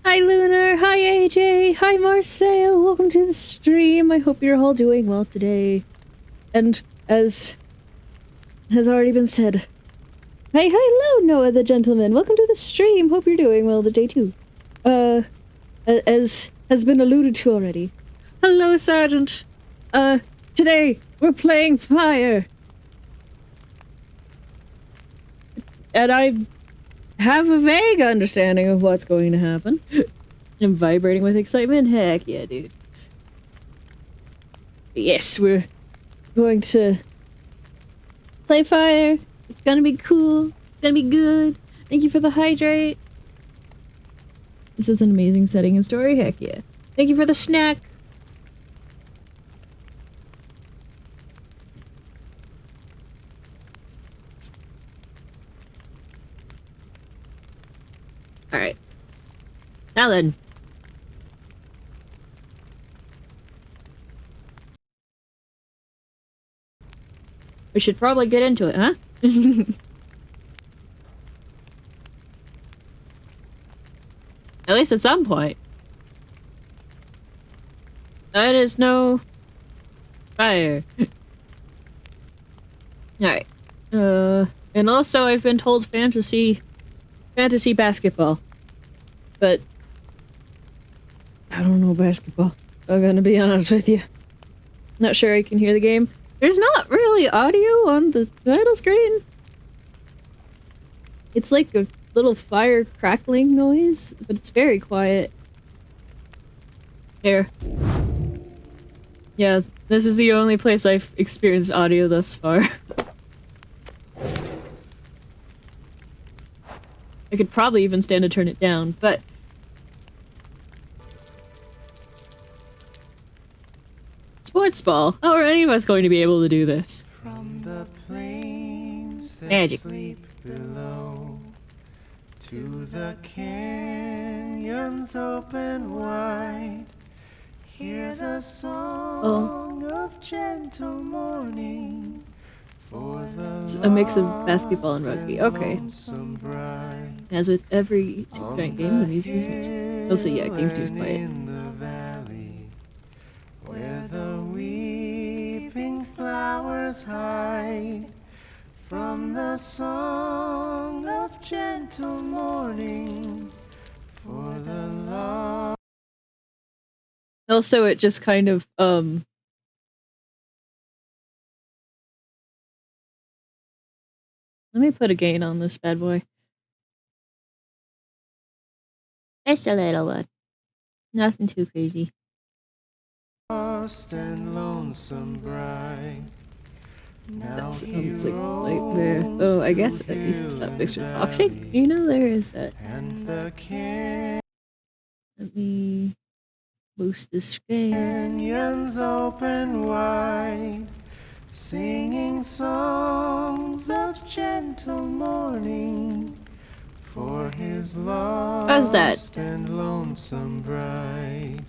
Hi Lunar, hi AJ, hi Marcel, welcome to the stream. I hope you're all doing well today. And as has already been said, hello Noah the gentleman, welcome to the stream. Hope you're doing well today too. As has been alluded to already. Hello Sergeant. Today we're playing Pyre. And I have a vague understanding of what's going to happen. I'm vibrating with excitement. Heck yeah, dude. Yes, we're going to play Pyre. It's gonna be cool. It's gonna be good. Thank you for the hydrate. This is an amazing setting and story. Heck yeah. Thank you for the snack. Alright. Now then. We should probably get into it, huh? At least at some point. That is no fire. Alright. And also I've been told fantasy basketball. But I don't know basketball. I'm gonna be honest with you. Not sure I can hear the game. There's not really audio on the title screen. It's like a little fire crackling noise, but it's very quiet. Here. Yeah, this is the only place I've experienced audio thus far. I could probably even stand to turn it down, but... Sports ball! How are any of us going to be able to do this? From the plains that Magic. sleep below to the canyons open wide, hear the song of gentle morning for the It's a mix of basketball and rugby. Okay. As with every Super Giant game, the music is mixed. Also, yeah, game 2 is quiet. in the valley where the weeping flowers hide from the song of gentle morning for the love. Also, it just kind of, let me put a gain on this bad boy. Just a little one. Nothing too crazy. Lost and lonesome bride. That sounds like nightmare. Oh, I guess at least it's not mixed with toxic. You know, there is that. And the Let me boost the scale. canyons open wide, singing songs of gentle morning for his How's that? lost and lonesome bride.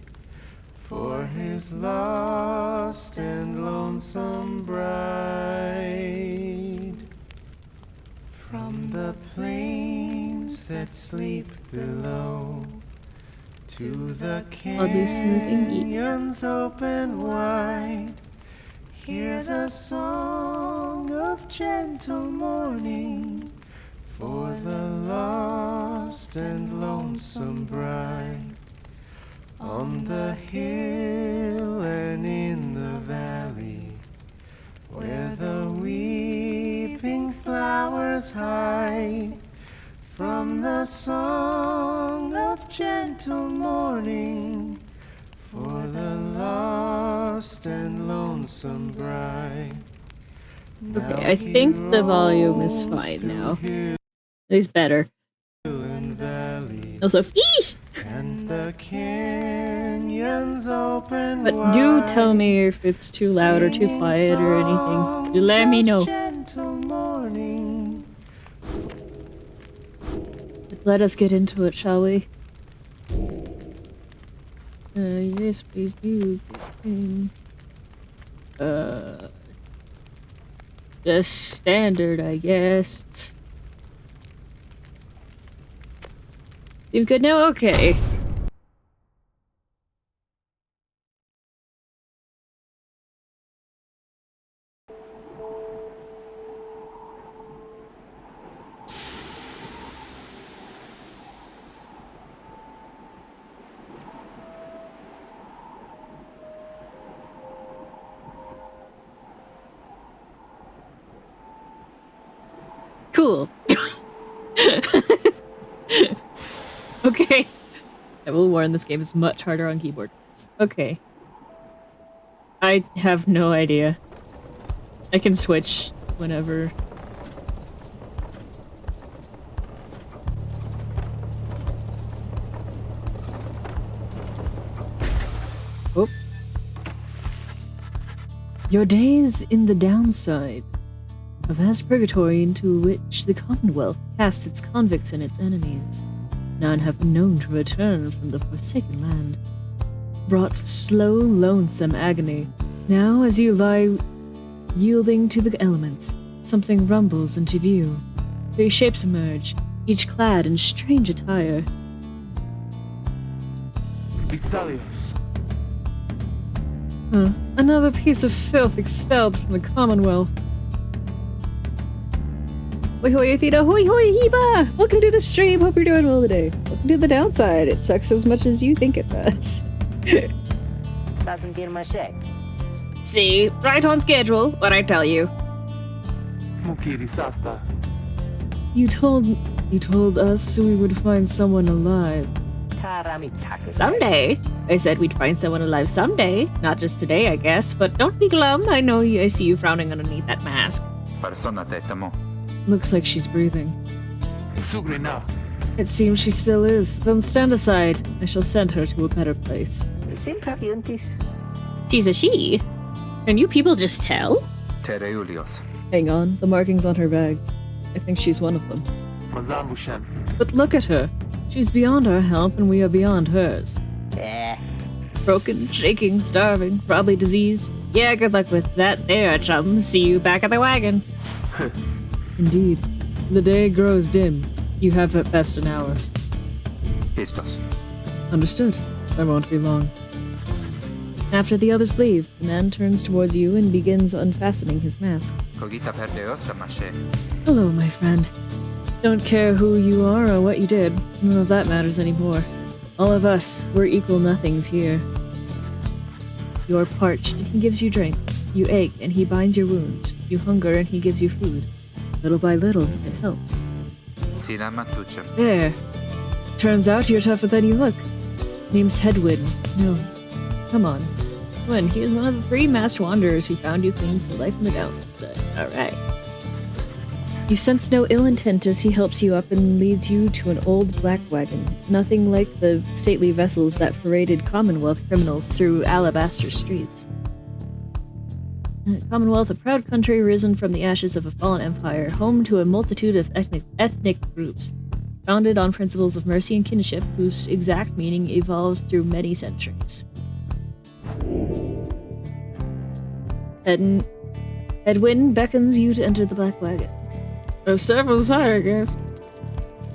For his lost and lonesome bride. From the plains that sleep below to the Oddly smoothing beat. canyons open wide, hear the song of gentle morning for the lost and lonesome bride. On the hill and in the valley, where the weeping flowers hide from the song of gentle morning for the lost and lonesome bride. Okay, I think the volume is fine now. At least better. Also, yeesh! And the canyons open But do tell me if it's too loud or too quiet or anything. Do let me know. Let us get into it, shall we? Yes, please do. Just standard, I guess. Seems good now? Okay. Cool. Okay. I will warn, this game is much harder on keyboard. Okay. I have no idea. I can switch whenever. Oh. Your days in the downside. A vast purgatory into which the Commonwealth casts its convicts and its enemies. None have been known to return from the Forsaken Land. Brought slow, lonesome agony. Now, as you lie yielding to the elements, something rumbles into view. 3 shapes emerge, each clad in strange attire. Victorious. Another piece of filth expelled from the Commonwealth. Hoi hoi Athena, hoi hoi Heba! Welcome to the stream, hope you're doing well today. Welcome to the downside, it sucks as much as you think it does. See, right on schedule, what I tell you. Mukiri Sasta. You told us we would find someone alive. Someday. I said we'd find someone alive someday. Not just today, I guess, but don't be glum. I know I see you frowning underneath that mask. Looks like she's breathing. Sugrina. It seems she still is. Then stand aside. I shall send her to a better place. She's a she. Can you people just tell? Hang on, the markings on her bags. I think she's one of them. Mazambushan. But look at her. She's beyond our help and we are beyond hers. Broken, shaking, starving, probably diseased. Yeah, good luck with that there, chum. See you back at the wagon. Indeed. The day grows dim. You have at best an hour. Understood. I won't be long. After the others leave, the man turns towards you and begins unfastening his mask. Hello, my friend. Don't care who you are or what you did. None of that matters anymore. All of us, we're equal nothings here. You're parched and he gives you drink. You ache and he binds your wounds. You hunger and he gives you food. Little by little, it helps. There. Turns out you're tougher than you look. Name's Headwind. No. Come on. When he is one of the 3 masked wanderers who found you clinging to life in the downside. Alright. You sense no ill intent as he helps you up and leads you to an old black wagon. Nothing like the stately vessels that paraded Commonwealth criminals through alabaster streets. Commonwealth, a proud country risen from the ashes of a fallen empire, home to a multitude of ethnic groups, founded on principles of mercy and kinship, whose exact meaning evolved through many centuries. Edwin beckons you to enter the black wagon. Step aside, I guess.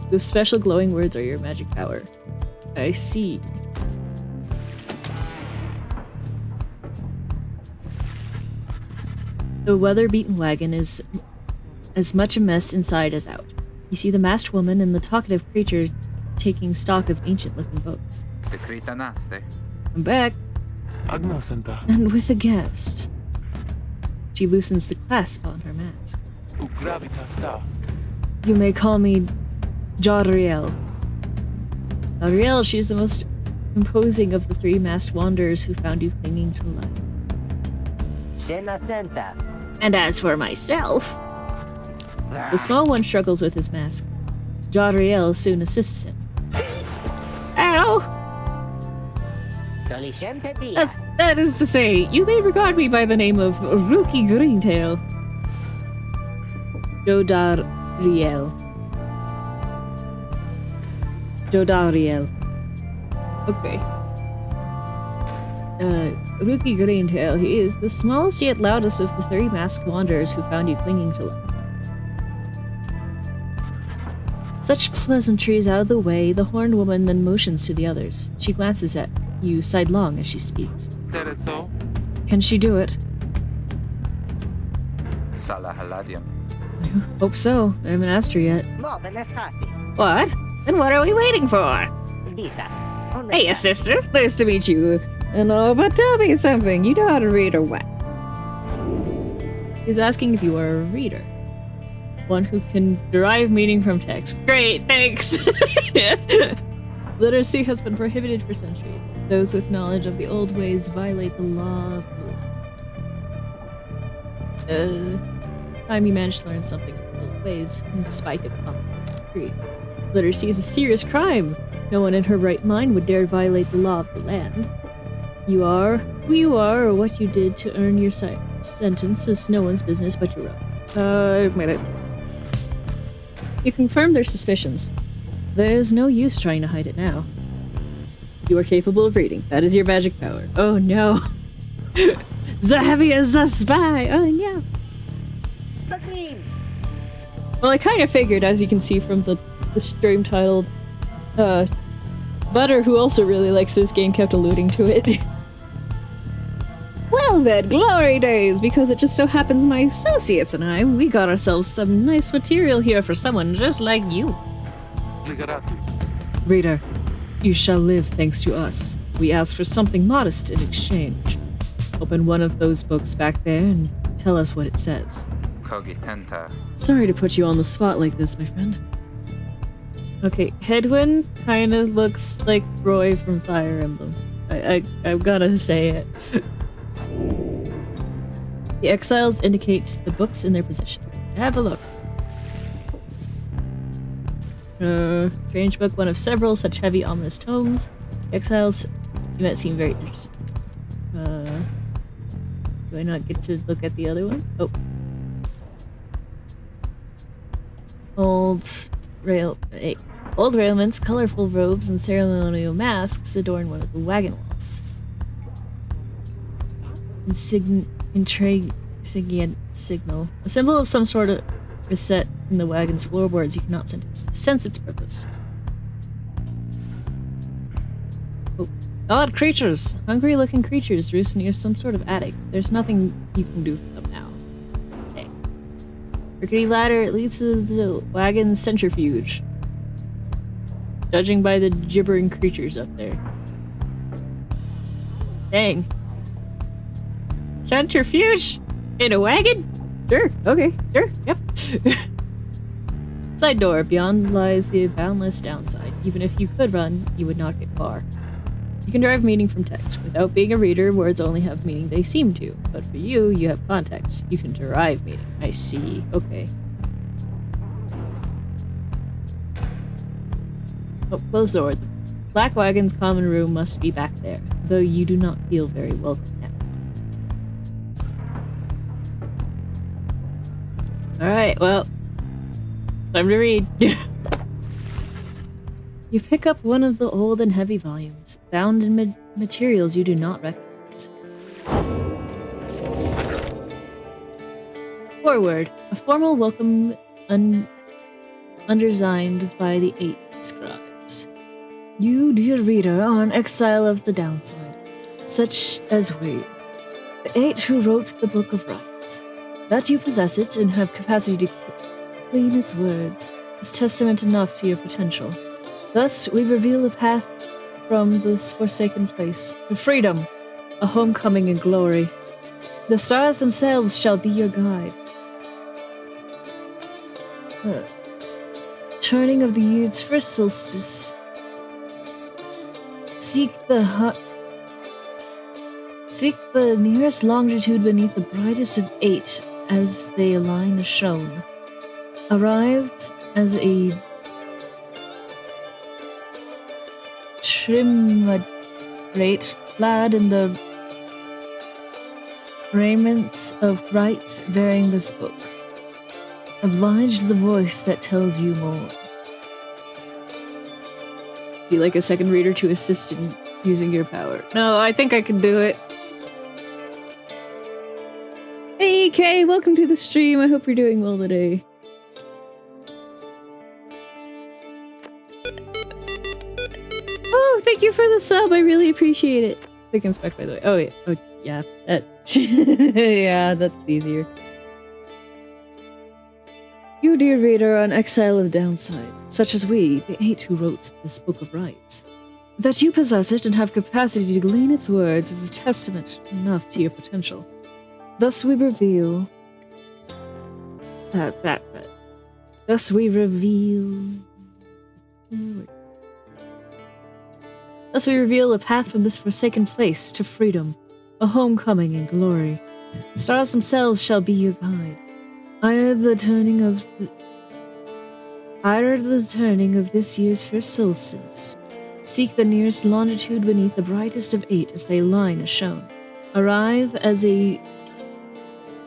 The special glowing words are your magic power. I see. The weather-beaten wagon is as much a mess inside as out. You see the masked woman and the talkative creature taking stock of ancient-looking books. I'm back. And with a guest. She loosens the clasp on her mask. You may call me Jadriel. Jadriel, she's the most imposing of the 3 masked wanderers who found you clinging to life. And as for myself... The small one struggles with his mask. Jadriel soon assists him. Ow! That is to say, you may regard me by the name of Rookie Greentail. Jodariel. Okay. Rookie Greentail, he is the smallest yet loudest of the 3 masked wanderers who found you clinging to life. Such pleasantries out of the way, the horned woman then motions to the others. She glances at you sidelong as she speaks. Tereso. Can she do it? Hope so. I haven't asked her yet. What? Then what are we waiting for? Hey, sister. Nice to meet you. But tell me something. You know how to read or what? He's asking if you are a reader. one who can derive meaning from text. Great, thanks! Literacy has been prohibited for centuries. Those with knowledge of the old ways violate the law of the land. Time you managed to learn something of the old ways, in spite of common decree. Literacy is a serious crime. No one in her right mind would dare violate the law of the land. You are who you are, or what you did to earn your sentence is no one's business but your own. You confirmed their suspicions. There's no use trying to hide it now. You are capable of reading. That is your magic power. Oh no. Zahavi is a spy! Oh yeah. The cream. Well, I kind of figured, as you can see from the stream title, Butter, who also really likes this game, kept alluding to it. Well then, glory days! Because it just so happens my associates and I, we got ourselves some nice material here for someone just like you. Literate. Reader, you shall live thanks to us. We ask for something modest in exchange. Open one of those books back there and tell us what it says. Sorry to put you on the spot like this, my friend. Okay, Headwind kind of looks like Roy from Fire Emblem. I've gotta say it. The exiles indicate the books in their possession. Have a look. Strange book, one of several such heavy, ominous tomes. The exiles do not seem very interested. Do I not get to look at the other one? Oh. Old railments, colorful robes, and ceremonial masks adorn one of the wagon walls. Insigniant signal. A symbol of some sort is set in the wagon's floorboards. You cannot sense its purpose. Oh. Odd creatures! Hungry-looking creatures roost near some sort of attic. There's nothing you can do for them now. Okay. Rickety ladder leads to the wagon's centrifuge. Judging by the gibbering creatures up there. Dang. Centrifuge? In a wagon? Sure, okay, sure, yep. Side door. Beyond lies the boundless downside. Even if you could run, you would not get far. You can derive meaning from text. Without being a reader, words only have meaning they seem to. But for you, you have context. You can derive meaning. I see. Okay. Oh, close the door. The Black Wagon's common room must be back there, though you do not feel very welcome now. Alright, well, time to read. You pick up one of the old and heavy volumes, bound in materials you do not recognize. Forward. A formal welcome undersigned by the 8 scribes. You, dear reader, are an exile of the downside, such as we, the 8 who wrote the Book of Rites. That you possess it and have capacity to clean its words is testament enough to your potential. Thus, we reveal a path from this forsaken place to freedom, a homecoming in glory. The stars themselves shall be your guide. Turning of the year's first solstice. Seek the nearest longitude beneath the brightest of 8 as they align as shown. Arrived as a triumvirate clad in the raiments of rites bearing this book. Oblige the voice that tells you more. Do you like a second reader to assist in using your power? No, I think I can do it. Hey Kay, welcome to the stream. I hope you're doing well today. Oh, thank you for the sub. I really appreciate it. Click inspect, by the way. Oh, yeah. Oh, yeah. That. Yeah, that's easier. You, dear reader, are an exile of downside, such as we, the 8 who wrote this Book of Rites. That you possess it and have capacity to glean its words is a testament enough to your potential. Thus we reveal Thus we reveal... Thus we reveal a path from this forsaken place to freedom, a homecoming and glory. The stars themselves shall be your guide. Ire the turning of this year's first solstice. Seek the nearest longitude beneath the brightest of 8 as they line as shown. Arrive as a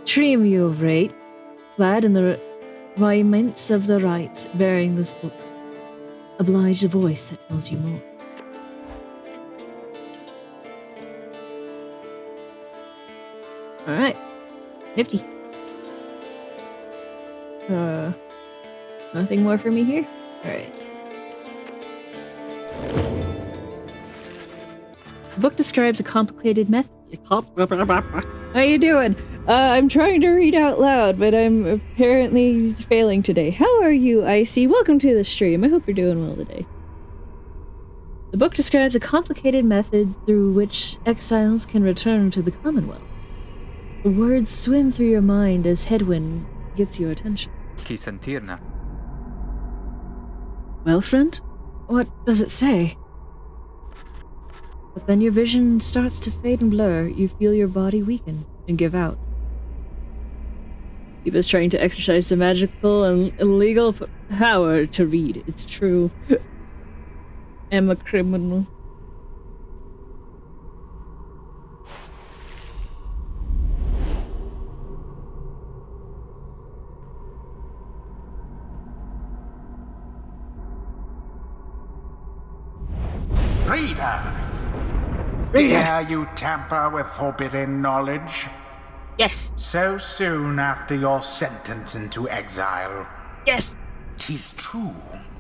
triumvirate, clad in the raiments of the rites, bearing this book. Oblige the voice that tells you more. Alright. Nifty. Nothing more for me here? Alright. The book describes a complicated method. How you doing? I'm trying to read out loud, but I'm apparently failing today. How are you, Icy? Welcome to the stream. I hope you're doing well today. The book describes a complicated method through which exiles can return to the Commonwealth. The words swim through your mind as headwind gets your attention. Kisantirna. Well, friend? What does it say? But then your vision starts to fade and blur. You feel your body weaken and give out. He was trying to exercise the magical and illegal power to read. It's true. I'm a criminal. Reader! Dare you tamper with forbidden knowledge? Yes. So soon after your sentence into exile. Yes. 'Tis true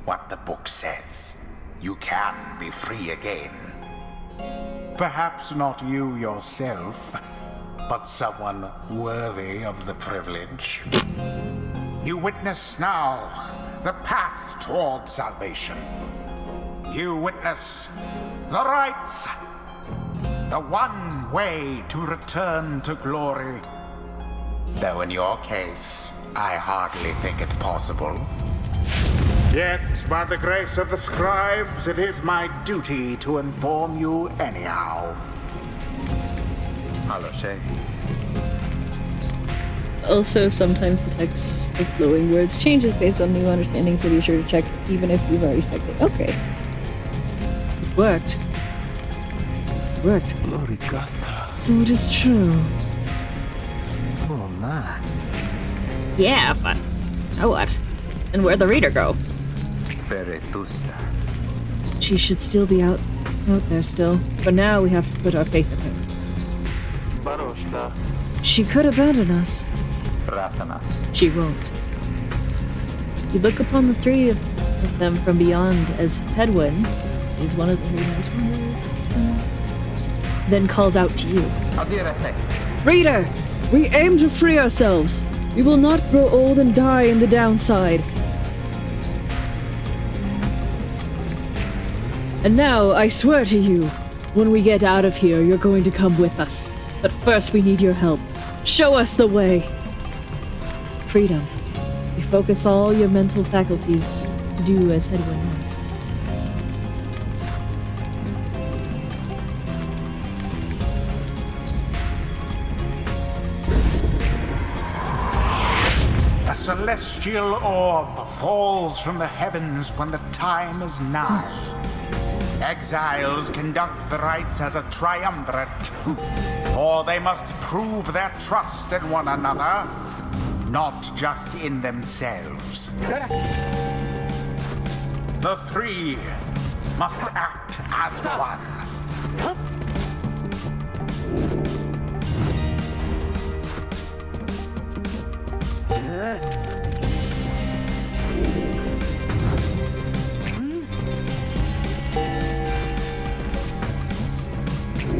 what the book says. You can be free again. Perhaps not you yourself, but someone worthy of the privilege. You witness now the path toward salvation. You witness the rites, the one way to return to glory. Though in your case, I hardly think it possible. Yet, by the grace of the scribes, it is my duty to inform you anyhow. Also, sometimes the text of flowing words changes based on new understandings, so be sure to check even if you've already checked it. Okay. It worked. It worked. So it is true. Oh man. Yeah, but now what? And where'd the reader go? Peretusta. She should still be out there still. But now we have to put our faith in her. Baroshta. She could abandon us. Rathanas. She won't. You look upon the three of them from beyond as Hedwin is one of the heroes. Then calls out to you. Reader! We aim to free ourselves. We will not grow old and die in the downside. And now, I swear to you, when we get out of here, you're going to come with us. But first we need your help. Show us the way. Freedom. You focus all your mental faculties to do as Hedwin wants. A celestial orb falls from the heavens when the time is nigh. Exiles conduct the rites as a triumvirate, for they must prove their trust in one another, not just in themselves. The three must act as one.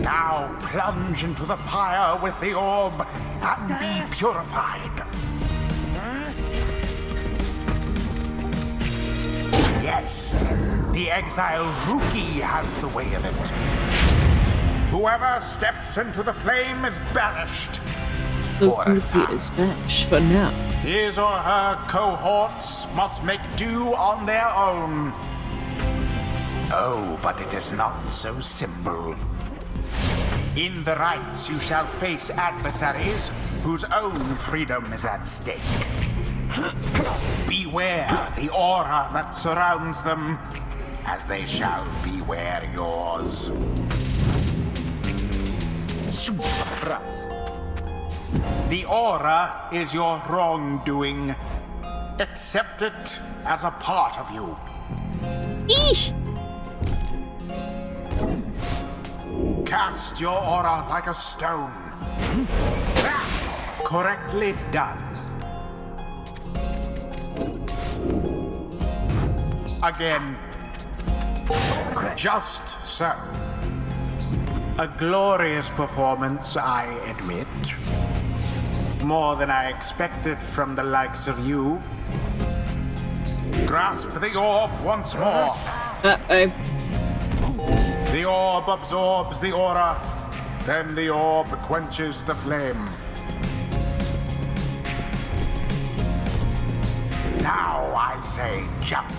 Now plunge into the pyre with the orb and be purified. Yes, the exiled Rookie has the way of it. Whoever steps into the flame is banished. for a Luffy time. is vanished for now. His or her cohorts must make do on their own. Oh, but it is not so simple. In the rites, you shall face adversaries whose own freedom is at stake. Beware the aura that surrounds them, as they shall beware yours. The aura is your wrongdoing. Accept it as a part of you. Eesh! Cast your aura like a stone. Correctly done. Again. Just so. A glorious performance, I admit. More than I expected from the likes of you. Grasp the orb once more. The orb absorbs the aura, then the orb quenches the flame. Now I say jump.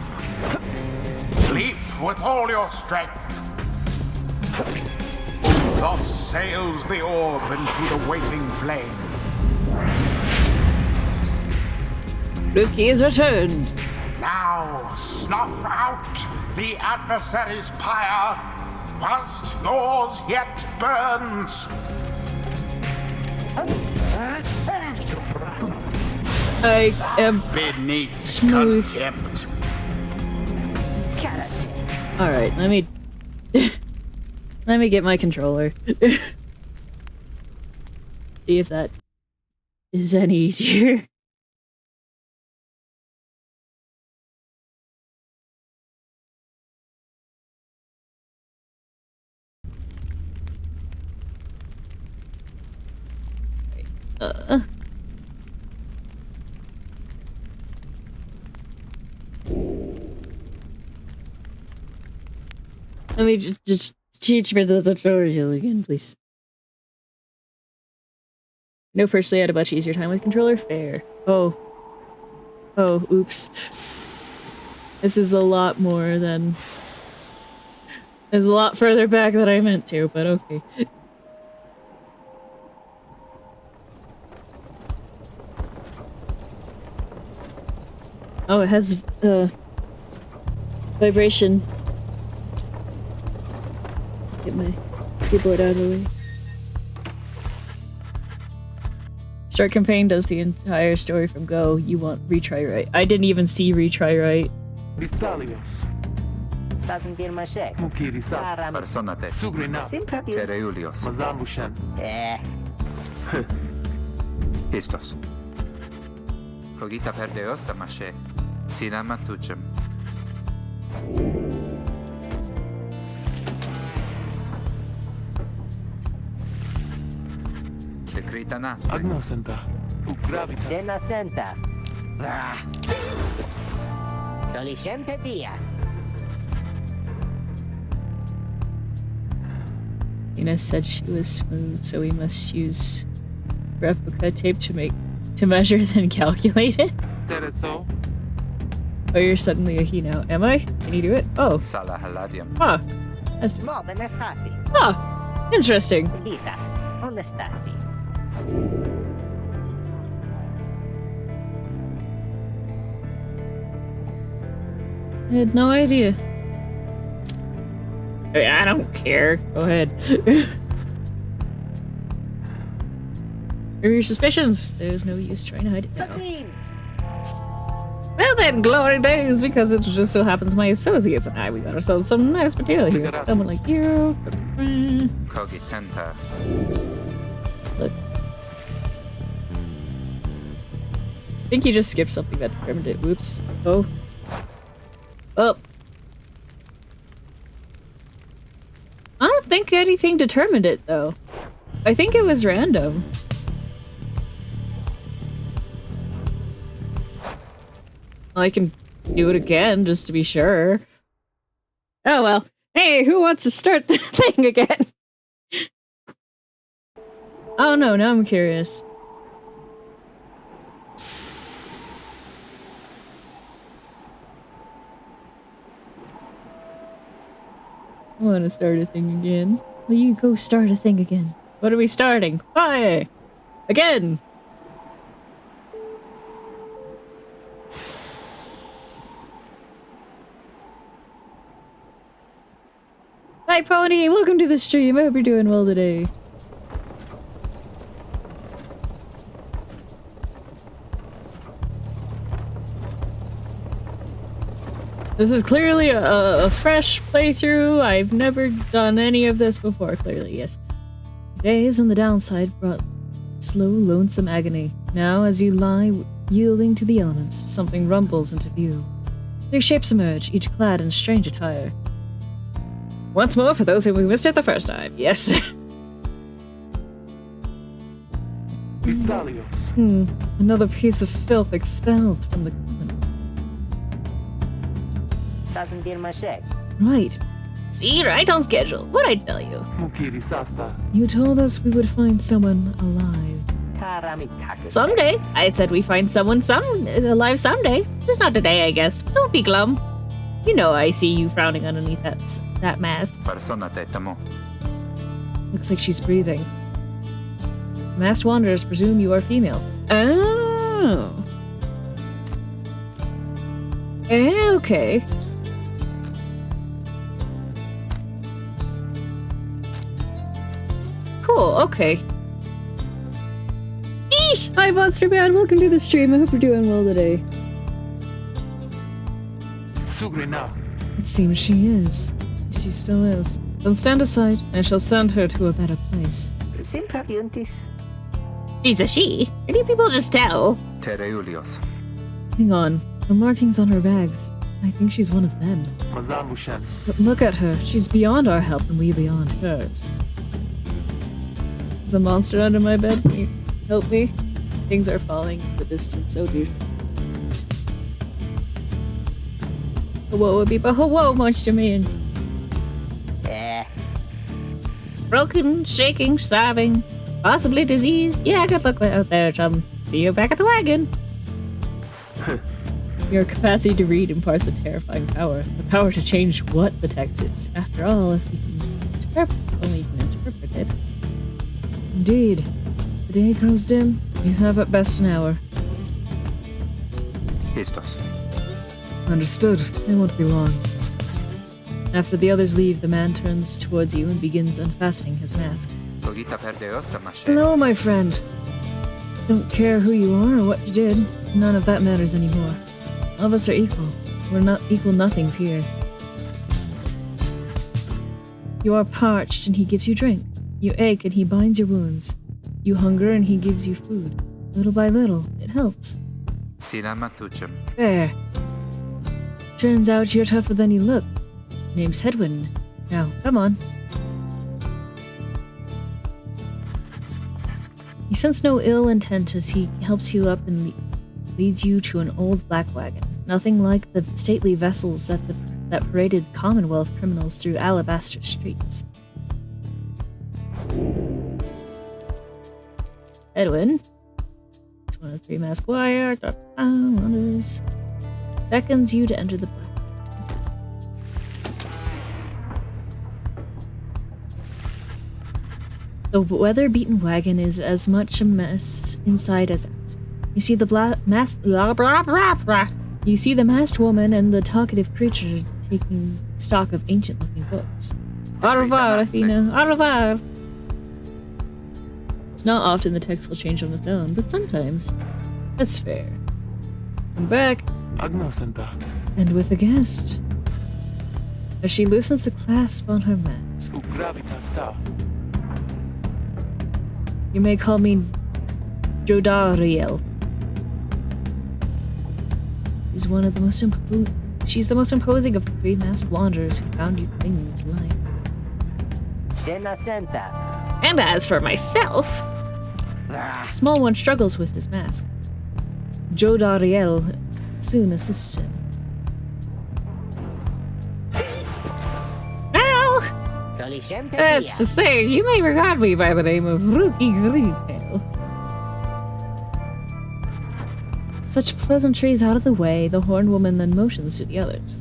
Leap with all your strength. Thus sails the orb into the waiting flame. Luffy is returned. Now snuff out the adversary's pyre whilst yours yet burns. I am Beneath smooth. contempt. Alright, let me... let me get my controller. See if that is any easier. Let me just teach me the tutorial again, please. I know personally I had a much easier time with controller. Fair. Oh. Oh, oops. This is a lot more than... It's a lot further back than I meant to, but okay. Oh, it has, vibration. Get my keyboard out of the way. Start campaign does the entire story from go. You want retry right. I didn't even see retry right. Vistalios. Doesn't my shake. Mukirisa. Personate. Sugrina. Simply. Kereulios. Mazambushan. Pistos. Cogita perdeos da mashe. Sina matucem. Decrita nasce. Agnosenta. Gravita. Dena senta. Solicente dia. Ina said she was smooth, so we must use replica tape to measure then calculate it. Tereso. Oh, you're suddenly a he now. Am I? Can you do it? Oh. Sala haladium. Huh. That's... Mo benestasi. Huh. Interesting. Disa. Onestasi. I had no idea. I don't care. Go ahead. Remove your suspicions. There's no use trying to hide it now. Green. Well then, glory days, because it just so happens my associates and I, we got ourselves some nice material here. Someone like you. Cogitenta. Look. I think you just skipped something that determined it. Whoops. Oh. Oh. I don't think anything determined it, though. I think it was random. I can do it again, just to be sure. Oh well. Hey, who wants to start the thing again? Oh no, now I'm curious. I want to start a thing again. Will you go start a thing again? What are we starting? Fire! Again! Hi Pony, welcome to the stream. I hope you're doing well today. This is clearly a fresh playthrough. I've never done any of this before, clearly, yes. Days on the downside brought slow, lonesome agony. Now, as you lie, yielding to the elements, something rumbles into view. Three shapes emerge, each clad in strange attire. Once more for those who missed it the first time, yes. Vitalios. Another piece of filth expelled from the coven. Doesn't dear Mashe. Right. See, right on schedule. What'd I tell you? Mukiri Sasta. You told us we would find someone alive. Karamitaku. Someday. I said we find someone alive someday. Just not today, I guess. Don't be glum. You know I see you frowning underneath that mask. Persona te tamo. Looks like she's breathing. Masked wanderers presume you are female. Oh. Okay. Cool, okay. Eesh! Hi, Monster Man. Welcome to the stream. I hope you're doing well today. Sugri now. It seems she is. She still is. Then stand aside. I shall send her to a better place. Simpra Yuntis. She's a she. Where do people just tell? Tereulios. Hang on. The markings on her rags. I think she's one of them. Mazambushan. But look at her. She's beyond our help and we beyond hers. There's a monster under my bed. Can you help me? Things are falling in the distance. Oh dear. Whoa, people. Whoa, monster man. Broken, shaking, starving, possibly diseased. Yeah, good luck out there, chum. See you back at the wagon. Your capacity to read imparts a terrifying power. The power to change what the text is. After all, if you can only can interpret it. Indeed. The day grows dim. You have at best an hour. Listos. Understood. It won't be long. After the others leave, the man turns towards you and begins unfastening his mask. Cogita perdeos ta mashe. Hello, my friend. Don't care who you are or what you did. None of that matters anymore. All of us are equal. We're not equal nothings here. You are parched and he gives you drink. You ache and he binds your wounds. You hunger and he gives you food. Little by little, it helps. Sina matucem. There. Turns out you're tougher than you look. Name's Headwind. Now, come on. You sense no ill intent as he helps you up and leads you to an old black wagon. Nothing like the stately vessels that paraded Commonwealth criminals through alabaster streets. Edwin, it's one of the three masked wire, wonders, beckons you to enter the black. The weather-beaten wagon is as much a mess inside as out. You see the You see the masked woman and the talkative creature taking stock of ancient-looking books. Au revoir, Athena. Au revoir. It's not often the text will change on its own, but sometimes. That's fair. I'm back, Agnosenta. and with a guest. As she loosens the clasp on her mask. U gravitas ta. You may call me Jodariel. She's the most imposing of the three masked wanderers who found you clinging to life. Genacenta. And as for myself, the small one struggles with his mask. Jodariel soon assists him. Now, that's to say, you may regard me by the name of Rookie Greentail. Such pleasantries out of the way, the horned woman then motions to the others.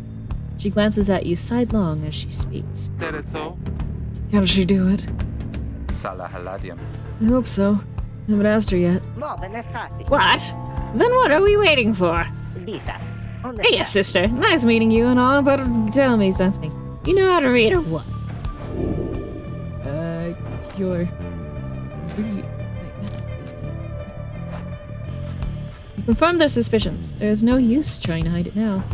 She glances at you sidelong as she speaks. That is so. Can she do it? Salah haladium. I hope so. I haven't asked her yet. What? Then what are we waiting for? Hey, sister. Nice meeting you and all, but tell me something. You know how to read or what? Sure. You confirmed their suspicions. There's no use trying to hide it now.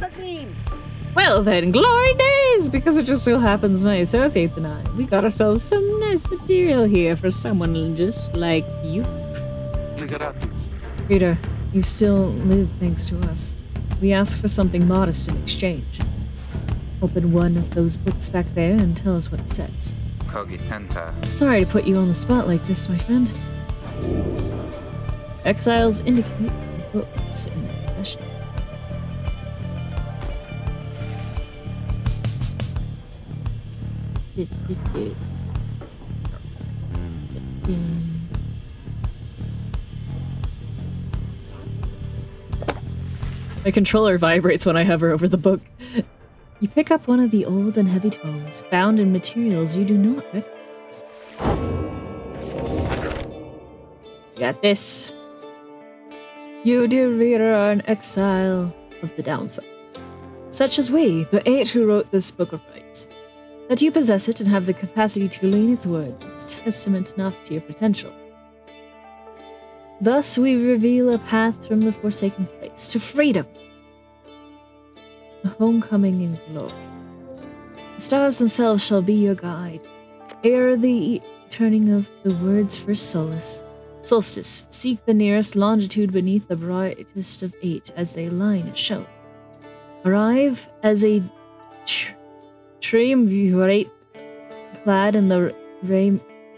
Well then, glory days! Because it just so happens my associates and I, we got ourselves some nice material here for someone just like you. Literate. Reader, you still live thanks to us. We ask for something modest in exchange. Open one of those books back there and tell us what it says. Cogitenta. Sorry to put you on the spot like this, my friend. Exiles indicate the books in their possession. My controller vibrates when I hover over the book. You pick up one of the old and heavy tomes, bound in materials you do not recognize. Got this. You, dear reader, are an exile of the downside. Such as we, the 8 who wrote this book of rights. That you possess it and have the capacity to glean its words, it's testament enough to your potential. Thus we reveal a path from the forsaken place to freedom. A homecoming in glory. The stars themselves shall be your guide, ere the turning of the words for solstice, seek the nearest longitude beneath the brightest of 8 as they line it shown. Arrive as a triumvirate clad in the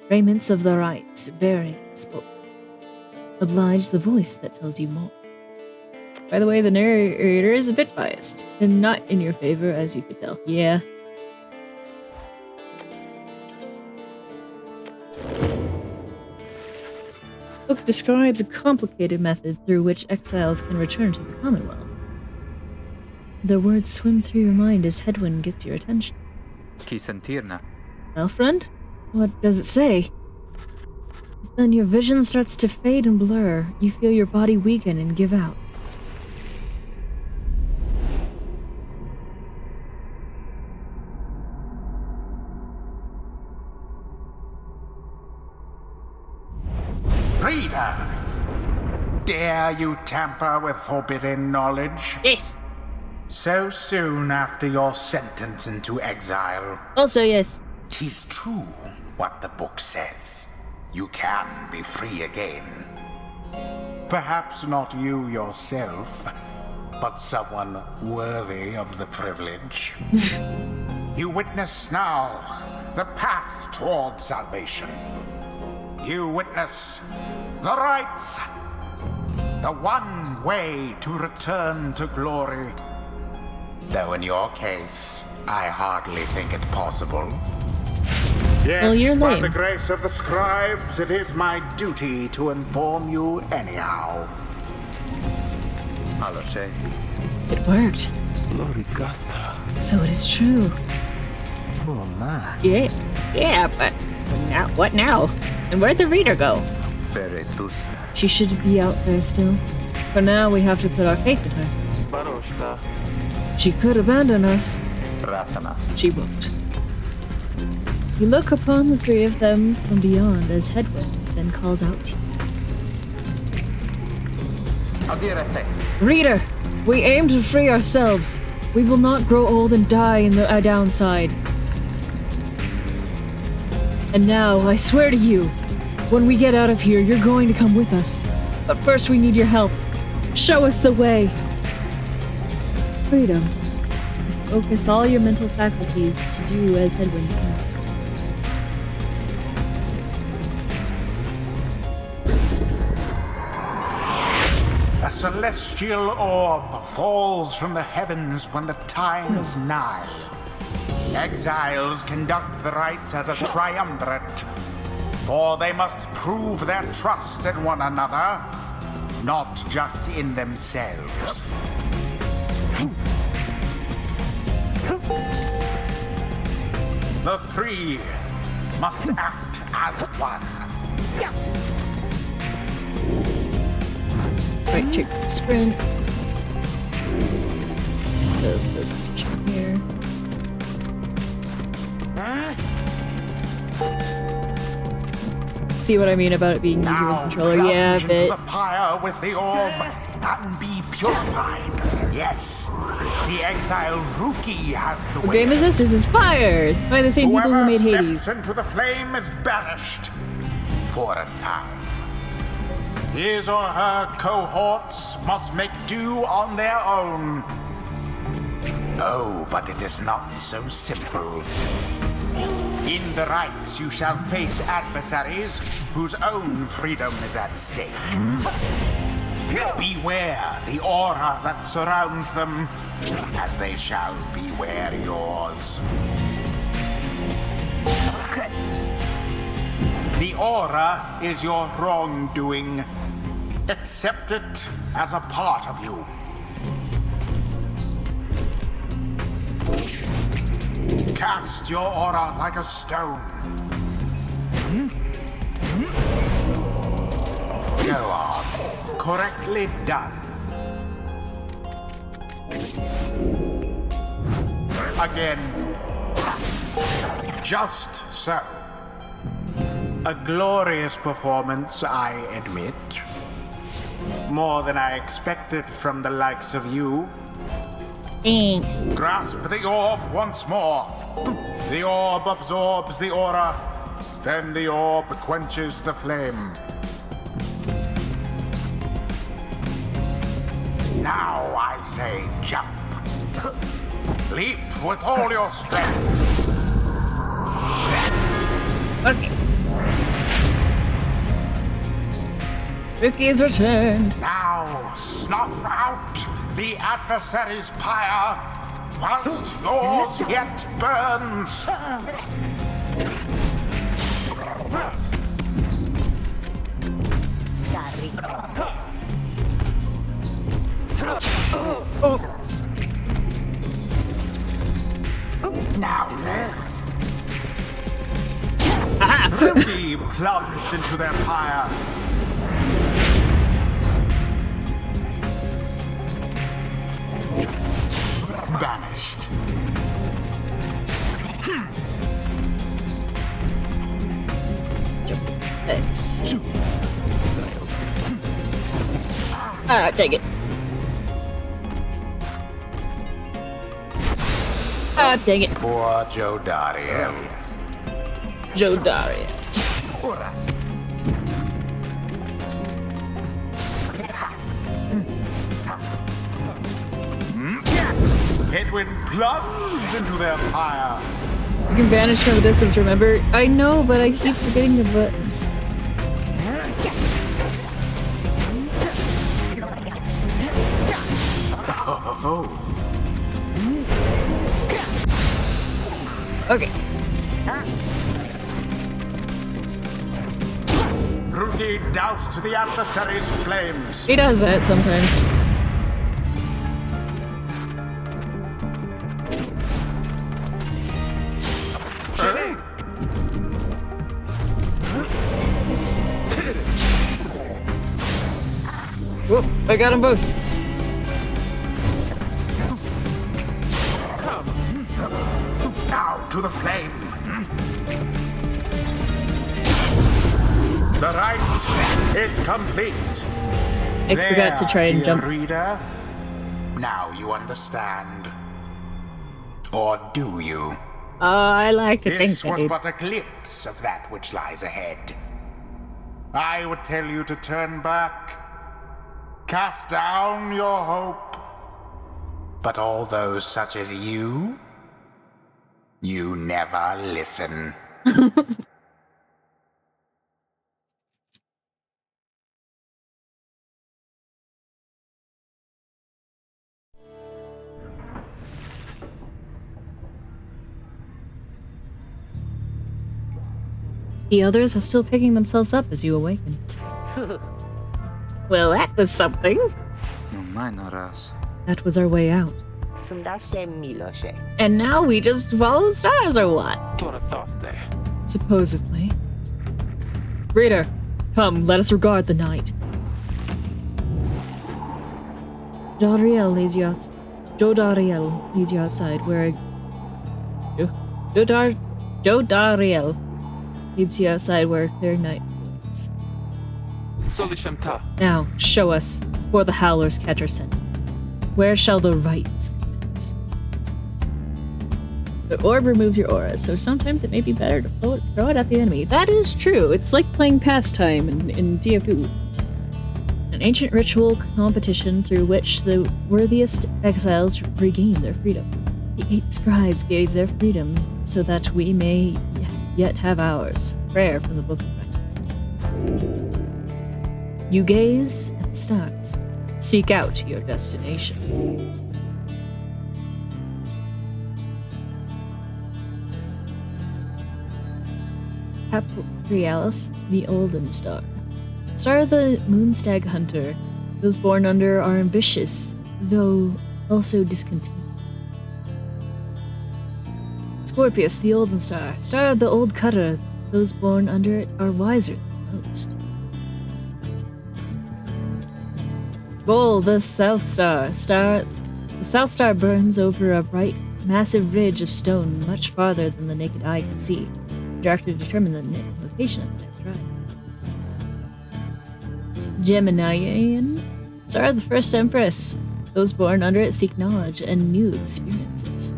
raiments of the rites, bearing this book. Oblige the voice that tells you more. By the way, the narrator is a bit biased, and not in your favor, as you could tell. Yeah. The book describes a complicated method through which exiles can return to the Commonwealth. The words swim through your mind as Headwind gets your attention. Chi sentirna. Well, friend? What does it say? Then your vision starts to fade and blur. You feel your body weaken and give out. Reader! Dare you tamper with forbidden knowledge? Yes! So soon after your sentence into exile. Also, yes. 'Tis true what the book says. You can be free again. Perhaps not you yourself, but someone worthy of the privilege. You witness now the path toward salvation. You witness the rights, the one way to return to glory. Though in your case, I hardly think it possible. Yet, Well, you're by lame. the grace of the scribes, it is my duty to inform you anyhow. Allo sei. It worked. Gloricasta. So it is true. Oh my. Yeah, but now, what now? And where'd the reader go? Peretusta. She should be out there still. For now, we have to put our faith in her. Baroshka. She could abandon us. Ratanas. She won't. You look upon the 3 of them from beyond as Headwind then calls out to you. Audire sei. Reader, we aim to free ourselves. We will not grow old and die in the downside. And now, I swear to you, when we get out of here, you're going to come with us. But first we need your help. Show us the way. Freedom. Focus all your mental faculties to do as Headwind asks. A celestial orb falls from the heavens when the time is nigh. Exiles conduct the rites as a triumvirate, for they must prove their trust in one another, not just in themselves. The three must act as one. Right, check the sprint. It says position here. See what I mean about it being easier with Now controller? Yeah, a plunge into bit. the pyre with the orb and be purified. Yes, the exiled rookie has the What way. game is this? This is Pyre! It's by the same people who Whoever made steps Hades. into the flame is banished for a time. His or her cohorts must make do on their own. Oh, but it is not so simple. In the rites, you shall face adversaries whose own freedom is at stake. Beware the aura that surrounds them, as they shall beware yours. The aura is your wrongdoing. Accept it as a part of you. Cast your aura like a stone. Go on. Correctly done. Again. Just so. A glorious performance, I admit. More than I expected from the likes of you. Thanks. Grasp the orb once more. The orb absorbs the aura. Then the orb quenches the flame. Now I say jump. Leap with all your strength. Okay. Rookie's returned. Now snuff out the adversary's pyre whilst yours yet burns. Now then. Rookie plunged into their pyre. Banished. Thanks. Ah, take it. Ah, dang it. Poor Joe Dariel. Joe Daria. Hedwyn plunged into their pyre. You can vanish from a distance, remember? I know, but I keep forgetting the buttons. Oh. Okay. Rookie doused the adversary's flames. He does that sometimes. Whoop, I got them both. Now to the flame. The rite is complete. I forgot to try and dear jump. reader. Now you understand. Or do you? I like to This think was that. but a glimpse of that which lies ahead. I would tell you to turn back, cast down your hope. But all those such as you never listen. The others are still picking themselves up as you awaken. Well, that was something. No mine or us. That was our way out. Sundashe Miloshe. And now we just follow the stars or what? Tora Thursday. Supposedly. Reader, come, let us regard the night. Jodariel leads you outside. Jodariel leads you outside where Jodariel leads you outside where a clear night waits. Solishemta. Now, show us, before the howlers catch our scent. Where shall the rites commence? The orb removes your aura, so sometimes it may be better to throw it at the enemy. That is true. It's like playing pastime in TF2. An ancient ritual competition through which the worthiest exiles regain their freedom. The 8 scribes gave their freedom so that we may yet have ours. Prayer from the Book of Right. You gaze at the stars. Seek out your destination. Caprialis, the Olden Star. Star of the Moonstag Hunter. Those born under are ambitious, though also discontented. Scorpius, the Olden Star. Star of the Old Cutter. Those born under it are wiser than most. Bull, the South Star. The South Star burns over a bright, massive ridge of stone much farther than the naked eye can see. Directed to determine the location of the next ride. Geminian, Star of the First Empress. Those born under it seek knowledge and new experiences.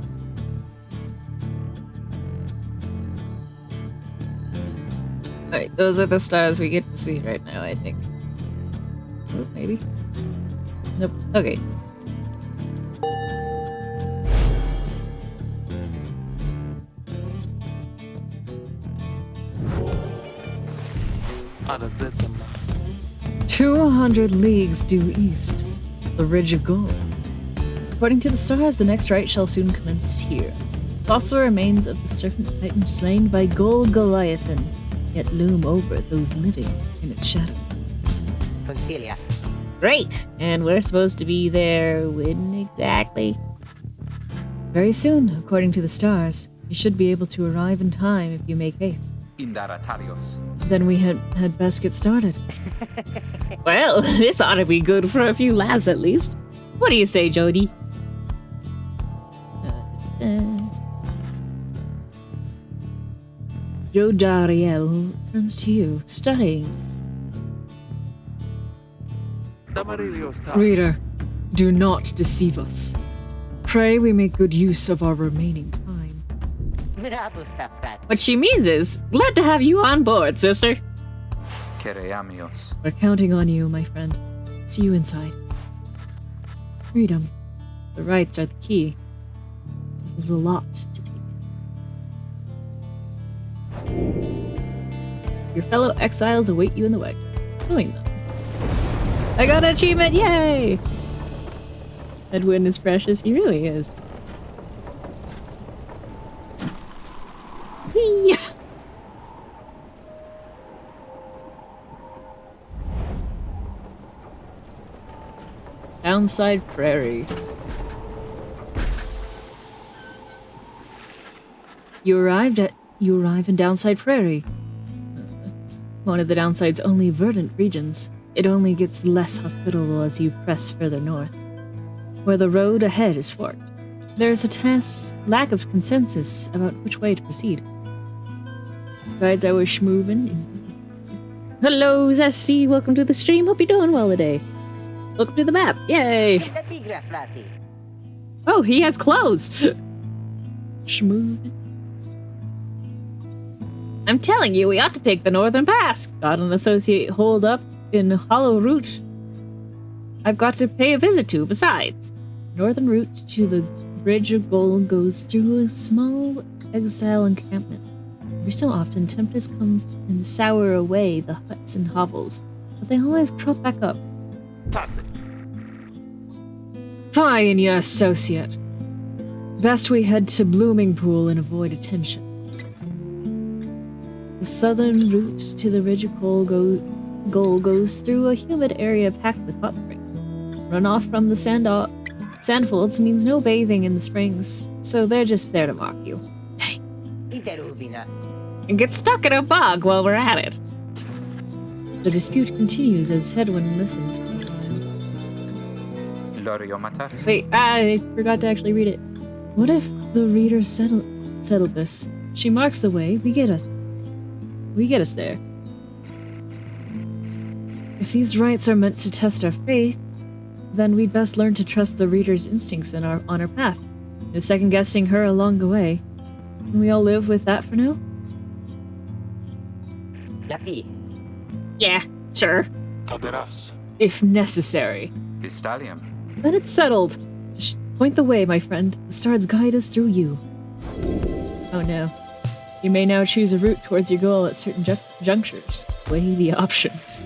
Alright, those are the stars we get to see right now, I think. Oh, maybe? Nope. Okay. Anazetam. 200 leagues due east. The Ridge of Gold. According to the stars, the next rite shall soon commence here. Fossil remains of the serpent titan slain by Goliathan yet loom over those living in its shadow. Concilia. Great! And we're supposed to be there when exactly? Very soon, according to the stars. You should be able to arrive in time if you make haste. Indaratarios. Then we had best get started. Well, this ought to be good for a few laughs at least. What do you say, Jody? Jodariel turns to you, studying. Damariliosta. Reader, do not deceive us. Pray we make good use of our remaining time. Mirabusta frat. What she means is, glad to have you on board, sister. Kereamios. We're counting on you, my friend. See you inside. Freedom. The rights are the key. There's a lot to take in. Your fellow exiles await you in the wagon. Join them. I got an achievement, yay! Edwin is precious, he really is. Whee! Downside Prairie. You arrive in Downside Prairie. One of the Downside's only verdant regions. It only gets less hospitable as you press further north, where the road ahead is forked. There's a lack of consensus about which way to proceed. Guides our schmoovin'. Hello, Zesty. Welcome to the stream. Hope you're doing well today. Welcome to the map. Yay! The tigra frati. Oh, he has clothes. Schmoovin'. I'm telling you, we ought to take the Northern Pass. Got an associate hold up in Hollow Route I've got to pay a visit to, besides. Northern route to the Bridge of Gold goes through a small exile encampment. Every so often, tempests come and sour away the huts and hovels, but they always crop back up. Toss it. Fine, you associate. Best we head to Blooming Pool and avoid attention. The southern route to the Ridge of Gold goes through a humid area packed with hot springs. Runoff from the Sandfolds means no bathing in the springs, so they're just there to mock you. Interuvina. And get stuck in a bog while we're at it. The dispute continues as Hedwin listens for a while. Loriomatas. Wait, I forgot to actually read it. What if the reader settled this? She marks the way, we get us there. If these rites are meant to test our faith, then we'd best learn to trust the reader's instincts on our path. No second-guessing her along the way. Can we all live with that for now? Yippee. Yeah, sure. Aderas. If necessary. Pistalium. Then it's settled. Just point the way, my friend. The stars guide us through you. Oh no. You may now choose a route towards your goal at certain junctures. Weigh the options.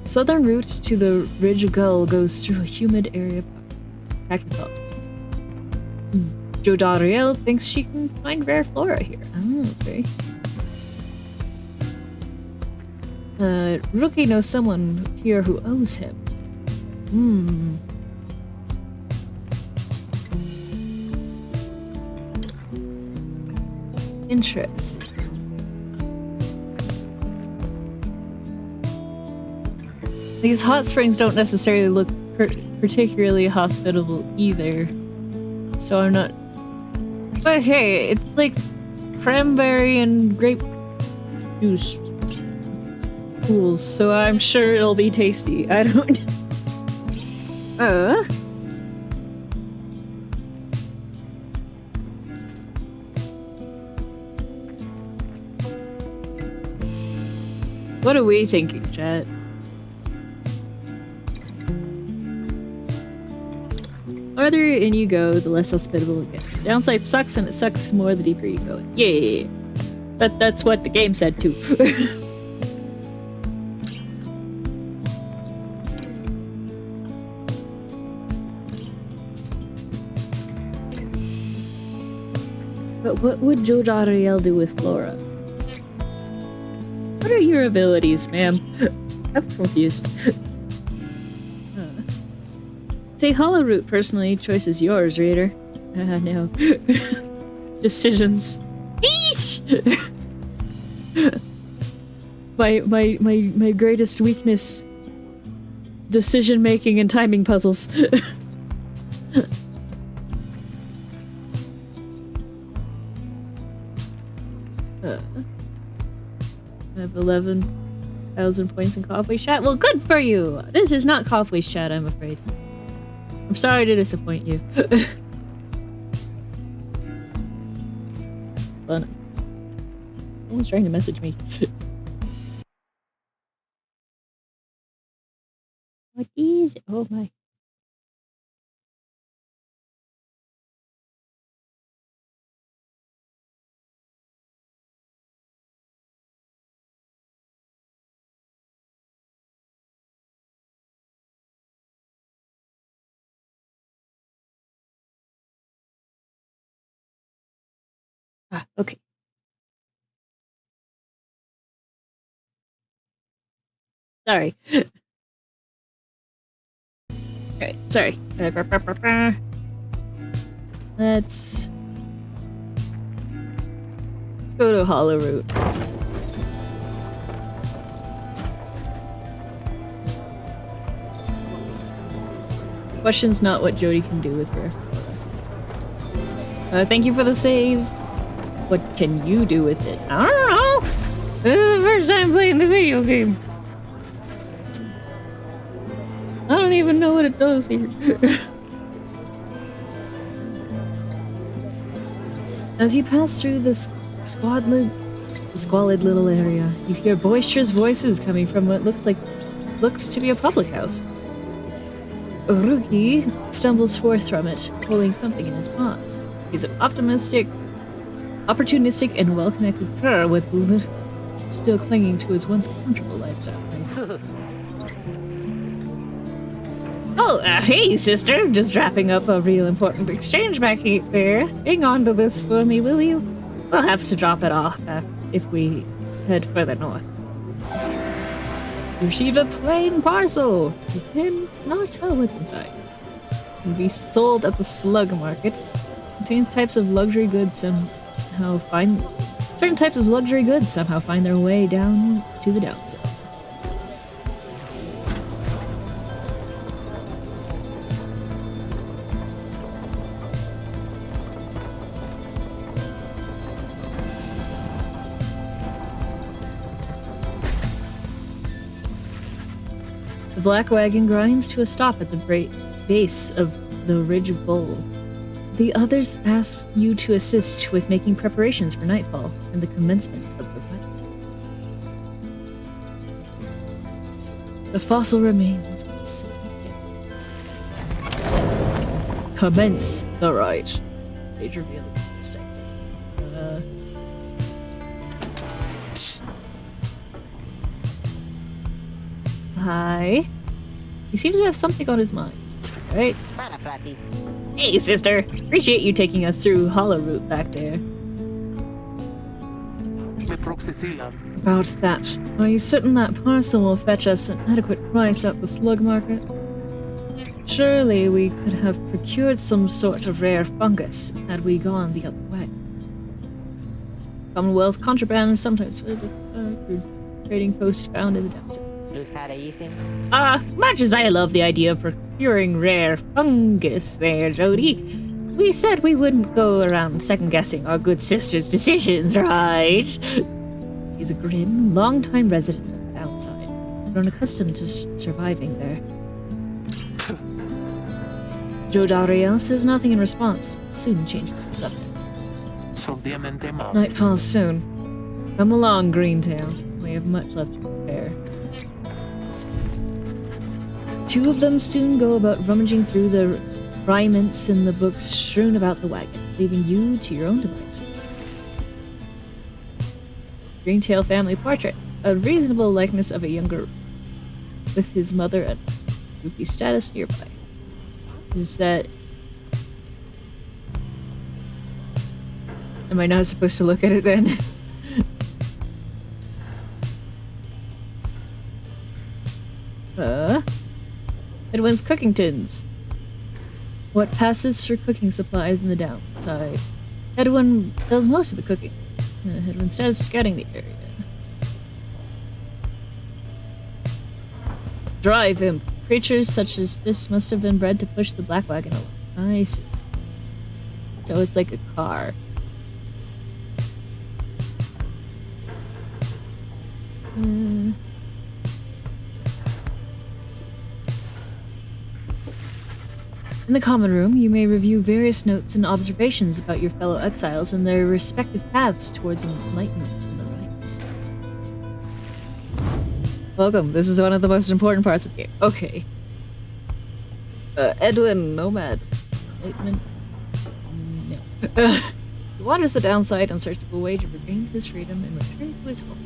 The southern route to the Ridge of Gull goes through a humid area packed with salt springs. Jodariel thinks she can find rare flora here. Oh, okay. Rookie knows someone here who owes him. Interesting. These hot springs don't necessarily look particularly hospitable either. So I'm not... But hey, it's like cranberry and grape juice pools, so I'm sure it'll be tasty. I don't... What are we thinking, chat? Farther in you go, the less hospitable it gets. Downside sucks, and it sucks more the deeper you go. Yeah. But that's what the game said too. But what would Jodariel do with Flora? What are your abilities, ma'am? I'm confused. Say hollow root personally, choice is yours, reader. No. Decisions. Eesh! my greatest weakness. Decision making and timing puzzles. I have 11,000 points in Coffee's chat. Well, good for you! This is not Coffee's chat, I'm afraid. I'm sorry to disappoint you. Fun. Someone's trying to message me. What is it? Oh my. Ah, okay. Sorry. Alright, sorry. Let's go to Hollow Root. Question's not what Jody can do with her. Thank you for the save. What can you do with it? I don't know! This is the first time playing the video game. I don't even know what it does here. As you pass through this squalid little area, you hear boisterous voices coming from what looks to be a public house. Uruki stumbles forth from it, holding something in his paws. He's an opportunistic and well-connected cur with still clinging to his once comfortable lifestyle. Oh, hey, sister. Just wrapping up a real important exchange back there. Hang on to this for me, will you? We'll have to drop it off if we head further north. You receive a plain parcel. You cannot tell what's inside. It can be sold at the slug market. Certain types of luxury goods somehow find their way down to the downside. The black wagon grinds to a stop at the base of the ridge bowl. The others ask you to assist with making preparations for nightfall and the commencement of the fight. The fossil remains of the city. Commence the rite. Page reveal the mistakes. Hi. He seems to have something on his mind. Right? Buona, frati. Hey, sister! Appreciate you taking us through Hollow Route back there. Me proxisilam. About that, are you certain that parcel will fetch us an adequate price at the slug market? Surely we could have procured some sort of rare fungus had we gone the other way. Commonwealth contraband is sometimes filled with trading posts found in the downside. Much as I love the idea of procuring rare fungus there, Jody, we said we wouldn't go around second-guessing our good sister's decisions, right? She's a grim, long-time resident of the downside, grown accustomed to surviving there. Joe Dariel says nothing in response, but soon changes the subject. Soldiamente mal. Night falls soon. Come along, Greentail. We have much left to prepare. Two of them soon go about rummaging through the fragments in the books strewn about the wagon, leaving you to your own devices. Greentail family portrait. A reasonable likeness of a younger with his mother at Yippee status nearby. Is that... Am I not supposed to look at it then? Edwin's cooking tins. What passes for cooking supplies in the downside? Edwin does most of the cooking. Edwin says scouting the area. Drive imp. Creatures such as this must have been bred to push the black wagon along. I see. So it's like a car. In the common room, you may review various notes and observations about your fellow exiles and their respective paths towards enlightenment and the rights. Welcome, this is one of the most important parts of the game. Okay. Edwin, nomad. Enlightenment? No. He wanders the downside in search of a way to regain his freedom and return to his home.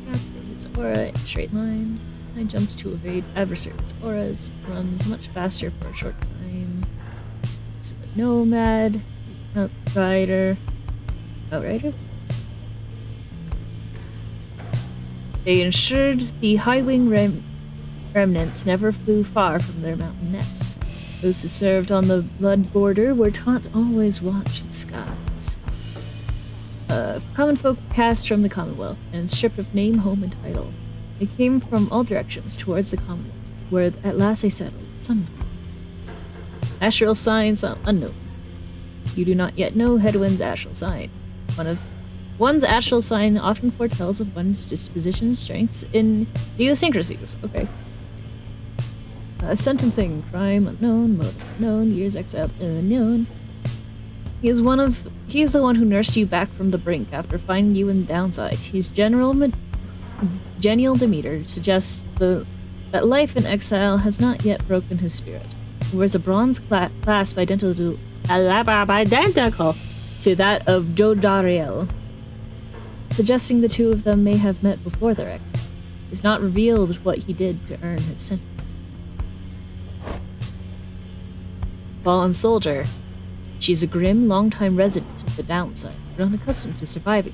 Path through his aura in a straight line. He jumps to evade adversaries' auras, runs much faster for a short time. He's a nomad, outrider. Outrider? They ensured the high-wing remnants never flew far from their mountain nest. Those who served on the blood border were taught to always watch the skies. Common folk cast from the Commonwealth and stripped of name, home, and title. They came from all directions towards the Commonwealth, where at last they settled, some of them. Astral signs unknown. You do not yet know Hedwin's astral sign. One's astral sign often foretells of one's disposition, strengths, and idiosyncrasies. Okay. Sentencing, crime unknown, motive unknown, years exiled unknown. He is the one who nursed you back from the brink after finding you in the downside. His genial demeanor suggests that life in exile has not yet broken his spirit. He wears a bronze clasp identical to that of Joe Dariel, suggesting the two of them may have met before their exile. It is not revealed what he did to earn his sentence. Fallen soldier. She's a grim, long-time resident of the downside, grown accustomed to surviving.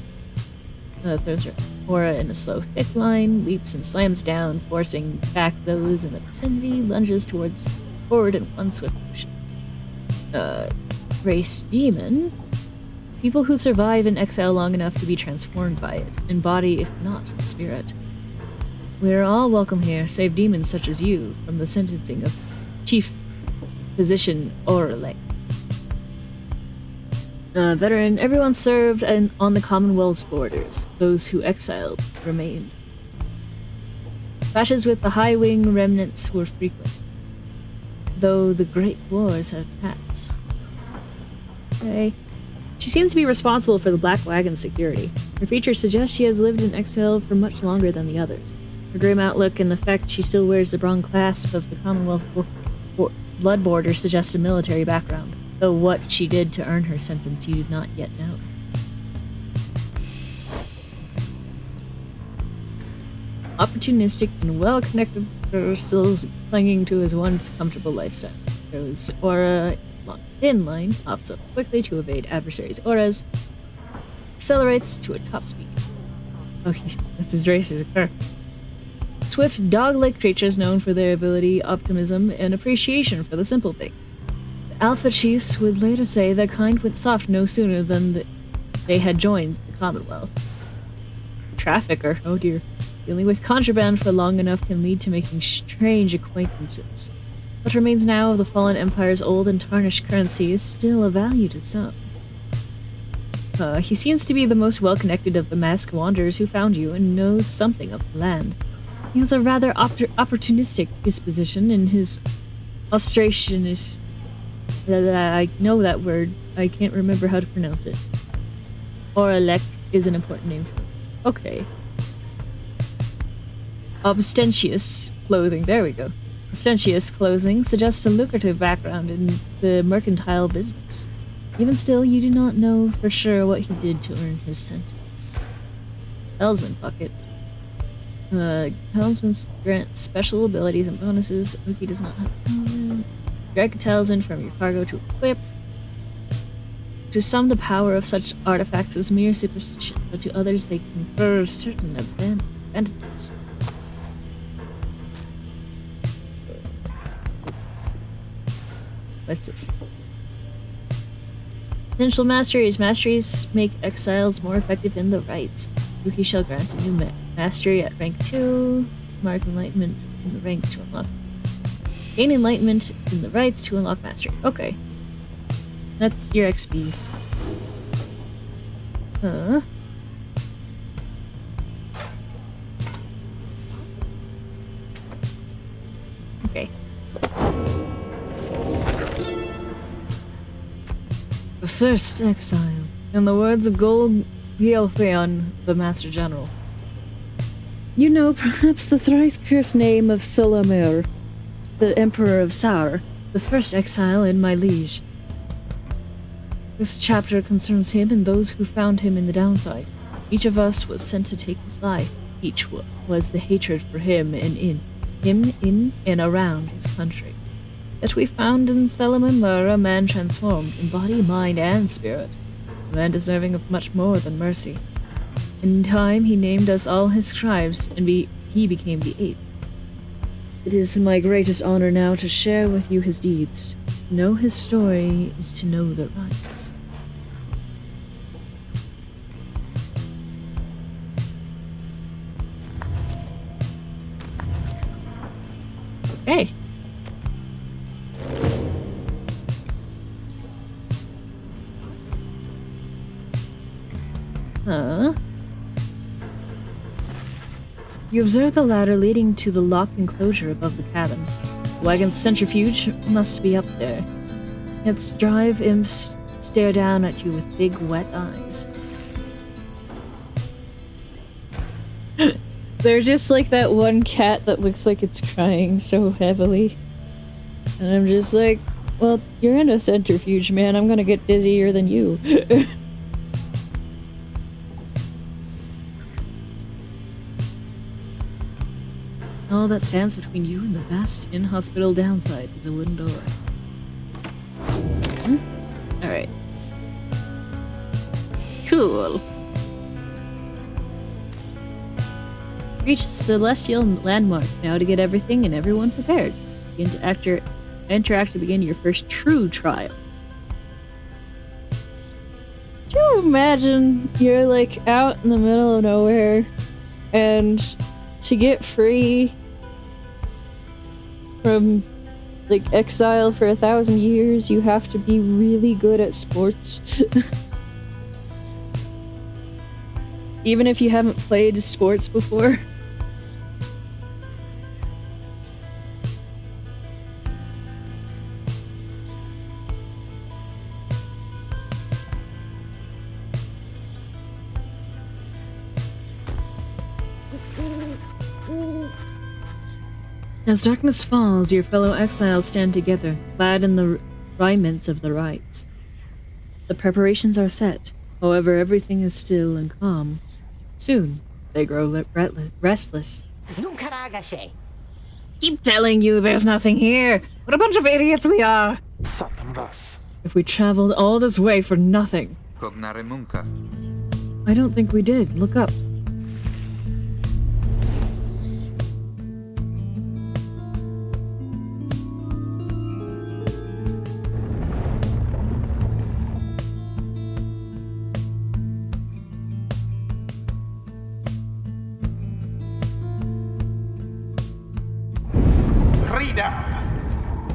Those are Aura in a slow, thick line, leaps and slams down, forcing back those in the vicinity, lunges forward in one swift motion. Race demon. People who survive in exile long enough to be transformed by it, in body if not in spirit. We are all welcome here, save demons such as you, from the sentencing of Chief Physician Orlek. Veteran, everyone served on the Commonwealth's borders. Those who exiled remained. Clashes with the High Wing remnants were frequent, though the Great Wars have passed. Okay. She seems to be responsible for the Black Wagon's security. Her features suggest she has lived in exile for much longer than the others. Her grim outlook and the fact she still wears the bronze clasp of the Commonwealth blood border suggests a military background, though what she did to earn her sentence you do not yet know. Opportunistic and well-connected, still clinging to his once comfortable lifestyle. Goes aura along a thin line, hops up quickly to evade adversaries' auras, accelerates to a top speed. Oh, that's his race as a car. Swift, dog-like creatures known for their ability, optimism, and appreciation for the simple things. The Alpha Chiefs would later say their kind went soft no sooner than they had joined the Commonwealth. Trafficker, oh dear. Dealing with contraband for long enough can lead to making strange acquaintances. What remains now of the fallen empire's old and tarnished currency is still of value to some. He seems to be the most well-connected of the masked wanderers who found you and knows something of the land. He has a rather opportunistic disposition, and his ostration is... I know that word. I can't remember how to pronounce it. Oralek is an important name for him. Okay. Ostentatious clothing. There we go. Ostentatious clothing suggests a lucrative background in the mercantile business. Even still, you do not know for sure what he did to earn his sentence. Talisman bucket. Talismans grant special abilities and bonuses. Rookie does not have drag a talisman from your cargo to equip. To some, the power of such artifacts is mere superstition, but to others they confer certain advantages. What's this? Potential masteries. Masteries make exiles more effective in the rites. Rookie shall grant a new mastery at rank 2. Mark enlightenment in the ranks to unlock. Gain enlightenment in the rites to unlock mastery. Okay. That's your XPs. Okay. The first exile. In the words of Gold Gieltheon, the Master General. You know perhaps the thrice-cursed name of Solomir, the Emperor of Saur, the first exile in my liege. This chapter concerns him and those who found him in the downside. Each of us was sent to take his life. Each was the hatred for him and in and around his country. Yet we found in Solomon Mur a man transformed in body, mind, and spirit. A man deserving of much more than mercy. In time, he named us all his scribes, and he became the 8th. It is my greatest honor now to share with you his deeds. To know his story is to know the rights. Okay. You observe the ladder leading to the locked enclosure above the cabin. The wagon's centrifuge must be up there. Its drive imps stare down at you with big, wet eyes. They're just like that one cat that looks like it's crying so heavily. And I'm just like, well, you're in a centrifuge, man. I'm gonna get dizzier than you. All that stands between you and the vast inhospitable downside is a wooden door. Alright. Cool. Reach the celestial landmark now to get everything and everyone prepared. Begin to interact to begin your first true trial. Do you imagine you're like out in the middle of nowhere and to get free from like exile for 1,000 years you have to be really good at sports? Even if you haven't played sports before. As darkness falls, your fellow exiles stand together, clad in the raiments of the rites. The preparations are set, however everything is still and calm. Soon, they grow restless. Keep telling you there's nothing here! What a bunch of idiots we are! Satanras. If we traveled all this way for nothing. Cognare munca. I don't think we did. Look up. Freedom!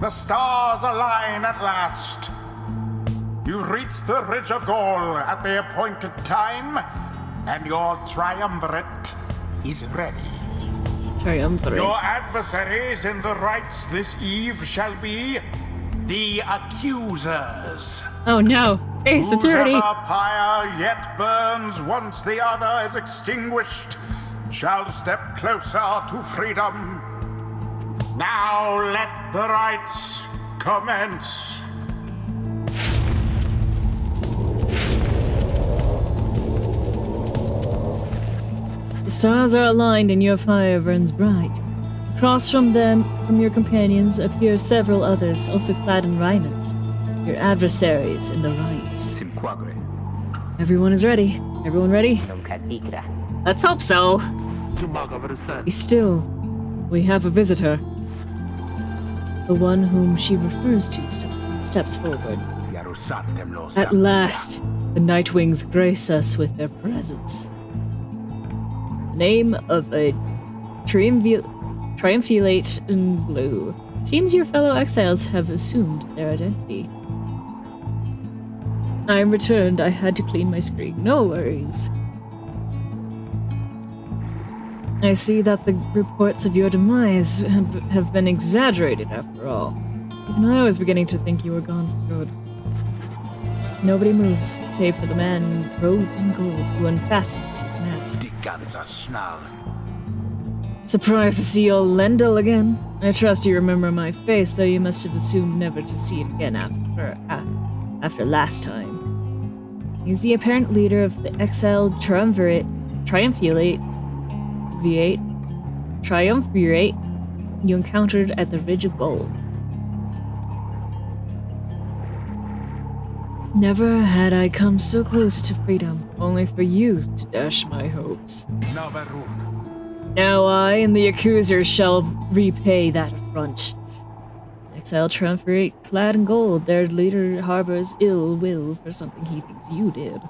The stars align at last. You reach the Ridge of Gold at the appointed time, and your triumvirate is ready. Triumvirate. Your adversaries in the rites this eve shall be the accusers. Oh no! Ace Attorney! Whosoever pyre yet burns once the other is extinguished shall step closer to freedom. Now let the rites commence. The stars are aligned and your fire burns bright. Across from your companions, appear several others, also clad in raiments. Your adversaries in the rites. Simquagre. Everyone is ready. Everyone ready? Let's hope so. Be still. We have a visitor. The one whom she refers to steps forward. At last, the Nightwings grace us with their presence. The name of a triumphilate in blue. Seems your fellow exiles have assumed their identity. I am returned. I had to clean my screen. No worries. I see that the reports of your demise have been exaggerated after all. Even I was beginning to think you were gone for good. Nobody moves, save for the man robed in gold who unfastens his mask. Die ganze Schnall. Surprised to see old Lendl again. I trust you remember my face, though you must have assumed never to see it again after last time. He's the apparent leader of the exiled triumvirate you encountered at the Ridge of Gold. Never had I come so close to freedom, only for you to dash my hopes. Now I and the accusers shall repay that affront. Exiled triumvirate, clad in gold, their leader harbors ill will for something he thinks you did.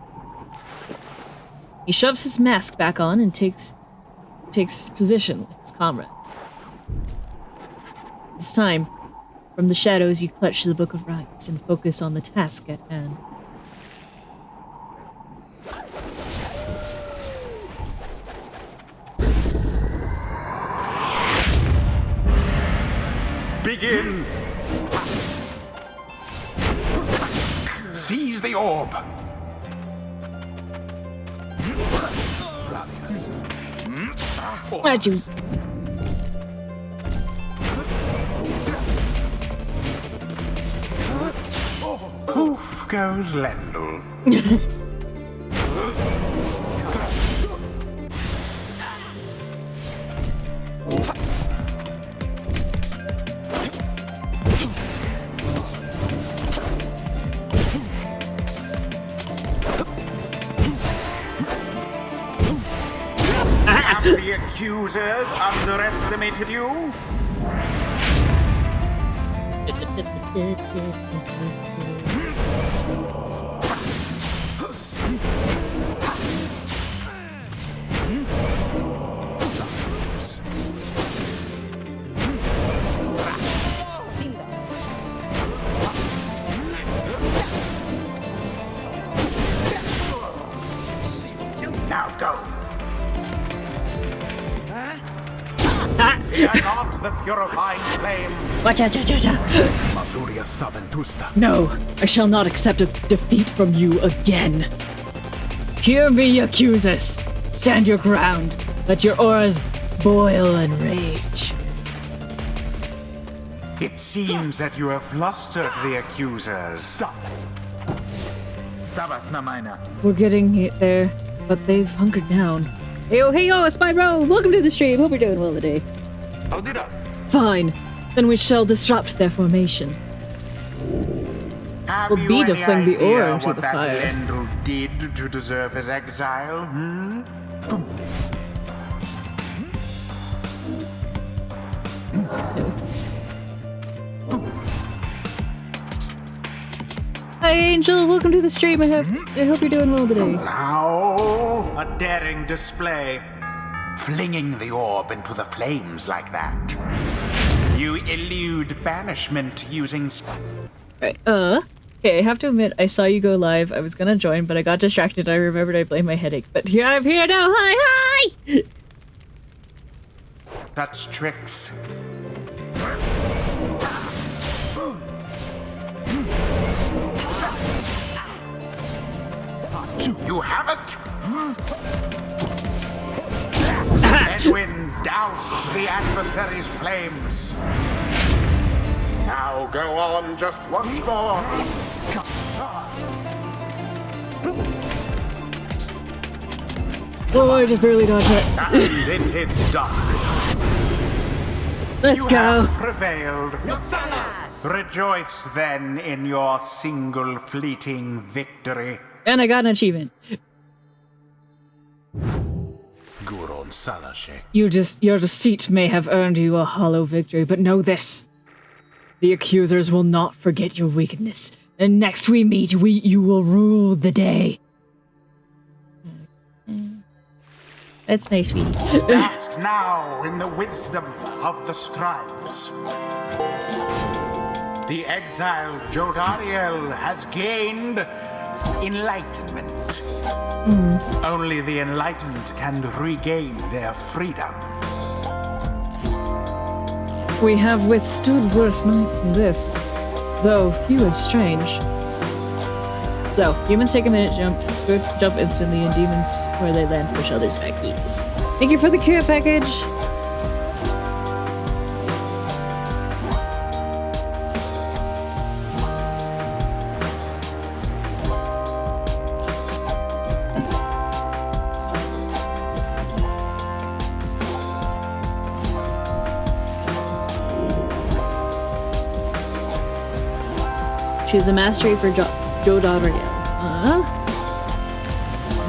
He shoves his mask back on and takes position with his comrades. This time, from the shadows you clutch the Book of Rites and focus on the task at hand. Begin! Seize the orb! At you. Poof goes Lendl. The accusers underestimated you? Now go. Fear not the purifying flame. Watch out, No, I shall not accept a defeat from you again. Hear me, accusers. Stand your ground. Let your auras boil and rage. It seems that you have flustered the accusers. We're getting there, but they've hunkered down. Hey yo, it's my bro. Welcome to the stream. Hope you're doing well today. Fine. Then we shall disrupt their formation. Have Will you be to any fling the idea ore into what the that fire. Lendl did to deserve his exile? Hi Angel, welcome to the stream. I hope you're doing well today. Now, a daring display. Flinging the orb into the flames like that. You elude banishment using... Right, okay, I have to admit, I saw you go live. I was gonna join, but I got distracted. I remembered I blamed my headache. But here I'm here now. Hi! such tricks. You haven't! Edwin doused the adversary's flames. Now go on just once more. Oh, I just barely dodged it. And it is done. Let's You go. have prevailed. Rejoice then in your single fleeting victory. And I got an achievement. Guron Salashe. Your deceit may have earned you a hollow victory, but know this. The accusers will not forget your weakness. And next we meet, you will rule the day. That's nice, sweetie. Bask now in the wisdom of the scribes. The exiled Jodariel has gained enlightenment. Only the enlightened can regain their freedom. We have withstood worse nights than this, though few and strange. So, humans take a minute, jump instantly, and demons, where they land, push others back ease. Thank you for the care package! Choose a mastery for Jodariel.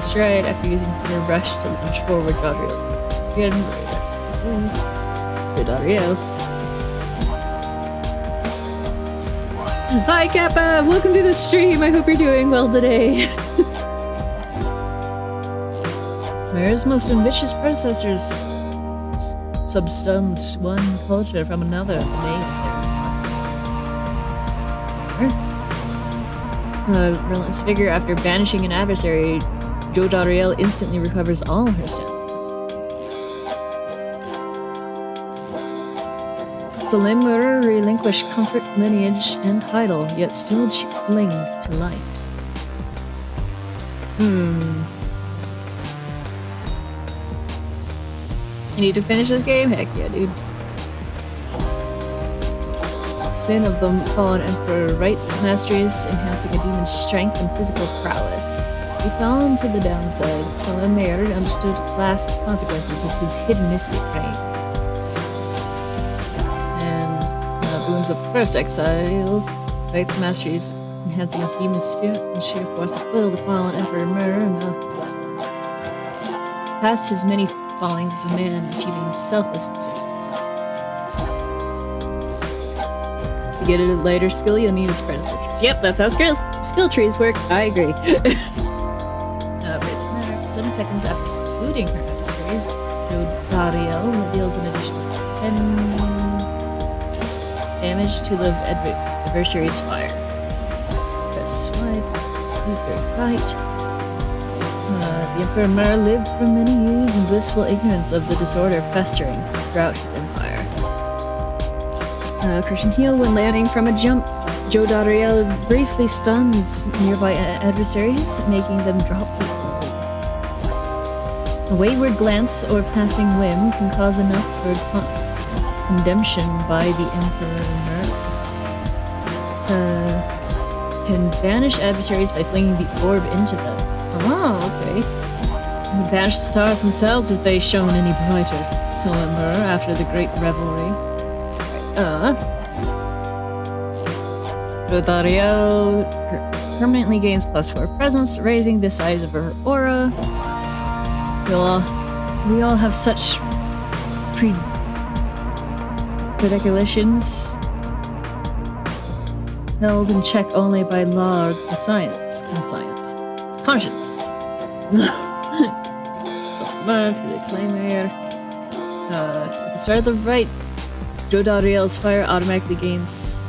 Stride after using your brush to launch forward Jodariel. Jodariel. Hi Kappa! Welcome to the stream! I hope you're doing well today. Myra's most ambitious predecessors subsumed one culture from another. Relentless figure. After banishing an adversary, Jodariel instantly recovers all her stamina. Salimur relinquished comfort, lineage, and title, yet still clinged to life. You need to finish this game? Heck yeah, dude. Sin of the fallen emperor writes masteries enhancing a demon's strength and physical prowess. He fell into the downside. Salimur understood the last consequences of his hedonistic reign. And boons of first exile writes masteries enhancing a demon's spirit and sheer force of will. The fallen emperor Myr passed his many fallings as a man, achieving selflessness in himself. To get a lighter skill, you'll need its predecessors. Yep, that's how skill trees work. I agree. It's a matter of 7 seconds after saluting her adversaries, Dariel deals an additional 10 damage to the adversary's fire. Press right, salute very right. The Emperor Mer lived for many years in blissful ignorance of the disorder festering throughout his empire. Crushing heel when landing from a jump. Joe Dariel briefly stuns nearby adversaries, making them drop the hold. A wayward glance or passing whim can cause enough for condemnation by the Emperor Mer. Can banish adversaries by flinging the orb into them. Oh, okay. And banish the stars themselves if they shone any brighter. Solemner after the great revelry. Rodariel permanently gains +4 presence, raising the size of her aura. We all have such predictions held in check only by law or conscience. So, to the claimer. At the start of the right, Jodariel's fire automatically gains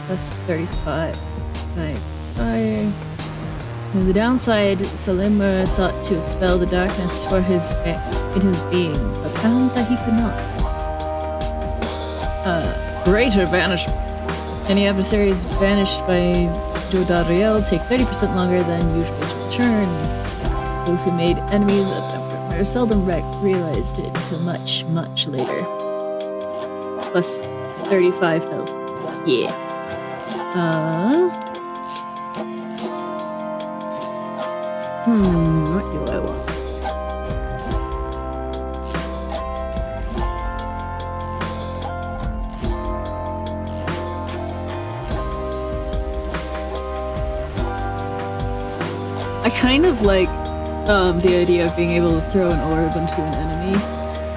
+35 by fire. On the downside, Salimur sought to expel the darkness in his being, but found that he could not. Greater banishment. Any adversaries banished by Jodariel take 30% longer than usual to return. Those who made enemies of Emperor seldom realized it until much, much later. +35 health. Yeah. What do I want? I kind of like the idea of being able to throw an orb into an enemy,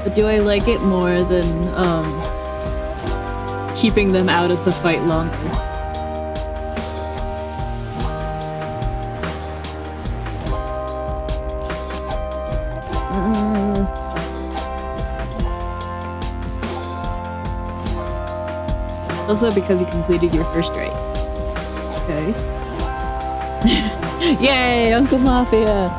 but do I like it more than keeping them out of the fight longer? Also because you completed your first raid. Okay. Yay, Uncle Mafia!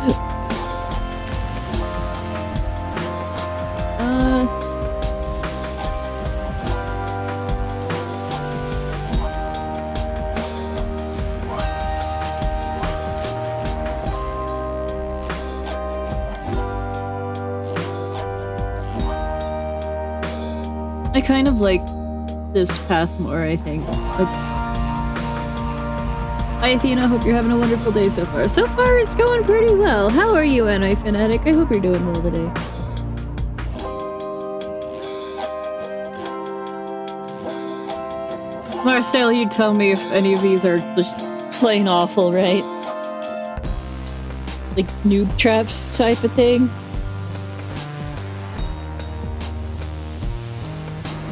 I kind of like this path more, I think. Hi Athena, hope you're having a wonderful day so far. So far, it's going pretty well. How are you, Anime Fanatic? I hope you're doing well today. Marcel, you tell me if any of these are just plain awful, right? Like noob traps type of thing?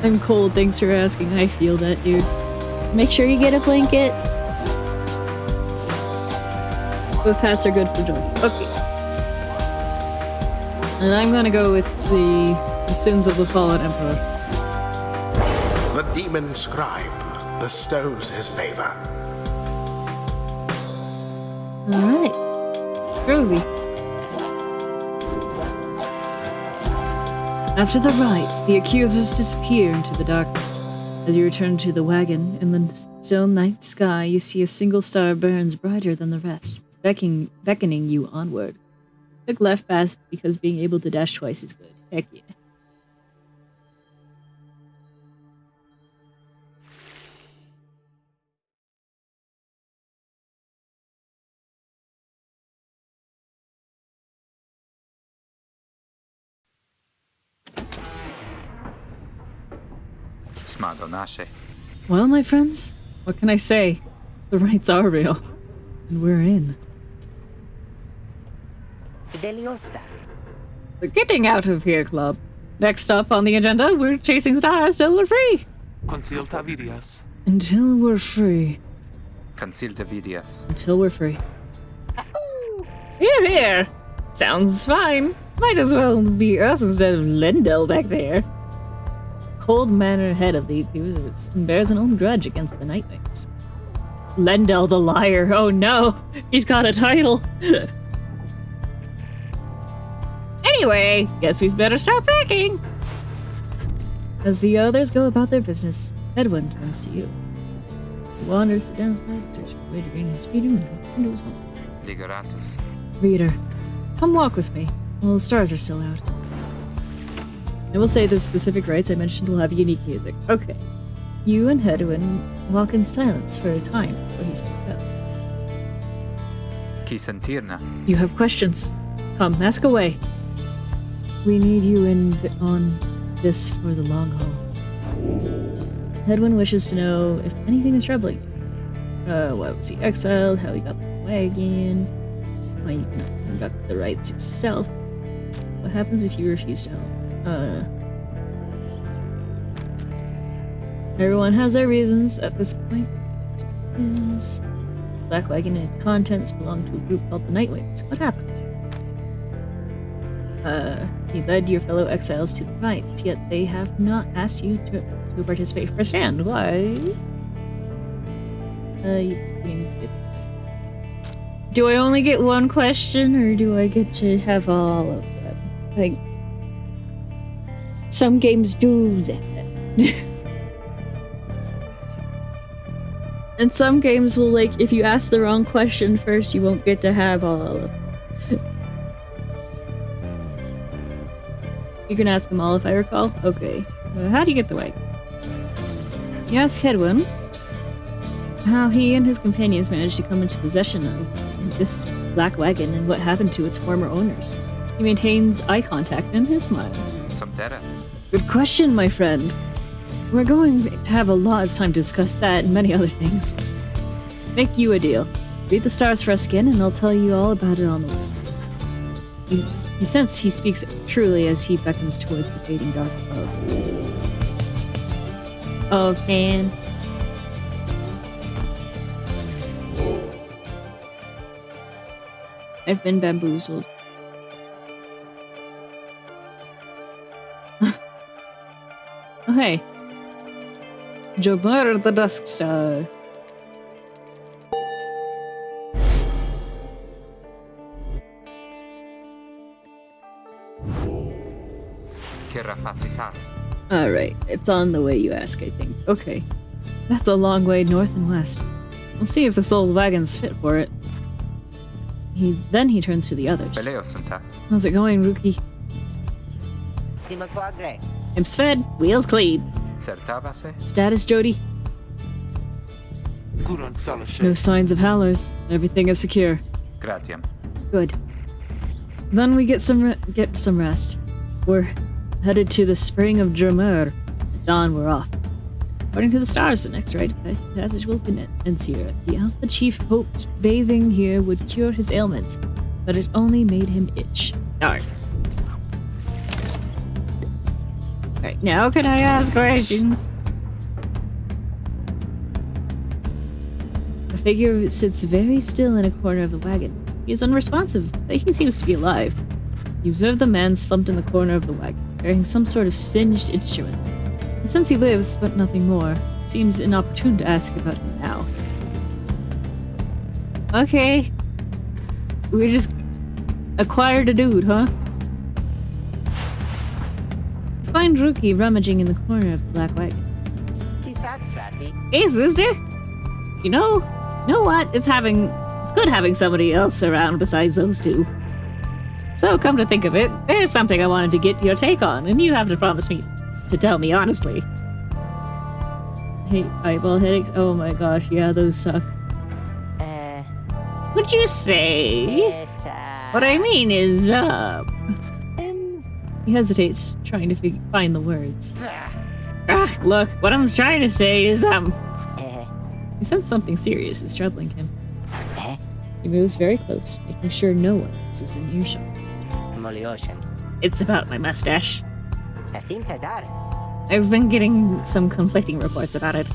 I'm cold, thanks for asking. I feel that, dude. Make sure you get a blanket. Both hats are good for joining. Okay. And I'm gonna go with the sins of the fallen emperor. The demon scribe bestows his favor. Alright. Groovy. After the rites, the accusers disappear into the darkness. As you return to the wagon, in the still night sky, you see a single star burns brighter than the rest, beckoning you onward. Took left fast because being able to dash twice is good. Heck yeah. Well, my friends, what can I say? The rites are real, and we're in. Deliosta. The Getting Out of Here Club. Next up on the agenda, we're chasing stars till we're free. Consilta vidias. Until we're free. Consilta vidias. Until we're free. Here, here. Sounds fine. Might as well be us instead of Lendel back there. Cold manner head of the accusers and bears an old grudge against the Nightwings. Lendel the liar. Oh no, he's got a title. Anyway, guess we better start packing. As the others go about their business, Edwin turns to you. He wanders the downside, searching for a way to gain his freedom and return to his home. Ligeratus. Reader, come walk with me while the stars are still out. I will say the specific rites I mentioned will have unique music. Okay. You and Edwin walk in silence for a time before he speaks up. Qui sentirna. You have questions. Come, ask away. We need you on this for the long haul. Edwin wishes to know if anything is troubling you. Why was he exiled? How he got the wagon? Why you can conduct the rites yourself? What happens if you refuse to help? Everyone has their reasons at this point. Is Black Wagon and its contents belong to a group called the Nightwings. What happened? He led your fellow exiles to the rites, yet they have not asked you to participate firsthand. Why? Do I only get one question, or do I get to have all of them? Like, some games do that. And some games will, like, if you ask the wrong question first, you won't get to have all of them. You can ask them all if I recall. Okay. How do you get the wagon? You ask Hedwin how he and his companions managed to come into possession of this black wagon and what happened to its former owners. He maintains eye contact and his smile. Some terras. Good question, my friend. We're going to have a lot of time to discuss that and many other things. Make you a deal. Read the stars for us again, and I'll tell you all about it on the way. You sense he speaks truly as he beckons towards the fading dark above. Oh, man. I've been bamboozled. Oh, hey. Jobber the Dusk Star. Alright, it's on the way you ask, I think. Okay. That's a long way north and west. We'll see if this old wagon's fit for it. Then he turns to the others. How's it going, Rookie? Imps fed, wheels clean. Status, Jody? No signs of howlers. Everything is secure. Gratiam. Good. Then we get some rest. We're headed to the spring of Dromur. At dawn, we're off. According to the stars, the next rite of passage will commence here. The Alpha Chief hoped bathing here would cure his ailments, but it only made him itch. Darn. Alright, now can I ask questions? A figure sits very still in a corner of the wagon. He is unresponsive, but he seems to be alive. You observe the man slumped in the corner of the wagon, carrying some sort of singed instrument. Since he lives, but nothing more, it seems inopportune to ask about him now. Okay. We just acquired a dude, huh? You find Rookie rummaging in the corner of the black wagon. Hey, sister! You know what? It's good having somebody else around besides those two. So, come to think of it, there's something I wanted to get your take on, and you have to promise me to tell me honestly. Hey, eyeball headaches? Oh my gosh, yeah, those suck. What'd you say? What I mean is, He hesitates, trying to find the words. Look, what I'm trying to say is, He senses something serious is troubling him. He moves very close, making sure no one else is in earshot. It's about my mustache. Asim Hadar. I've been getting some conflicting reports about it.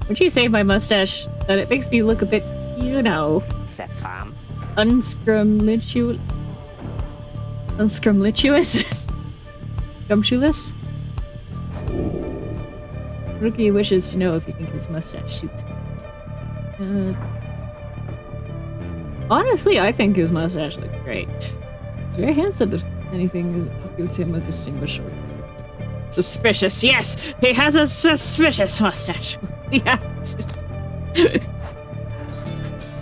Would you say my mustache that it makes me look a bit, you know, Sefam. unscrumlituous? Scrumptious? Rookie wishes to know if you think his mustache suits him. Honestly, I think his mustache looks great. He's very handsome, if anything gives him a distinguished look. Suspicious, yes! He has a suspicious mustache! Yeah.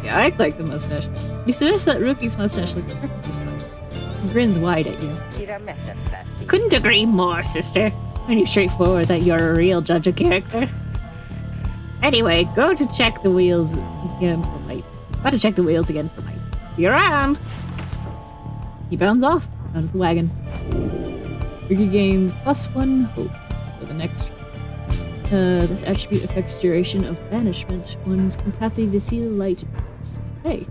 Yeah, I like the mustache. You suggest that Rookie's mustache looks perfectly fine. He grins wide at you. Couldn't agree more, sister. When you're straightforward that you're a real judge of character. Anyway, go to check the wheels again for might. Got to check the wheels again for might. Be around! He bounds off out of the wagon. Rookie gains +1 hope for the next round. This attribute affects duration of banishment. One's capacity to see the light. Hey.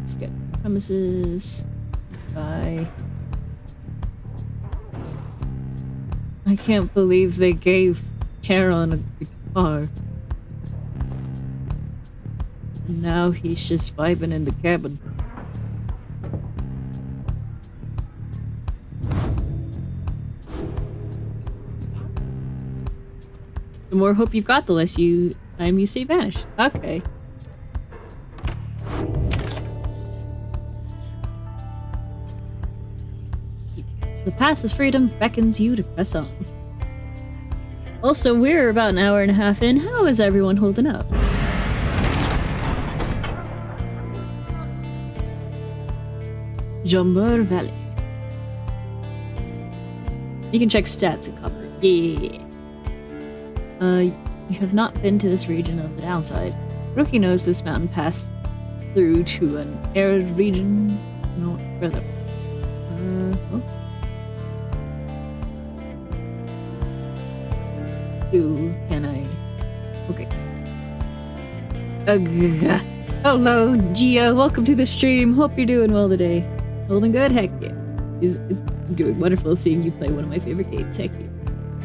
Let's get premises. Bye. I can't believe they gave Charon a guitar. And now he's just vibing in the cabin. The more hope you've got, the less time you stay vanished. Okay. The path of freedom beckons you to press on. Also, we're about an hour and a half in. How is everyone holding up? Jumper Valley. You can check stats and cover. Yeah. You have not been to this region of the downside. Rookie knows this mountain passed through to an arid region. No further. Oh. Can I? Okay. Hello, Gia. Welcome to the stream. Hope you're doing well today. Holding good? Heck yeah. I'm doing wonderful seeing you play one of my favorite games. Heck yeah.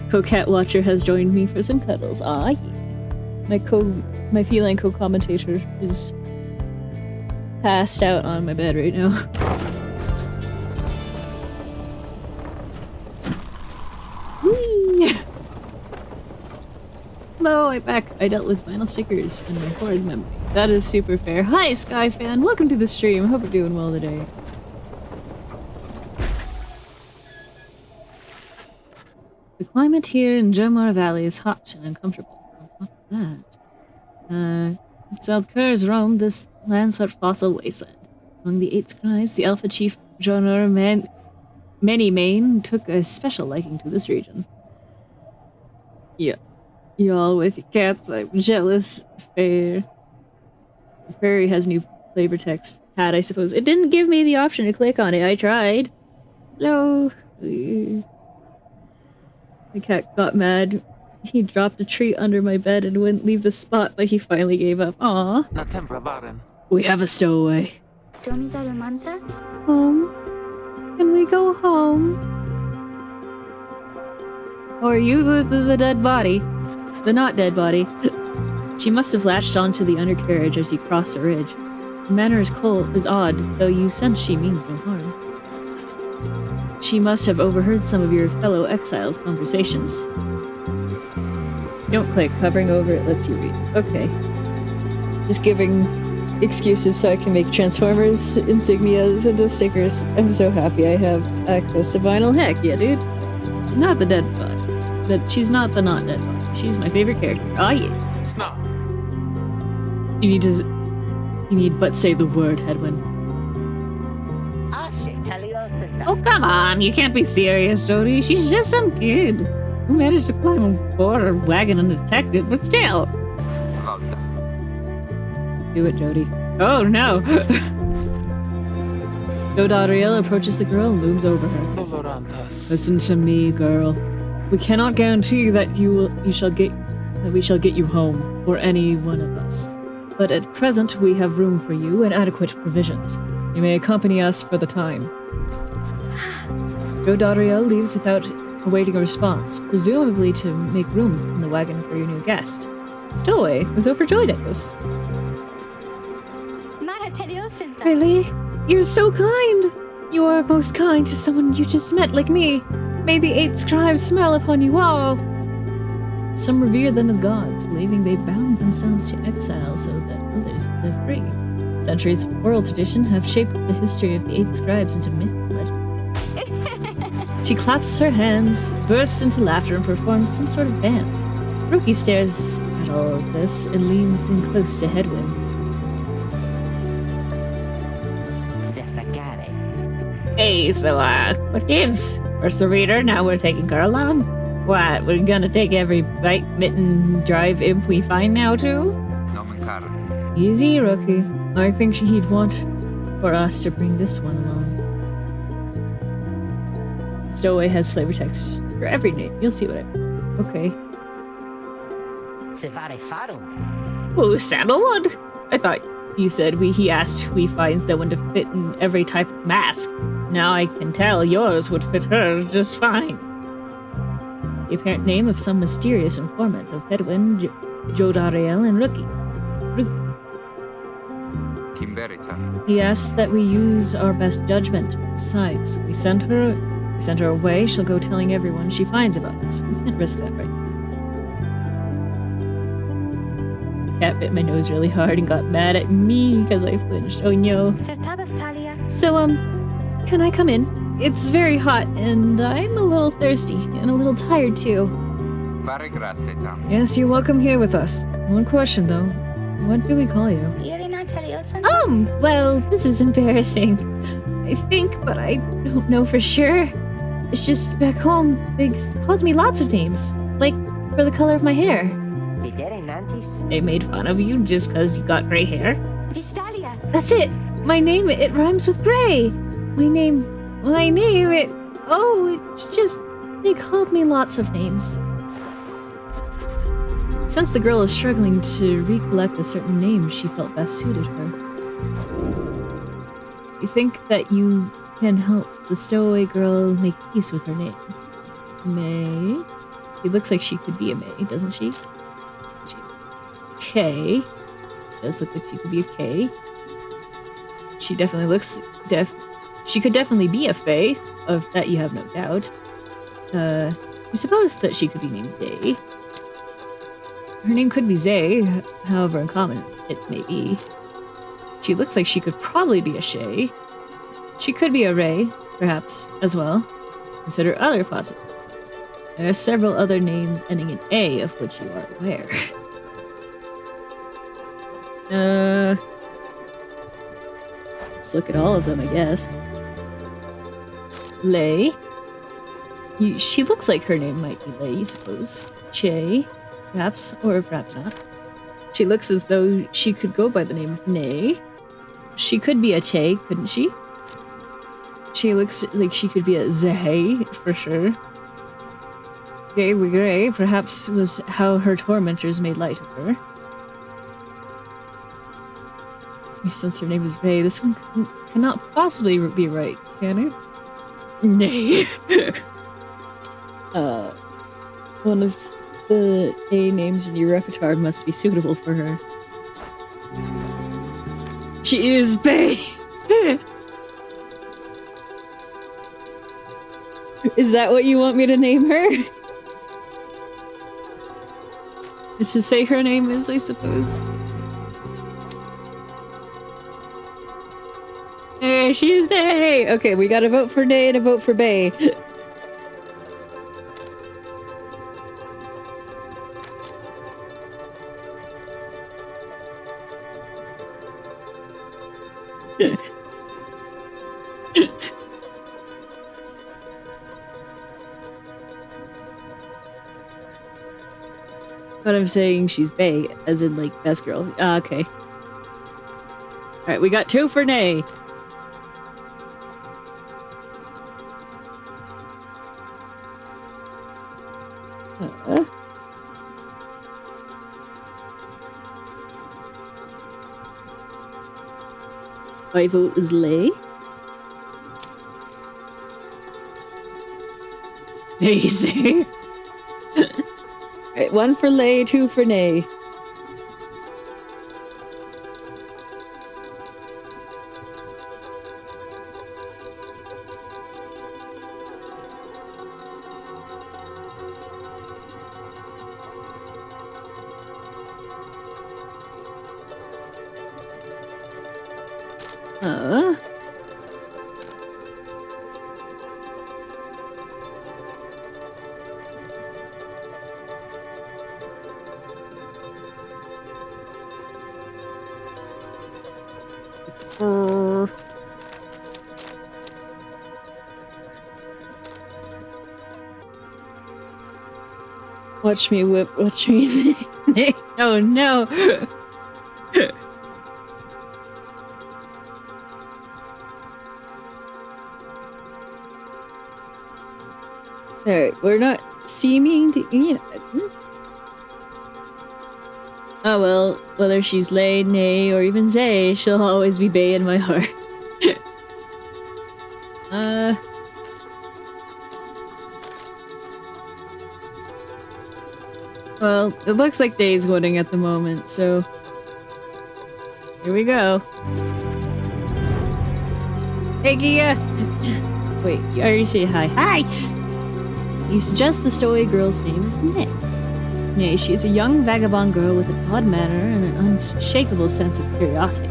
Co-cat watcher has joined me for some cuddles. Ah, yeah. My feline co-commentator is passed out on my bed right now. Whee! Hello, I'm back. I dealt with vinyl stickers in my horrid memory. That is super fair. Hi, Skyfan. Welcome to the stream. I hope you're doing well today. The climate here in Jomar Valley is hot and uncomfortable. On top of that, Zaldkur's roamed this land-swept fossil wasteland. Among the 8 scribes, the Alpha Chief Jonor Manymane took a special liking to this region. Yeah. Y'all with your cats, I'm jealous. Fair. The prairie has new flavor text. Had, I suppose. It didn't give me the option to click on it. I tried. Hello. The cat got mad. He dropped a treat under my bed and wouldn't leave the spot, but he finally gave up. Aww. We have a stowaway. Home? Can we go home? Or are you the dead body? The not dead body. She must have latched onto the undercarriage as you crossed the ridge. Her manner is cold, is odd, though you sense she means no harm. She must have overheard some of your fellow exiles' conversations. Don't click. Hovering over it lets you read. Okay. Just giving excuses so I can make Transformers insignias into stickers. I'm so happy I have access to vinyl. Heck yeah, dude. She's not the dead body. She's not the not dead body. She's my favorite character. Ah, yeah. It's not. You need but say the word, Hedwin. Oh, come on. You can't be serious, Jody. She's just some kid who managed to climb aboard a wagon undetected, but still. Do it, Jody. Oh, no. Dodariel approaches the girl and looms over her. Listen to me, girl. We cannot guarantee that we shall get you home, or any one of us. but at present we have room for you and adequate provisions. You may accompany us for the time. Joe Dauriel leaves without awaiting a response, presumably to make room in the wagon for your new guest. Stowaway was overjoyed at this. Really? You're so kind! You are most kind to someone you just met like me. May the 8 scribes smile upon you all! Some revere them as gods, believing they bound themselves to exile so that others could live free. Centuries of oral tradition have shaped the history of the 8 scribes into myth and legend. She claps her hands, bursts into laughter, and performs some sort of dance. Rookie stares at all of this and leans in close to Headwind. Hey, so, what gives? First the reader, now we're taking her along. What, we're gonna take every bite, mitten, drive imp we find now, too? Nomen Karen. Easy, Rookie. I think he'd want for us to bring this one along. Stowaway has flavor text for every name. You'll see what I mean. Okay. Oh, sandalwood? I thought you said he asked we find someone to fit in every type of mask. Now I can tell yours would fit her just fine. The apparent name of some mysterious informant of Headwind, Joe Dauriel, and Rookie. Kim Verita. He asks that we use our best judgment. Besides, we sent her away. She'll go telling everyone she finds about us. We can't risk that right now. Cat bit my nose really hard and got mad at me because I flinched. Oh no. So, can I come in? It's very hot, and I'm a little thirsty, and a little tired too. Fare grazie, Tam. Yes, you're welcome here with us. One question, though. What do we call you? Well, this is embarrassing. I think, but I don't know for sure. It's just back home, they called me lots of names. Like, for the color of my hair. They made fun of you just because you got gray hair? That's it! My name, it rhymes with gray! It's just, they called me lots of names. Since the girl is struggling to recollect a certain name she felt best suited her. You think that you can help the stowaway girl make peace with her name? May? She looks like she could be a May, doesn't she? K. Does look like she could be a K. She definitely looks she could definitely be a Fae, of that you have no doubt. We suppose that she could be named Day. Her name could be Zay, however uncommon it may be. She looks like she could probably be a Shay. She could be a Ray, perhaps, as well. Consider other possibilities. There are several other names ending in A of which you are aware. Let's look at all of them, I guess. Lay. She looks like her name might be Lay, you suppose. Che, perhaps, or perhaps not. She looks as though she could go by the name of Nay. She could be a Tay, couldn't she? She looks like she could be a Zahay, for sure. Gray, perhaps was how her tormentors made light of her. Since her name is Vay, this one cannot possibly be right, can it? Nay. One of the A names in your repertoire must be suitable for her. She is Bay! Is that what you want me to name her? To say her name is, I suppose. Hey, she's Day! Okay, we got a vote for Day and a vote for Bay. But I'm saying she's Bay, as in, like, best girl. Ah, okay. Alright, we got 2 for Nay. My vote is Lay. Easy. Right, 1 for Lay, 2 for Nay. Watch me whip, watch me nay. Oh no! Alright, we're not seeming to, you know. Oh well, whether she's Lay, Nay, or even Zay, she'll always be Bae in my heart. Well, it looks like Day's winning at the moment, so here we go. Hey, Gia! Wait, you already say hi. Hi! You suggest the stowaway girl's name is Nay. Nay, she is a young vagabond girl with an odd manner and an unshakable sense of curiosity.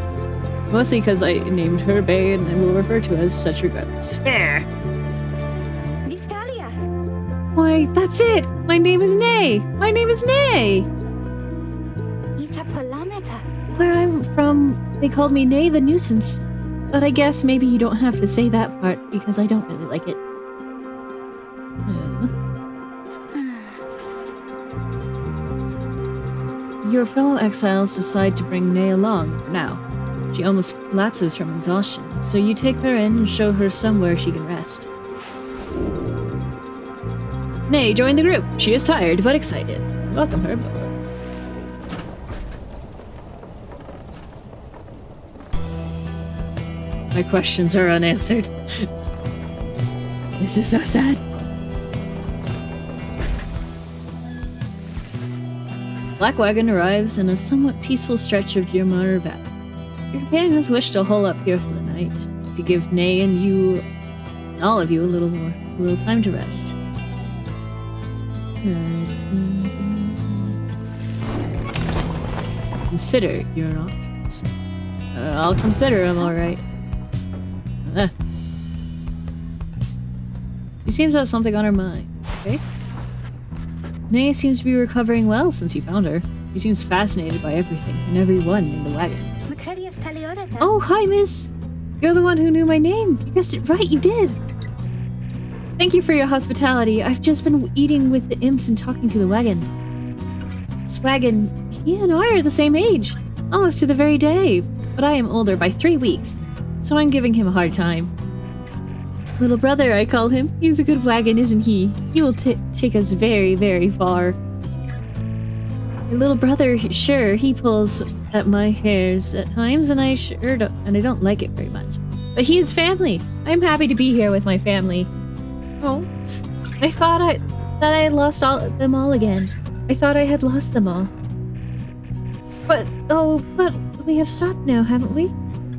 Mostly because I named her Bae and I will refer to her as such regardless. Fair! Vistalia! Why, that's it! My name is Nay! My name is Nay! Itapolameta. Where I'm from, they called me Nay the Nuisance. But I guess maybe you don't have to say that part because I don't really like it. Your fellow exiles decide to bring Nay along for now. She almost collapses from exhaustion, so you take her in and show her somewhere she can rest. Nay, join the group. She is tired but excited. Welcome her aboard. My questions are unanswered. This is so sad. Black Wagon arrives in a somewhat peaceful stretch of Diamar Valley. Your companion has wished to hole up here for the night, to give Nay and you, and all of you, a little time to rest. Consider your options. I'll consider them, alright. She seems to have something on her mind, okay? Nay seems to be recovering well since you found her. She seems fascinated by everything and everyone in the wagon. Oh, hi, miss! You're the one who knew my name. You guessed it right, you did! Thank you for your hospitality. I've just been eating with the imps and talking to the wagon. This wagon, he and I are the same age. Almost to the very day. But I am older by 3 weeks, so I'm giving him a hard time. Little brother, I call him. He's a good wagon, isn't he? He will take us very, very far. My little brother, sure, he pulls at my hairs at times, and I don't like it very much. But he is family. I'm happy to be here with my family. Oh, I thought that I had lost them all again. I thought I had lost them all. But we have stopped now, haven't we?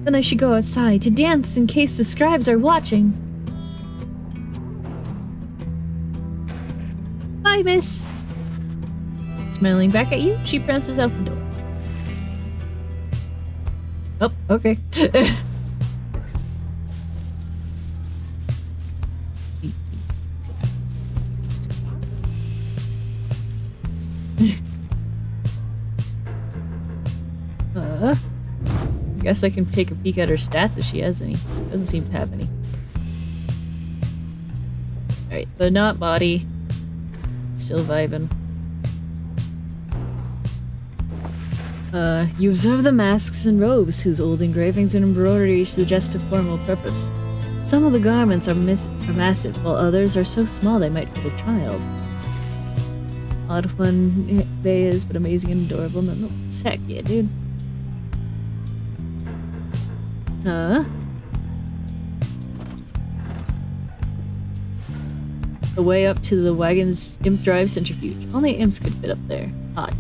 Then I should go outside to dance in case the scribes are watching. Bye, miss. Smiling back at you, she prances out the door. Oh, okay. I guess I can take a peek at her stats if she has any. Doesn't seem to have any. Alright, but not body. Still vibing. You observe the masks and robes whose old engravings and embroidery suggest a formal purpose. Some of the garments are massive, while others are so small they might fit a child. Odd one they is, but amazing and adorable nonetheless. Heck yeah, dude. The way up to the wagon's imp drive centrifuge. Only imps could fit up there. Odd.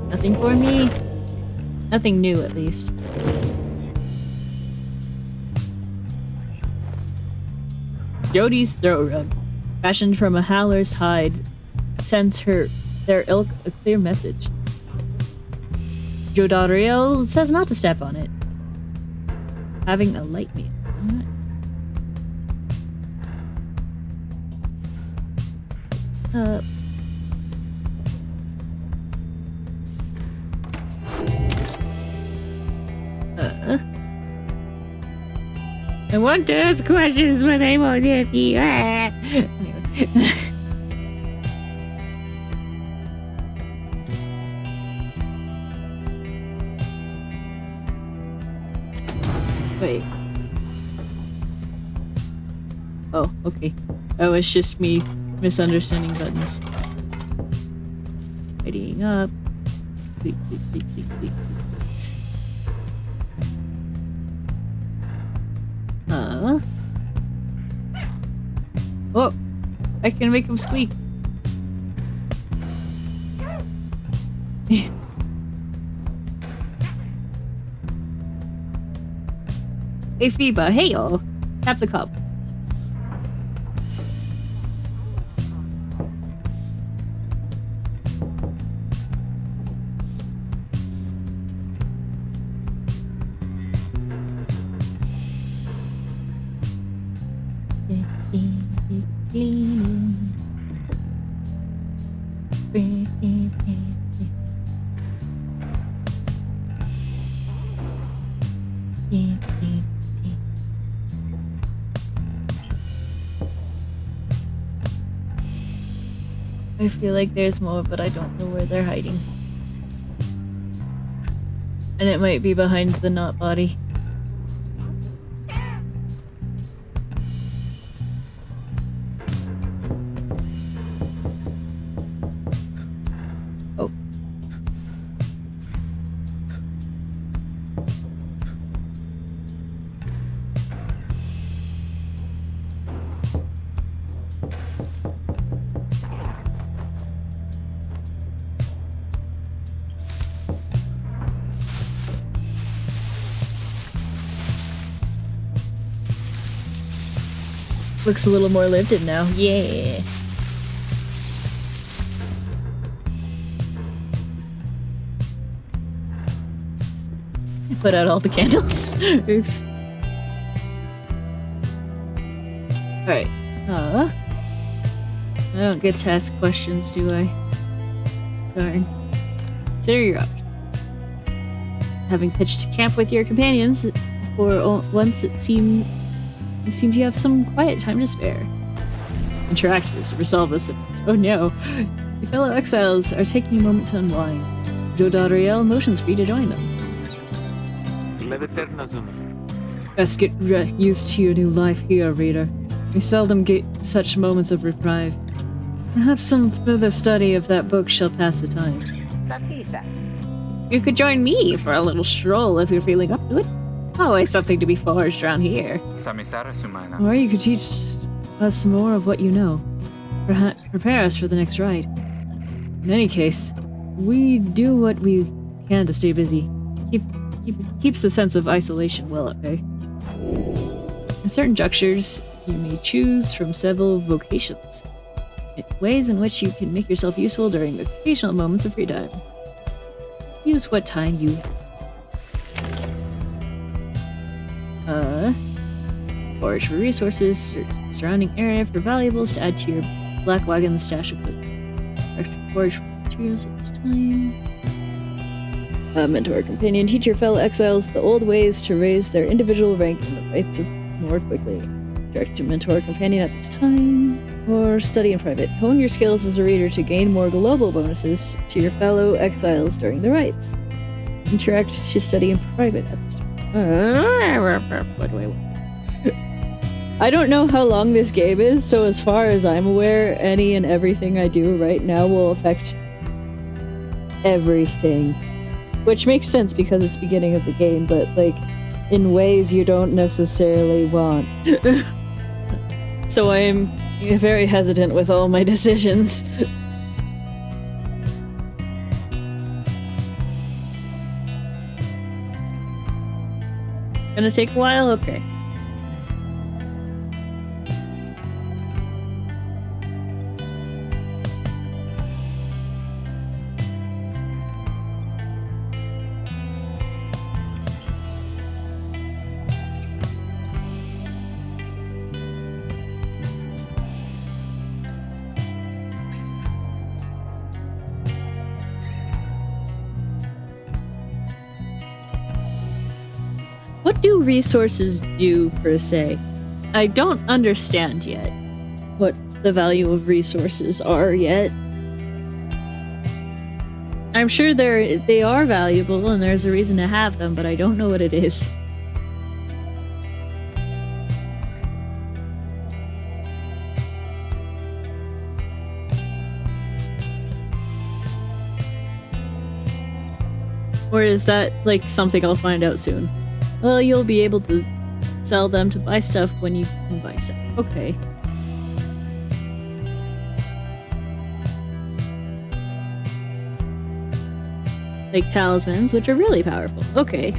Nothing for me. Nothing new, at least. Jodi's throat rug, fashioned from a howler's hide, sends their ilk a clear message. Jodariel says not to step on it. Having a light meal. I want to ask questions, but I won't if you. Anyway. Wait. Oh, okay. Oh, it's just me misunderstanding buttons. Tidying up. Click, click, click, click, click. Oh, I can make him squeak. Hey Phoeba, hey y'all. Tap the cup. I feel like there's more, but I don't know where they're hiding. And it might be behind the knot body. Oh. Looks a little more lived in now. Yeah. I put out all the candles. Oops. Alright. I don't get to ask questions, do I? Darn. Consider your options. Having pitched camp with your companions for once, it seems you have some quiet time to spare. Interactors resolve this. Oh no. Your fellow exiles are taking a moment to unwind. Jodariel motions for you to join them. Best get used to your new life here, reader. We seldom get such moments of reprieve. Perhaps some further study of that book shall pass the time. Sapisa. You could join me for a little stroll if you're feeling up to it. Always something to be forged around here. Or you could teach us more of what you know. Prepare us for the next ride. In any case, we do what we can to stay busy. Keeps the sense of isolation well at bay. In certain junctures, you may choose from several vocations. Ways in which you can make yourself useful during occasional moments of free time. Use what time you forage for resources, search the surrounding area for valuables to add to your black wagon stash of goods. Forage for materials at this time. Mentor companion, teach your fellow exiles the old ways to raise their individual rank in the rights of more quickly. Direct to mentor companion at this time. Or study in private. Hone your skills as a reader to gain more global bonuses to your fellow exiles during the rites. Interact to study in private at this time. What do I want? I don't know how long this game is, so as far as I'm aware, any and everything I do right now will affect everything. Which makes sense because it's beginning of the game, but like in ways you don't necessarily want. So I'm very hesitant with all my decisions. Gonna take a while? Okay. What do resources do, per se? I don't understand yet what the value of resources are yet. I'm sure they are valuable and there's a reason to have them, but I don't know what it is. Or is that, like, something I'll find out soon? Well, you'll be able to sell them to buy stuff when you can buy stuff. Okay. Like talismans, which are really powerful. Okay.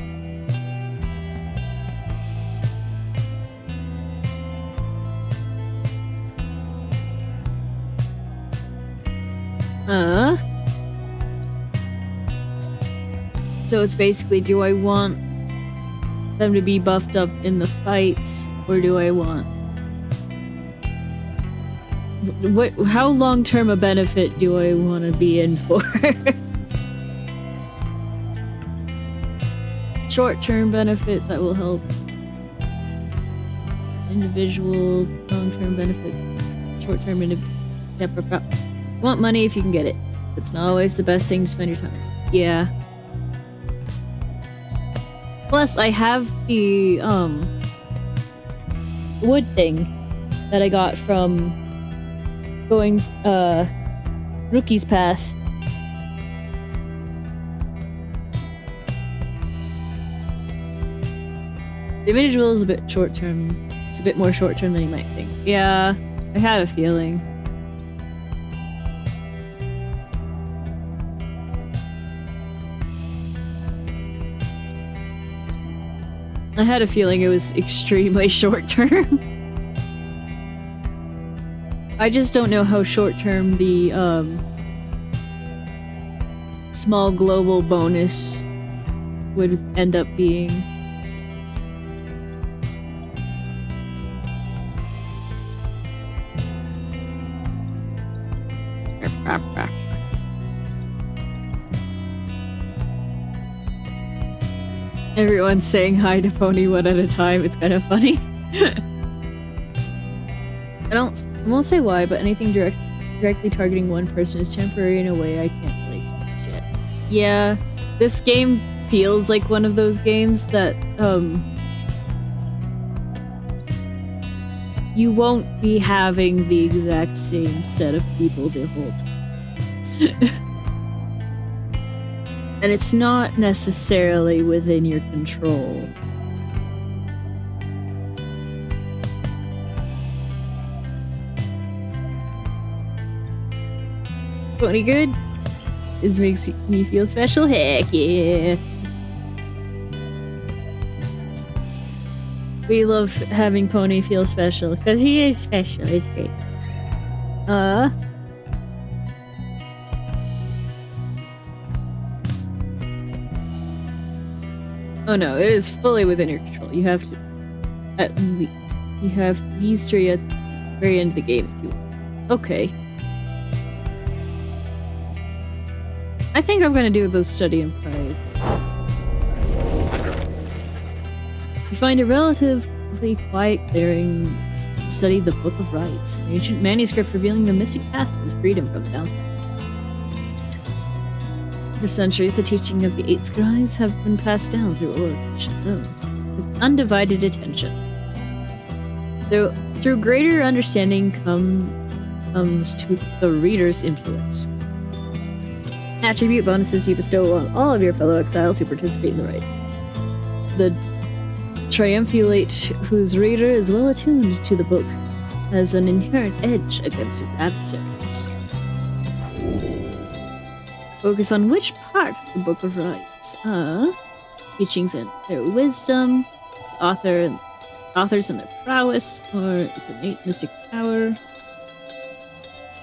So it's basically, do I want them to be buffed up in the fights, or do I want... how long-term a benefit do I want to be in for? Short-term benefit that will help. Individual, long-term benefit. Short-term want money if you can get it. It's not always the best thing to spend your time. Yeah. Plus, I have the, wood thing that I got from going, Rookie's Path. The individual is a bit short-term. It's a bit more short-term than you might think. Yeah, I had a feeling. I had a feeling it was extremely short-term. I just don't know how short-term the, small global bonus would end up being. Everyone's saying hi to Pony one at a time. It's kind of funny. I won't say why, but anything directly targeting one person is temporary in a way I can't really experience yet. Yeah, this game feels like one of those games that, you won't be having the exact same set of people the whole time. And it's not necessarily within your control. Pony good? This makes me feel special? Heck yeah! We love having Pony feel special, because he is special, it's great. Oh no, it is fully within your control. You have to... you have these three at the very end of the game if you want. Okay. I think I'm gonna do the study in Pyre. You find a relatively quiet clearing, study the Book of Rites, an ancient manuscript revealing the mystic path to freedom from the downside. For centuries, the teaching of the 8 scribes have been passed down through oral tradition, with undivided attention. Through greater understanding comes to the reader's influence. Attribute bonuses you bestow on all of your fellow exiles who participate in the rites. The Triumphulate, whose reader is well attuned to the book, has an inherent edge against its adversaries. Focus on which part of the Book of Rites? Teachings and their wisdom, its authors and their prowess, or its innate mystic power.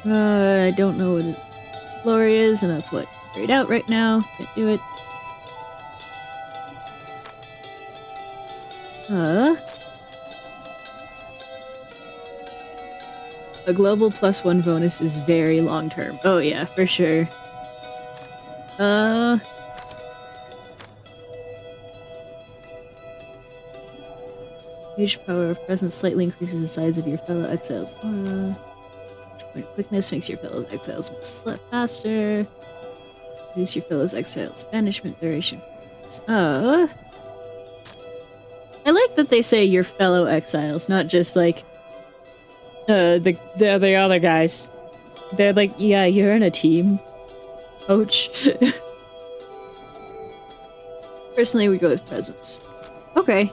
I don't know what glory is, and that's what carried out right now. Can't do it. A global +1 bonus is very long term. Oh yeah, for sure. Huge power of presence slightly increases the size of your fellow exiles. Quickness makes your fellow exiles move faster. Reduce your fellow exiles' banishment duration. I like that they say your fellow exiles, not just like the other guys. They're like, yeah, you're in a team. Coach. Personally, we go with presence. Okay.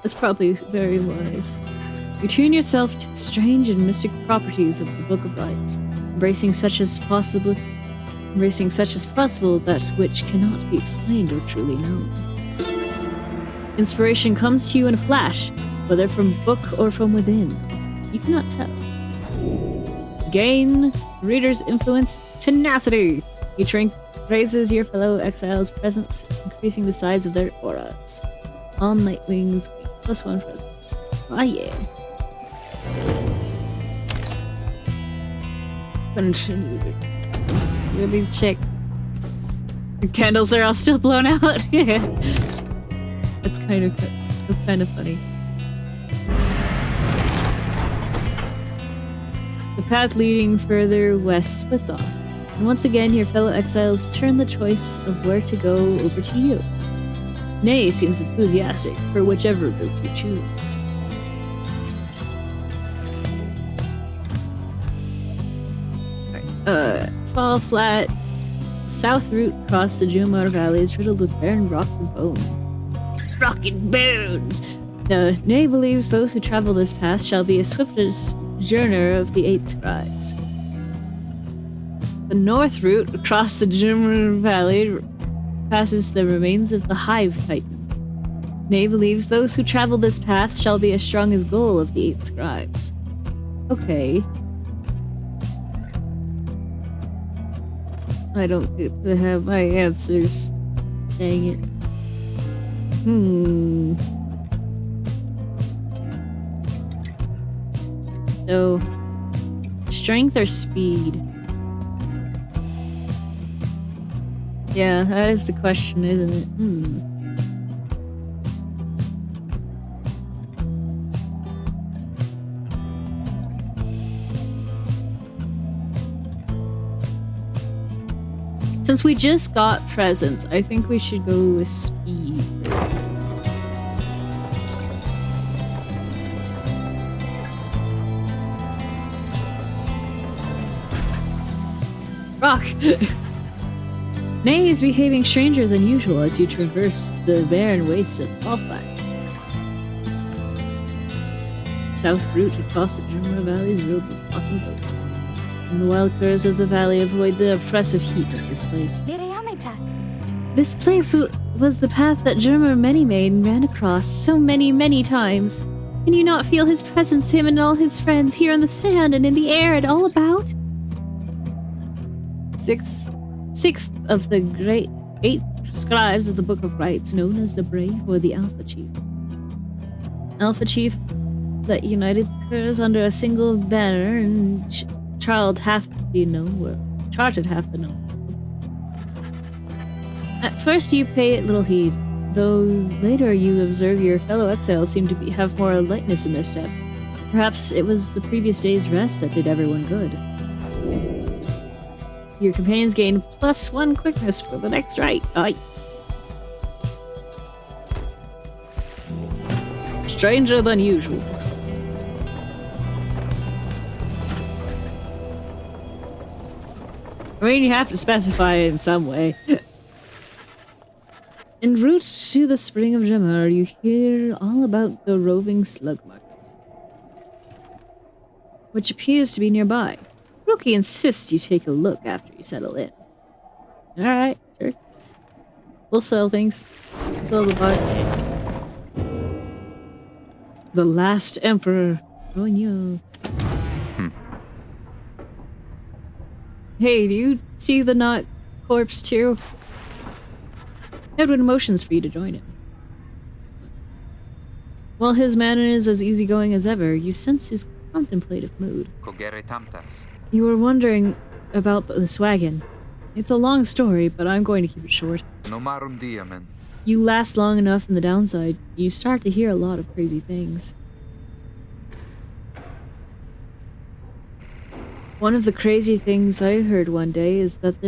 That's probably very wise. Attune yourself to the strange and mystic properties of the Book of Rites, embracing such as possible that which cannot be explained or truly known. Inspiration comes to you in a flash, whether from book or from within. You cannot tell. Gain reader's influence tenacity. Each rank raises your fellow exiles' presence, increasing the size of their auras. All Nightwings gain +1 presence. Ah yeah. Continue. Really check. The candles are all still blown out. That's kind of funny. The path leading further west splits off, and once again your fellow exiles turn the choice of where to go over to you. Nay seems enthusiastic for whichever route you choose. Fall flat. South route across the Jumar Valley is riddled with barren rock and bone. Rock and bones! Nay believes those who travel this path shall be as swift as journer of the 8 scribes. The north route across the Jumar Valley passes the remains of the Hive Titan. Nay believes those who travel this path shall be as strong as Goal of the 8 scribes. Okay. I don't get to have my answers. Dang it. So, strength or speed? Yeah, that is the question, isn't it? Since we just got presents, I think we should go with speed. Rock! Nay is behaving stranger than usual as you traverse the barren wastes of Fallflat. South route across the Jumra Valley is riddled with rock and bones. And the wild curves of the valley avoid the oppressive heat of this place. This place was the path that Jumra Many-Mane ran across so many, many times. Can you not feel his presence, him and all his friends, here on the sand and in the air and all about? Sixth of the great 8 scribes of the Book of Rites, known as the Brave or the Alpha Chief. Alpha Chief that united curs under a single banner and charted half the known world. At first you pay it little heed, though later you observe your fellow exiles seem to have more lightness in their step. Perhaps it was the previous day's rest that did everyone good. Your companions gain +1 quickness for the next rite. Aye. Stranger than usual. I mean, you have to specify it in some way. En route to the Spring of Jamar, you hear all about the roving slug market, which appears to be nearby. Rookie insists you take a look after you settle in. Alright, sure. We'll sell things. Sell the parts. The last emperor. Oh no. Hey, do you see the Knot corpse too? Edwin motions for you to join him. While his manner is as easygoing as ever, you sense his contemplative mood. Cogere tamtas. You were wondering about this wagon. It's a long story, but I'm going to keep it short. Nomarum diamen. You last long enough in the downside, you start to hear a lot of crazy things. One of the crazy things I heard one day is that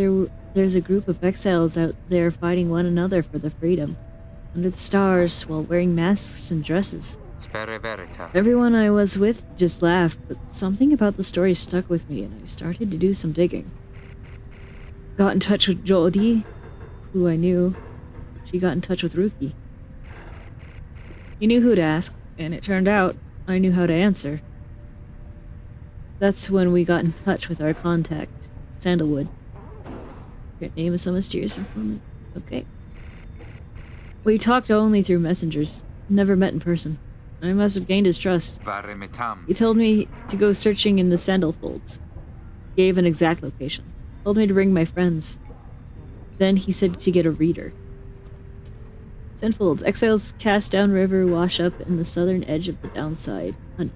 there's a group of exiles out there fighting one another for their freedom, under the stars while wearing masks and dresses. Spere verita. Everyone I was with just laughed, but something about the story stuck with me and I started to do some digging. Got in touch with Jodie, who I knew. She got in touch with Rookie. He knew who to ask, and it turned out I knew how to answer. That's when we got in touch with our contact, Sandalwood. Your name is so mysterious informant. Okay. We talked only through messengers, never met in person. I must have gained his trust. Vare metam. He told me to go searching in the sandal folds. Gave an exact location. Told me to bring my friends. Then he said to get a reader. Sandfolds. Exiles cast downriver wash up in the southern edge of the downside, an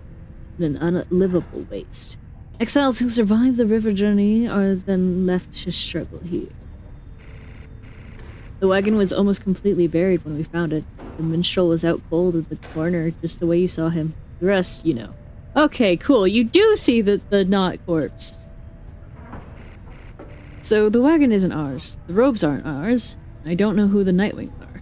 unlivable waste. Exiles who survive the river journey are then left to struggle here. The wagon was almost completely buried when we found it. The minstrel was out cold at the corner, just the way you saw him. The rest, you know. Okay, cool. You do see the Knot corpse. So the wagon isn't ours. The robes aren't ours. I don't know who the Nightwings are.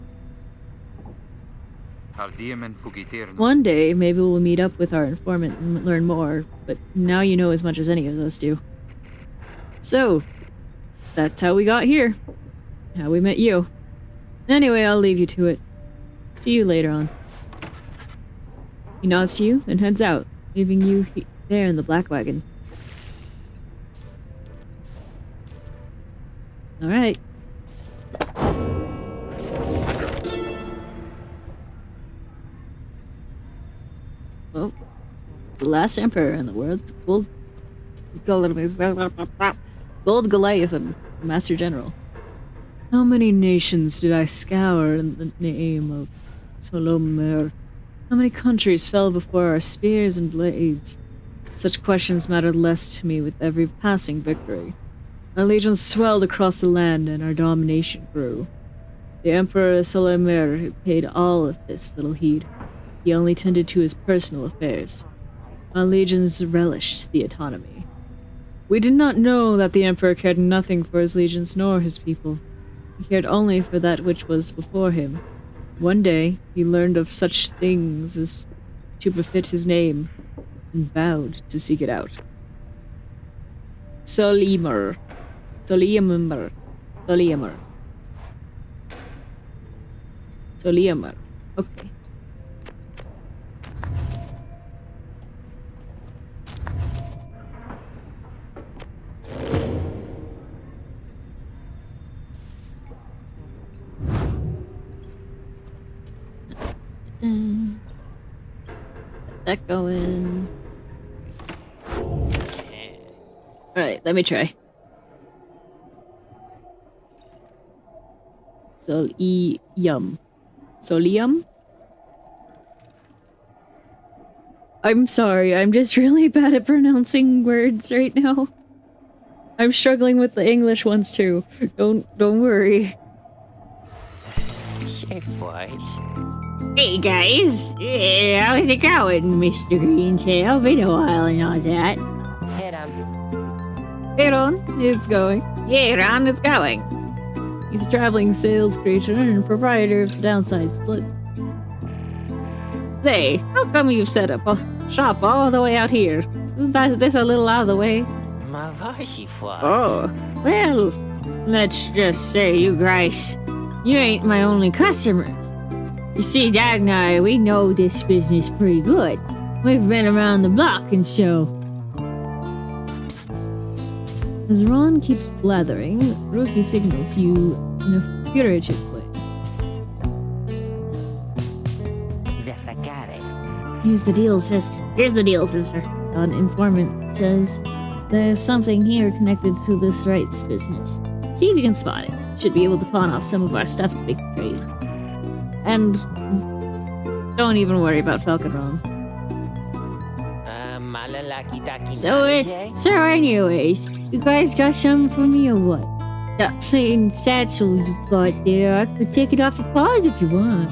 Al diamen fugitirno. One day, maybe we'll meet up with our informant and learn more, but now you know as much as any of us do. So, that's how we got here. How we met you. Anyway, I'll leave you to it. See you later on. He nods to you and heads out, leaving you there in the black wagon. Alright. Well, the last emperor in the world's Gold Goliath and Master General. How many nations did I scour in the name of Solomer? How many countries fell before our spears and blades? Such questions mattered less to me with every passing victory. Our legions swelled across the land and our domination grew. The Emperor Solomer paid all of this little heed. He only tended to his personal affairs. Our legions relished the autonomy. We did not know that the Emperor cared nothing for his legions nor his people. He cared only for that which was before him. One day, he learned of such things as to befit his name, and vowed to seek it out. Solimer. Solimer. Solimer. Solimer. Okay. Get that going. Alright, let me try. Solium. Solium? I'm sorry, I'm just really bad at pronouncing words right now. I'm struggling with the English ones too. Don't worry. Shake voice. Hey guys, how's it going, Mr. Greentail? Been a while and all that. Hit him. Hey Ron, it's going. Yeah, Ron, it's going. He's a traveling sales creature and proprietor of the Downside Slut. Say, how come you've set up a shop all the way out here? Isn't this a little out of the way? Oh, well, let's just say you guys, you ain't my only customers. You see, Dad and I, we know this business pretty good. We've been around the block and so. As Ron keeps blathering, Rookie signals you in a figurative way. Here's the deal, sister. An informant says there's something here connected to this rights business. See if you can spot it. Should be able to pawn off some of our stuff to make a trade. And don't even worry about Falcon Ron. So anyways, you guys got something for me or what? That plain satchel you got there, I could take it off your paws if you want.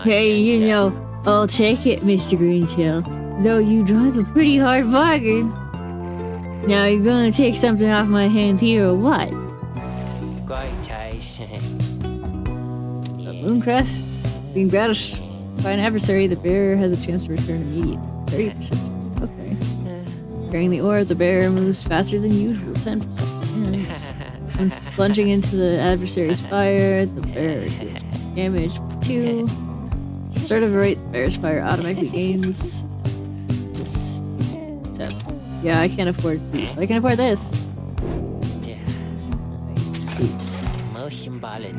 Hey, you know, I'll take it, Mr. Greentail. Though you drive a pretty hard bargain. Now you're gonna take something off my hands here or what? Mooncrest, being gratis by an adversary, the bearer has a chance to return immediately. 30%. Okay. Carrying the ore, the bearer moves faster than usual. 10%. When plunging into the adversary's fire, the bearer deals damage 2. Start of a right, the bearer's fire automatically gains this. 7. Yeah, I can't afford. I can afford this. Sweet.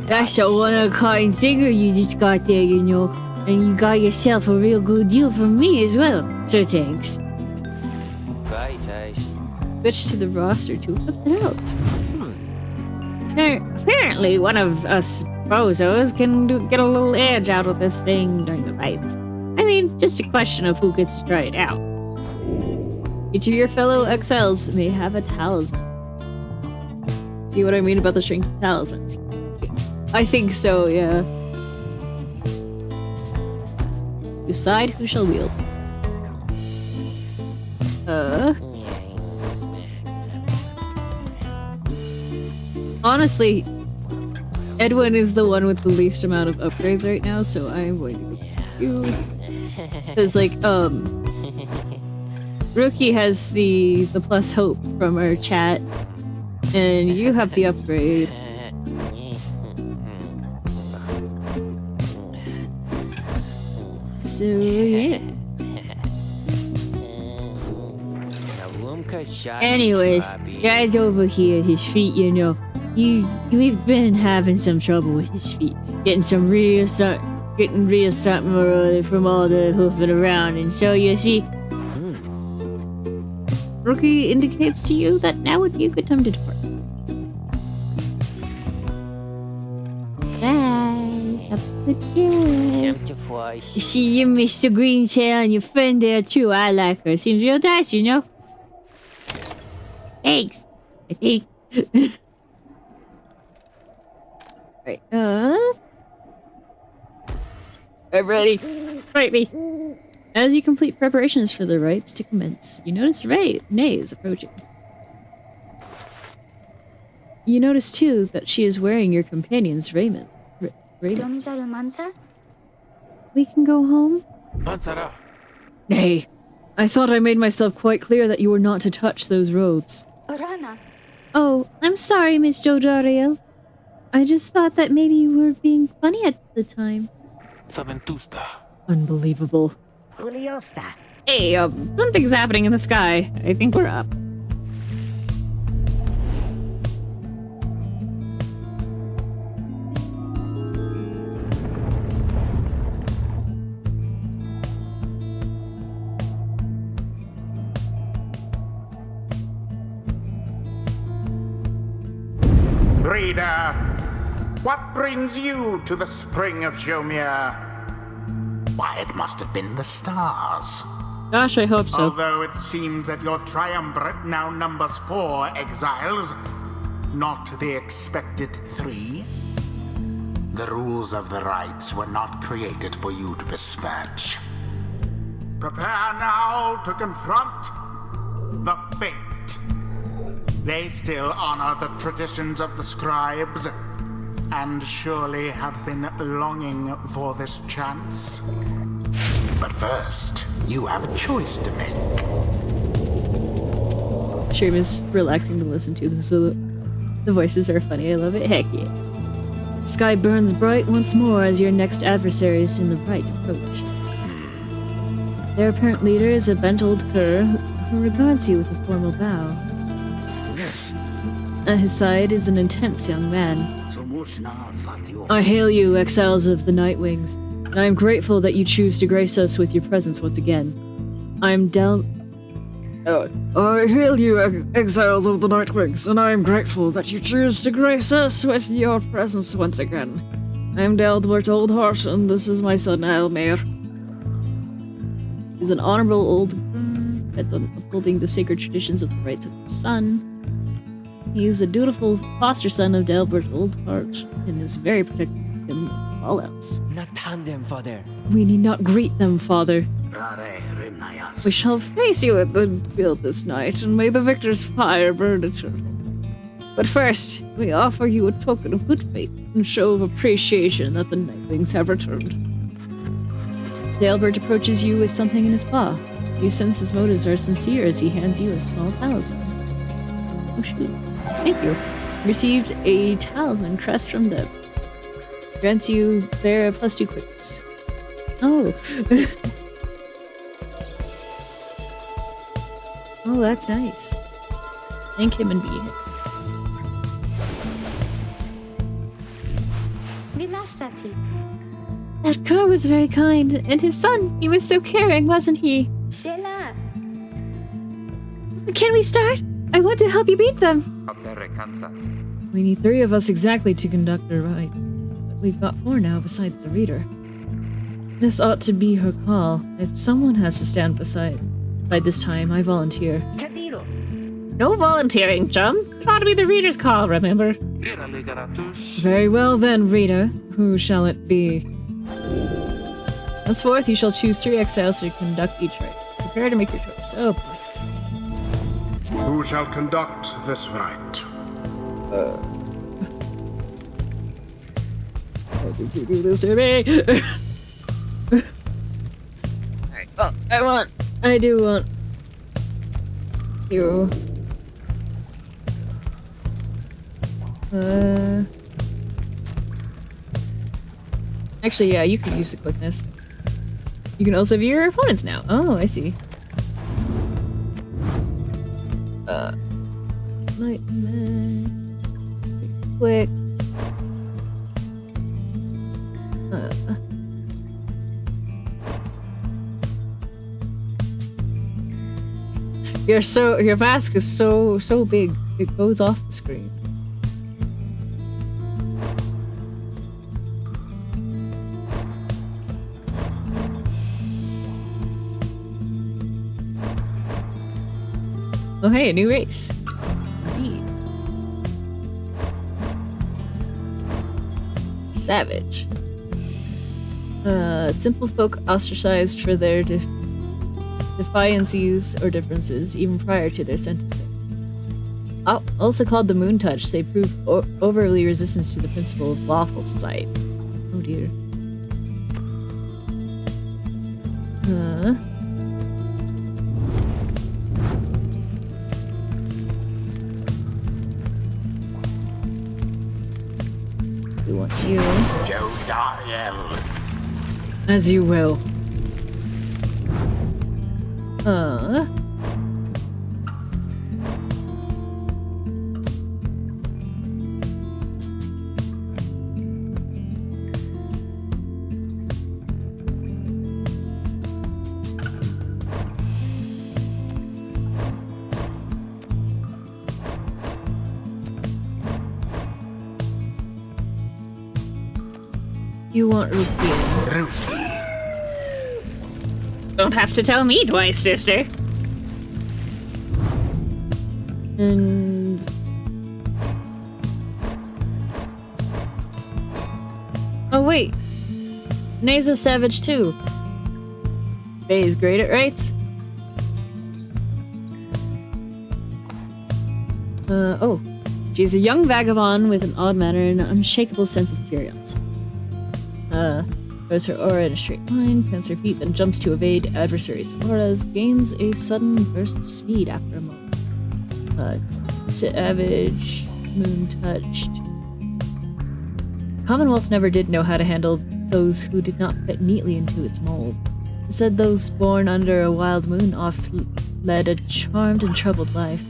That's a one-of-a-kind thinger you just got there, you know. And you got yourself a real good deal from me as well. So thanks. Switch to the roster to equip it out. Apparently, one of us bozos can get a little edge out of this thing during the fights. I mean, just a question of who gets to try it out. Each of your fellow exiles may have a talisman. See what I mean about the strength of talismans? I think so, yeah. Decide who shall wield. Honestly, Edwin is the one with the least amount of upgrades right now, so I'm going to go with you. Because, like, Rookie has the plus hope from our chat, and you have the upgrade. So, yeah. Anyways, guys over here, his feet, you know, we've been having some trouble with his feet, getting real something or other from all the hoofing around, and so you see, Rookie indicates to you that now would be a good time to depart. bye, have a good day. You see, you Mr. Greentail and your friend there too. I like her. Seems real nice, you know. Thanks. I think. Right. I'm ready. Fight me. As you complete preparations for the rites to commence, you notice Nay is approaching. You notice too that she is wearing your companion's raiment. We can go home? Manzara. Nay. I thought I made myself quite clear that you were not to touch those robes. Oh, I'm sorry, Miss Jodariel. I just thought that maybe you were being funny at the time. Saventusta. Unbelievable. Hey, something's happening in the sky. I think we're up. Reader, what brings you to the spring of Jomir? Why, it must have been the stars. Gosh, I hope so. Although it seems that your triumvirate now numbers 4 exiles, not the expected 3. The rules of the rites were not created for you to besmirch. Prepare now to confront the fate. They still honor the traditions of the scribes, and surely have been longing for this chance. But first, you have a choice to make. Stream is relaxing to listen to. The voices are funny. I love it. Heck yeah. The sky burns bright once more as your next adversaries in the right approach. Their apparent leader is a bent old cur who regards you with a formal bow. At his side is an intense young man. I hail you, exiles of the Nightwings, and I am grateful that you choose to grace us with your presence once again. I hail you, exiles of the Nightwings, and I am grateful that you choose to grace us with your presence once again. I am Delbert Oldheart, and this is my son Elmer. He's an honorable old bent on upholding the sacred traditions of the rights of the sun. He is a dutiful foster son of Delbert Oldheart, and is very protective of him above all else. Not tandem, father. We need not greet them, father. We shall face you at the field this night, and may the victor's fire burn eternal. But first, we offer you a token of good faith and show of appreciation that the Nightwings have returned. Delbert approaches you with something in his paw. You sense his motives are sincere as he hands you a small talisman. Oh shoot. Thank you. Received a talisman crest from Deb. Grants you there +2 quickness. Oh. Oh, that's nice. Thank him and beat it. That cur was very kind, and his son, he was so caring, wasn't he? Can we start? I want to help you beat them. We need 3 of us exactly to conduct the rite, but we've got 4 now besides the reader. This ought to be her call. If someone has to stand beside this time, I volunteer. No volunteering, chum. It ought to be the reader's call, remember? Very well then, reader. Who shall it be? Henceforth, you shall choose 3 exiles to conduct each rite. Prepare to make your choice. Oh boy. Who shall conduct this rite? Why did you do this to me? I do want you. Actually, yeah, you can use the quickness. You can also view your opponents now. Oh, I see. Nightmare. Quick. Your mask is so big it goes off the screen. Oh hey, a new race. Indeed. Savage. Simple folk ostracized for their defiances or differences even prior to their sentencing. Also called the Moon Touch, they proved overly resistant to the principle of lawful society. Oh dear. We want you. Joe Dariel. As you will. You want Ruki. Don't have to tell me twice, sister. And oh wait, Naza Savage too. Faye is great at rights. Oh, She is a young vagabond with an odd manner and an unshakable sense of curiosity. Goes her aura in a straight line, plants her feet, then jumps to evade adversaries' auras, gains a sudden burst of speed after a moment. Savage, moon-touched. The Commonwealth never did know how to handle those who did not fit neatly into its mold. It said those born under a wild moon oft led a charmed and troubled life.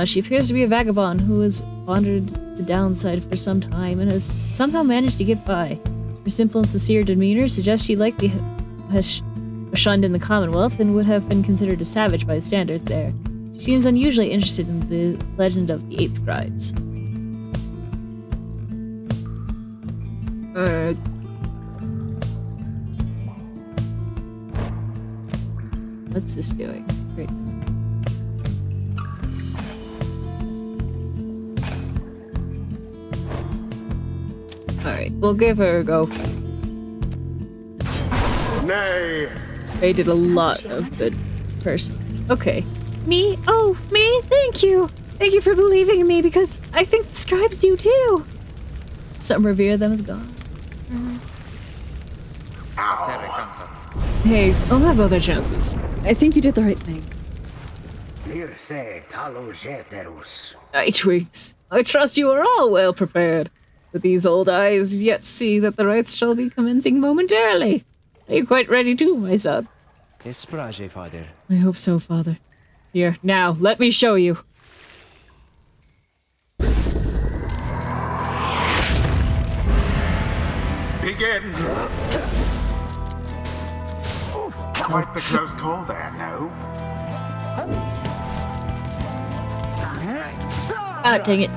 She appears to be a vagabond who has wandered the downside for some time and has somehow managed to get by. Her simple and sincere demeanor suggests she likely was shunned in the Commonwealth and would have been considered a savage by standards there. She seems unusually interested in the legend of the 8 scribes. What's this doing? Great. Alright, we'll give her a go. Nay. They did a lot of good person. Okay. Me? Oh, me? Thank you! Thank you for believing in me, because I think the scribes do too! Some revere them as God. Hey, I'll have other chances. I think you did the right thing. Nightwings, I trust you are all well prepared. But these old eyes yet see that the rites shall be commencing momentarily. Are you quite ready too, my son? Father. I hope so, Father. Here, now, let me show you. Begin. Quite the close call there, no? Ah, dang it.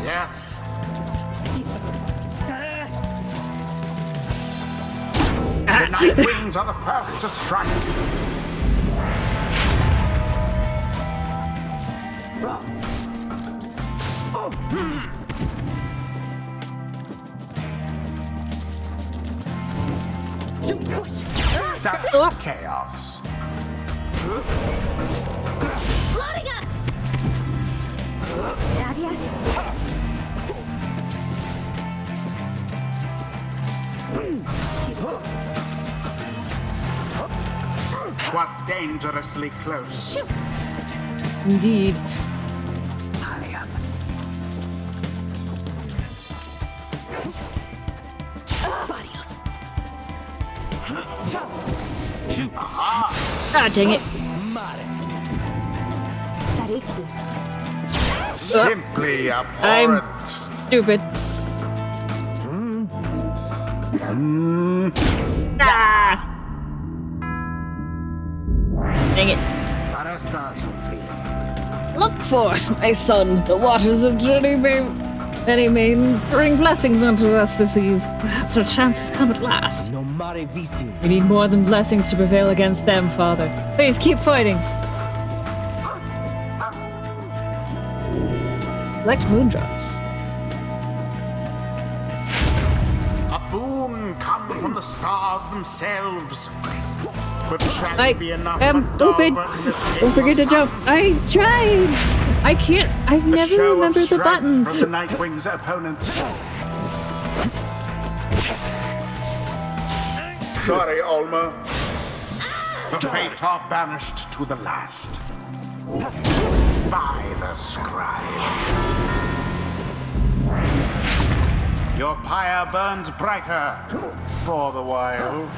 Yes. The Night Wings are the first to strike. That's chaos. Was dangerously close. Indeed. Ah, dang it. Simply I'm abhorrent. stupid. Ah! Dang it. Look forth, my son. The waters of journey many may bring blessings unto us this eve. Perhaps our chance has come at last. We need more than blessings to prevail against them, Father. Please keep fighting. Collect moondrops. A boon come from the stars themselves. But shall I it be enough am for stupid. Dalbert in this Don't forget to hateful jump. sun? I tried. I can't. I A never show of remember the strength button. from the Nightwing's opponents. Sorry, Alma. The fate are banished to the last. By the scribes. Your pyre burns brighter for the while.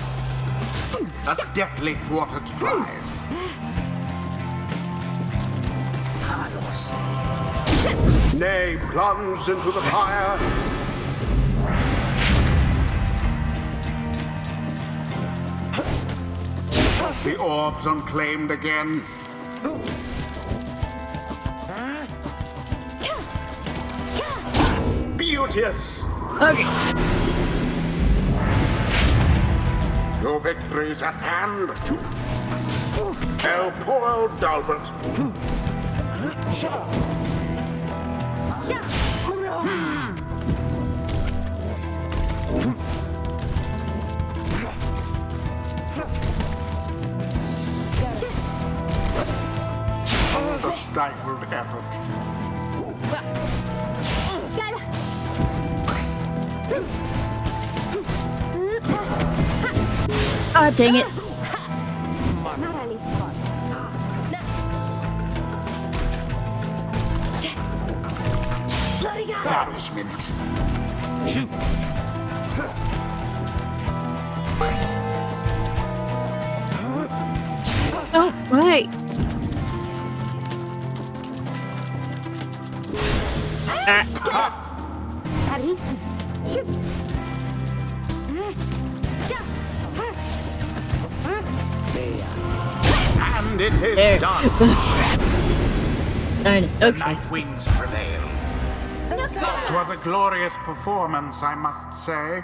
A deftly thwarted drive. Nay, plunged into the pyre. The orbs unclaimed again. Beauteous! Okay. Your victory's at hand. Oh, poor old Dalbert. The stifled effort. Ah, dang it. Banishment. Oh, right. And it is There. done. Darn it. The Okay. Night Wings prevail. 'Twas a glorious performance, I must say.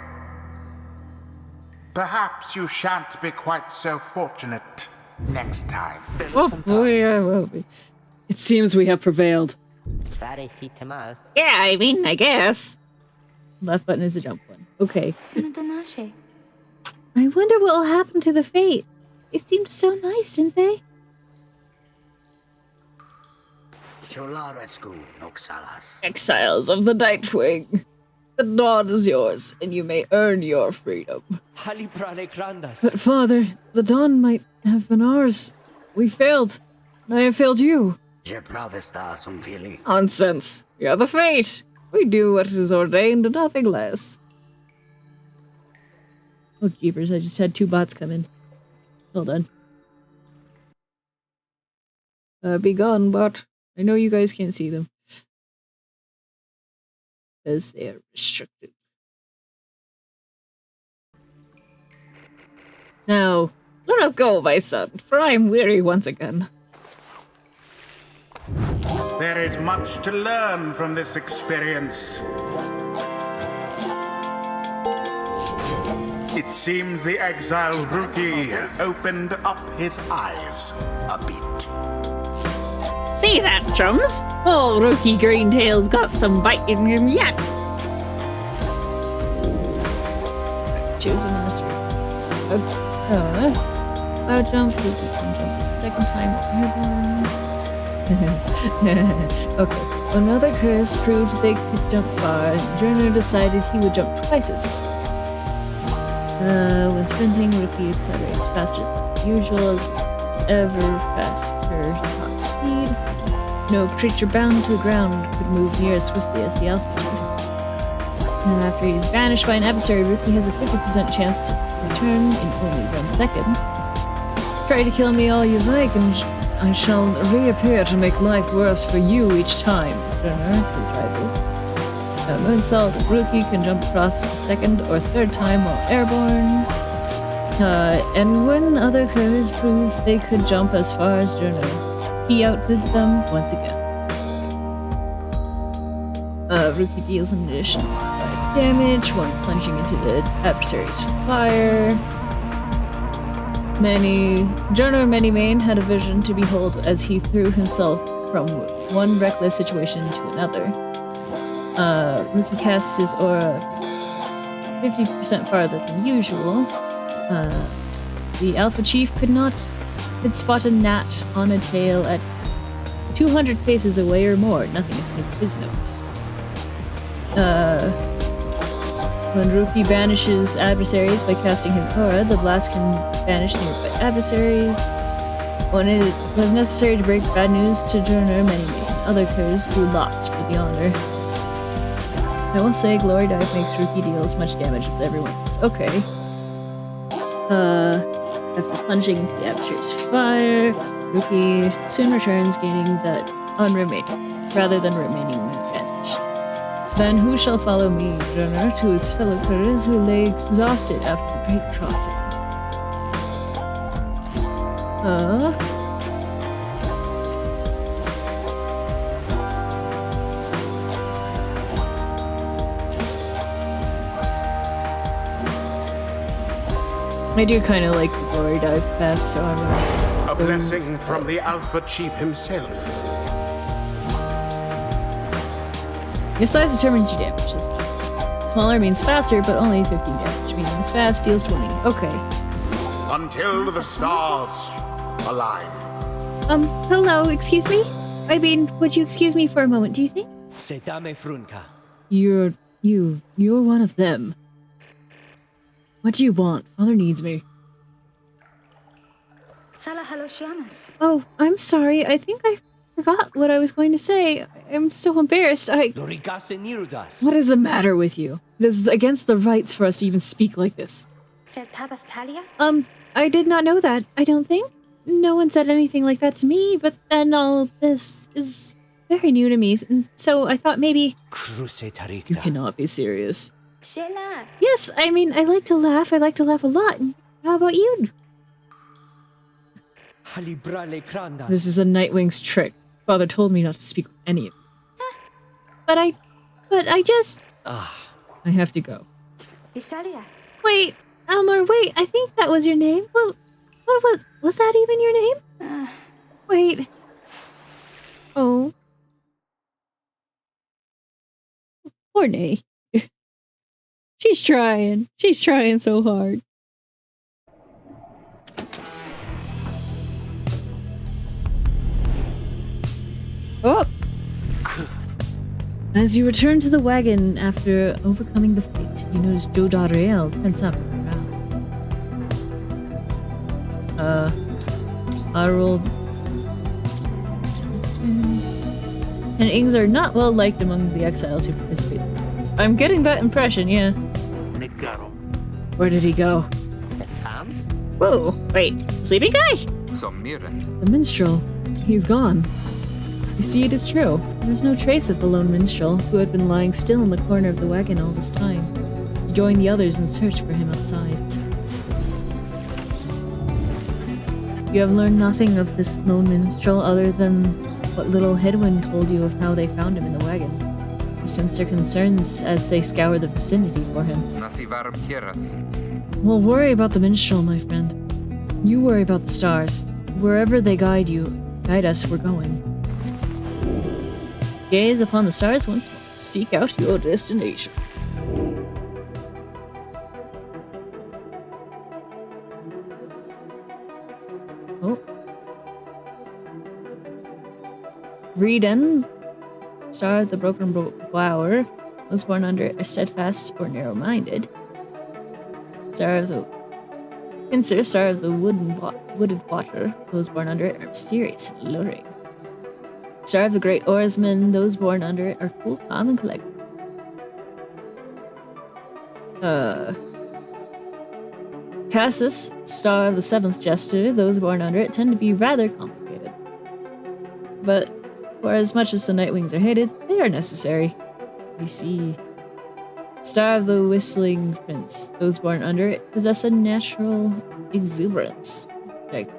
Perhaps you shan't be quite so fortunate next time. Oh, well, it seems we have prevailed. Paracetamol. Yeah, I mean, I guess. Left button is a jump one. Okay. I wonder what will happen to the Fate. They seemed so nice, didn't they? Exiles of the Nightwing. The dawn is yours, and you may earn your freedom. Haliprane grandas. But father, the dawn might have been ours. We failed. And I have failed you. Nonsense. We are the Fate. We do what is ordained and nothing less. Oh, jeepers, I just had 2 bots come in. Hold on. Be gone, bot. I know you guys can't see them. Because they are restricted. Now, let us go, my son, for I am weary once again. There is much to learn from this experience. It seems the exiled rookie opened up his eyes a bit. See that, chums? Oh, rookie Greentail's got some bite in him yet. Choose a master. Bow jump, rookie can jump. Second time, airborne. Okay. Another curse proved they could jump far, and Journer decided he would jump twice as far. When sprinting, rookie accelerates faster than usual, as ever faster top speed. No creature bound to the ground could move near as swiftly as the Alpha Chief. And after he is banished by an adversary, rookie has a 50% chance to return in only 1 second. Try to kill me all you like, and I shall reappear to make life worse for you each time. Journer to his rivals. Moonsault, rookie can jump across a second or third time while airborne. And when other crews proved they could jump as far as Journer, he outdid them once again. Rookie deals an additional 5 damage when plunging into the adversary's fire. Journer Manymane had a vision to behold as he threw himself from one reckless situation to another. Rookie casts his aura 50% farther than usual. The Alpha Chief could spot a gnat on a tail at 200 paces away or more. Nothing escaped his notice. When Rookie banishes adversaries by casting his aura, the blast can banish nearby adversaries. When it was necessary to break bad news to Journer Manymane, other crews drew lots for the honor. I will say Glory Dive makes Rookie deal as much damage as everyone else. Okay. After plunging into the adversary's fire, Rookie soon returns, gaining that unremaining, rather than remaining advantage. Then who shall follow me, Journer, to his fellow critters who lay exhausted after the great crossing? I do kind of like the Glory Dive path, so I'm A blessing from the Alpha Chief himself. your size determines your damage. It's Smaller means faster, but only 15 damage. Medium is fast, deals 20. Okay. Until the stars align. Hello, excuse me? I mean, would you excuse me for a moment, do you think? Se dame frunca. You're one of them. What do you want? Father needs me. Oh, I'm sorry. I think I forgot what I was going to say. I'm so embarrassed. Loricase nirudas. What is the matter with you? This is against the rights for us to even speak like this. I did not know that, I don't think. No one said anything like that to me, but then all this is very new to me, and so I thought maybe... Cruce taricta. You cannot be serious. Yes, I mean, I like to laugh. I like to laugh a lot. How about you? Halibrale crandas. This is a Nightwing's trick. Father told me not to speak with any of you. But I just... I have to go. Wait, Elmore, wait, I think that was your name. What, was that even your name? Wait. Oh. Poor Nay. She's trying. She's trying so hard. Oh! As you return to the wagon after overcoming the fate, you notice Joe Darrell prints up around. Harold and Ings are not well liked among the exiles who participate in the raids. I'm getting that impression, yeah. Negaro. Where did he go? Whoa, wait, sleepy guy? Som Mirren. The minstrel. He's gone. You see, it is true. There's no trace of the lone minstrel, who had been lying still in the corner of the wagon all this time. You join the others in search for him outside. You have learned nothing of this lone minstrel other than what little Headwind told you of how they found him in the wagon. You sense their concerns as they scour the vicinity for him. Nasivarum Kieras. Well, worry about the minstrel, my friend. You worry about the stars. Wherever they guide us, we're going. Gaze upon the stars once more. Seek out your destination. Oh. Reeden, star of the broken flower, was born under a steadfast or narrow-minded. Star of the Pincer, star of the wooded water, was born under it are mysterious and alluring. Star of the great oarsman, those born under it are cool, calm, and collected. Cassus, star of the seventh jester, those born under it tend to be rather complicated. But for as much as the Nightwings are hated, they are necessary. You see, star of the whistling prince, those born under it possess a natural exuberance. Like,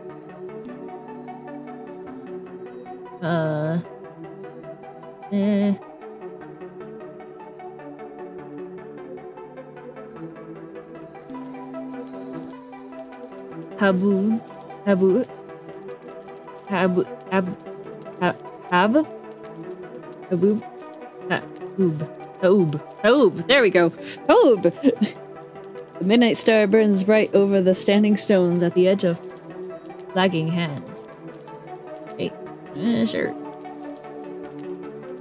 Habu, Habub, there we go. Haub. The midnight star burns bright over the standing stones at the edge of flagging hands. Hey, sure.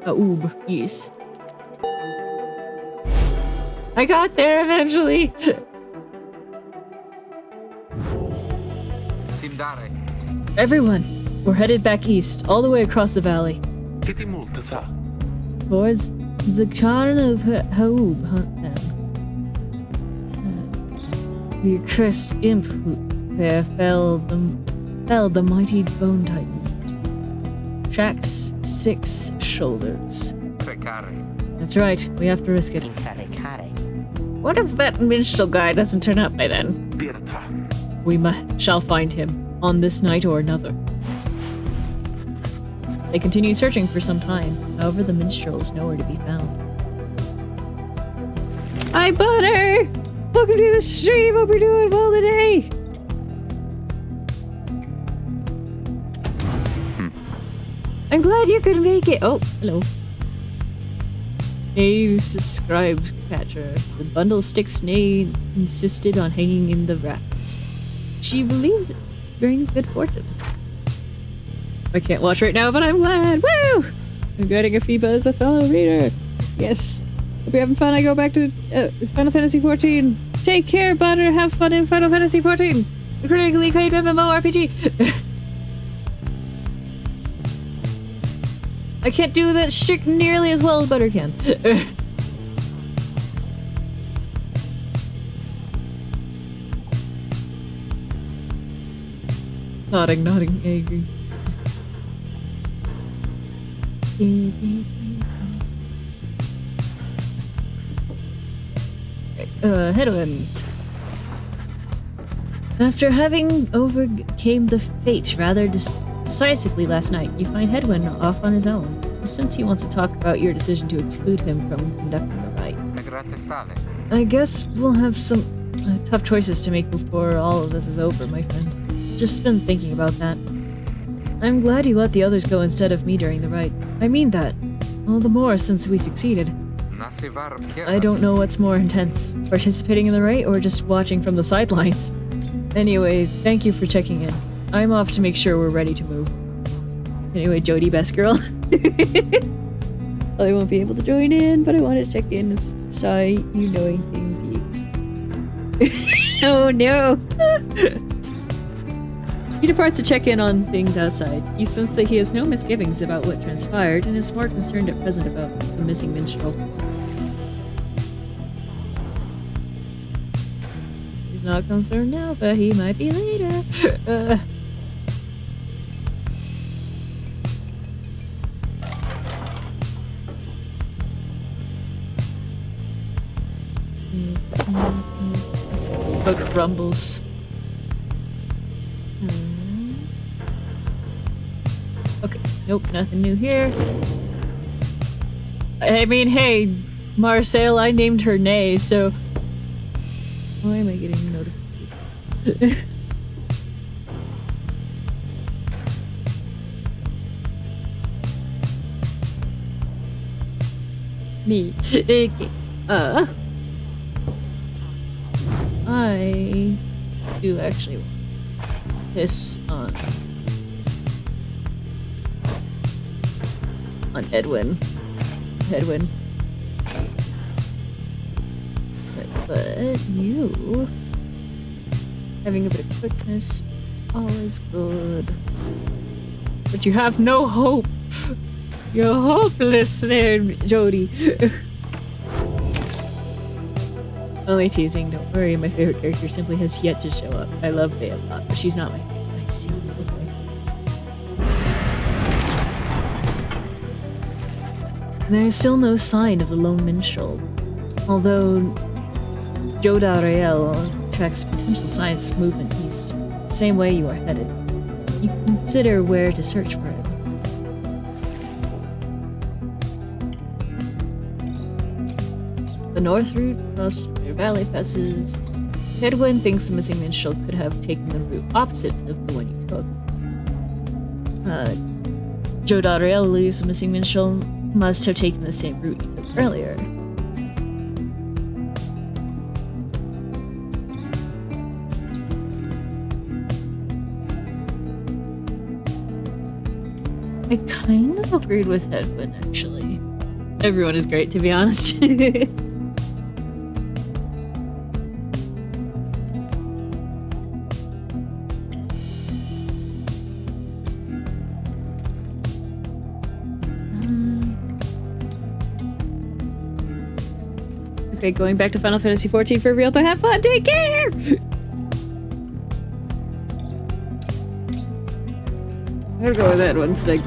Haub, yes. I got there eventually. Simdare. Everyone, we're headed back east, all the way across the valley. Kitty multa sa. Towards the Khan of Haub hunt them. The accursed imp who there fell the mighty bone titan. Tracks 6 shoulders. Precare. That's right, we have to risk it. What if that minstrel guy doesn't turn up by then? Dirta. We shall find him, on this night or another. They continue searching for some time, however the minstrel is nowhere to be found. Hi, Butter! Welcome to the stream, hope you're doing well today! I'm glad you could make it. Oh, hello. Nave's scribe catcher. The bundle of sticks Nave insisted on hanging in the rafters. She believes it brings good fortune. I can't watch right now, but I'm glad. Woo! I'm getting a FIBA as a fellow reader. Yes. Hope you're having fun. I go back to Final Fantasy XIV. Take care, Butter. Have fun in Final Fantasy XIV. The critically acclaimed MMORPG. I can't do that shit nearly as well as Butter can. Nodding, I agree. Heroine. After having overcame the fate rather decisively last night, you find Hedwin off on his own. Since he wants to talk about your decision to exclude him from conducting the rite. I guess we'll have some tough choices to make before all of this is over, my friend. Just been thinking about that. I'm glad you let the others go instead of me during the rite. I mean that. All the more since we succeeded. I don't know what's more intense, participating in the rite or just watching from the sidelines. Anyway, thank you for checking in. I'm off to make sure we're ready to move. Anyway, Jody, best girl. I won't be able to join in, but I want to check in. Sorry, you knowing things, yeeks. Oh no! He departs to check in on things outside. You sense that he has no misgivings about what transpired and is more concerned at present about the missing minstrel. He's not concerned now, but he might be later. Book rumbles. Okay, nope, nothing new here. I mean, hey, Marcel, I named her Nay, so... Why am I getting a notification? Me. Okay. I do actually want this on Edwin. But you having a bit of quickness, always good. But you have no hope. You're hopeless there, Jody. Only teasing, don't worry, my favorite character simply has yet to show up. I love Faye a lot, but she's not my favorite. I see, okay. There's still no sign of the lone minstrel, although Joda Rael tracks potential signs of movement east, the same way you are headed. You can consider where to search for it. The north route across the valley passes. Hedwin thinks the missing minstrel could have taken the route opposite of the one you took. Joda Rael believes the missing minstrel must have taken the same route you took earlier. I kind of agreed with Hedwin, actually. Everyone is great, to be honest. Okay, going back to Final Fantasy XIV for real, but have fun. Take care! I'm gonna go with that one stick.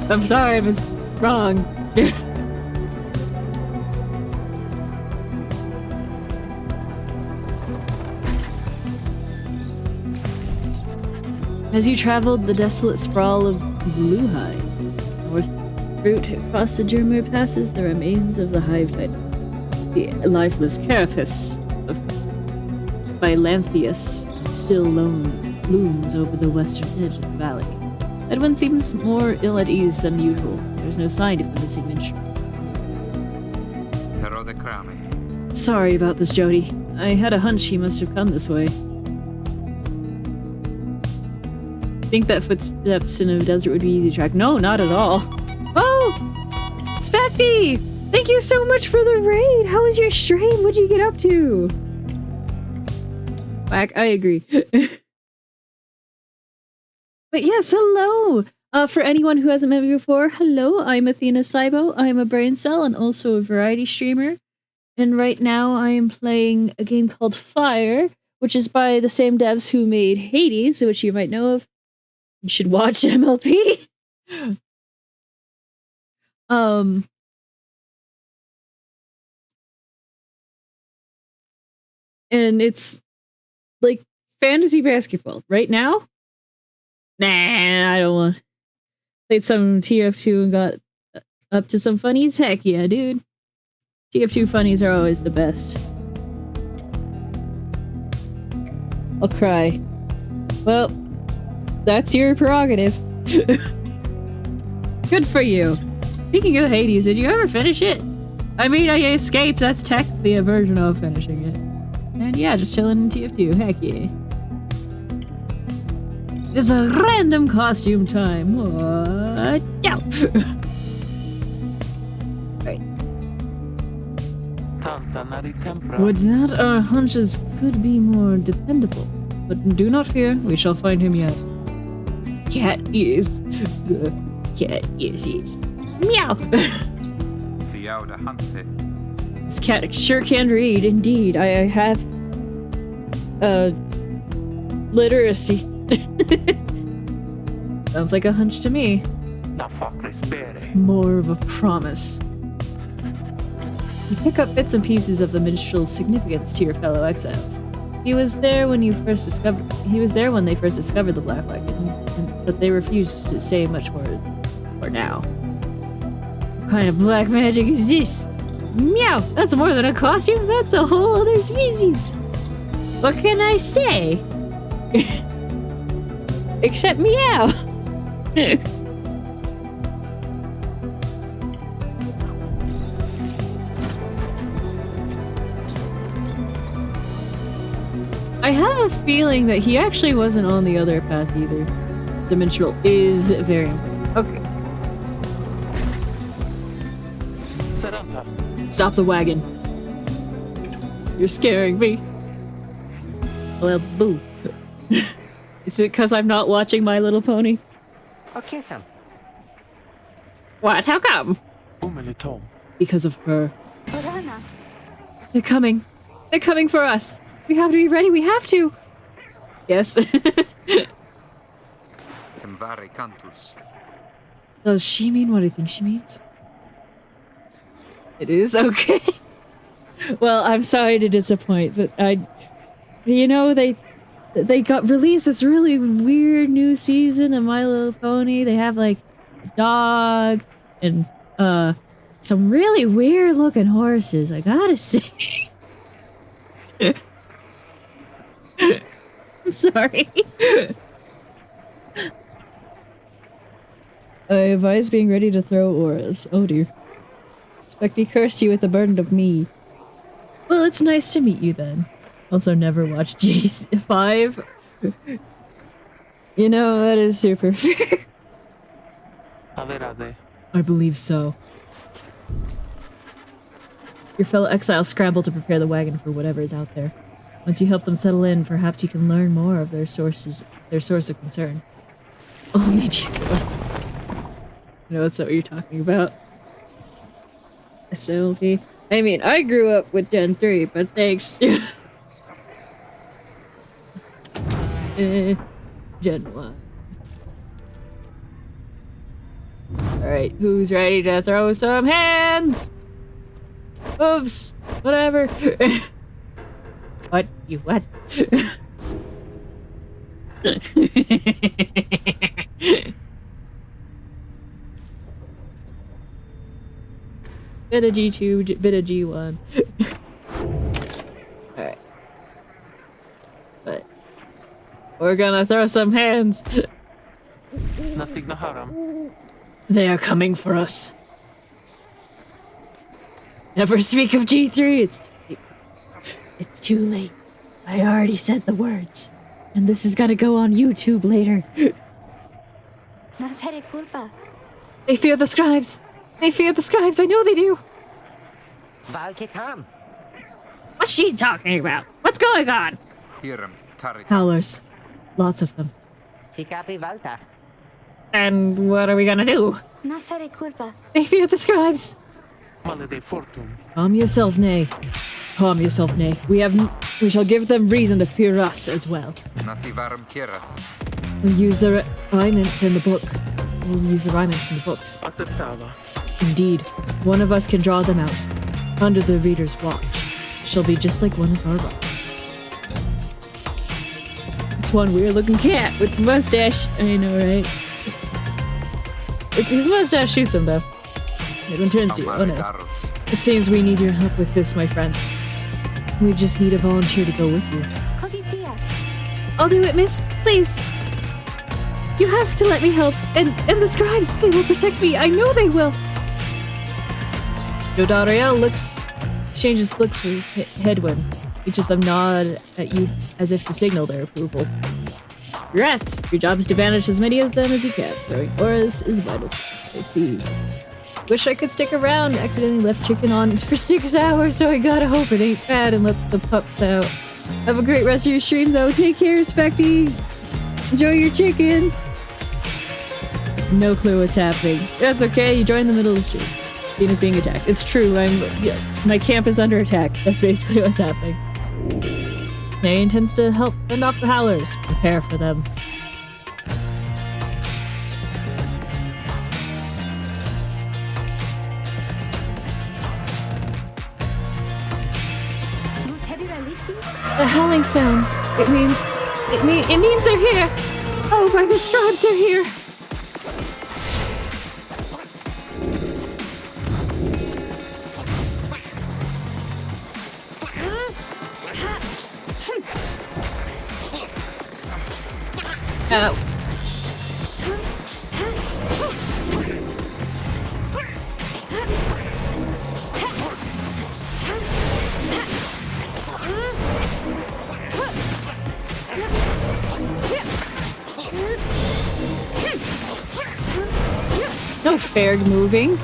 I'm sorry if it's wrong. As you traveled the desolate sprawl of Bluehide, north route across the Germer passes the remains of the hive titan. The lifeless carapace of Phylanthius still looms over the western edge of the valley. Edwin seems more ill at ease than usual. There's no sign of the missing minstrel. Sorry about this, Jody. I had a hunch he must have come this way. Think that footsteps in a desert would be easy to track? No, not at all. Oh! Specty! Thank you so much for the raid! How was your stream? What'd you get up to? Whack, I agree. But yes, hello! For anyone who hasn't met me before, hello, I'm Athena Saibo. I'm a brain cell and also a variety streamer. And right now I am playing a game called Pyre, which is by the same devs who made Hades, which you might know of. You should watch MLP. And it's like fantasy basketball. Right now? Nah, I don't want. Played some TF2 and got up to some funnies. Heck yeah, dude. TF2 funnies are always the best. I'll cry. Well, that's your prerogative. Good for you. Speaking of Hades, did you ever finish it? I mean, I escaped. That's technically a version of finishing it. And yeah, just chilling in TF2. Heck yeah. It's a random costume time. What? Yeah. Right. Would that our hunches could be more dependable? But do not fear, we shall find him yet. Cat ears. Cat ears, yes. Meow. Siao de Hunte. This cat sure can read, indeed. I have literacy. Sounds like a hunch to me. More of a promise. You pick up bits and pieces of the minstrel's significance to your fellow exiles. He was there when they first discovered the Black Wagon, but they refused to say much more for now. What kind of black magic is this? Meow! That's more than a costume, that's a whole other species! What can I say? Except meow! I have a feeling that he actually wasn't on the other path either. The minstrel is very important. Okay. Stop the wagon. You're scaring me. Well, boo. Is it because I'm not watching My Little Pony? Okay, Sam. What? How come? Because of her. They're coming. They're coming for us. We have to be ready. We have to. Yes. Temvare cantus. Does she mean what I think she means? It is? Okay. Well, I'm sorry to disappoint, but you know, they got released this really weird new season of My Little Pony. They have like a dog and some really weird looking horses, I gotta say. I'm sorry. I advise being ready to throw auras. Oh dear. Specty cursed you with the burden of me. Well, it's nice to meet you then. Also never watched G5. You know, that is super fair. I believe so. Your fellow exiles scramble to prepare the wagon for whatever is out there. Once you help them settle in, perhaps you can learn more of their source of concern. Only G5. No, that's not what you're talking about. SLP. I mean, I grew up with Gen 3, but thanks. Gen 1. Alright, who's ready to throw some hands? Oops, whatever. What? You what? Bit of G2, bit of G1. Alright. But we're gonna throw some hands. They are coming for us. Never speak of G3, it's too late. It's too late. I already said the words. And this is gonna go on YouTube later. No seré culpa. They fear the scribes. They fear the scribes. I know they do. Valketam. What's she talking about? What's going on? Hiram Tarit. Howlers. Lots of them. Sikapi Valta. And what are we gonna do? No seré culpa. They fear the scribes. Male de fortune. Calm yourself, Nay. Calm yourself, Nay. We shall give them reason to fear us as well. Nasivarum Kiras. We'll use the rhymes in the book. We'll use the rhymes in the books. Aceptava. Indeed, one of us can draw them out. Under the reader's watch. She'll be just like one of our robots. It's one weird-looking cat with a mustache. I know, right? His mustache shoots him, though. It one turns to you. Oh no. It seems we need your help with this, my friend. We just need a volunteer to go with you. Cogitia. I'll do it, miss. Please. You have to let me help. And the scribes, they will protect me. I know they will. Dodariel exchanges looks with Headwind. Each of them nod at you as if to signal their approval. Congrats! Your job is to banish as many of them as you can. Throwing auras is vital to us. I see. Wish I could stick around. Accidentally left chicken on for 6 hours, so I gotta hope it ain't bad and let the pups out. Have a great rest of your stream, though. Take care, Specty. Enjoy your chicken. No clue what's happening. That's okay. You joined in the middle of the stream. Is being attacked. It's true. My camp is under attack. That's basically what's happening. Nay intends to help fend off the howlers. Prepare for them. The howling sound. It means they're here. Oh, by the scribes, they're here. No fair moving.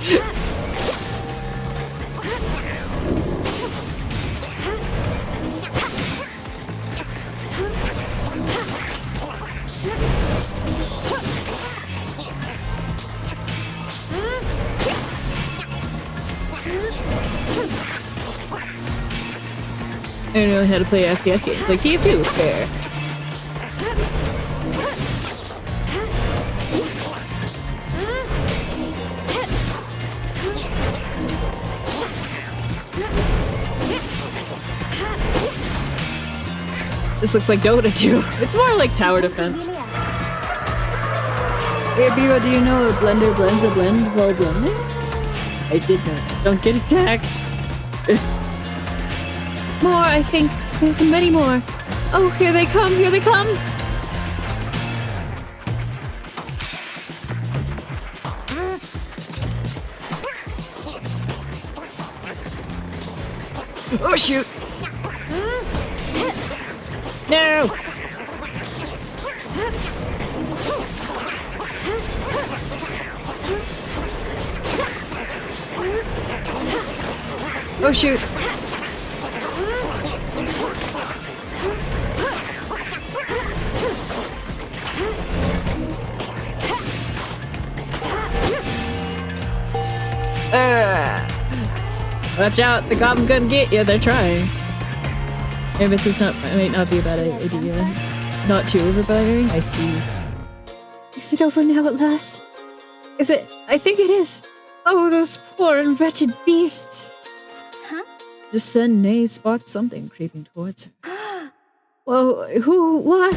I don't know how to play FPS games like TF2 is fair. This looks like Dota 2. It's more like tower defense. Hey, Biba, do you know a blender blends a blend while blending? I did not. Don't get attacked. More, I think. There's many more. Oh, here they come, here they come! Oh, shoot! No! Oh, shoot! Watch out, the goblin's gonna get you, they're trying. Maybe this is might not be a bad idea. Not too overbearing, I see. Is it over now at last? Is it? I think it is. Oh, those poor and wretched beasts. Huh? Just then, Nay spots something creeping towards her. Whoa, who? What?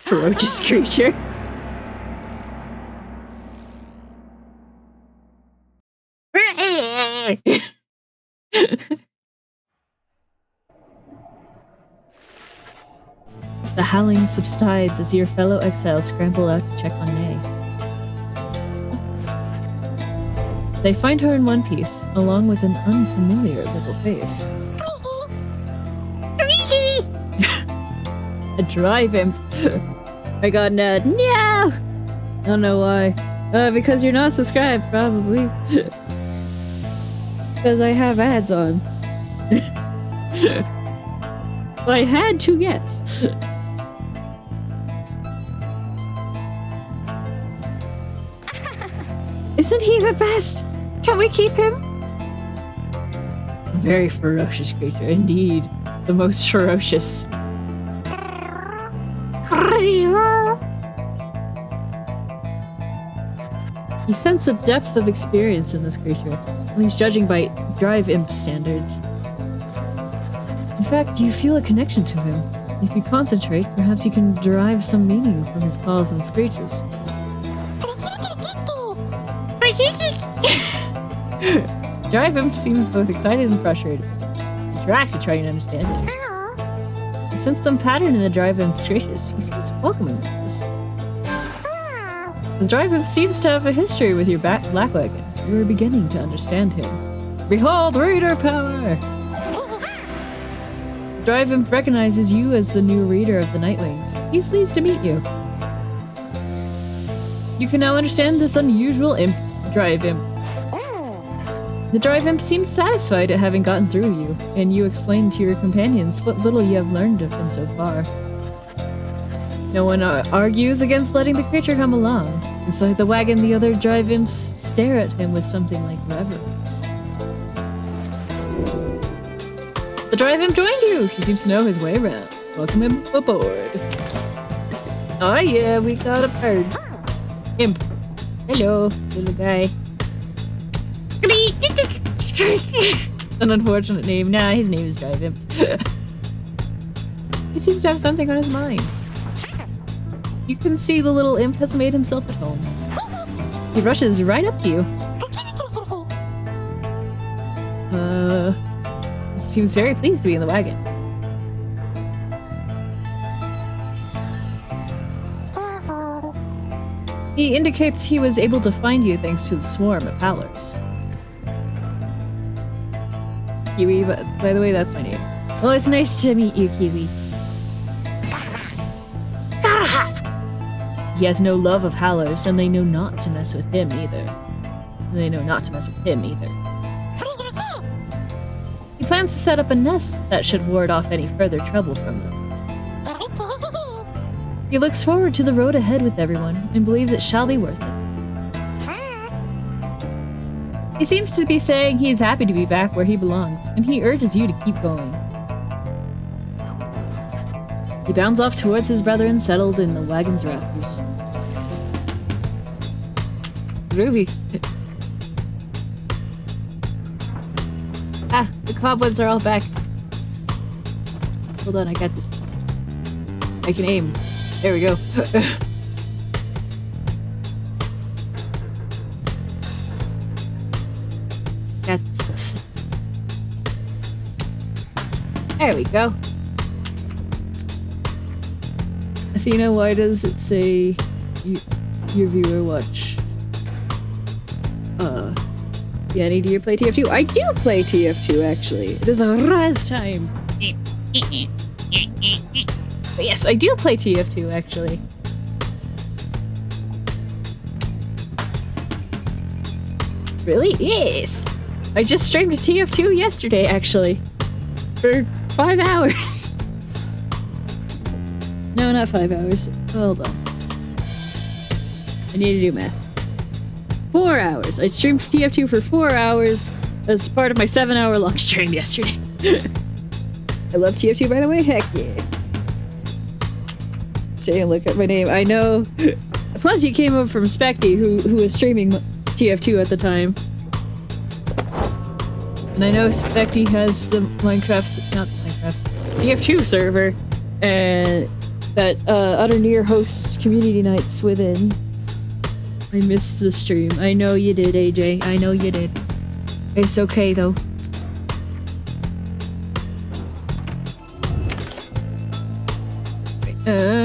Ferocious creature. The howling subsides as your fellow exiles scramble out to check on Nay. They find her in one piece, along with an unfamiliar little face. A drive imp. I got an ad. No! I don't know why. Because you're not subscribed, probably. Because I have ads on. But I had to guess. Isn't he the best? Can we keep him? Very ferocious creature, indeed. The most ferocious. You sense a depth of experience in this creature, at least judging by drive imp standards. In fact, you feel a connection to him. If you concentrate, perhaps you can derive some meaning from his calls and screeches. Drive imp seems both excited and frustrated. Interactive, trying to understand it. You sense some pattern in the drive imp screeches. He seems welcoming to this. The drive imp seems to have a history with your black wagon. You are beginning to understand him. Behold, reader power! Drive imp recognizes you as the new reader of the Nightwings. He's pleased to meet you. You can now understand this unusual drive imp. The drive imp seems satisfied at having gotten through you, and you explain to your companions what little you have learned of him so far. No one argues against letting the creature come along. Inside the wagon, the other drive imps stare at him with something like reverence. The drive imp joined you! He seems to know his way around. Welcome him aboard. Oh yeah, we got a bird. Imp. Hello, little guy. An unfortunate name. Nah, his name is Drive Imp. He seems to have something on his mind. You can see the little imp has made himself at home. He rushes right up to you. Seems very pleased to be in the wagon. He indicates he was able to find you thanks to the swarm at Powler's. Kiwi, by the way, that's my name. Well, it's nice to meet you, Kiwi. He has no love of Howlers, and they know not to mess with him either. He plans to set up a nest that should ward off any further trouble from them. He looks forward to the road ahead with everyone, and believes it shall be worth it. He seems to be saying he is happy to be back where he belongs, and he urges you to keep going. He bounds off towards his brethren settled in the wagon's rafters. Groovy. Ah, the cobwebs are all back. Hold on, I got this. I can aim. There we go. Got this. There we go. Athena, why does it say your viewer watch? Yanni, do you play TF2? I do play TF2, actually. It is a Raz time. But yes, I do play TF2, actually. Really? Yes! I just streamed a TF2 yesterday, actually. For 5 hours. No, not 5 hours. Hold on. I need to do math. 4 hours. I streamed TF2 for 4 hours as part of my 7-hour long stream yesterday. I love TF2, by the way. Heck yeah. Say and look at my name. I know. Plus, you came up from Specty, who was streaming TF2 at the time. And I know Specty has the TF2 server, and that Utter Near hosts community nights within. I missed the stream. I know you did, AJ. I know you did. It's okay, though.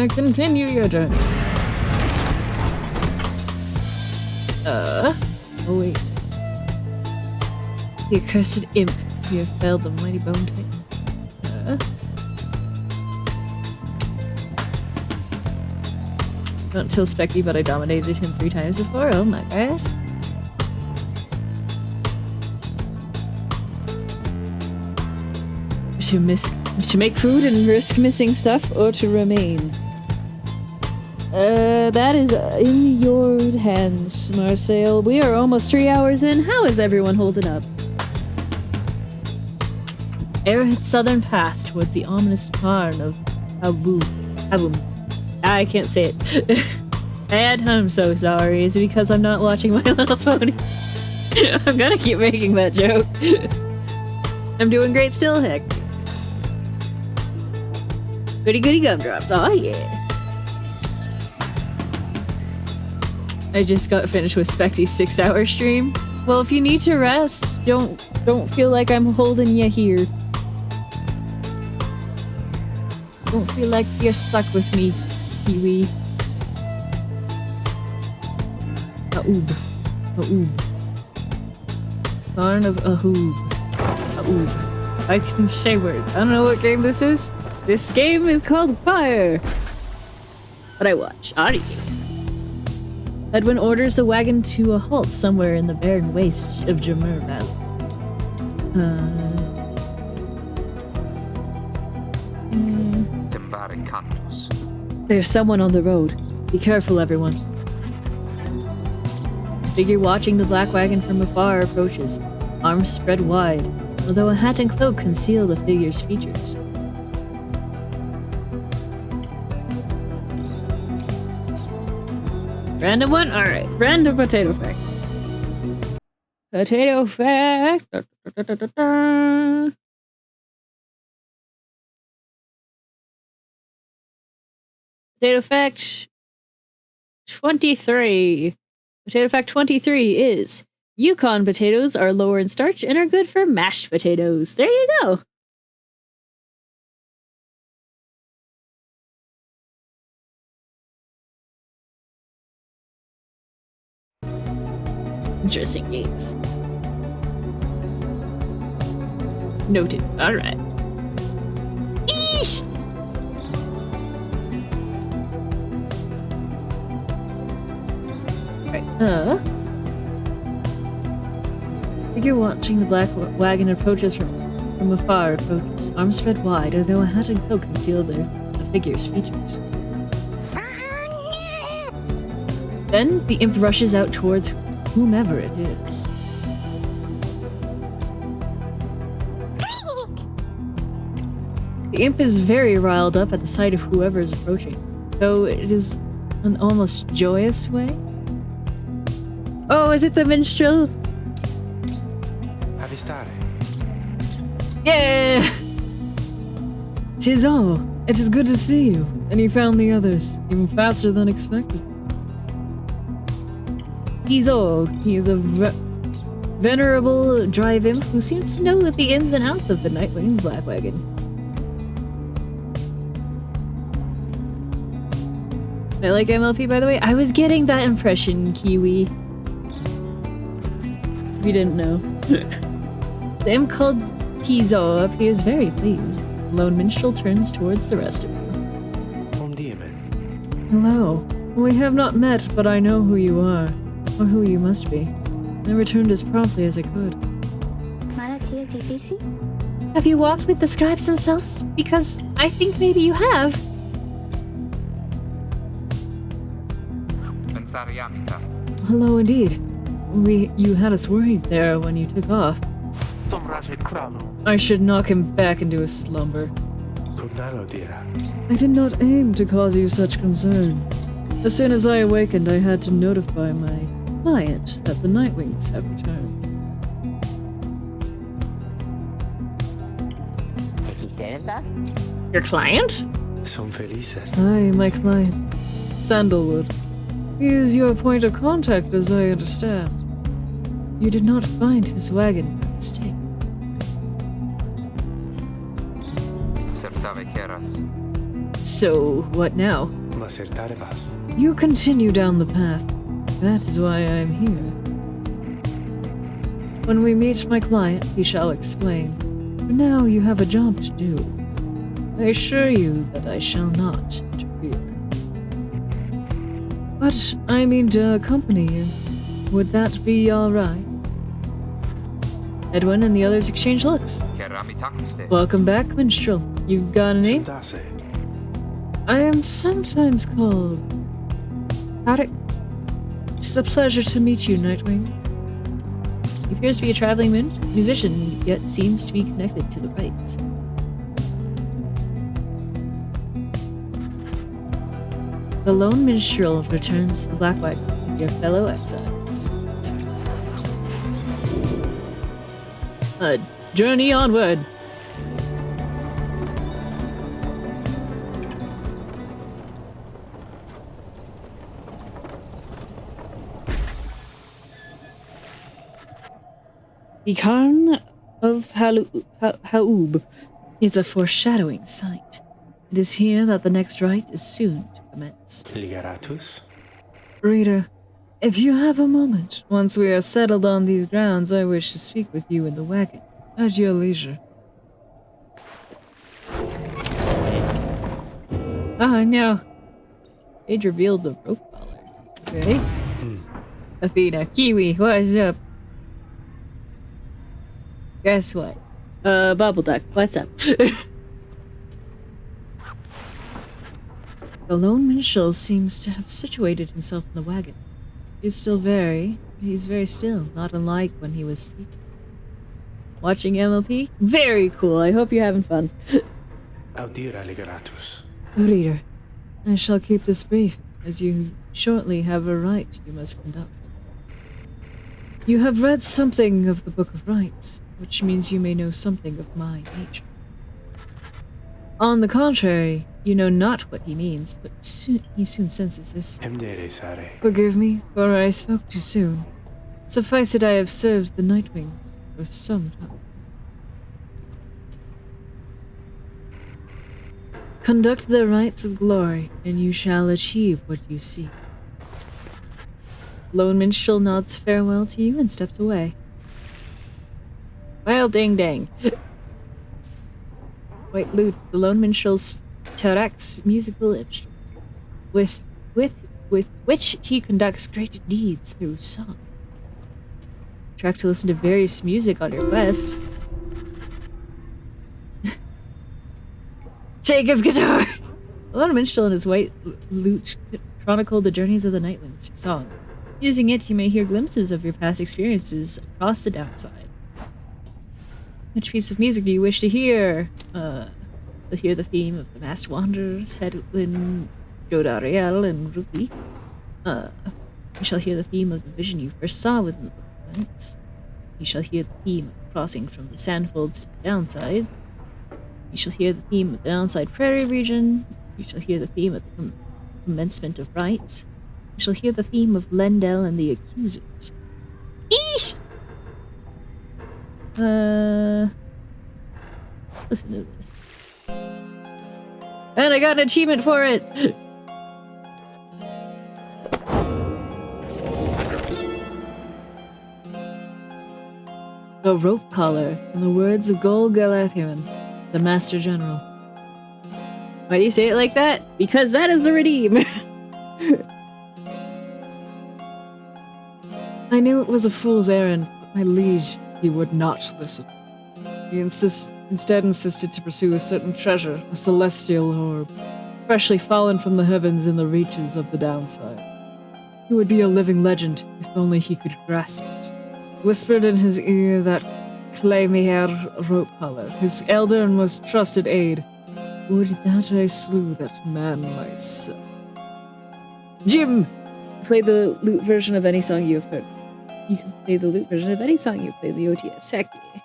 Continue your journey. Oh wait. The accursed imp, you have failed the mighty bone titan. Not until Specky, but I dominated him 3 times before. Oh my god. To make food and risk missing stuff, or to remain? That is in your hands, Marcel. We are almost 3 hours in. How is everyone holding up? Arrowhead southern pass towards the ominous tarn of Habum. I can't say it. I'm so sorry. Is it because I'm not watching My Little Pony? I'm gonna keep making that joke. I'm doing great still, heck. Goody goody gumdrops, oh yeah. I just got finished with Specty's 6-hour stream. Well, if you need to rest, don't feel like I'm holding you here. Don't feel like you're stuck with me, Kiwi. Aoob. Barn of Ahoob. Aoob. I can say words. I don't know what game this is. This game is called Pyre. But I watch. Audio. Edwin orders the wagon to a halt somewhere in the barren waste of Jamur Valley. There's someone on the road. Be careful, everyone. Figure watching the black wagon from afar approaches, arms spread wide, although a hat and cloak conceal the figure's features. Random one? Alright, random potato fact. Potato fact. Potato fact 23. Potato fact 23 is Yukon potatoes are lower in starch and are good for mashed potatoes. There you go. Interesting games. Noted. Alright. Eesh! Right. Figure watching the black wagon approaches from afar approaches, arms spread wide, although a hat and cloak conceal the figure's features. Then the imp rushes out towards whomever it is. The imp is very riled up at the sight of whoever is approaching, though it is an almost joyous way. Oh, is it the minstrel? Avistare. Yeah! 'Tis all. It is good to see you. And you found the others, even faster than expected. He's all. He is a venerable drive imp who seems to know the ins and outs of the Nightwing's Black Wagon. I like MLP, by the way. I was getting that impression, Kiwi. If you didn't know. The imp called Tizo appears very pleased. The lone minstrel turns towards the rest of you. Hello. We have not met, but I know who you are. Or who you must be. I returned as promptly as I could. Malatia difícil? Have you walked with the scribes themselves? Because I think maybe you have. Hello indeed. You had us worried there when you took off. I should knock him back into a slumber. I did not aim to cause you such concern. As soon as I awakened, I had to notify my client that the Nightwings have returned. Your client? Aye, my client. Sandalwood. He is your point of contact, as I understand. You did not find his wagon by mistake. So, what now? You continue down the path. That is why I am here. When we meet my client, he shall explain. For now, you have a job to do. I assure you that I shall not interfere. But I mean to accompany you. Would that be alright? Edwin and the others exchange looks. Kerami takuste. Welcome back, minstrel. You've got a name? I am sometimes called Tarek. It is a pleasure to meet you, Nightwing. He appears to be a traveling musician, yet seems to be connected to the rites. The lone minstrel returns to the Black White with your fellow exiles. A journey onward! The Cairn of Haub is a foreshadowing site. It is here that the next rite is soon to commence. Ligaratus? Reader, if you have a moment, once we are settled on these grounds, I wish to speak with you in the wagon, at your leisure. Ah, no. Page revealed the rope collar. Ready? Athena, Kiwi, what's up? Guess what? Bubble Duck, what's up? The lone minstrel seems to have situated himself in the wagon. He's very still, not unlike when he was sleeping. Watching MLP? Very cool, I hope you're having fun. Audira Ligaratus. Reader, I shall keep this brief, as you shortly have a rite you must conduct. You have read something of the Book of Rites, which means you may know something of my nature. On the contrary, you know not what he means, but he soon senses this. Forgive me, for I spoke too soon. Suffice it, I have served the Nightwings for some time. Conduct their rites with glory, and you shall achieve what you seek. Lone Minstrel nods farewell to you and steps away. Well, ding dang. White lute, the Lone Minstrel's Tarak's musical instrument, with which he conducts great deeds through song. Track to listen to various music on your quest. Take his guitar! The Lone Minstrel and his white lute chronicle the journeys of the Nightwings through song. Using it, you may hear glimpses of your past experiences across the downside. Which piece of music do you wish to hear? You'll hear the theme of the Masked Wanderers, Hedwin, Jodariel, and Rupi. You shall hear the theme of the vision you first saw within the Book of Rites. You shall hear the theme of crossing from the Sandfolds to the downside. You shall hear the theme of the downside prairie region. You shall hear the theme of the commencement of rites. You shall hear the theme of Lendel and the Accusers. Eesh! Listen to this. And I got an achievement for it! The rope collar, in the words of Gol Galathian, the Master General. Why do you say it like that? Because that is the redeem! I knew it was a fool's errand, but my liege, he would not listen. He instead insisted to pursue a certain treasure, a celestial orb, freshly fallen from the heavens in the reaches of the downside. He would be a living legend, if only he could grasp it. Whispered in his ear that Claymeher rope collar, his elder and most trusted aide. Would that I slew that man myself. Jim! Play the lute version of any song you have heard. You can play the lute version of any song you play the OTS. Heck yeah.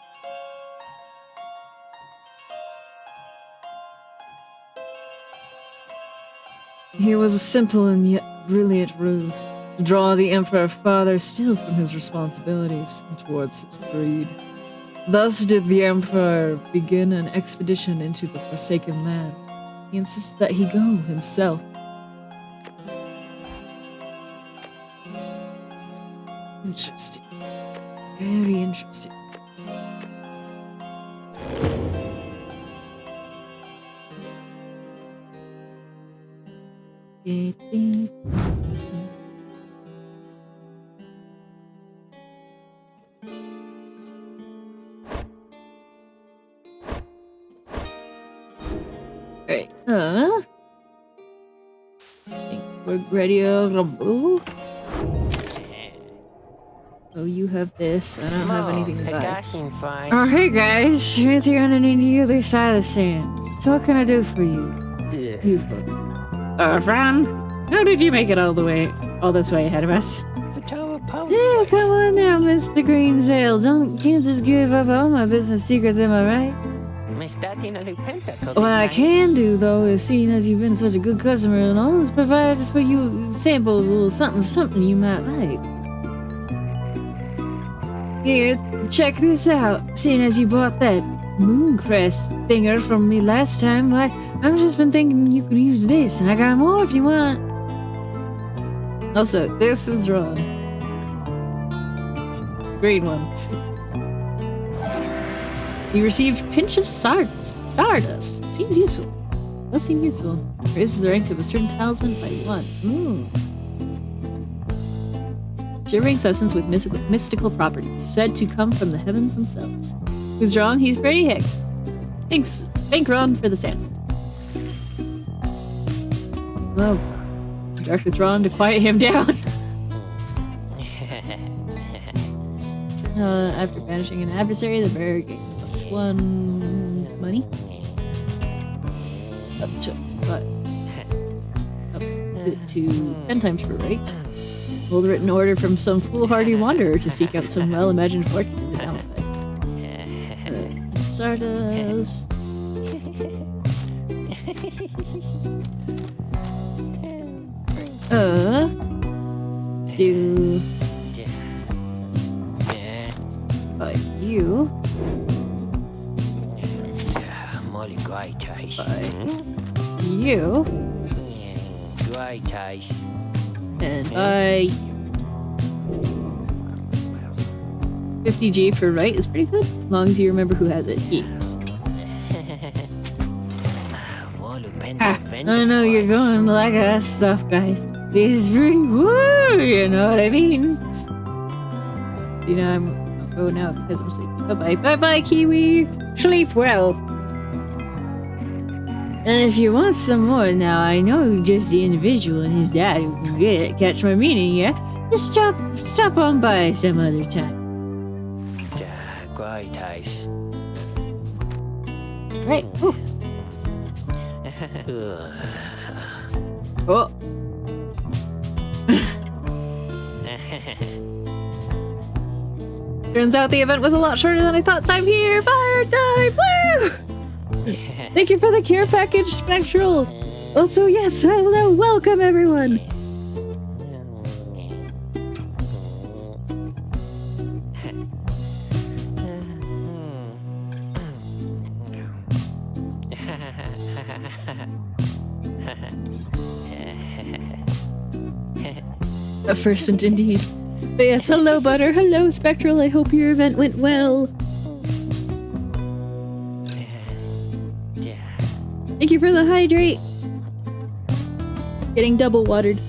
Here was a simple and yet brilliant ruse to draw the Emperor farther still from his responsibilities and towards his greed. Thus did the Emperor begin an expedition into the Forsaken Land. He insisted that he go himself. Interesting. Very interesting. Right. I think we're ready to rumble. Oh, you have this. I don't have anything to buy. Oh, hey guys. Fancy running into the other side of the sand. So what can I do for you? You friend? How did you make it all this way ahead of us? Yeah, come on now, Mr. Green Sail. Can't just give up all my business secrets, am I right? What I can do, though, is seeing as you've been such a good customer and all, is provide for you sample a little something you might like. Here, check this out. Seeing as you bought that Mooncrest thinger from me last time, why, I've just been thinking you could use this, and I got more if you want. Also, this is wrong. Green one. You received Pinch of Stardust. Seems useful. Does seem useful. Raises the rank of a certain talisman by 1. Shivering substance with mystical properties, said to come from the heavens themselves. Who's wrong? He's pretty hick. Thanks. Thank Ron for the sample. Well, interact with Ron to quiet him down. After banishing an adversary, the bearer gains +1 money. Up to 10 times per rate. Hold a written order from some foolhardy wanderer to seek out some well-imagined fortune in the downside. Stardust. Let's do... by you. By you. And by 50G for right is pretty good, as long as you remember who has it. Heaps. I know you're going like that stuff, guys. This is pretty woo, you know what I mean? You know, I'll go now because I'm sleeping. Bye-bye. Bye-bye, Kiwi! Sleep well! And if you want some more now, I know just the individual and his dad who can get it. Catch my meaning, yeah? Just stop on by some other time. Right. Ooh. Oh. Turns out the event was a lot shorter than I thought. So I'm here. Fire time! Woo! Thank you for the care package, Spectral. Also, yes, hello, welcome everyone. A first and indeed. But yes, hello Butter, hello Spectral, I hope your event went well. Thank you for the hydrate. Getting double watered.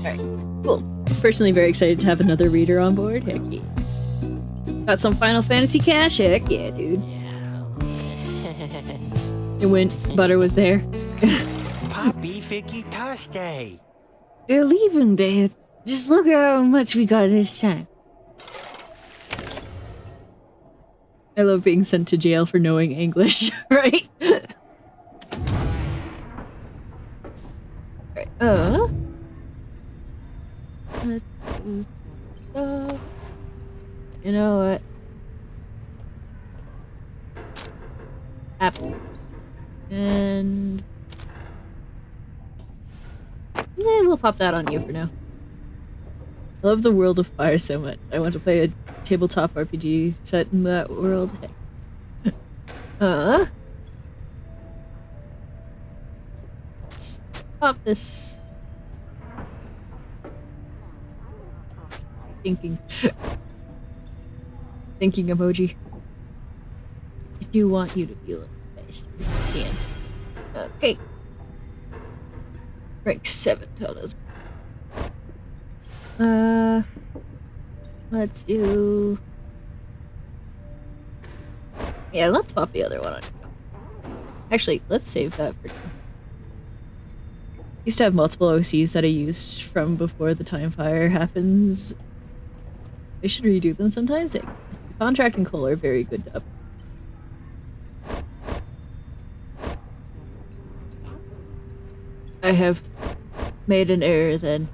Alright, cool. Personally very excited to have another reader on board. Heck yeah. Got some Final Fantasy cash? Heck yeah, dude. And when Butter was there. Poppy Vicky Thursday. They're leaving, Dad. Just look at how much we got this time. I love being sent to jail for knowing English, right? Right. Let's do stuff. You know what? Apple. And... yeah, we'll pop that on you for now. I love the world of Pyre so much. I want to play a tabletop RPG set in that world. pop this. Thinking emoji. I do want you to feel it best if you can. Okay. Rank 7 dollars. Let's do. Yeah, let's pop the other one on. Actually, let's save that for. I used to have multiple OCs that I used from before the time fire happens. I should redo them sometimes. Contract and Cole are very good to up. I have made an error then.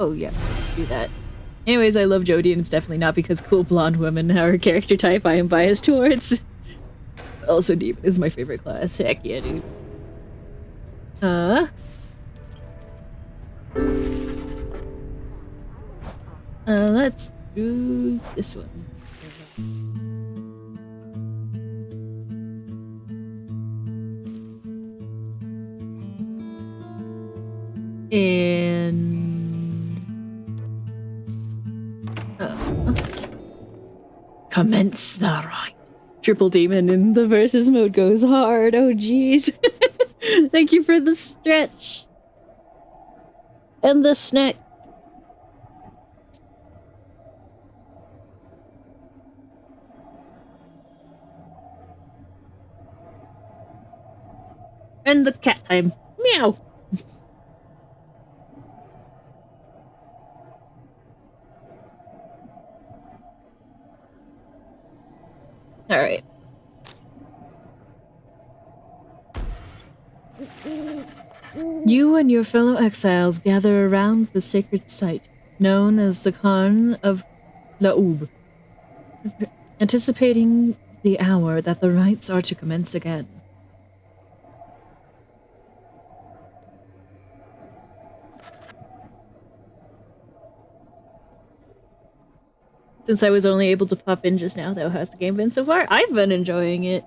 Oh yeah, do that. Anyways, I love Jodie, and it's definitely not because cool blonde women are a character type I am biased towards. Also, Demon is my favorite class. Heck yeah, dude. Let's do this one. And commence the ride. Triple Demon in the versus mode goes hard. Oh jeez. Thank you for the stretch and the snack. And the cat time. Meow. All right. You and your fellow exiles gather around the sacred site, known as the Khan of La'ub, anticipating the hour that the rites are to commence again. Since I was only able to pop in just now, though, how's the game been so far? I've been enjoying it.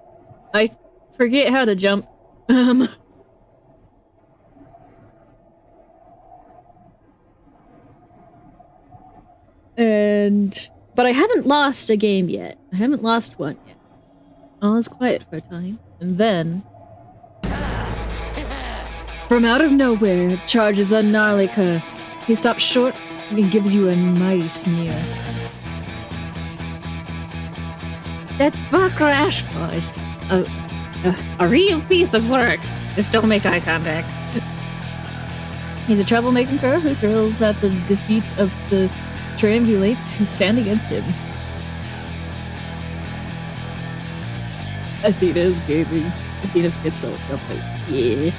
I forget how to jump. But I haven't lost a game yet. I haven't lost one yet. All is quiet for a time, and then... From out of nowhere, charges a gnarly cur. He stops short and gives you a mighty sneer. That's Buckrash, boys. A real piece of work. Just don't make eye contact. He's a troublemaking cur who thrills at the defeat of the triumvirates who stand against him. Athena is gaming. Athena gets to look up like, yeah.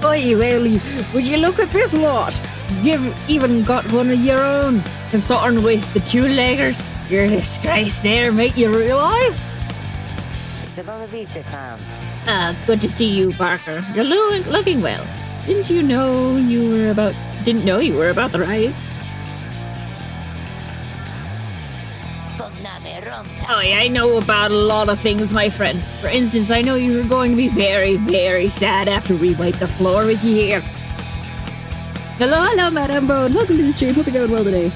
Oi, Whaley, would you look at this lot? You've even got one of your own. Consorting with the two-leggers. You're a disgrace there, mate, you realise? Good to see you, Barker. You're looking well. Didn't know you were about the riots? Oh yeah, I know about a lot of things, my friend. For instance, I know you were going to be very, very sad after we wiped the floor with you here. Hello, Madame Bone. Welcome to the stream. Hope you're going well today.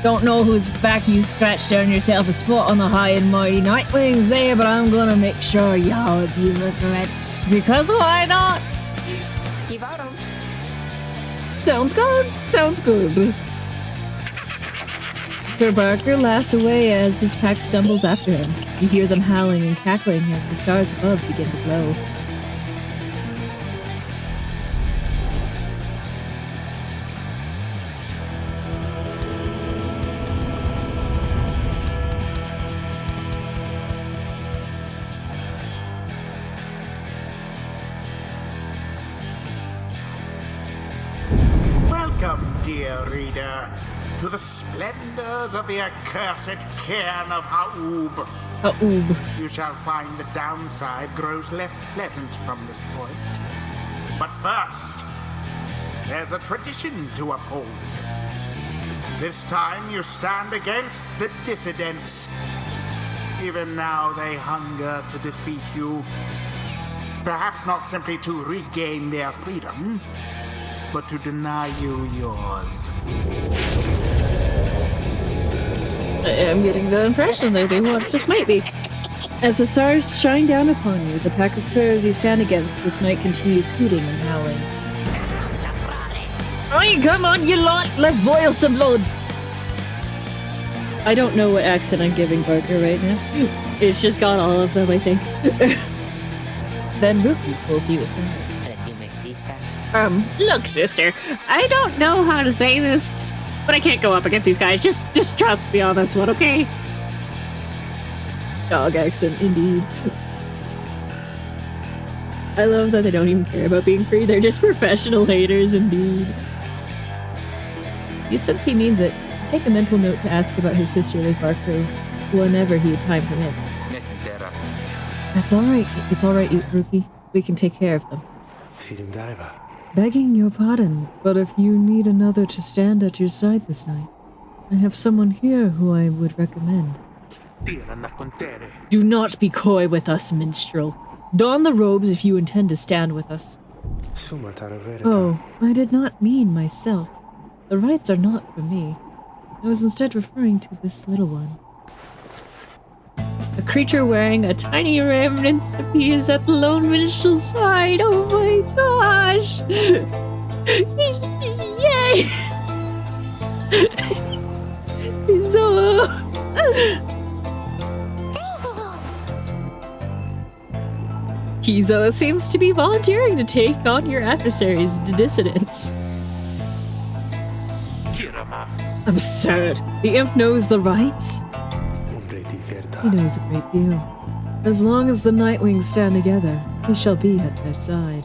Don't know whose back you scratched on yourself a spot on the high and mighty Nightwings there, but I'm gonna make sure y'all be regret. Because why not? Sounds good. Sounds good. Sir Barker laughs away as his pack stumbles after him. You hear them howling and cackling as the stars above begin to glow. Welcome, dear reader, to the splendors of the accursed cairn of Ha'ub. Ha'ub. You shall find the downside grows less pleasant from this point. But first, there's a tradition to uphold. This time you stand against the dissidents. Even now they hunger to defeat you. Perhaps not simply to regain their freedom, but to deny you yours. I am getting the impression that they want to smite me. As the stars shine down upon you, the pack of prayers you stand against this night continues hooting and howling. Alright, come on, you lot! Let's boil some blood! I don't know what accent I'm giving Barker right now. It's just got all of them, I think. Then Rookie pulls you aside. Look, sister, I don't know how to say this, but I can't go up against these guys. Just trust me on this one, okay? Dog accent, indeed. I love that they don't even care about being free. They're just professional haters, indeed. You sense he means it. Take a mental note to ask about his sister with Barker whenever time permits. That's alright. It's alright, Rookie. We can take care of them. Begging your pardon, but if you need another to stand at your side this night, I have someone here who I would recommend. Do not be coy with us, minstrel. Don the robes if you intend to stand with us. Oh, I did not mean myself. The rites are not for me. I was instead referring to this little one. A creature wearing a tiny remnants appears at the lone minstrel's side. Oh my gosh! Yay! So... Tizo seems to be volunteering to take on your adversary's dissidents. Absurd. The imp knows the rights. He knows a great deal. As long as the Nightwings stand together, we shall be at their side.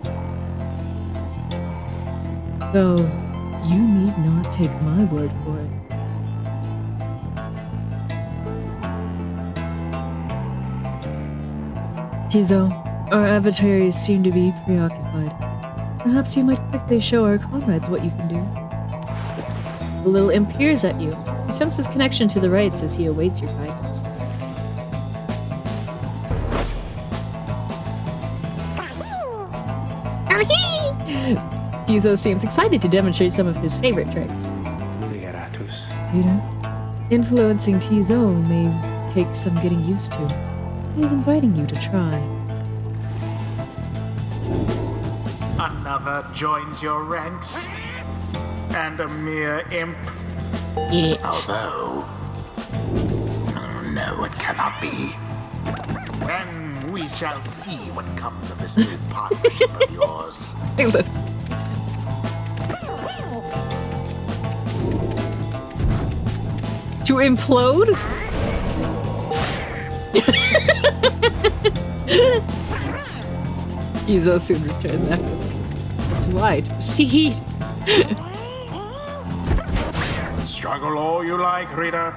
Though, you need not take my word for it. Tizo, our adversaries seem to be preoccupied. Perhaps you might quickly show our comrades what you can do. The little imp peers at you. He senses connection to the rites as he awaits your guidance. Tizo seems excited to demonstrate some of his favorite tricks. Peter, influencing Tizo may take some getting used to. He's inviting you to try. Another joins your ranks, and a mere imp. Yeah. Although, no, it cannot be. Then we shall see what comes of this new partnership of yours. To implode? Tizo soon returns after. It's wide. Proceed. Struggle all you like, reader.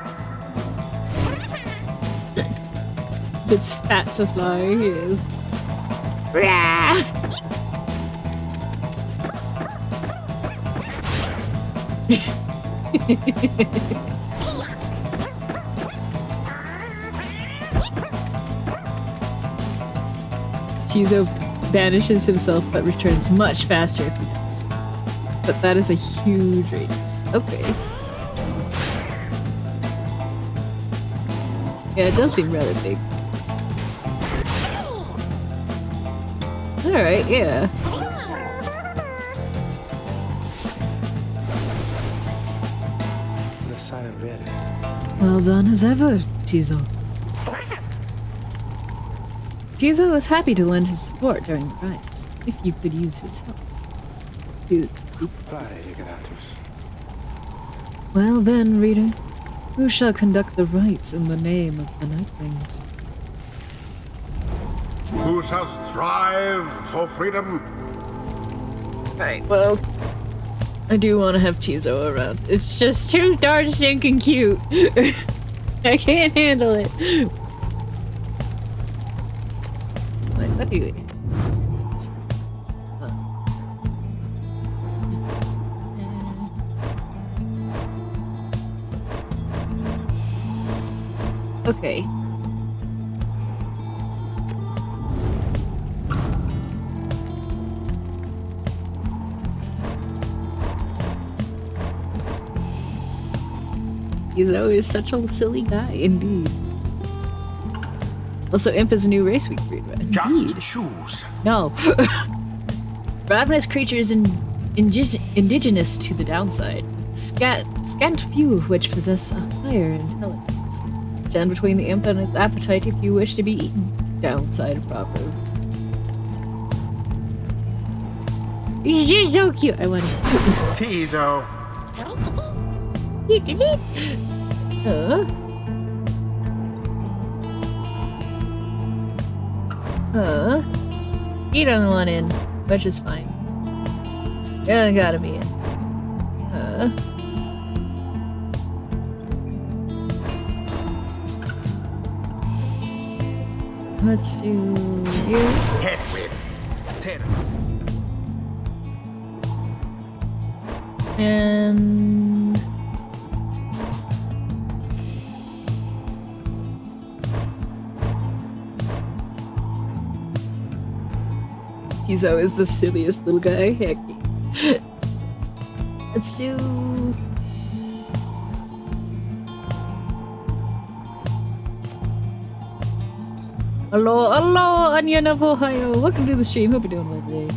It's fat to fly, he is. Tizo banishes himself but returns much faster if he does. But that is a huge radius. Okay. Yeah, it does seem rather big. Alright, yeah. Well done as ever, Tizo. Tizo is happy to lend his support during the rites, if you could use his help. Well then, reader, who shall conduct the rites in the name of the Nightwings? Who shall strive for freedom? Right, well, I do want to have Tizo around. It's just too darn stinking cute. I can't handle it. What do you... Okay. He's always such a silly guy, indeed. Also, Imp is a new race we can read about. Indeed. Just choose. No. Ravenous creatures indigenous to the downside, scant few of which possess a higher intelligence. Stand between the imp and its appetite if you wish to be eaten. Downside proper. He's just so cute. I want to. Tizo. You don't want in, which is fine. You gotta be in. Let's do you. Headwind. Terence. And he's always the silliest little guy. Heck. Let's do hello, Onion of Ohio. Welcome to the stream. Hope you're doing well today.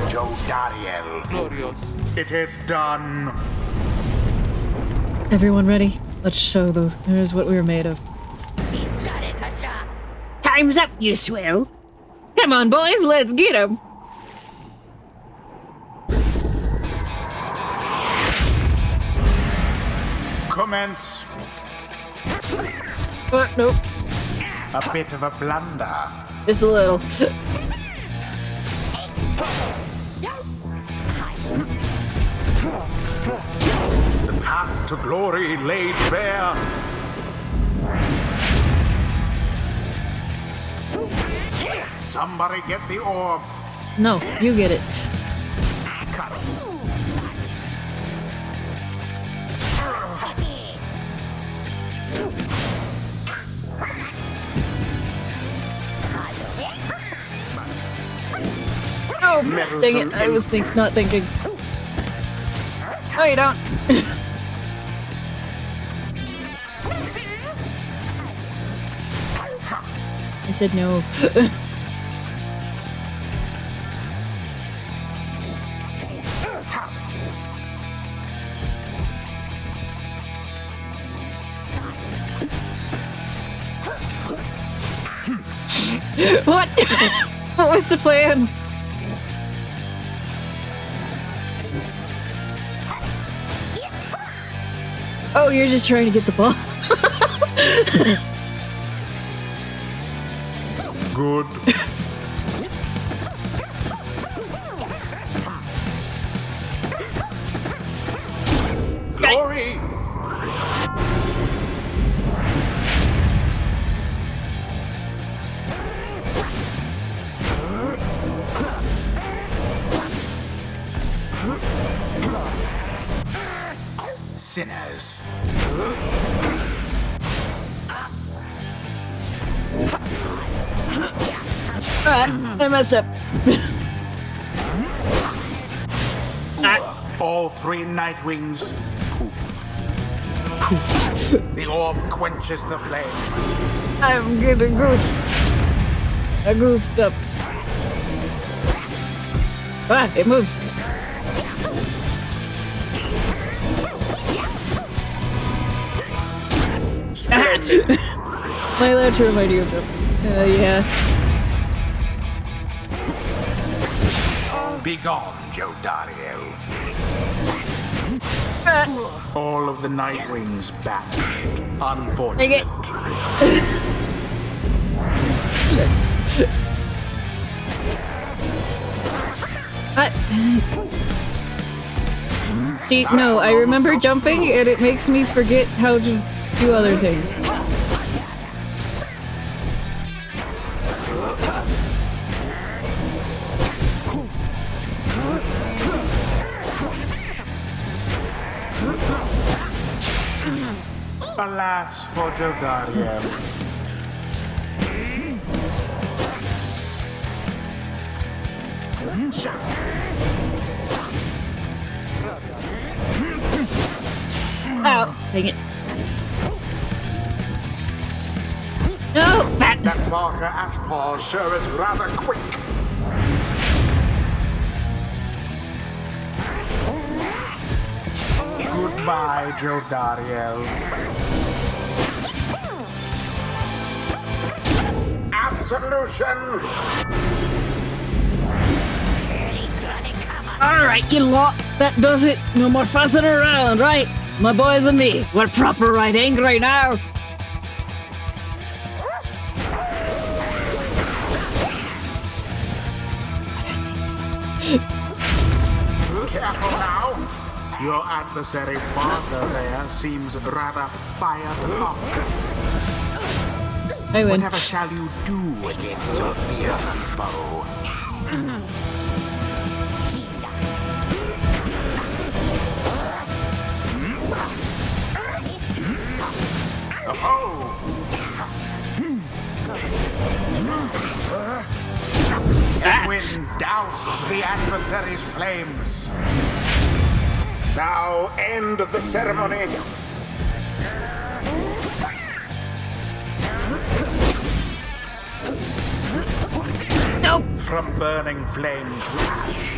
Joe Dariel. Glorious. It is done. Everyone ready? Let's show those guys what we were made of. Time's up, you swill. Come on, boys, let's get 'em. Commence. Nope. A bit of a blunder. Just a little. The path to glory laid bare. Somebody get the orb. No, you get it. Oh, dang it. I was not thinking. Oh, you don't. I said no. What? What was the plan? Oh, you're just trying to get the ball. Good. Glory. Sinners. Alright, I messed up. All three Nightwings. Poof. Poof. The orb quenches the flame. I'm gonna goof. I goofed up. Ah, it moves. Am I allowed to remind you of them? Yeah. Begone, Joe Dariel. All of the Nightwings banished. Unfortunate. Take it. See, no, I remember jumping and it makes me forget how to do other things. Alas for Jodariel. Oh, dang it. No! Bat! That Barker Ashpaw sure is rather quick. Goodbye, Jodariel. Absolution! Alright, you lot. That does it. No more fussing around, right? My boys and me, we're proper right angry now. Careful now. Your adversary Barker there seems rather fired up. I win. Whatever shall you do against so fierce a foe? Oh! Edwin doused the adversary's flames. Now end the ceremony. Nope. From burning flame to ash.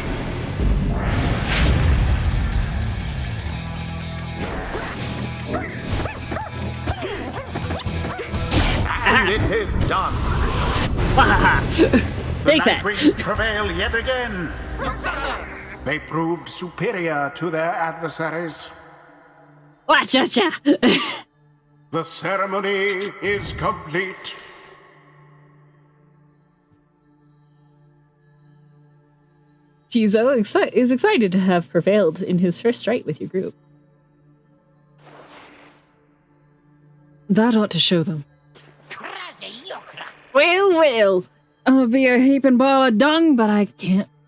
And it is done. Take that. Nightwings prevail yet again. They proved superior to their adversaries. Wacha-cha. The ceremony is complete. Tizo is excited to have prevailed in his first fight with your group. That ought to show them. Well, I'll be a heaping ball of dung, but I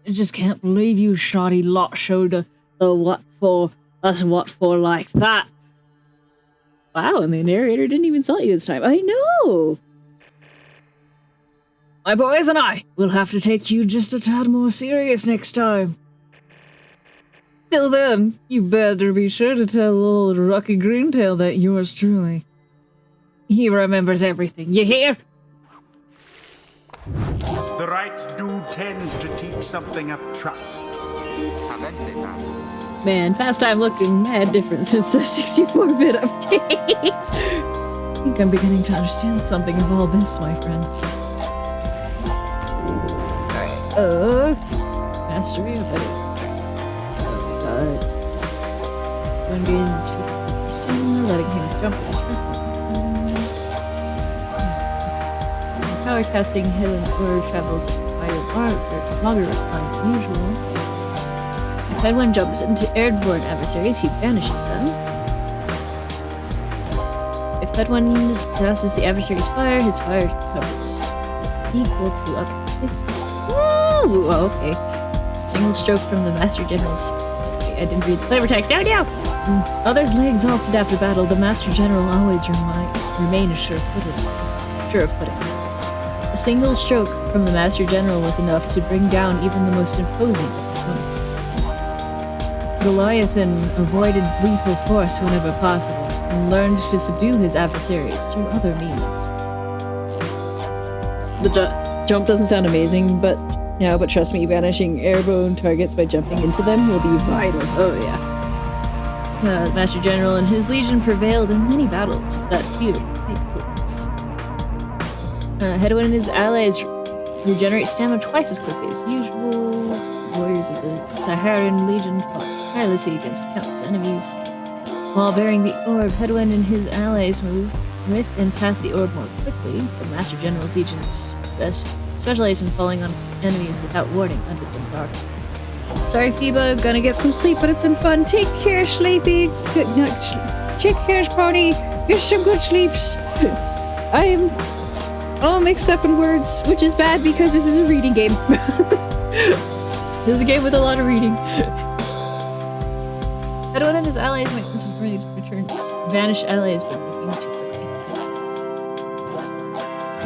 just can't believe you shoddy lot showed the what for like that. Wow, and the narrator didn't even insult you this time. I know! My boys and I will have to take you just a tad more serious next time. Till then, you better be sure to tell old Rocky Greentail that yours truly. He remembers everything, you hear? The right do tend to teach something of trust. Man, past time looking mad different since the 64-bit update. I think I'm beginning to understand something of all this, my friend. Mastery of it. So we got one gains 50% stamina, letting him jump with a sprint. Power casting Helen's order travels by a longer time than usual. If Hedwyn jumps into airborne adversaries, he banishes them. If Hedwyn passes the adversary's fire, his fire covers equal to up to 50. Woo! Oh, okay. Single stroke from the Master General's. Okay, I didn't read the flavor text. Oh no! Others' legs halted after battle. The Master General always remain sure of footing. A single stroke from the Master General was enough to bring down even the most imposing of opponents. Goliathan avoided lethal force whenever possible, and learned to subdue his adversaries through other means. The jump doesn't sound amazing, but trust me, banishing airborne targets by jumping into them will be vital. Oh yeah. The Master General and his legion prevailed in many battles that few hopeless. Hedwyn and his allies regenerate stamina twice as quickly as usual. Warriors of the Saharan Legion fought tirelessly against countless enemies. While bearing the orb, Hedwyn and his allies move with and past the orb more quickly. The Master General's legion specialize in falling on its enemies without warning under the dark. Sorry, Phoeba, gonna get some sleep, but it's been fun. Take care, Sleepy. Take care, Party. Get some good sleeps. I am all mixed up in words, which is bad because this is a reading game. This is a game with a lot of reading. Edwin and his allies might instantly return vanished allies, but looking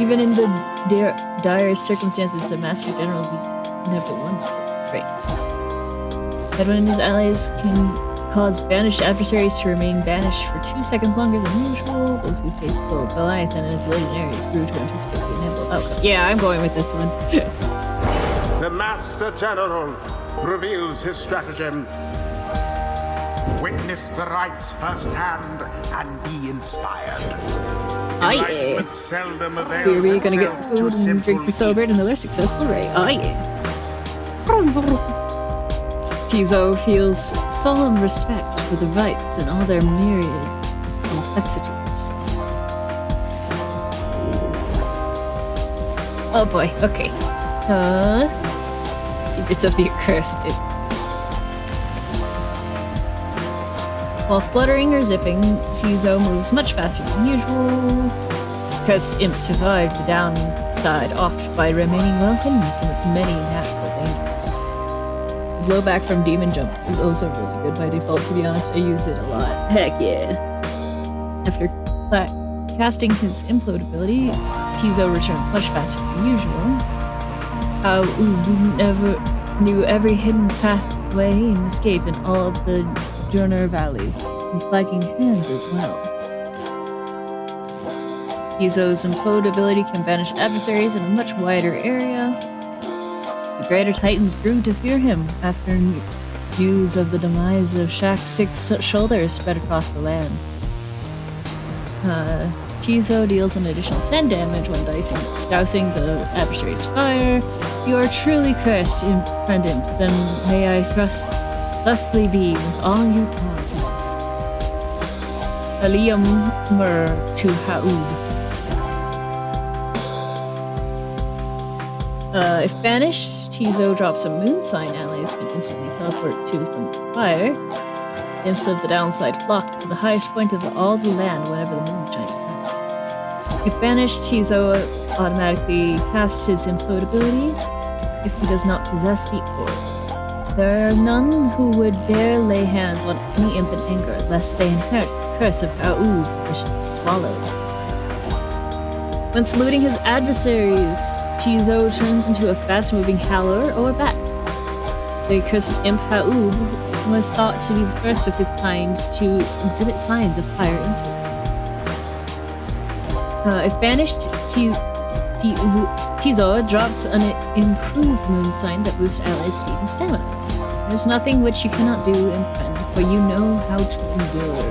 Even in the direst circumstances, the Master General never once breaks. Edwin and his allies can cause banished adversaries to remain banished for 2 seconds longer than usual. Those who face Goliath and his legionaries grew to anticipate the inevitable outcome. Yeah, I'm going with this one. The Master General reveals his stratagem. Witness the rites firsthand and be inspired. Oh yeah. Enlightenment seldom We're avails really gonna get itself to food and simple drink to celebrate another successful raid. Oh yeah. Tizo feels solemn respect for the rites and all their myriad complexities. Oh boy, okay. Secrets of the Accursed. While fluttering or zipping, Tizo moves much faster than usual. Cursed imps survived the downside oft by remaining well hidden from its many natural dangers. Blowback from Demon Jump is also really good by default, to be honest. I use it a lot. Heck yeah. After casting his Implode ability, Tizo returns much faster than usual. Never knew every hidden pathway and escape in all of the Jorner Valley, and flagging hands as well. Tizo's Implode ability can banish adversaries in a much wider area. The Greater Titans grew to fear him after news of the demise of Shaq's 6 shoulders spread across the land. Tizo deals an additional 10 damage when dousing the adversary's fire. You are truly cursed, friend imp, then may I thusly be with all your qualities. Aliyam Mur to Ha'ud. If banished, Tizo drops a moon sign allies can instantly teleport to from fire. Imps of the downside flock to the highest point of all the land whenever the moon shines back. If banished, Tizo automatically casts his Implode ability if he does not possess the orb. There are none who would dare lay hands on any imp in anger lest they inherit the curse of Ha'ud, which they swallowed. When saluting his adversaries, Tizo turns into a fast-moving howler or a bat. The cursed imp Ha'ud was thought to be the first of his kind to exhibit signs of fire into it. If banished, Tizo drops an improved moon sign that boosts allies' speed and stamina. There's nothing which you cannot do, friend, for you know how to endure.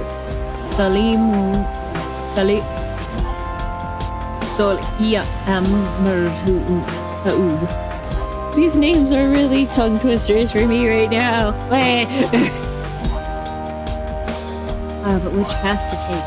These names are really tongue twisters for me right now. But which path to take?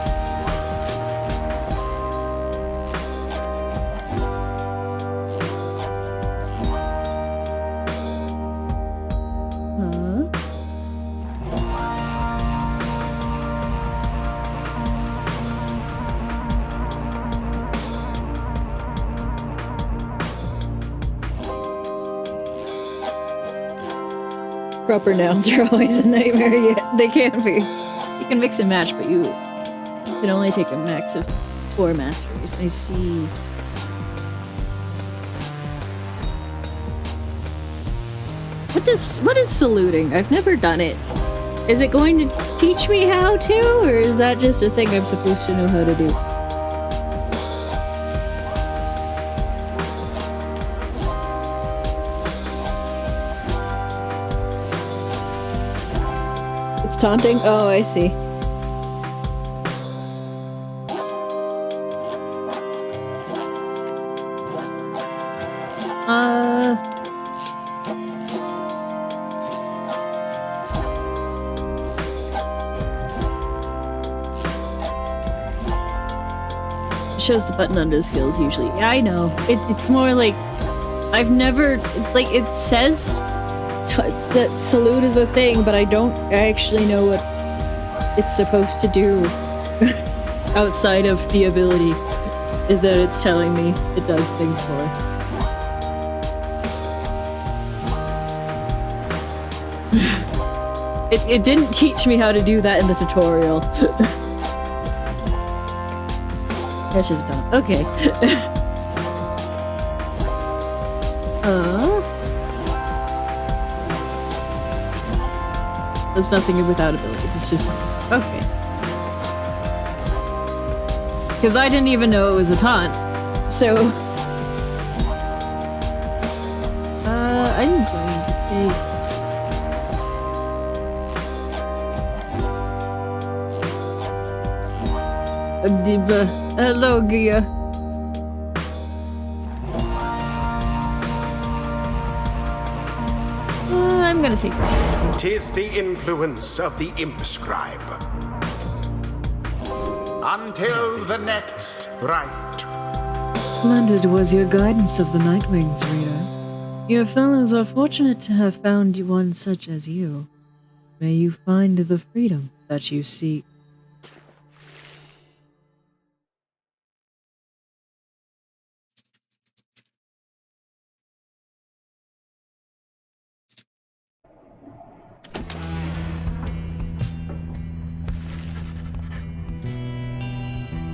Proper nouns are always a nightmare, yeah, they can be. You can mix and match, but you can only take a max of 4 matches. I see. What is saluting? I've never done it. Is it going to teach me how to, or is that just a thing I'm supposed to know how to do? Taunting? Oh, I see. Shows the button under the skills usually. Yeah, I know. It's more like I've never like it says that salute is a thing, but I don't actually know what it's supposed to do outside of the ability that it's telling me it does things for. It didn't teach me how to do that in the tutorial. That's just dumb. Okay. There's nothing without abilities, it's just... Okay. Because I didn't even know it was a taunt, so... I'm going to take... Hello, Gia. I'm gonna take this. 'Tis the influence of the imp scribe. Until the next rite. Splendid was your guidance of the Nightwings, reader. Your fellows are fortunate to have found one such as you. May you find the freedom that you seek.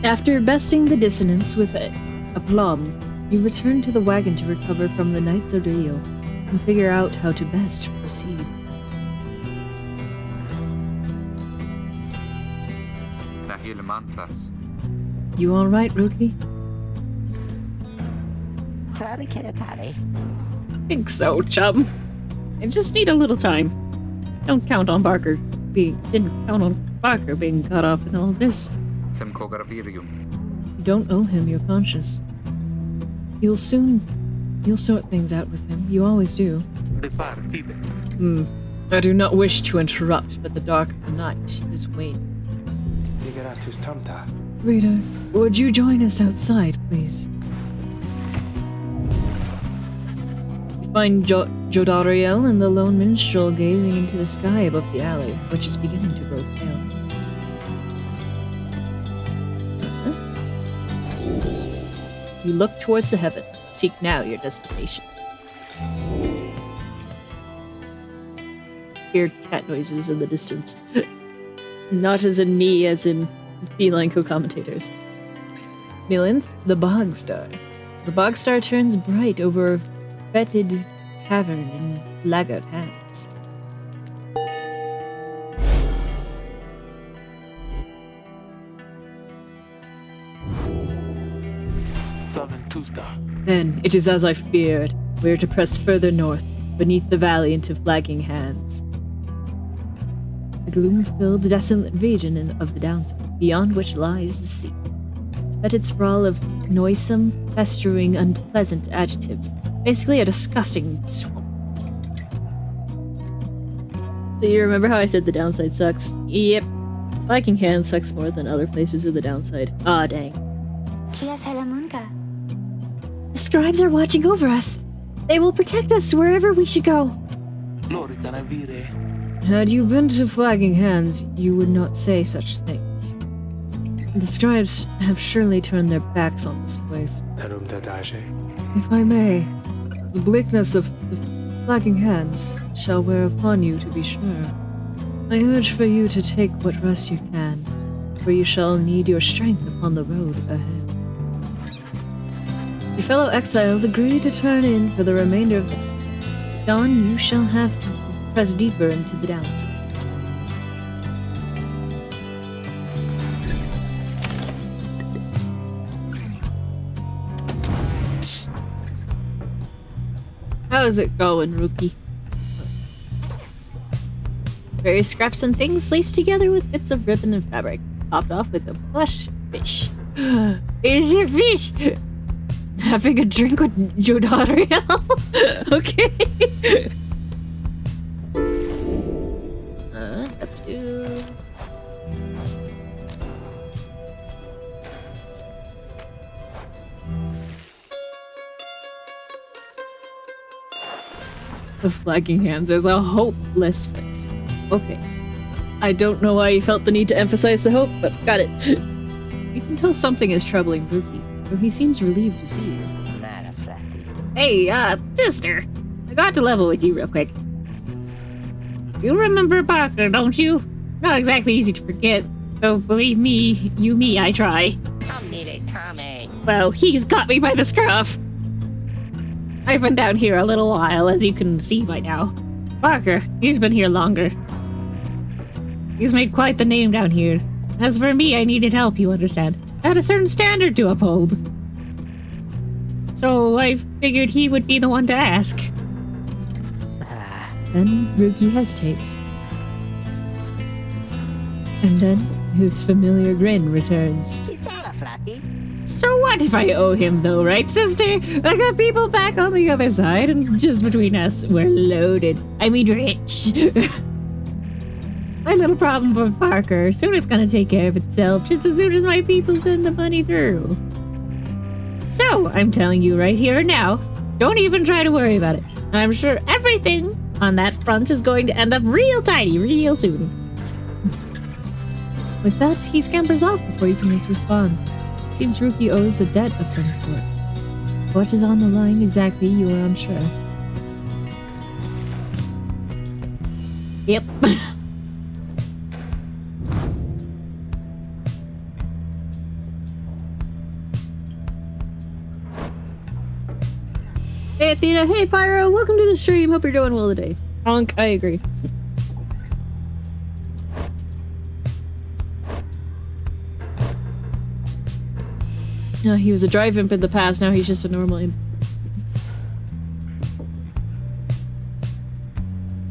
After besting the dissonance with aplomb, you return to the wagon to recover from the night's ordeal and figure out how to best proceed. You alright, Rookie? Think so, chum. I just need a little time. Didn't count on Barker being caught up in all this. You don't owe him your conscience. You'll sort things out with him. You always do. I do not wish to interrupt, but the dark of the night is waning. Rita, would you join us outside, please? You find Jodariel and the lone minstrel gazing into the sky above the alley, which is beginning to grow pale. You look towards the heaven. Seek now your destination. Hear cat noises in the distance. Not as in me, as in feline co-commentators. Milinth, the bog star. The bog star turns bright over a fetid cavern in laggard hands. Then, it is as I feared. We are to press further north, beneath the valley into flagging hands. A gloom-filled, desolate region of the downside, beyond which lies the sea. A fetid sprawl of noisome, festering, unpleasant adjectives. Basically a disgusting swamp. So you remember how I said the downside sucks? Yep. Flagging hands sucks more than other places of the downside. Ah, dang. The scribes are watching over us. They will protect us wherever we should go. Had you been to Flagging Hands, you would not say such things. The scribes have surely turned their backs on this place. If I may, the bleakness of the Flagging Hands shall wear upon you, to be sure. I urge for you to take what rest you can, for you shall need your strength upon the road ahead. Your fellow exiles agree to turn in for the remainder of the night. At dawn, you shall have to press deeper into the downside. How's it going, Rookie? Various scraps and things laced together with bits of ribbon and fabric, topped off with a plush fish. Is your fish? Having a drink with Jodariel? Okay. Let's do... The Flagging Hands is a hopeless place. Okay. I don't know why you felt the need to emphasize the hope, but got it. You can tell something is troubling Rookie, though he seems relieved to see you. Hey, sister. I got to level with you real quick. You remember Parker, don't you? Not exactly easy to forget. So believe me, I try. Well, he's got me by the scruff. I've been down here a little while, as you can see by now. Parker, he's been here longer. He's made quite the name down here. As for me, I needed help, you understand. I had a certain standard to uphold. So I figured he would be the one to ask. Then Ruki hesitates. And then his familiar grin returns. Is that a flatty? So what if I owe him though, right, sister? I got people back on the other side, and just between us, we're loaded. I mean rich. My little problem with Parker, soon it's gonna take care of itself, just as soon as my people send the money through. So, I'm telling you right here and now, don't even try to worry about it. I'm sure everything on that front is going to end up real tidy real soon. With that, he scampers off before you can respond. It seems Ruki owes a debt of some sort. What is on the line exactly, you are unsure. Yep. Hey Athena, hey Pyro, welcome to the stream. Hope you're doing well today. Honk, I agree. He was a drive imp in the past, now he's just a normal imp.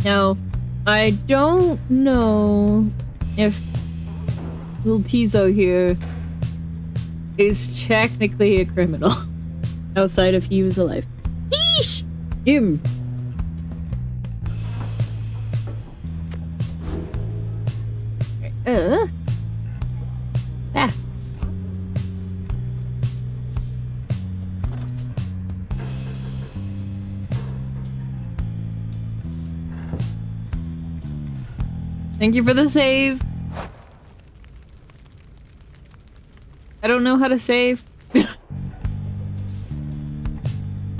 Now, I don't know if little Tizo here is technically a criminal outside of he was alive. Yeesh! Him! Ah. Thank you for the save. I don't know how to save.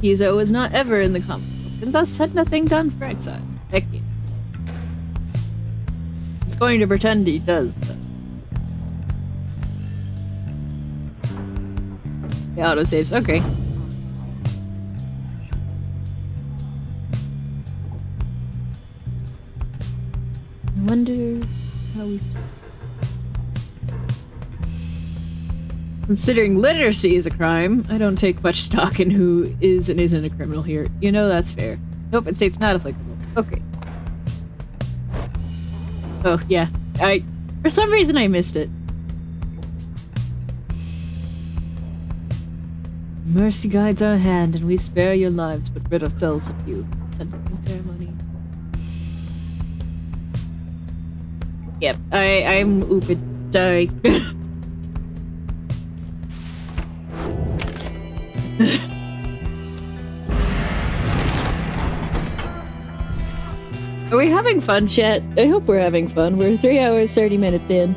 Kizo was not ever in the comic book, and thus had nothing done for exile. Heck yeah. He's going to pretend he does, though. Yeah, autosaves, okay. I wonder how we... Considering literacy is a crime, I don't take much stock in who is and isn't a criminal here. You know that's fair. Nope, it states not applicable. Okay. Oh, yeah. For some reason I missed it. Mercy guides our hand, and we spare your lives, but rid ourselves of you. Sentencing ceremony. Yep, I'm ooped. Sorry. Are we having fun, chat? I hope we're having fun. We're 3 hours, 30 minutes in.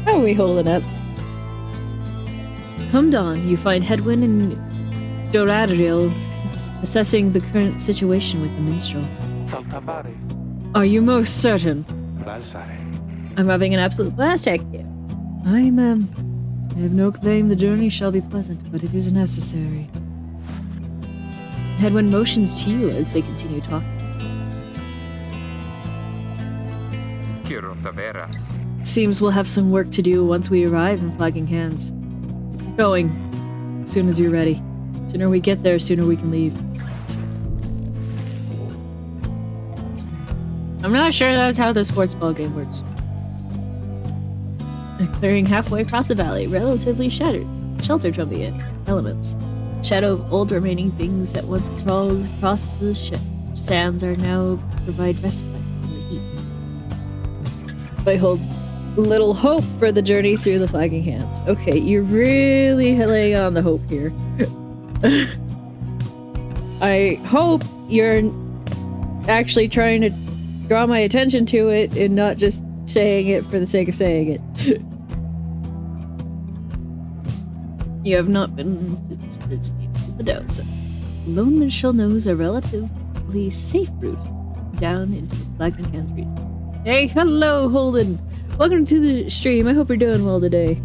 How are we holding up? Come dawn, you find Hedwin and Doradriel assessing the current situation with the minstrel. Saltavare. Are you most certain? Balsare. I'm having an absolute blast, heck yeah. I have no claim the journey shall be pleasant, but it is necessary. Hedwin motions to you as they continue talking. Quiero taveras. Seems we'll have some work to do once we arrive in Flagging Hands. Let's get going. As soon as you're ready. Sooner we get there, sooner we can leave. I'm not sure that's how the sports ball game works. Clearing halfway across the valley, relatively sheltered from the elements. Shadow of old remaining things that once crawled across the sands are now provide respite from the heat. I hold little hope for the journey through the Flagging Hands. Okay, you're really laying on the hope here. I hope you're actually trying to draw my attention to it and not just saying it for the sake of saying it. You have not been to this the downside. Lone Minstrel knows a relatively safe route down into the Flagging Hands region. Hey, hello, Holden! Welcome to the stream. I hope you're doing well today.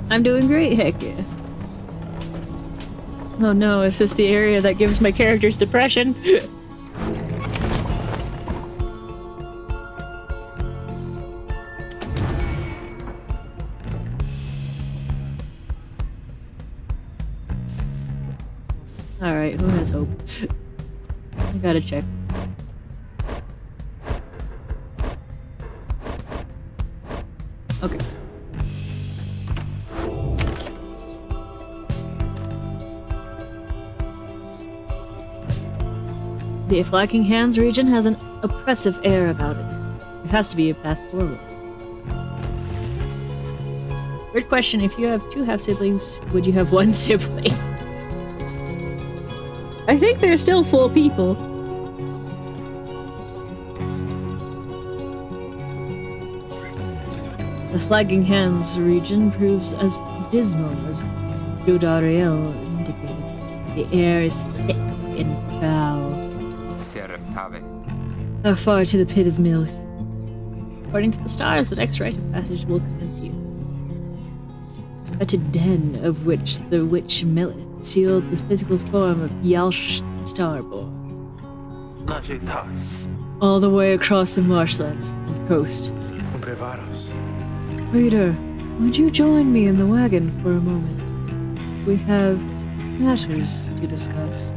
I'm doing great, heck yeah. Oh no, is this the area that gives my characters depression? Alright, who has hope? I gotta check. Okay. The Flagging Hands region has an oppressive air about it. There has to be a path forward. Weird question, if you have 2 half-siblings, would you have 1 sibling? I think they're still full people. The Flagging Hands region proves as dismal as Jodariel indicated. The air is thick and foul. How far to the pit of Milth? According to the stars, the next rite of passage will commence you. But a den of which the witch Milth sealed the physical form of Yalsh Starborn. All the way across the marshlands and the coast. Reader, would you join me in the wagon for a moment? We have matters to discuss.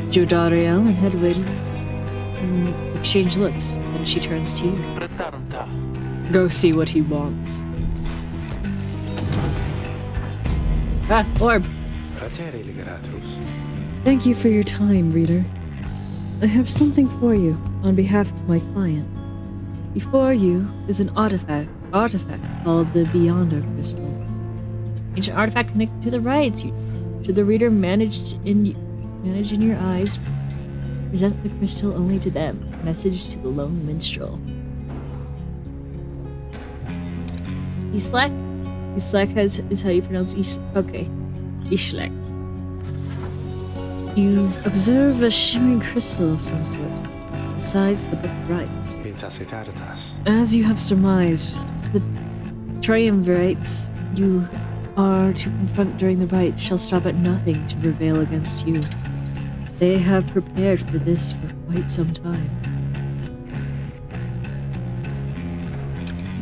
Jodariel and Hedwig exchange looks, and she turns to you. Go see what he wants. Ah, orb! Thank you for your time, reader. I have something for you on behalf of my client. Before you is an artifact called the Beyonder Crystal. Ancient artifact connected to the rites. Should the reader manage in your eyes, present the crystal only to them. Message to the lone minstrel. Ishlek? Ishlek is how you pronounce okay. Ishlek. You observe a shimmering crystal of some sort, besides the book of rites. As you have surmised, the triumvirates you are to confront during the rites shall stop at nothing to prevail against you. They have prepared for this for quite some time.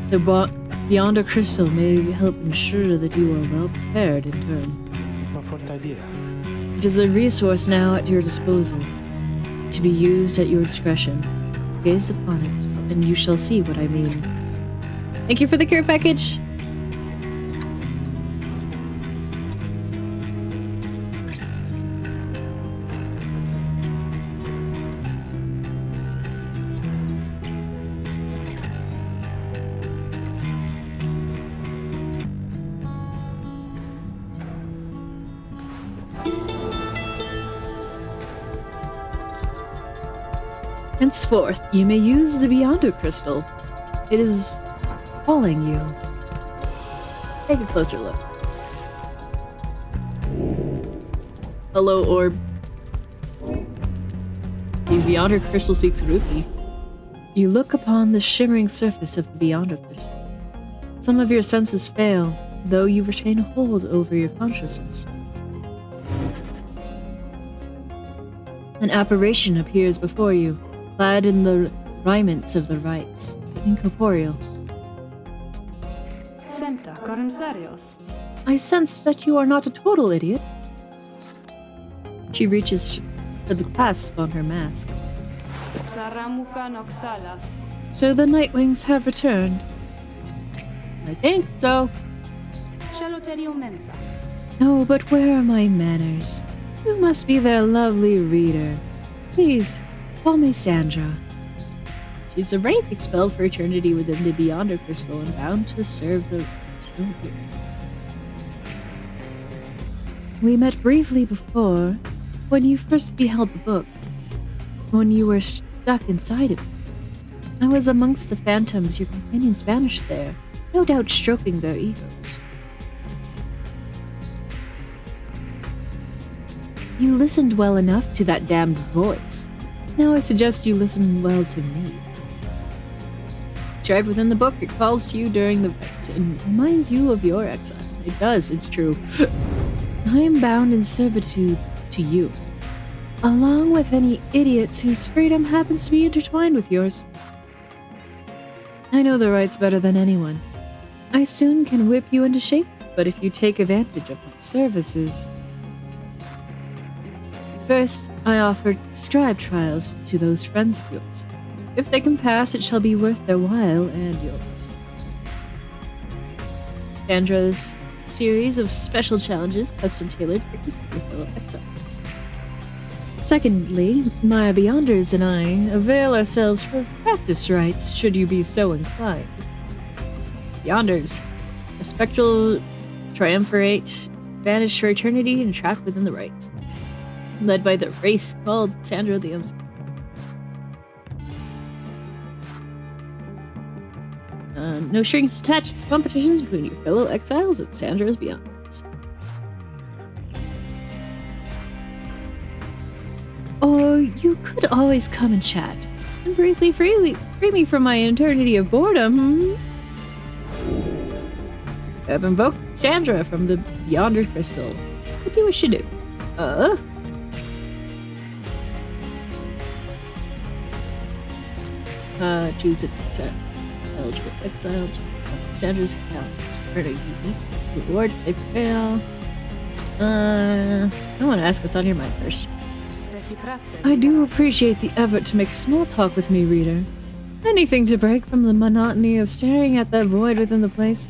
The Beyonder Crystal may help ensure that you are well prepared in turn. It is a resource now at your disposal, to be used at your discretion. Gaze upon it, and you shall see what I mean. Thank you for the care package! Henceforth, you may use the Beyonder Crystal. It is calling you. Take a closer look. Hello, orb. The Beyonder Crystal seeks Ruthie. You look upon the shimmering surface of the Beyonder Crystal. Some of your senses fail, though you retain a hold over your consciousness. An apparition appears before you, clad in the raiments of the rites, incorporeal. I sense that you are not a total idiot. She reaches for the clasp on her mask. So the Nightwings have returned. I think so. Oh, but where are my manners? You must be their lovely reader. Please, call me Sandra. She's a wraith expelled for eternity within the Beyonder Crystal and bound to serve the Silver. We met briefly before, when you first beheld the book, when you were stuck inside of it. I was amongst the phantoms your companions banished there, no doubt stroking their egos. You listened well enough to that damned voice. Now I suggest you listen well to me. Described within the book, it calls to you during the rites and reminds you of your exile. It does, it's true. I am bound in servitude to you, along with any idiots whose freedom happens to be intertwined with yours. I know the rites better than anyone. I soon can whip you into shape, but if you take advantage of my services... First, I offer scribe trials to those friends of yours. If they can pass, it shall be worth their while and yours. Sandra's series of special challenges custom-tailored for each of your fellow exiles. Secondly, my Beyonders and I avail ourselves for practice rites should you be so inclined. Beyonders, a spectral triumvirate, vanished for eternity and trapped within the rites. Led by the race called Sandra the Unseen. No strings attached competitions between your fellow exiles and Sandra's Beyonders. Or you could always come and chat, and briefly free me from my eternity of boredom, I've invoked Sandra from the Beyonder Crystal. What do you wish to do? Choose an exile. Eligible exiles. Sandra's account. Start a Yippee. Reward if they prevail. I want to ask what's on your mind first. I do appreciate the effort to make small talk with me, reader. Anything to break from the monotony of staring at that void within the place.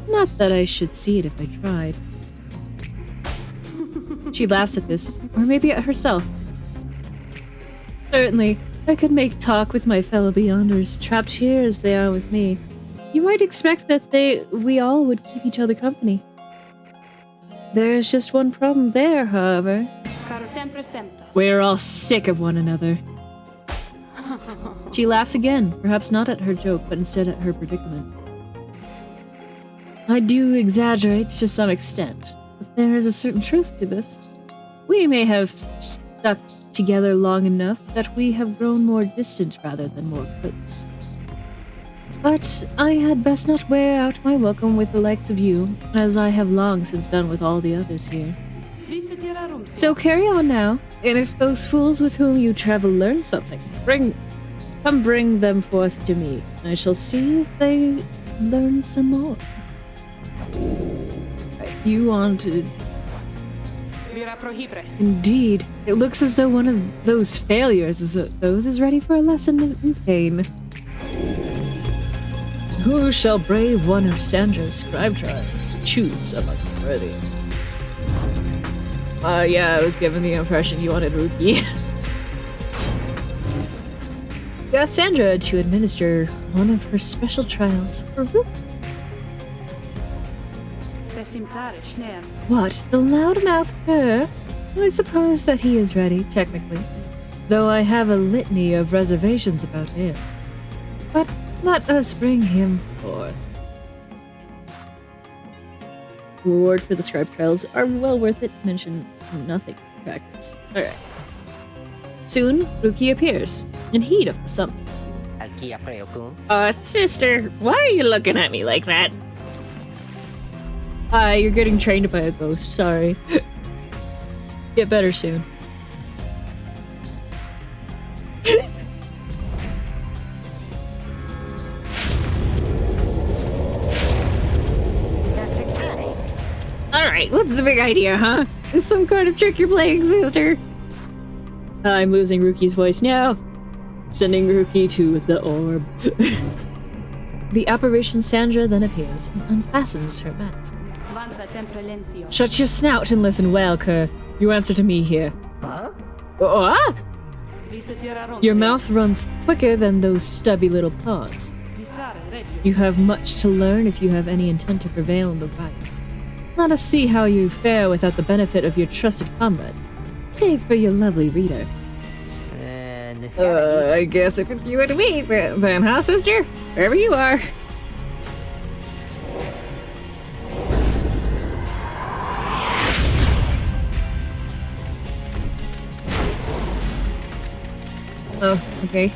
Not that I should see it if I tried. She laughs at this, or maybe at herself. Certainly, I could make talk with my fellow Beyonders, trapped here as they are with me. You might expect that we all would keep each other company. There's just one problem there, however. We're all sick of one another. She laughs again, perhaps not at her joke, but instead at her predicament. I do exaggerate to some extent, but there is a certain truth to this. We may have stuck together long enough that we have grown more distant rather than more close. But I had best not wear out my welcome with the likes of you, as I have long since done with all the others here. So carry on now, and if those fools with whom you travel learn something, come bring them forth to me. I shall see if they learn some more. You wanted... Indeed. It looks as though one of those failures is ready for a lesson in pain. Who shall brave one of Sandra's scribe trials? Choose among the worthy. Yeah, I was given the impression you wanted Rookie. Got Sandra to administer one of her special trials for Rookie. What? The loudmouthed cur? I suppose that he is ready, technically. Though I have a litany of reservations about him. But let us bring him forth. Reward for the scribe trials are well worth it. Mention nothing in practice. Alright. Soon, Ruki appears, in heat of the summons. Sister, why are you looking at me like that? You're getting trained by a ghost, sorry. Get better soon. Alright, what's the big idea, huh? Is some kind of trick you're playing, sister? I'm losing Ruki's voice now. Sending Ruki to the orb. The apparition Sandra then appears and unfastens her mask. Shut your snout and listen well, cur. You answer to me here. Huh? What? Your mouth runs quicker than those stubby little paws. You have much to learn if you have any intent to prevail in the rites. Let us see how you fare without the benefit of your trusted comrades. Save for your lovely reader. I guess if it's you and me, then, huh, sister? Wherever you are. Oh, okay.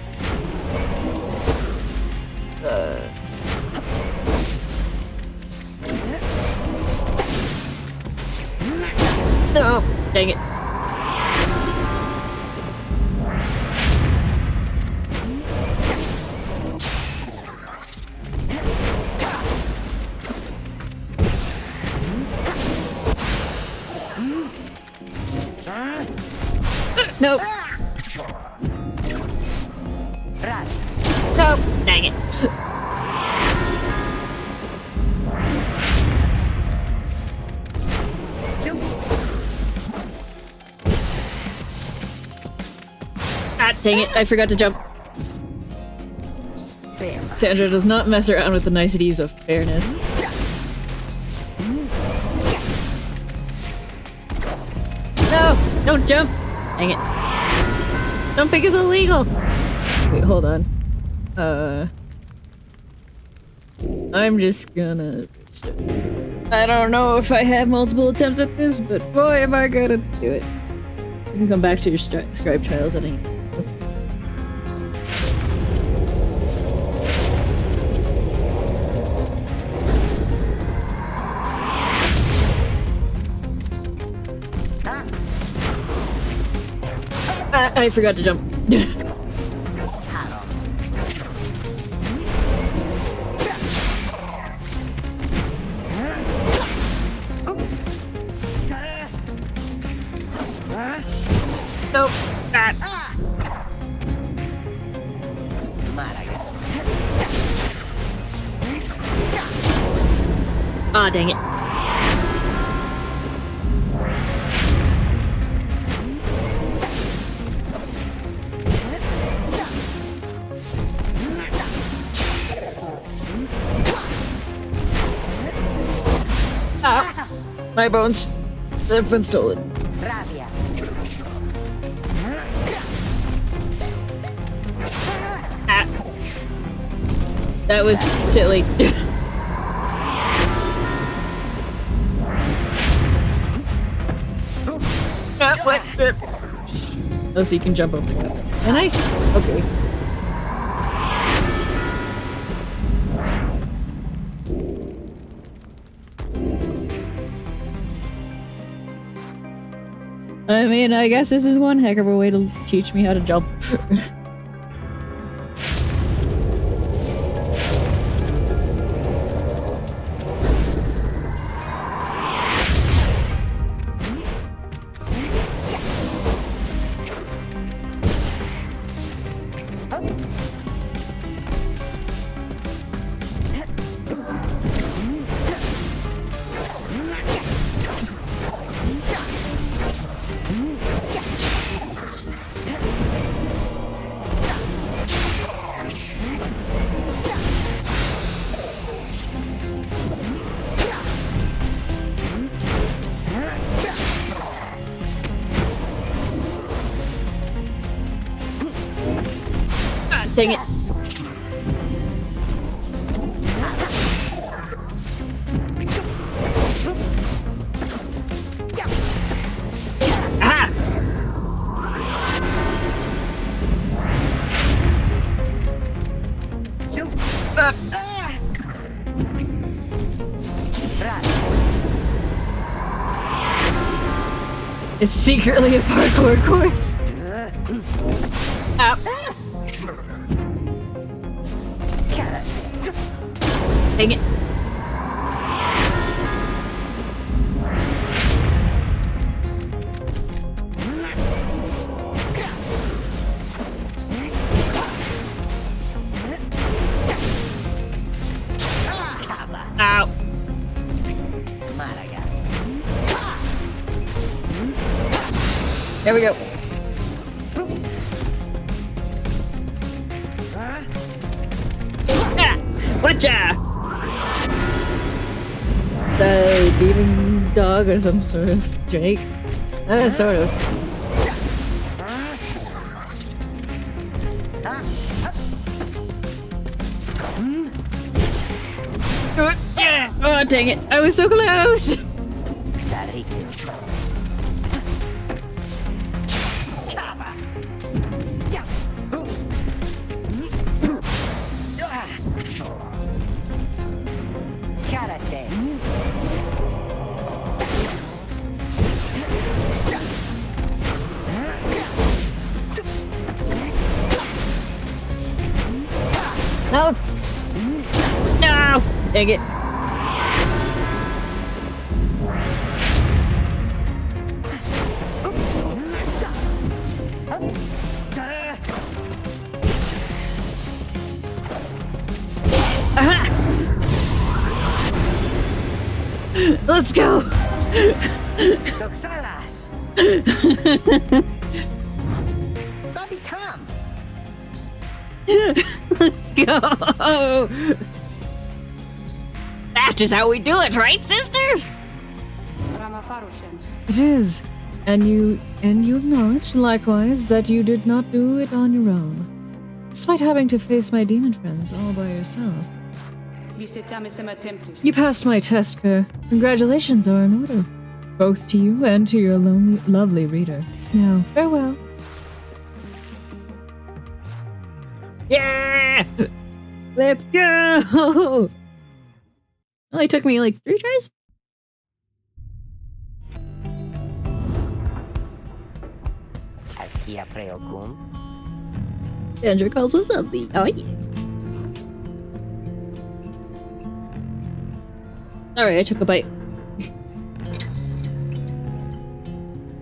Dang it. Nope. Nope. Dang it. Ah, dang it. I forgot to jump. Sandra does not mess around with the niceties of fairness. No! Don't jump! Dang it. Jumping is illegal! Wait, hold on. I'm just gonna... I don't know if I have multiple attempts at this, but boy am I gonna do it. You can come back to your scribe trials at any time. I forgot to jump. Nope. Ah, dang it. Ah, my bones have been stolen. Ah. That was silly. What? Oh, so you can jump over. Can I? Okay. I mean, I guess this is one heck of a way to teach me how to jump. Dang it. Ah! It's secretly a parkour course. Ow. Dang it. Ow. There we go. Ah! Whatcha? The demon dog or some sort of Drake? Sort of. Yeah! Oh, dang it. I was so close! No! No! Dang it. Aha! Let's go! Doxalas! Bobby, come! Let's go! That is how we do it, right, sister? It is. And you acknowledge, likewise, that you did not do it on your own. Despite having to face my demon friends all by yourself. You passed my test, Kerr. Congratulations are in order. Both to you and to your lovely reader. Now, farewell. Yeah! Let's go! Only took me like 3 tries? Alkia preocum. Andrew calls us lovely. Oh yeah. Sorry, I took a bite.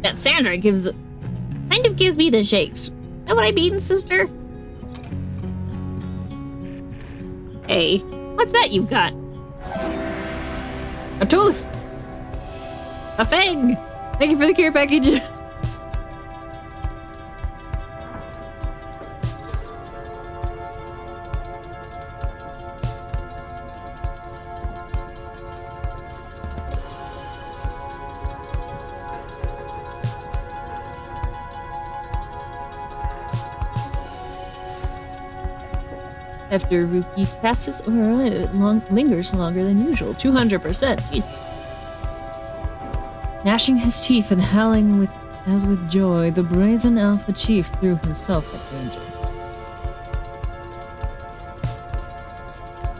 That Sandra kind of gives me the shakes. Know what I mean, sister? Hey, what's that you've got? A tooth! A fang! Thank you for the care package! After Ruki passes aura, it lingers longer than usual. 200%. Jeez. Gnashing his teeth and howling as with joy, the brazen alpha chief threw himself at danger.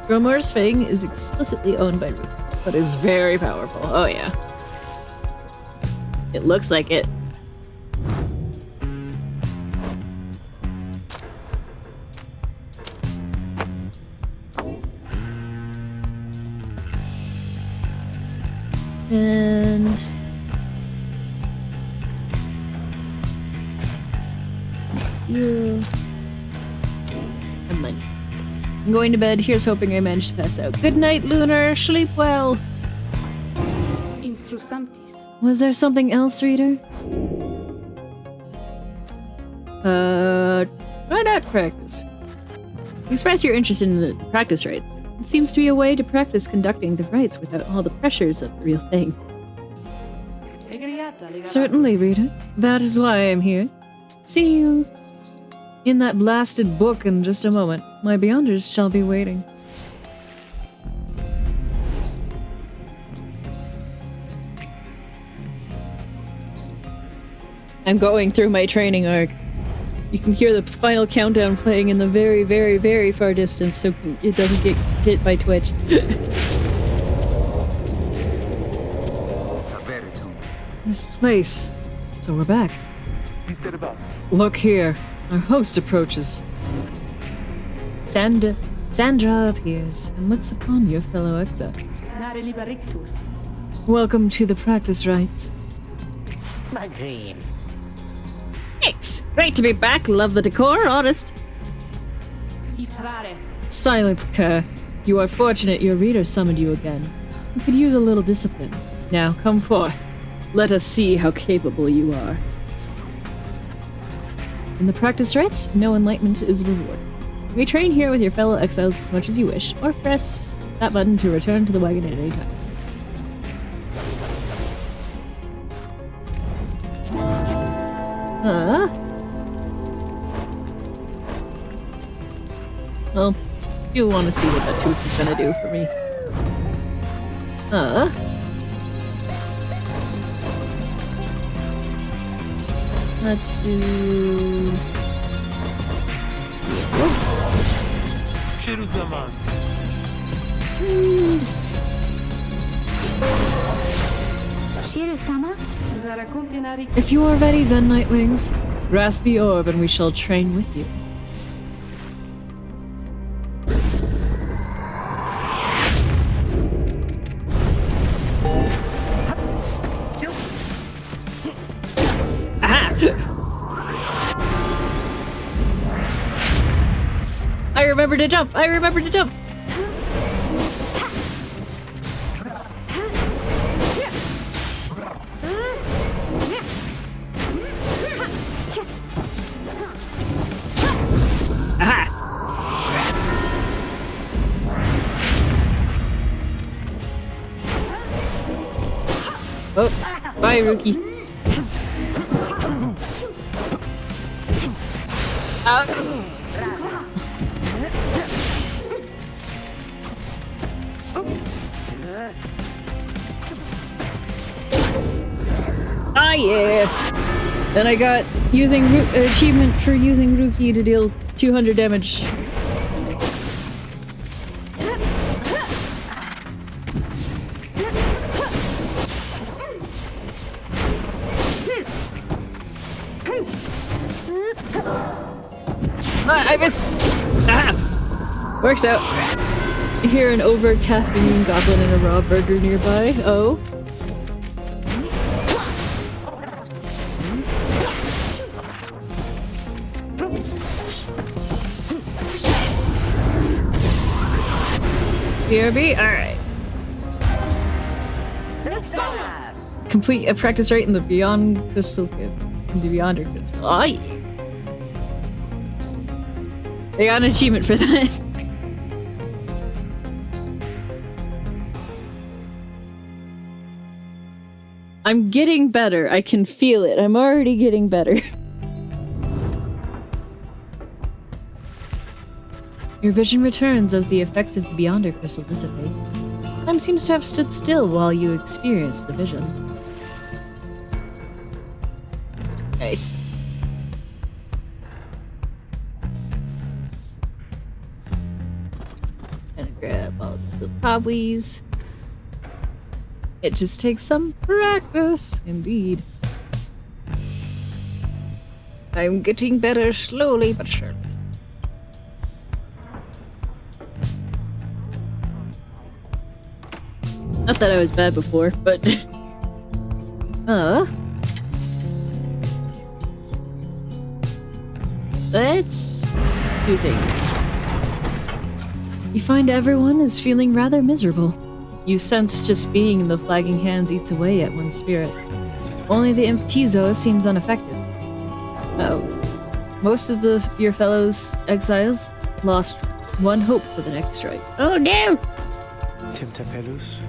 Gromor's Fang is explicitly owned by Ruki, but is very powerful. Oh yeah. It looks like it. And you. I'm going to bed. Here's hoping I manage to pass out. Good night, Lunar. Sleep well. Was there something else, reader? Why not practice? Express your interest in the practice rites. It seems to be a way to practice conducting the rites without all the pressures of the real thing. Certainly, reader. That is why I'm here. See you in that blasted book in just a moment. My Beyonders shall be waiting. I'm going through my training arc. You can hear the final countdown playing in the very, very, very far distance so it doesn't get hit by Twitch. This place. So we're back. Look here. Our host approaches. Sandra appears and looks upon your fellow exiles. Welcome to the practice rites. My dream. Thanks! Great to be back. Love the decor, honest. Silence, Kerr. You are fortunate your reader summoned you again. You could use a little discipline. Now, come forth. Let us see how capable you are. In the practice rites, no enlightenment is rewarded. You may train here with your fellow exiles as much as you wish, or press that button to return to the wagon at any time. Well, you want to see what that tooth is gonna do for me. Let's do... If you are ready, then, Nightwings, grasp the orb and we shall train with you. remember to jump! I remember to jump! Aha! Oh, bye, rookie. Ah, yeah! Then I got using achievement for using Rookie to deal 200 damage. I missed! Ah! Works out. I hear an over-caffeine goblin and a raw burger nearby. Oh. BRB? Alright. Complete a practice rate in the Beyond Crystal Kit. In the Beyonder Crystal. Oh, yeah. I got an achievement for that. I'm getting better. I can feel it. I'm already getting better. Your vision returns as the effects of the Beyonder Crystal dissipate. Time seems to have stood still while you experience the vision. Nice. Gonna grab all the poppies. It just takes some practice, indeed. I'm getting better slowly but surely. Not that I was bad before, but... Let's do things. You find everyone is feeling rather miserable. You sense just being in the flagging hands eats away at one's spirit. Only the Impetizo seems unaffected. Most of your fellows exiles lost one hope for the next strike. Oh no! Timtapelus?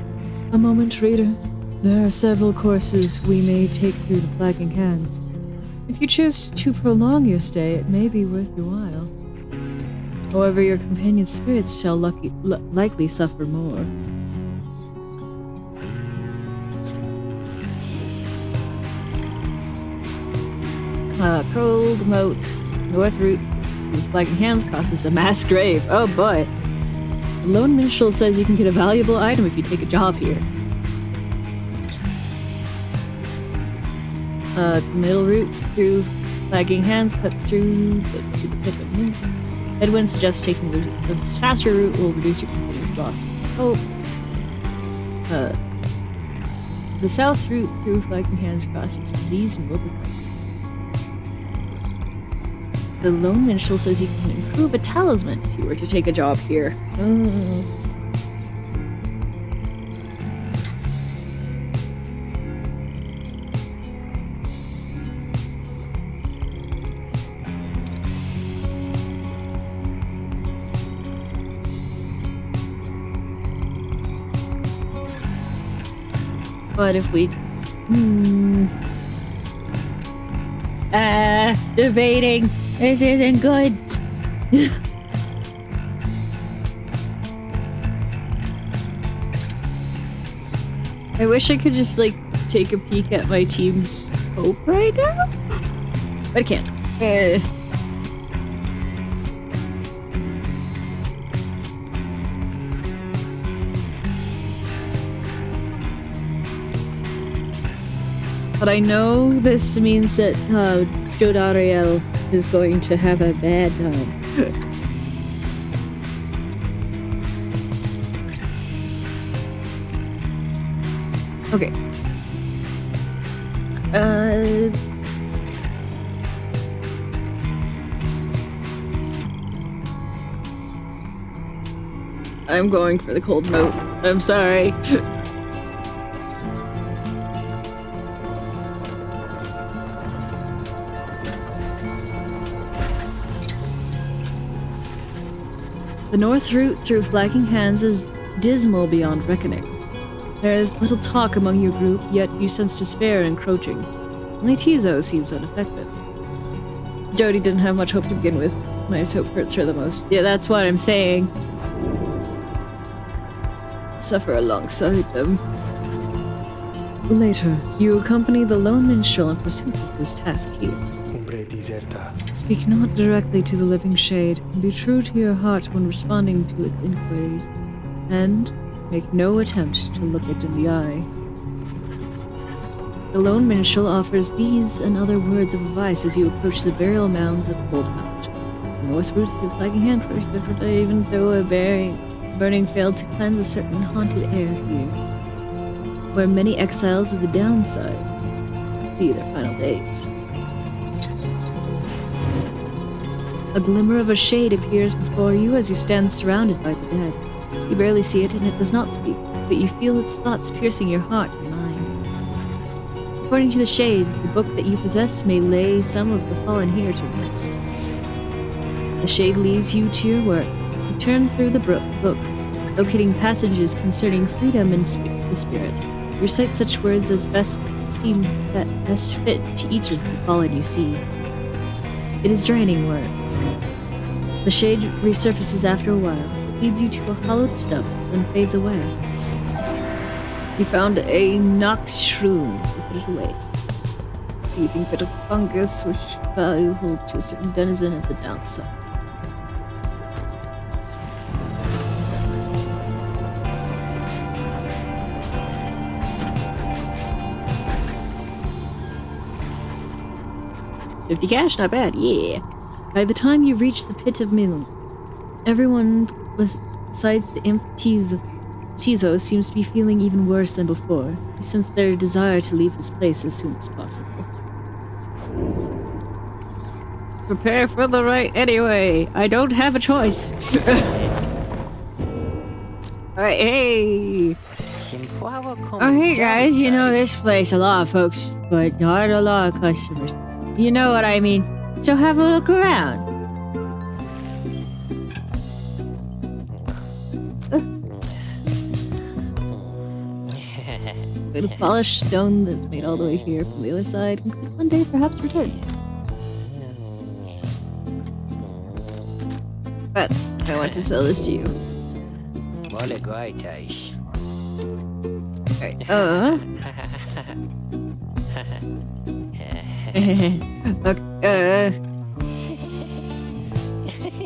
A moment, reader. There are several courses we may take through the flagging hands. If you choose to prolong your stay, it may be worth your while. However, your companion's spirits shall likely suffer more. Cold Moat, North Route, with flagging hands crosses a mass grave. Oh boy. The Lone Minstrel says you can get a valuable item if you take a job here. The middle route through flagging hands cuts through to the pit of Ninja. Edwin suggests taking the faster route will reduce your companion's loss. Oh. The south route through flagging hands crosses disease and wilted plants. The Lone Minstrel says you can improve a talisman if you were to take a job here. But if we... debating. This isn't good. I wish I could just, like, take a peek at my team's hope right now. But I can't. But I know this means that Jodariel is going to have a bad time. Okay. I'm going for the cold note. I'm sorry. The north route through Flagging Hands is dismal beyond reckoning. There is little talk among your group, yet you sense despair encroaching. Only Tizo seems unaffected. Jody didn't have much hope to begin with. My hope hurts her the most. Yeah, that's what I'm saying. Suffer alongside them. Later, you accompany the lone minstrel in pursuit of his task here. Speak not directly to the living shade, and be true to your heart when responding to its inquiries, and make no attempt to look it in the eye. The lone minstrel offers these and other words of advice as you approach the burial mounds of Coldmount. The north route through Flagging Hand first, even though a burning failed to cleanse a certain haunted air here, where many exiles of the downside see their final days. A glimmer of a shade appears before you as you stand surrounded by the dead. You barely see it, and it does not speak, but you feel its thoughts piercing your heart and mind. According to the shade, the book that you possess may lay some of the fallen here to rest. The shade leads you to your work. You turn through the book, locating passages concerning freedom and the spirit. You recite such words as best fit to each of the fallen you see. It is draining work. The shade resurfaces after a while. It leads you to a hollowed stump, then fades away. You found a Nox shroom. You put it away. Seething bit of fungus, which valuable to a certain denizen of the downside. $50 cash, not bad, yeah. By the time you reach the pit of Mill, everyone besides the imp Tizo seems to be feeling even worse than before. You sense their desire to leave this place as soon as possible. Prepare for the right anyway. I don't have a choice. Alright, hey. Oh, hey guys, you know this place, a lot of folks, but not a lot of customers. You know what I mean. So have a look around. Bit of polished stone that's made all the way here from the other side and could one day perhaps return. But I want to sell this to you. Alright,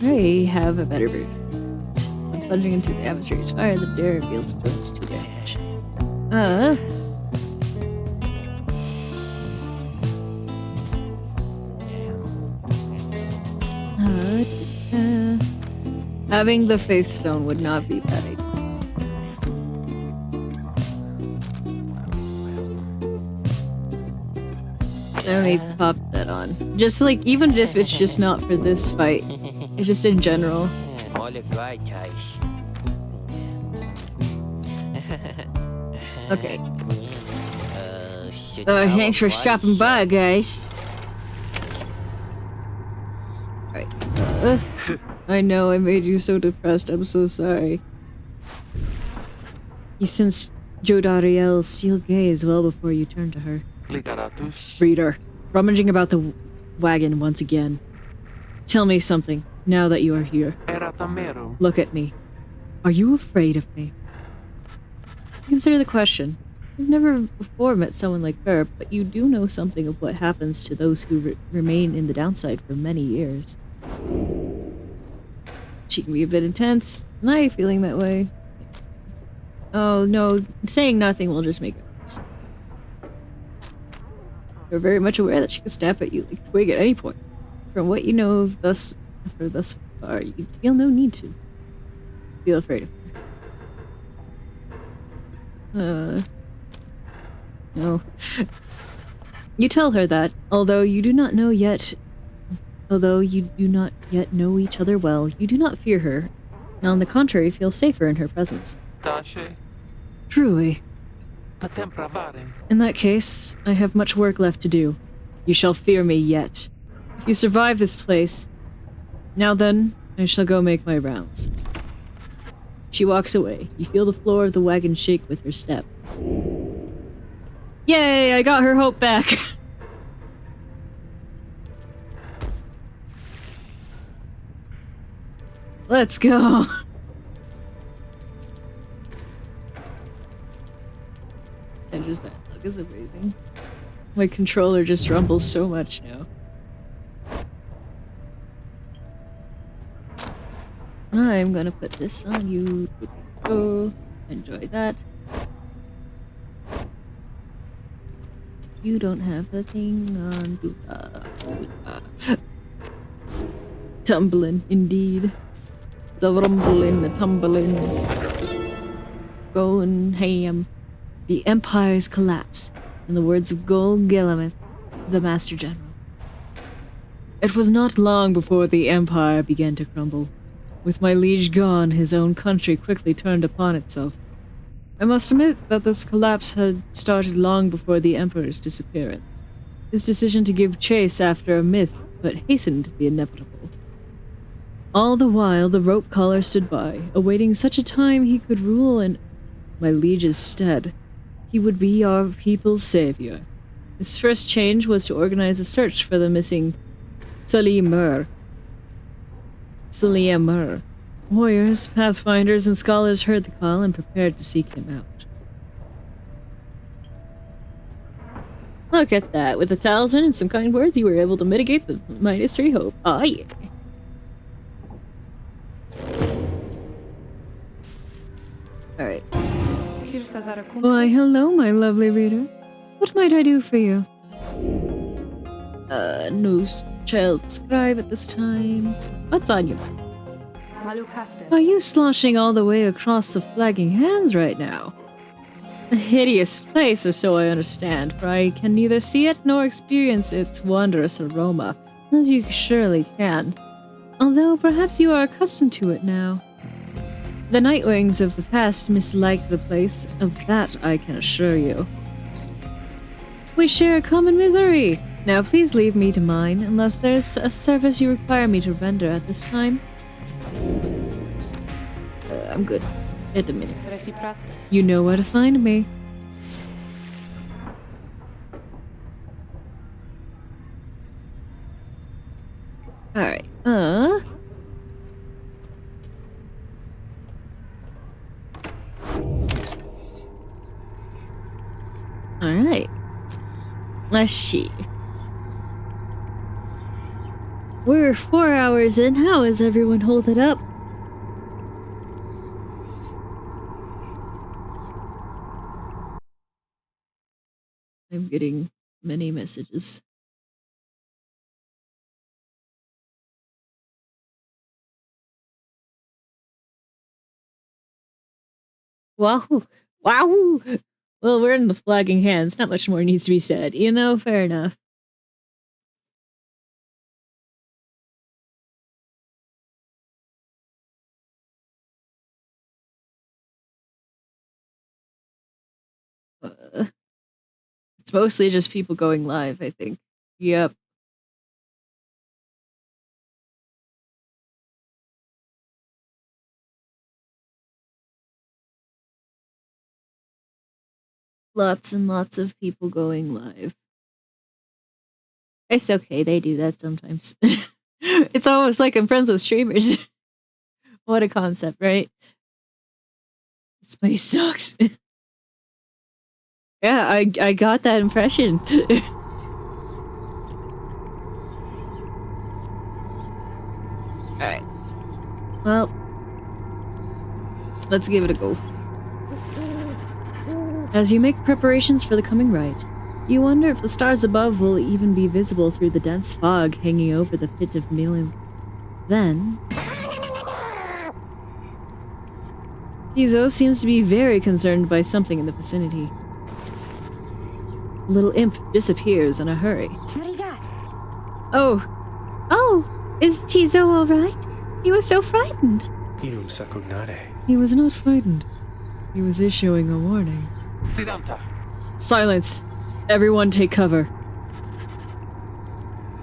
I have a better version. When plunging into the adversary's fire, the dare reveals the joints to damage. Having the faith stone would not be bad idea. Let me pop that on. Just like, even if it's just not for this fight, it's just in general. Okay. Thanks for stopping by, guys. Alright. I know I made you so depressed. I'm so sorry. You sensed Jodariel's steel gaze well before you turned to her. Reader, rummaging about the wagon once again. Tell me something, now that you are here. Look at me. Are you afraid of me? Consider the question. You've never before met someone like her, but you do know something of what happens to those who remain in the downside for many years. She can be a bit intense. Am I feeling that way? Oh no, saying nothing will just make it worse. You're very much aware that she could snap at you like a twig at any point. From what you know of thus far, you feel no need to feel afraid of her. No. You tell her that, although you do not yet know each other well, you do not fear her, and on the contrary feel safer in her presence. Tace, Truly. a tempravare. In that case, I have much work left to do. You shall fear me yet. If you survive this place, now then, I shall go make my rounds. She walks away. You feel the floor of the wagon shake with her step. Yay, I got her hope back! Let's go! Tendra's dialogue is amazing. My controller just rumbles so much now. I'm gonna put this on you. Oh, enjoy that. You don't have a thing on. Tumbling, indeed. The rumbling, the tumbling. Going ham. The Empire's collapse, in the words of Gol Gilamith, the Master General. It was not long before the Empire began to crumble. With my liege gone, his own country quickly turned upon itself. I must admit that this collapse had started long before the Emperor's disappearance. His decision to give chase after a myth but hastened the inevitable. All the while, the rope collar stood by, awaiting such a time he could rule in my liege's stead. He would be our people's savior. His first change was to organize a search for the missing Suliamur. Warriors, pathfinders, and scholars heard the call and prepared to seek him out. Look at that. With a talisman and some kind words, you were able to mitigate the -3 hope. Ah, yeah. Alright. Why, hello, my lovely reader. What might I do for you? No child scribe at this time. What's on your mind? Are you sloshing all the way across the flagging hands right now? A hideous place, or so I understand, for I can neither see it nor experience its wondrous aroma, as you surely can. Although perhaps you are accustomed to it now. The Nightwings of the past misliked the place, of that I can assure you. We share a common misery! Now please leave me to mine, unless there's a service you require me to render at this time. I'm good. At a minute. You know where to find me. Alright, Alright. Let's see. We're 4 hours in. How is everyone holding up? I'm getting many messages. Wow. Wow. Well, we're in the flagging hands. Not much more needs to be said. You know, fair enough. It's mostly just people going live, I think. Yep. Lots and lots of people going live. It's okay, they do that sometimes. It's almost like I'm friends with streamers. What a concept, right? This place sucks. Yeah, I got that impression. Alright. Well, let's give it a go. As you make preparations for the coming rite, you wonder if the stars above will even be visible through the dense fog hanging over the pit of Milin. Then... Tizo seems to be very concerned by something in the vicinity. The little imp disappears in a hurry. Oh! Oh! Is Tizo alright? He was so frightened! Inum sacugnare. He was not frightened. He was issuing a warning. Sidanta. Silence! Everyone take cover.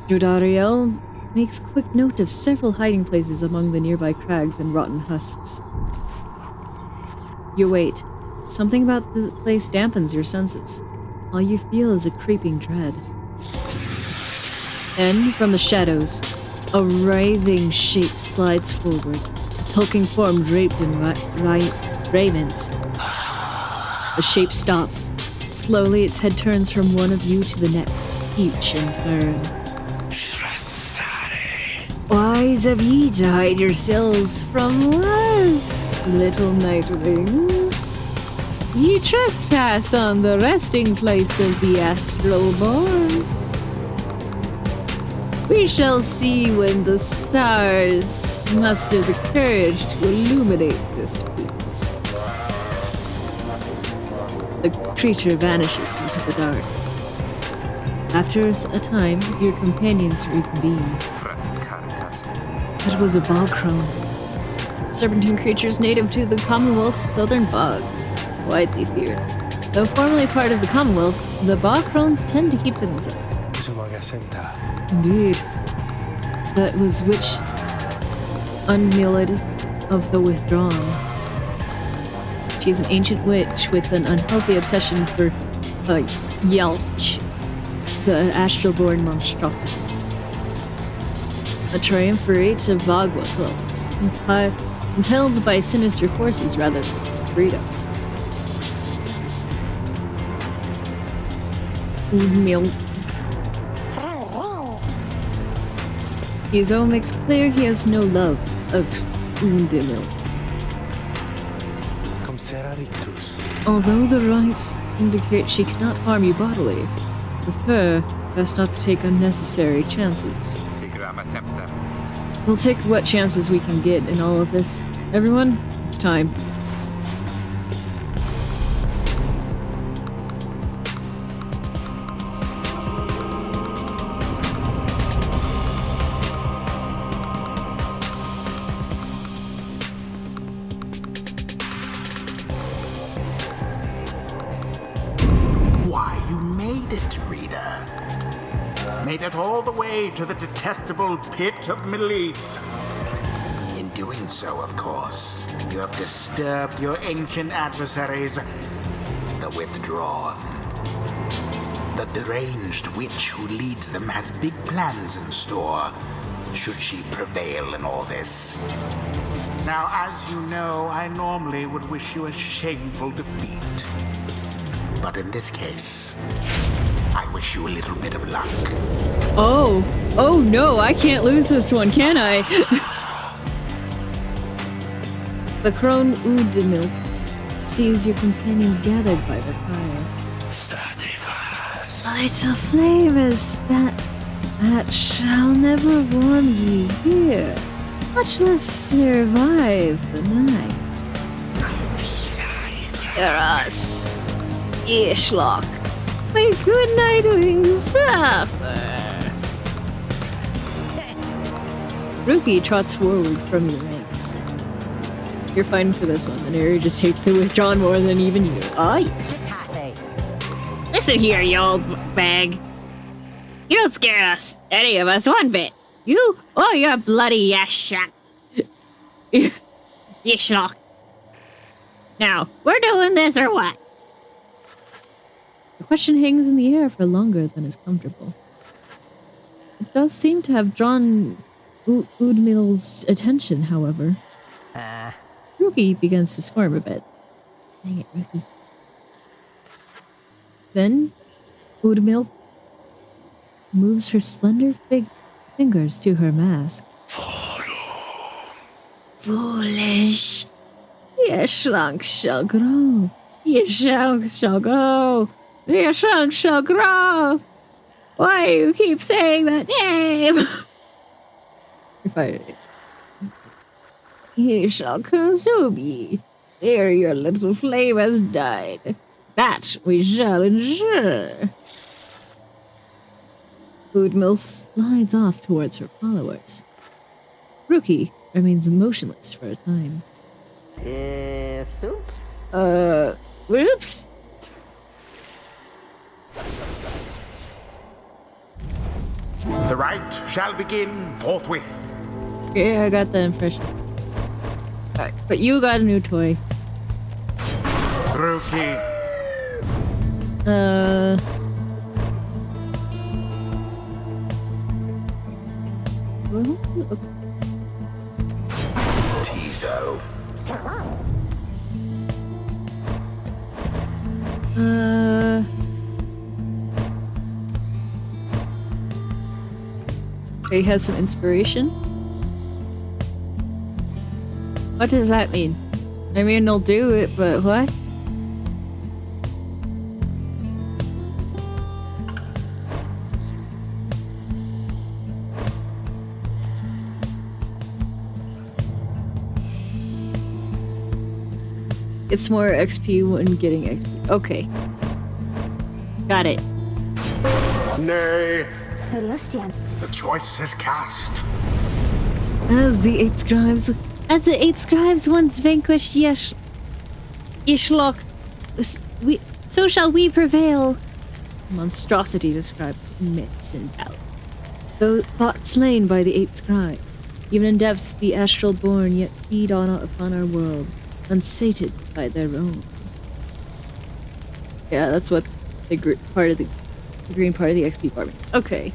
Jodariel makes quick note of several hiding places among the nearby crags and rotten husks. You wait. Something about the place dampens your senses. All you feel is a creeping dread. Then, from the shadows, a writhing shape slides forward, its hulking form draped in raiments. The shape stops. Slowly, its head turns from one of you to the next, each in turn. Wise of ye to hide yourselves from us, little nightwings. Ye trespass on the resting place of the astral born. We shall see when the stars muster the courage to illuminate this place. The creature vanishes into the dark. After a time, your companions reconvene. It was a bog crone. Serpentine creatures native to the Commonwealth's southern bogs, widely feared. Though formerly part of the Commonwealth, the bog crones tend to keep to themselves. Sumagasenta. Indeed. That was which Unmilled of the Withdrawn. She's an ancient witch with an unhealthy obsession for Yelch, the astral-born monstrosity. A triumvirate of Vagwa clones, compelled by sinister forces rather than freedom. Yuzo makes clear he has no love of Undimil. Cum sera rictus. Although the rites indicate she cannot harm you bodily, with her, best not to take unnecessary chances. We'll take what chances we can get in all of this. Everyone, it's time. Why, you made it, reader. Made it all the way to the detestable pit of Millith. In doing so, of course, you have disturbed your ancient adversaries, the Withdrawn. The deranged witch who leads them has big plans in store, should she prevail in all this. Now, as you know, I normally would wish you a shameful defeat. But in this case, I wish you a little bit of luck. Oh no, I can't lose this one, can I? The crone Udimil sees your companions gathered by the pyre. Lights a flame as that shall never warm ye here, much less survive the night. Eros, Ishlock, my good nightwing suffer. Rookie trots forward from your ranks. You're fighting for this one. The narrator just hates the Withdrawn more than even you. Oh, yeah. Listen here, you old bag. You don't scare us, any of us, one bit. You? Oh, you're bloody yashak. Yishlock. Now, we're doing this or what? The question hangs in the air for longer than is comfortable. It does seem to have drawn Udmil's attention, however. Rookie begins to squirm a bit. Dang it, Rookie. Then, Udmil moves her slender fingers to her mask. Foolish. Your shrunk shall grow. Your shrunk shall grow. Your shrunk shall grow. Why do you keep saying that name? If I... He shall consume ye, ere your little flame has died. That we shall ensure. Udmil slides off towards her followers. Rookie, remains motionless for a time. Soup? Whoops! The rite shall begin forthwith. Yeah, I got that impression. Alright, but you got a new toy. Rookie. Okay. Tizo. He has some inspiration. What does that mean? I mean, they'll do it, but what? It's more XP when getting XP. Okay. Got it. Nay. The choice is cast. As the eight scribes once vanquished Yishlok, so shall we prevail. Monstrosity described myths and ballads. Though thought slain by the eight scribes, even in depths the astral born yet feed on upon our world, unsated by their own. Yeah, that's what the green part of the XP bar means. Okay.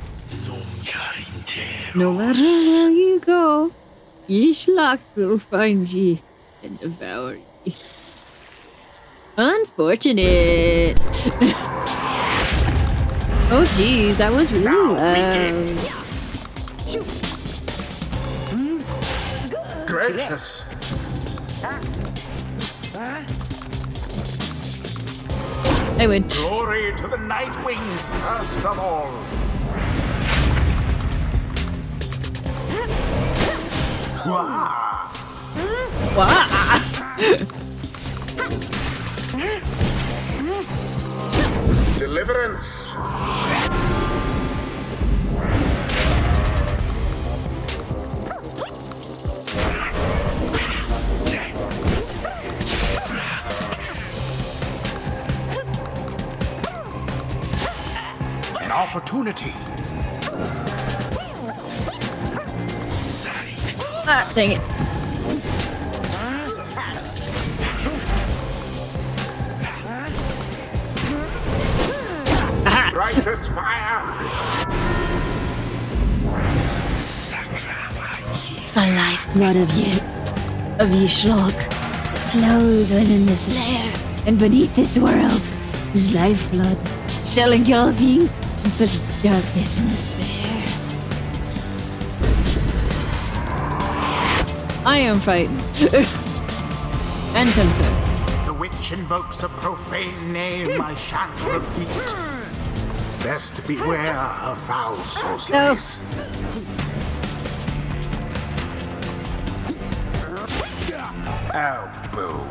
No matter where you go, Yishlok will find ye and devour ye. Unfortunate. Oh geez, that was really loud. Gracious. I win. Glory to the Night Wings first of all. Wah! Wah! Deliverance. An opportunity. Ah, dang it. Aha. Righteous fire. The lifeblood of Yishlok flows within this lair, and beneath this world, his lifeblood shall engulf you in such darkness and despair. I am frightened. And concerned. The witch invokes a profane name I shan't repeat. Best beware her foul sorceries. Oh, boo.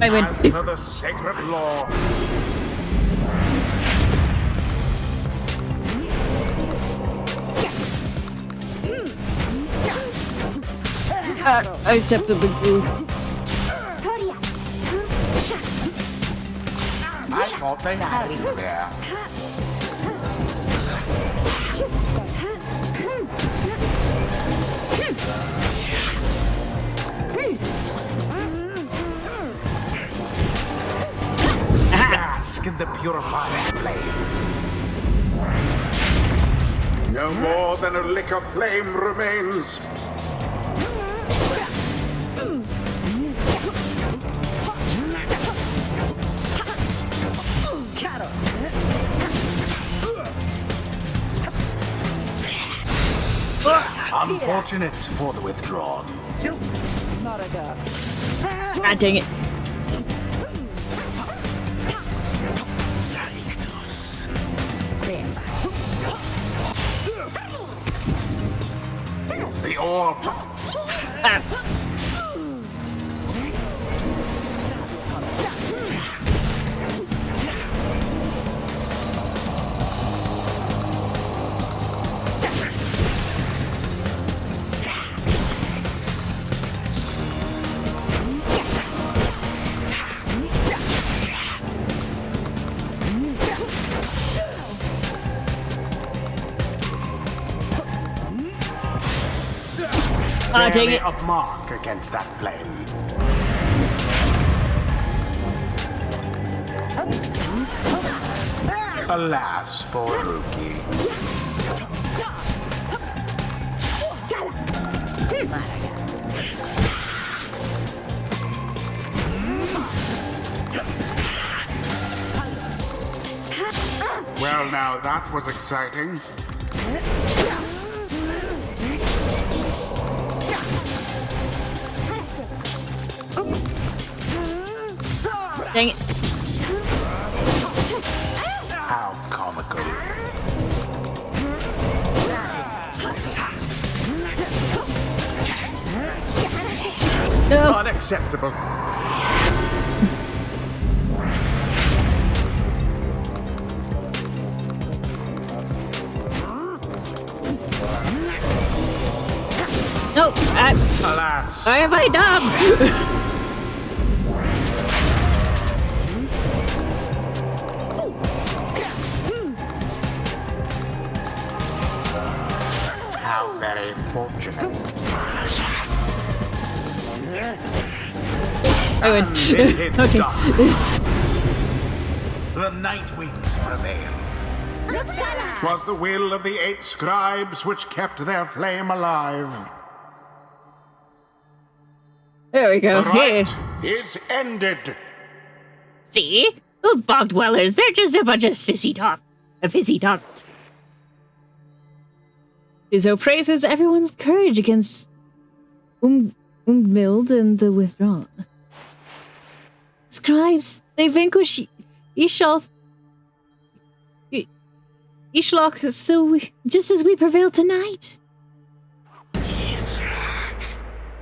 I win. As per the sacred law. I stepped up the goo. I thought they had you there. Bask in the purifying flame. No more than a lick of flame remains. Unfortunate for the withdrawn. Ah, dang it. The orb. Ah. Ah, dang barely it. a mark against that flame. Alas for Rookie. Well, now that was exciting. Dang it. How comical. No. Unacceptable. No. Alas. Why am I dumb? How very fortunate. I win. It is Okay. done. The Night Wings prevail. Was the will of the 8 scribes which kept their flame alive. There we go. The Hey. rite is ended. See? Those bog dwellers, they're just a bunch of pissy talk. Izzo praises everyone's courage against Mild and the Withdrawn. Scribes, they vanquish Ishlock just as we prevail tonight.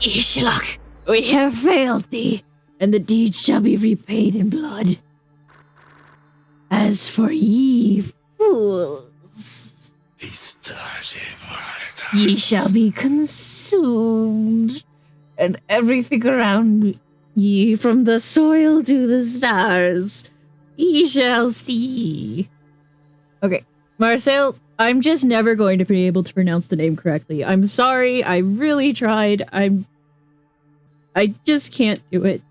Ishlock, we have failed thee, and the deed shall be repaid in blood. As for ye fools, ye shall be consumed, and everything around ye, from the soil to the stars, ye shall see. Okay, Marcel, I'm just never going to be able to pronounce the name correctly. I'm sorry, I really tried. I just can't do it.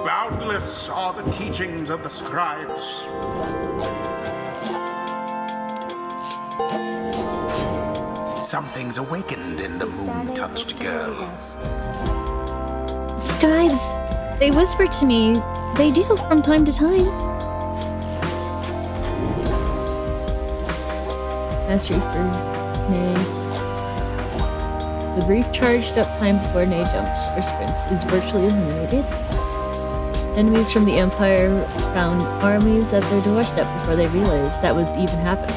Boundless are the teachings of the scribes. Something's awakened in the moon-touched girl. Scribes, they whisper to me. They do from time to time. Mastery for Nay. The brief charged up time before Nay jumps or sprints is virtually eliminated. Enemies from the Empire found armies at their doorstep before they realized that was even happening.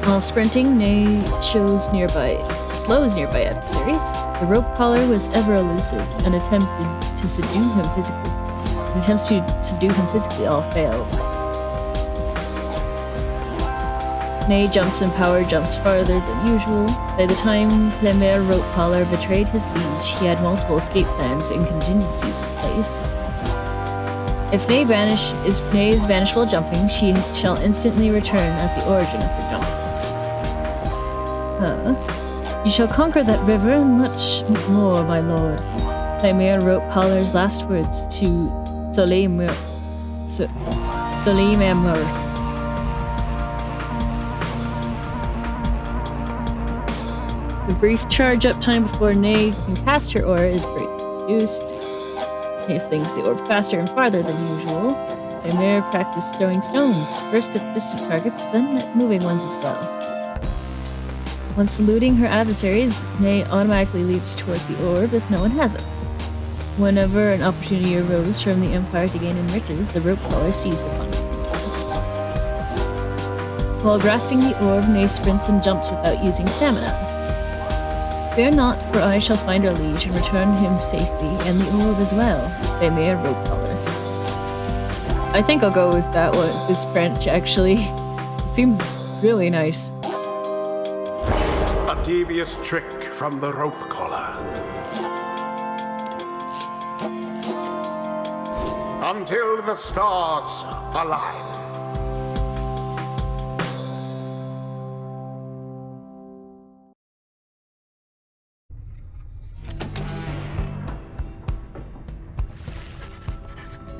While sprinting, Nay slows nearby adversaries. The rope collar was ever elusive and attempts to subdue him physically all failed. Nay jumps and power jumps farther than usual. By the time Clemere rope collar betrayed his liege, he had multiple escape plans and contingencies in place. If Nay is vanished while jumping, she shall instantly return at the origin of her jump. You shall conquer that river and much more, my lord. Clemere wrote Collar's last words to Soleimer. The brief charge up time before Nay can cast her aura is greatly reduced. Nay flings the orb faster and farther than usual. Clemere practiced throwing stones, first at distant targets, then at moving ones as well. Once eluding her adversaries, Nay automatically leaps towards the orb if no one has it. Whenever an opportunity arose from the Empire to gain in riches, the rope collar seized upon it. While grasping the orb, Nay sprints and jumps without using stamina. Fear not, for I shall find our liege and return him safely, and the orb as well. Clemere rope collar. I think I'll go with that one, this branch actually. It seems really nice. A devious trick from the rope collar. Until the stars align.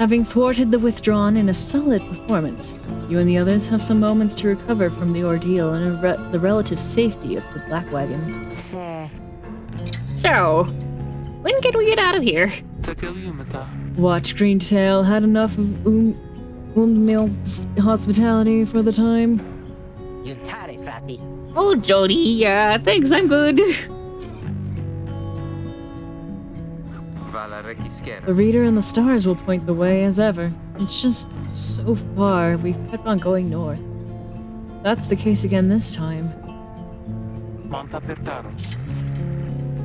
Having thwarted the Withdrawn in a solid performance, you and the others have some moments to recover from the ordeal and the relative safety of the Black Wagon. So, when can we get out of here? What, Greentail? Had enough of Undmil's hospitality for the time? You tare, frati. Oh, Jody, thanks, I'm good. The Reader and the stars will point the way as ever. It's just so far. We've kept on going north. That's the case again this time.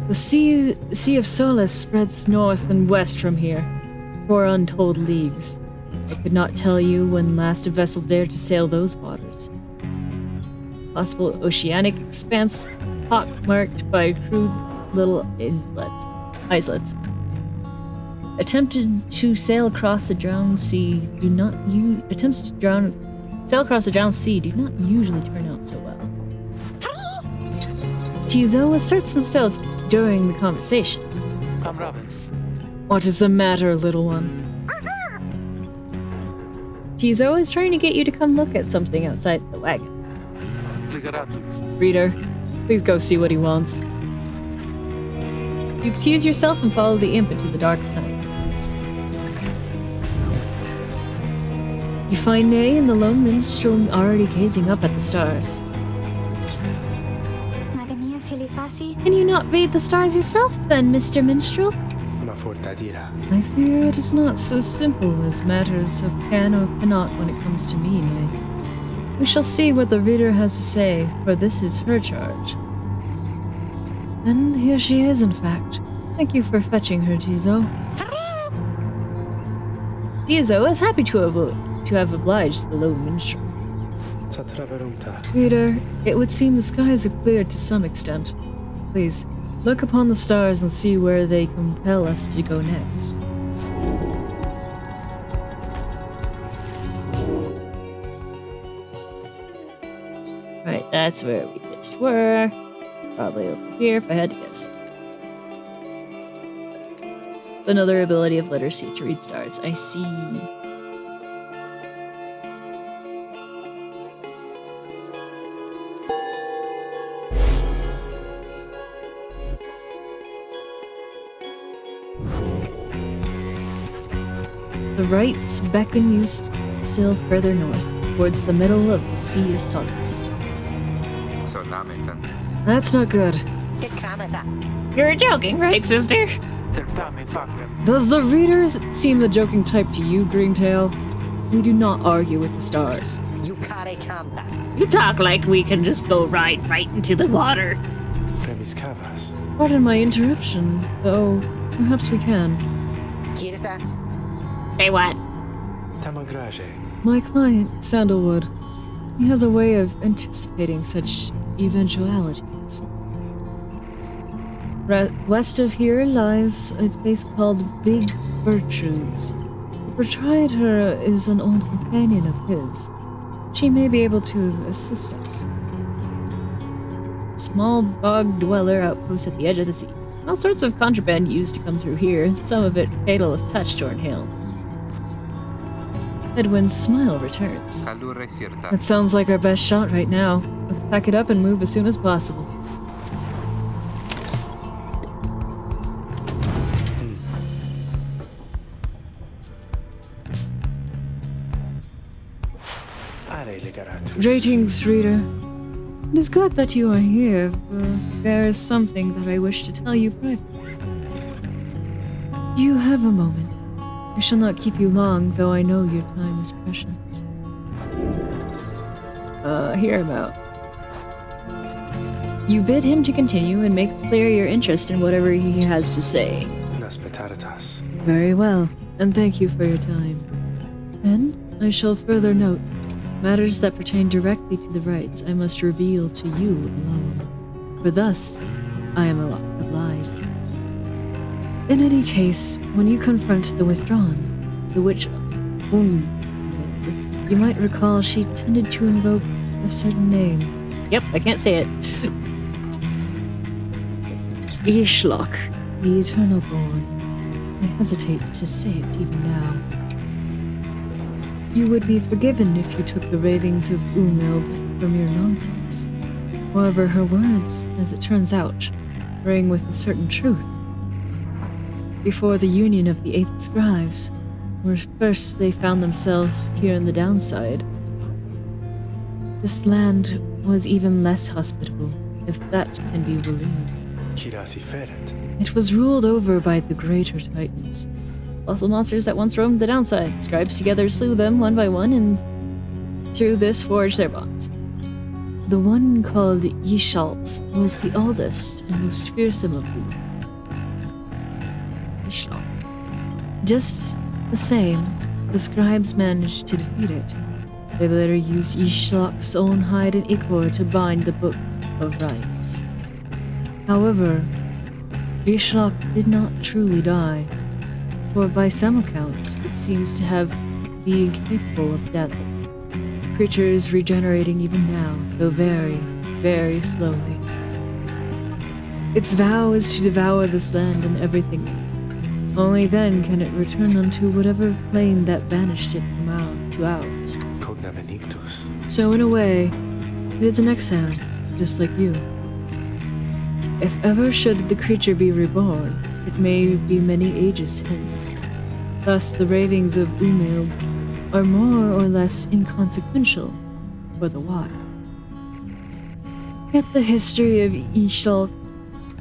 The Sea of Solace spreads north and west from here, for untold leagues. I could not tell you when last a vessel dared to sail those waters. Possible oceanic expanse pockmarked by crude little islets. Attempted to sail across the drowned sea attempts to sail across the drowned sea do not usually turn out so well. Tizo asserts himself during the conversation. What is the matter, little one? Tizo is trying to get you to come look at something outside the wagon. Reader, please go see what he wants. You excuse yourself and follow the imp into the dark night. You find Nay and the lone minstrel already gazing up at the stars. Magania filifasi? Can you not read the stars yourself, then, Mr. Minstrel? Ma fortadira. I fear it is not so simple as matters of can or cannot when it comes to me, Nay. We shall see what the reader has to say, for this is her charge. And here she is, in fact. Thank you for fetching her, Tizo. Tizo is happy to have obliged the lone minstrel. Reader, it would seem the skies have cleared to some extent. Please, look upon the stars and see where they compel us to go next. Right, that's where we just were. Probably over here if I had to guess. Another ability of literacy to read stars. I see. The rites beckon you still further north, towards the middle of the Sea of Solace. That's not good. You're joking, right, sister? Does the readers seem the joking type to you, Greentail? We do not argue with the stars. You talk like we can just go right into the water. Pardon my interruption, though perhaps we can. Say what? My client, Sandalwood, he has a way of anticipating such eventualities. West of here lies a place called Big Gertrude's. The proprietor is an old companion of his. She may be able to assist us. Small bog dweller outpost at the edge of the sea. All sorts of contraband used to come through here, some of it fatal if touched or inhaled. Edwin's smile returns. That sounds like our best shot right now. Let's pack it up and move as soon as possible. Greetings, reader. It is good that you are here, for there is something that I wish to tell you privately. You have a moment. I shall not keep you long, though I know your time is precious. Hear him out. You bid him to continue and make clear your interest in whatever he has to say. Very well, and thank you for your time. And I shall further note, matters that pertain directly to the rites I must reveal to you alone, for thus I am obliged. In any case, when you confront the Withdrawn, the witch you might recall she tended to invoke a certain name. Yep, I can't say it. Ishlock, the Eternal Born. I hesitate to say it even now. you would be forgiven if you took the ravings of Umild from your nonsense. However, her words, as it turns out, ring with a certain truth. Before the union of the Eighth Scribes, where first they found themselves here in the downside, this land was even less hospitable, if that can be believed. Kirasi Feret. It was ruled over by the greater titans, colossal monsters that once roamed the downside. Scribes together slew them one by one, and through this forged their bonds. The one called Yishalt was the oldest and most fearsome of them. Yishalt. Just the same, the scribes managed to defeat it. They later used Yishalt's own hide and ichor to bind the Book of Rites. However, Yishalt did not truly die, for by some accounts it seems to have been capable of death. The creature is regenerating even now, though very, very slowly. Its vow is to devour this land and everything. Only then can it return unto whatever plane that banished it from ours. Cogname Nictus. So in a way, it is an exile, just like you. If ever should the creature be reborn, it may be many ages hence. Thus the ravings of Umild are more or less inconsequential for the wild. Yet the history of Ishal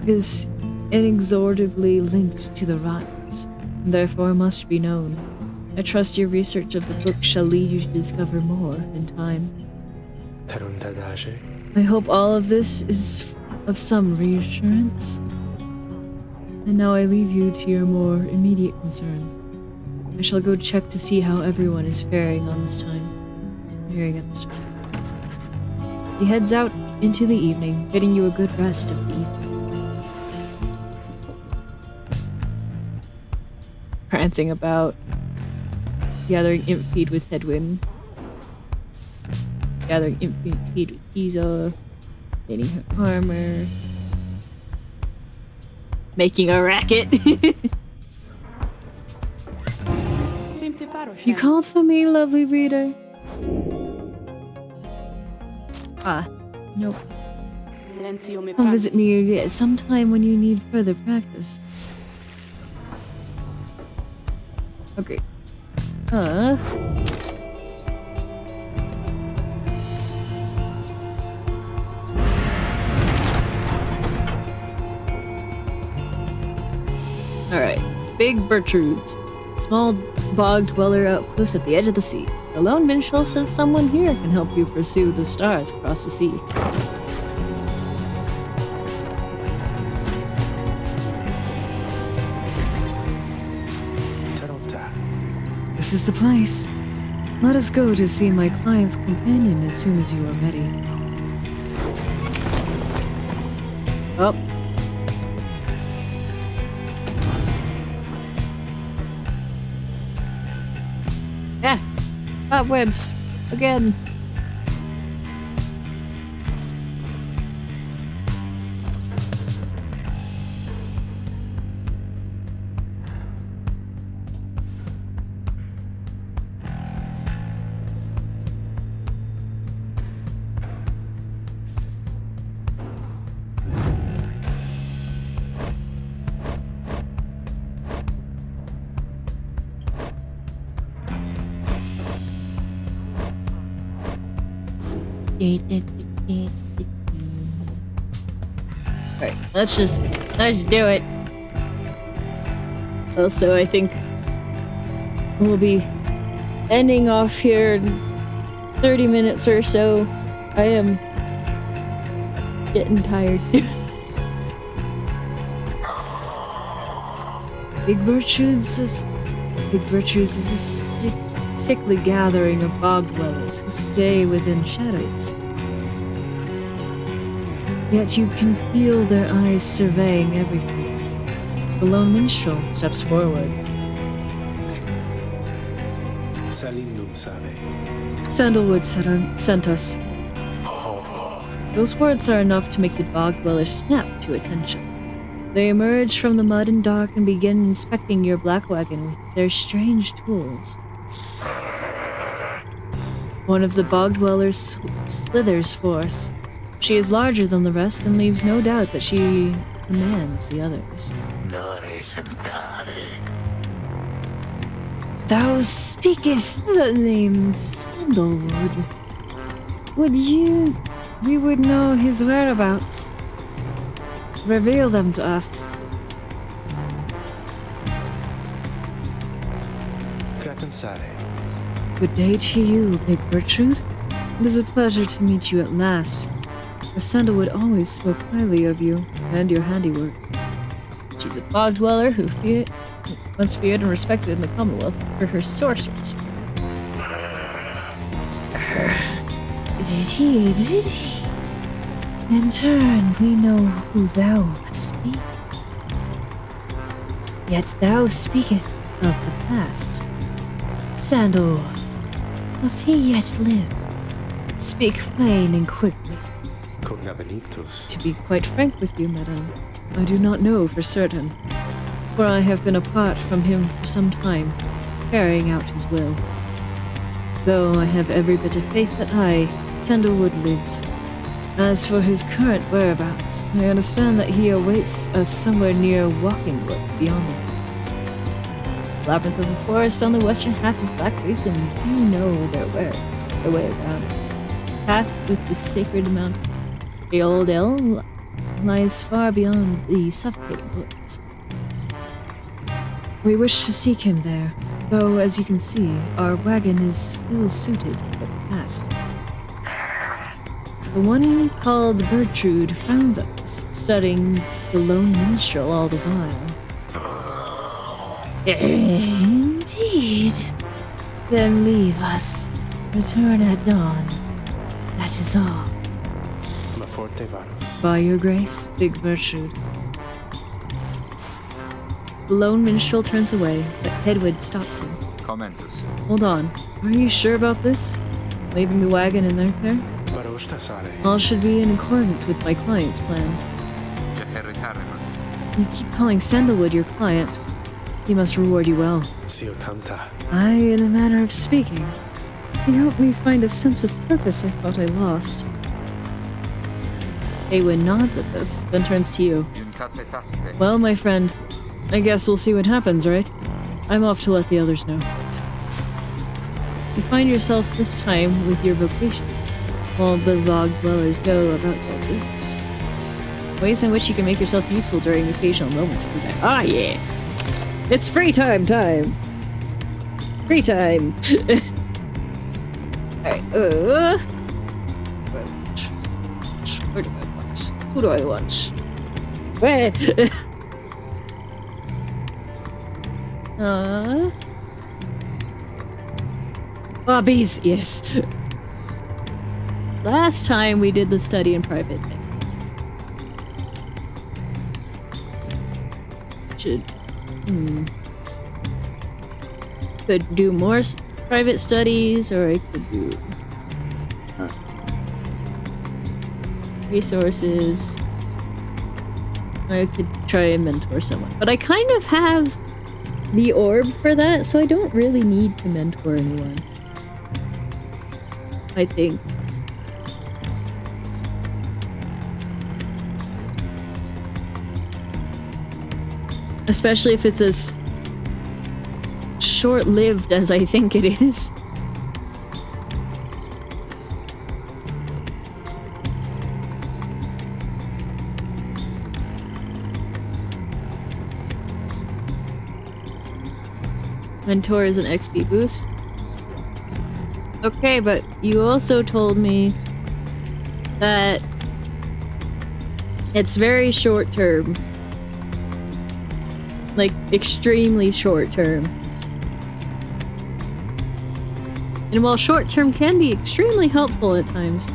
is inexorably linked to the rites, and therefore must be known. I trust your research of the book shall lead you to discover more in time. Terundadaje. I hope all of this is of some reassurance. And now I leave you to your more immediate concerns. I shall go check to see how everyone is faring at this time. He heads out into the evening, bidding you a good rest of the evening. Prancing about, gathering imp feed with Headwind, gathering imp feed with Giza, getting her armor, making a racket. You called for me, lovely reader? Ah, nope. Come visit me again sometime when you need further practice. Okay. Alright. Big Bertrudes. Small bog dweller outpost at the edge of the sea. The lone minstrel says someone here can help you pursue the stars across the sea. This is the place. Let us go to see my client's companion as soon as you are ready. Oh. Yeah. Cobwebs. Again. Alright, let's do it. Also, I think we'll be ending off here in 30 minutes or so. I am getting tired. Big Bertrudes is a sickly gathering of bog dwellers who stay within shadows. Yet you can feel their eyes surveying everything. The lone minstrel steps forward. Salindum sabe. Sandalwood sent us. Those words are enough to make the bog dwellers snap to attention. They emerge from the mud and dark and begin inspecting your black wagon with their strange tools. One of the bog dwellers slithers forth. She is larger than the rest and leaves no doubt that she commands the others. Thou speaketh the name Sandalwood. We would know his whereabouts. Reveal them to us. Gratum Sare. Good day to you, Big Gertrude. It is a pleasure to meet you at last. For Sandalwood always spoke highly of you and your handiwork. She's a bog dweller who once feared and respected in the Commonwealth for her sorceress. Did he? In turn, we know who thou must be. Yet thou speaketh of the past. Sandal, doth he yet live? Speak plain and quickly. Cogna benedictus. To be quite frank with you, madame, I do not know for certain, for I have been apart from him for some time, carrying out his will. Though I have every bit of faith that Sandalwood lives. As for his current whereabouts, I understand that he awaits us somewhere near Walkingwood, beyond the hills. Labyrinth of the forest on the western half of Black Basin, you know their way around it. Path with the sacred mountain. The old L lies far beyond the suffocating woods. We wish to seek him there, though, as you can see, our wagon is ill-suited for the task. The one called Gertrude frowns at us, studying the lone minstrel all the while. Indeed. Then leave us. Return at dawn. That is all. Ma forte varus. By your grace, Big Gertrude. The lone minstrel turns away, but Hedwig stops him. Commentus. Hold on. Are you sure about this? Leaving the wagon in their care? All should be in accordance with my client's plan. You keep calling Sandalwood your client. He must reward you well. Aye, in a manner of speaking. He helped me find a sense of purpose I thought I lost. Awen nods at this, then turns to you. Well, my friend, I guess we'll see what happens, right? I'm off to let the others know. You find yourself this time with your vocations, while the log dwellers go about their business. Ways in which you can make yourself useful during occasional moments of free time. Ah, yeah! It's free time! Free time! Alright, where do I want? Who do I want? Where? Bobbies, yes. Last time we did the study in private thing. Could do more private studies, or I could do resources, or I could try and mentor someone. But I kind of have the orb for that, so I don't really need to mentor anyone. I think. Especially if it's as short-lived as I think it is. Mentor is an XP boost. Okay, but you also told me that it's very short term. Like, extremely short term. And while short term can be extremely helpful at times,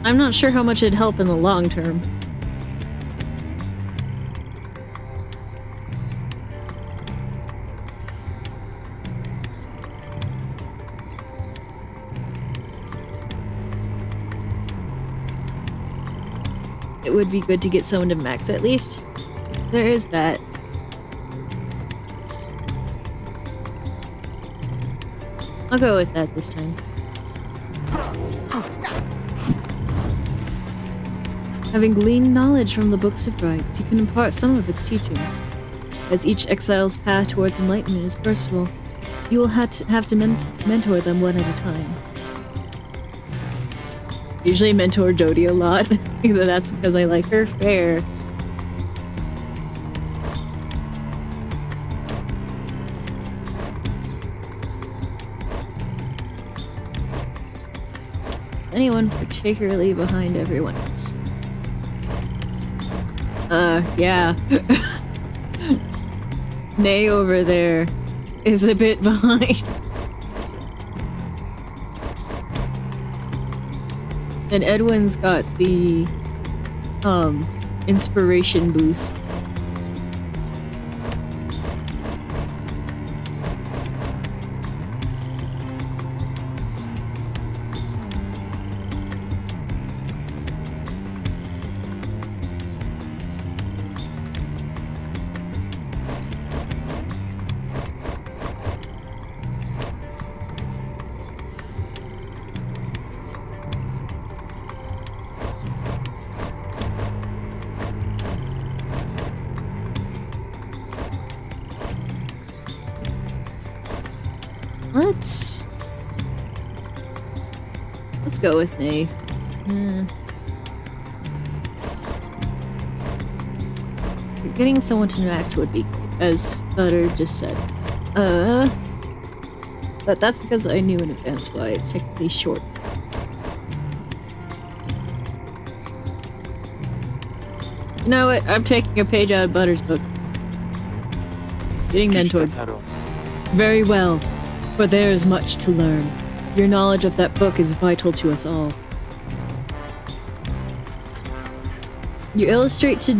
I'm not sure how much it'd help in the long term. It would be good to get someone to max at least. There is that. I'll go with that this time. Having gleaned knowledge from the books of rites, you can impart some of its teachings. As each exile's path towards enlightenment is personal, you will have to mentor them one at a time. Usually mentor Jodie a lot. Either that's because I like her. Fair. Anyone particularly behind everyone else? Yeah. Nay over there is a bit behind. And Edwin's got the, inspiration boost. Let's go with Nay. Getting someone to interact would be good, as Butter just said. But that's because I knew in advance why it's technically short. You know what? I'm taking a page out of Butter's book. Getting mentored. Very well, for there is much to learn. Your knowledge of that book is vital to us all. You illustrate to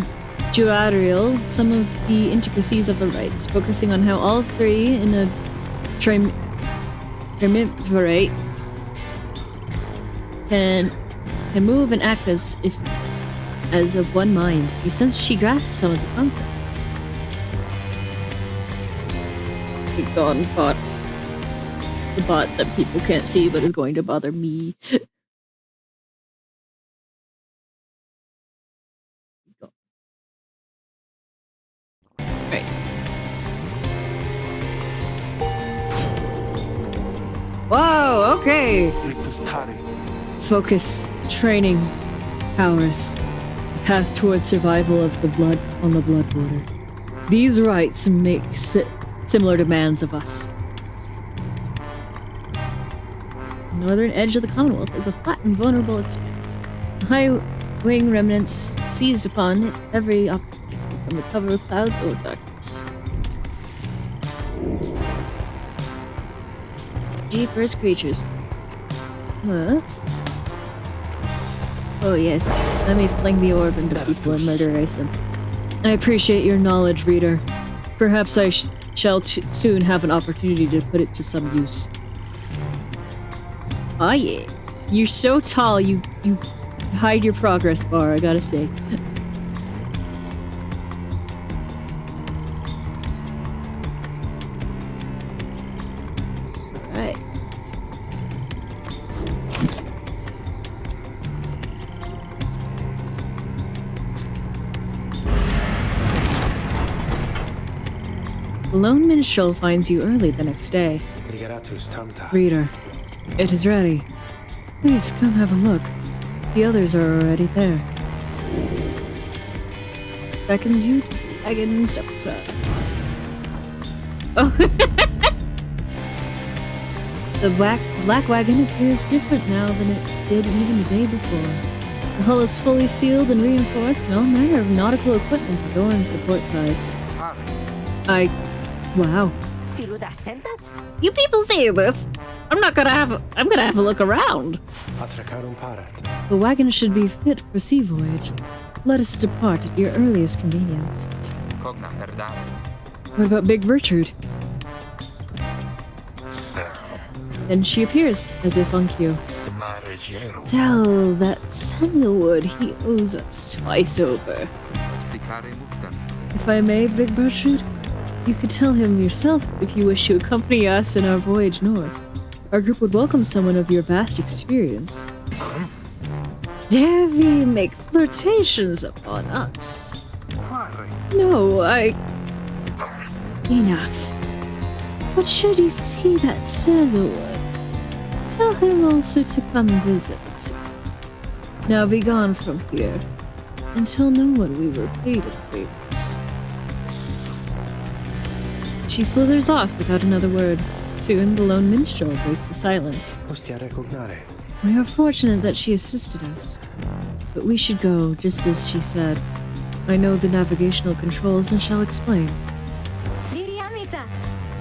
Juadriel some of the intricacies of the rites, focusing on how all three in a triumvirate can move and act as of one mind. You sense she grasps some of the concepts. Be gone, bot. The bot that people can't see but is going to bother me. Right. Whoa, okay! Focus, training, powers. The path towards survival of the blood on the blood border. These rites make similar demands of us. The northern edge of the Commonwealth is a flat and vulnerable expanse. The high-wing remnants seized upon every opportunity from the cover of clouds or darkness. Jeepers creatures. Huh? Oh yes, let me fling the orb into people and murderize them. I appreciate your knowledge, reader. Perhaps I shall soon have an opportunity to put it to some use. Oh yeah. You're so tall, you hide your progress bar, I gotta say. Alright. The lone minstrel finds you early the next day. Reader, it is ready. Please come have a look. The others are already there. Beckons you to the wagon and step inside. Oh. The black wagon appears different now than it did even the day before. The hull is fully sealed and reinforced, and all manner of nautical equipment adorns the port side. Wow. You people see this? I'm gonna have a look around. The wagon should be fit for sea voyage. Let us depart at your earliest convenience. What about Big Richard? And she appears, as if on cue. Tell that sandalwood he owes us twice over. If I may, Big Richard, you could tell him yourself if you wish to accompany us in our voyage north. our group would welcome someone of your vast experience. Dare thee make flirtations upon us? Pyre. No, Enough. But should you see that sandalwood, tell him also to come visit. Now be gone from here, and tell no one we were paid in favors. She slithers off without another word. Soon the lone minstrel breaks the silence. Ostia recognare. We are fortunate that she assisted us, but we should go, just as she said. I know the navigational controls and shall explain.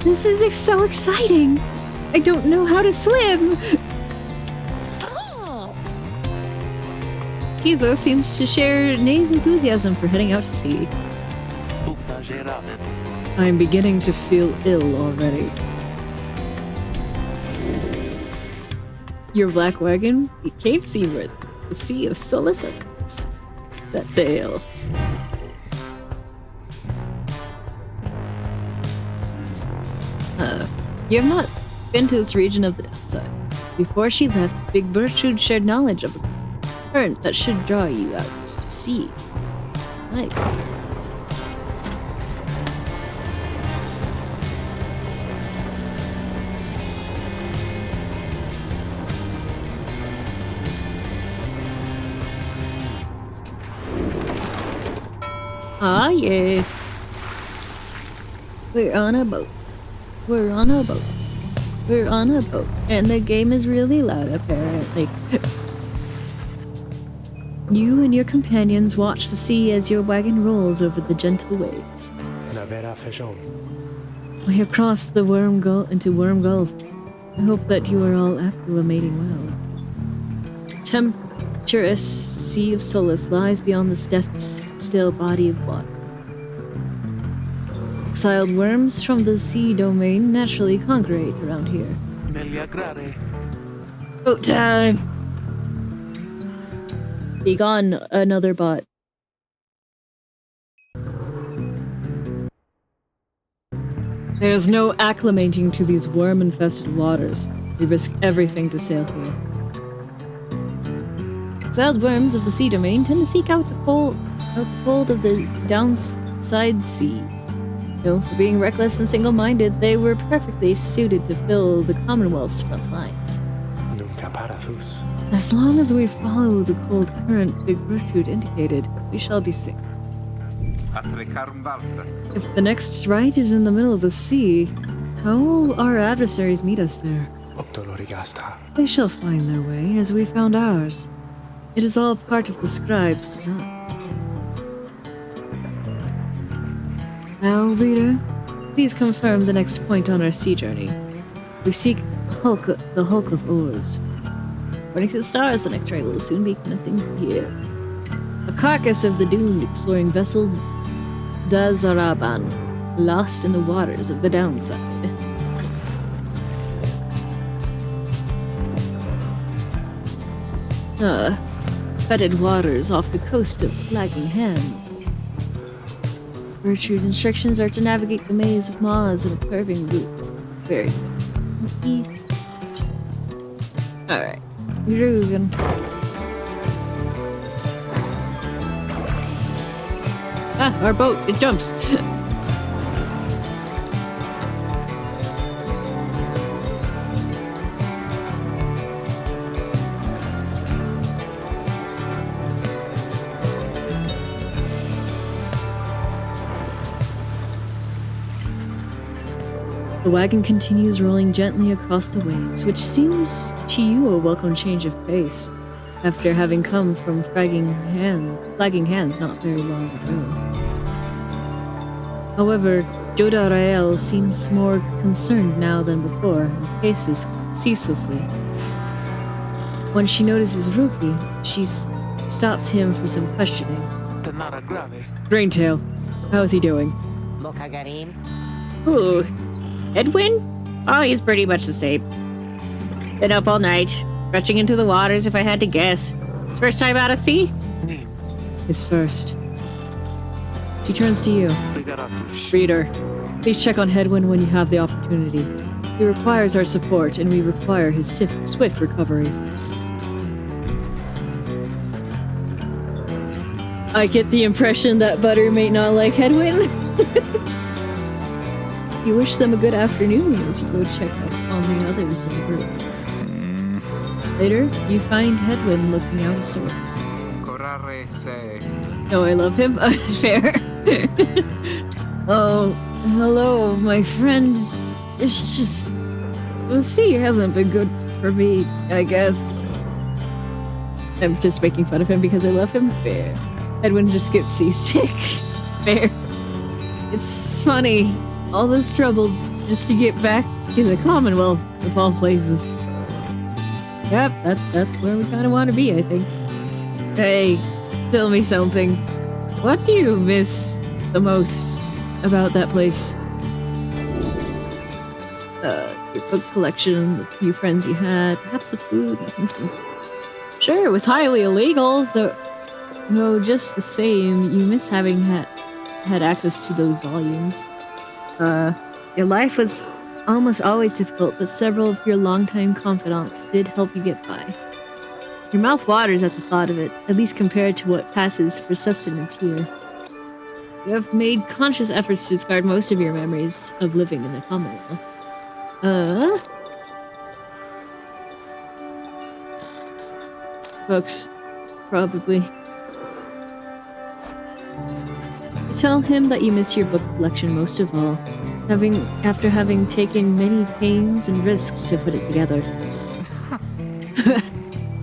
This is so exciting! I don't know how to swim! Kizo seems to share Nei's enthusiasm for heading out to sea. I am beginning to feel ill already. Your black wagon became seaward. The sea of solicits. Set sail. You have not been to this region of the downside. Before she left, Big Bertrude shared knowledge of a current that should draw you out to sea. Right. Ah, yeah. We're on a boat. We're on a boat. We're on a boat. And the game is really loud, apparently. You and your companions watch the sea as your wagon rolls over the gentle waves. We have crossed the Worm Gulf into Worm Gulf. I hope that you are all acclimating well. Tempestuous Sea of Solace lies beyond the death-still body of water. Exiled worms from the sea domain naturally congregate around here. Boat time! Be gone, another bot. There's no acclimating to these worm-infested waters. We risk everything to sail here. Exiled worms of the sea domain tend to seek out the cold of the downside seas. Known for being reckless and single-minded, they were perfectly suited to fill the Commonwealth's front lines. As long as we follow the cold current Big Bertrude indicated, we shall be safe. If the next right is in the middle of the sea, how will our adversaries meet us there? They shall find their way, as we found ours. It is all part of the scribe's design. Now, reader, please confirm the next point on our sea journey. We seek the hulk of oars. According to the stars, the next ride will soon be commencing here. A carcass of the doomed exploring vessel Dazaraban, lost in the waters of the downside. Fetid waters off the coast of Flagging Hands. Bertrude's instructions are to navigate the maze of maws in a curving route. Very good. East. Alright. Groovin'. Ah, our boat! It jumps! The wagon continues rolling gently across the waves, which seems to you a welcome change of pace, after having come from flagging hands not very long ago. However, Joda Rael seems more concerned now than before, and paces ceaselessly. When she notices Ruki, she stops him for some questioning. Graintail, how is he doing? Mokagarim. Ooh. Edwin? Oh, he's pretty much the same. Been up all night, rushing into the waters if I had to guess. His first time out at sea? His first. She turns to you. Reader, please check on Hedwin when you have the opportunity. He requires our support, and we require his swift recovery. I get the impression that Butter may not like Hedwin. You wish them a good afternoon as you go check up on the others in the group. Later, you find Hedwin looking out of sorts. Corrare se. Oh, I love him. Fair. Oh, hello, my friend. It's just... the sea hasn't been good for me, I guess. I'm just making fun of him because I love him. Fair. Edwin just gets seasick. Fair. It's funny. All this trouble just to get back to the Commonwealth of all places. Yep, that's where we kind of want to be, I think. Hey, tell me something. What do you miss the most about that place? Your book collection, the few friends you had, perhaps the food, nothing's supposed to... Sure, it was highly illegal, though just the same, you miss having had access to those volumes. Your life was almost always difficult, but several of your longtime confidants did help you get by. Your mouth waters at the thought of it, at least compared to what passes for sustenance here. You have made conscious efforts to discard most of your memories of living in the Commonwealth. Books. Probably. Tell him that you miss your book collection most of all, after having taken many pains and risks to put it together.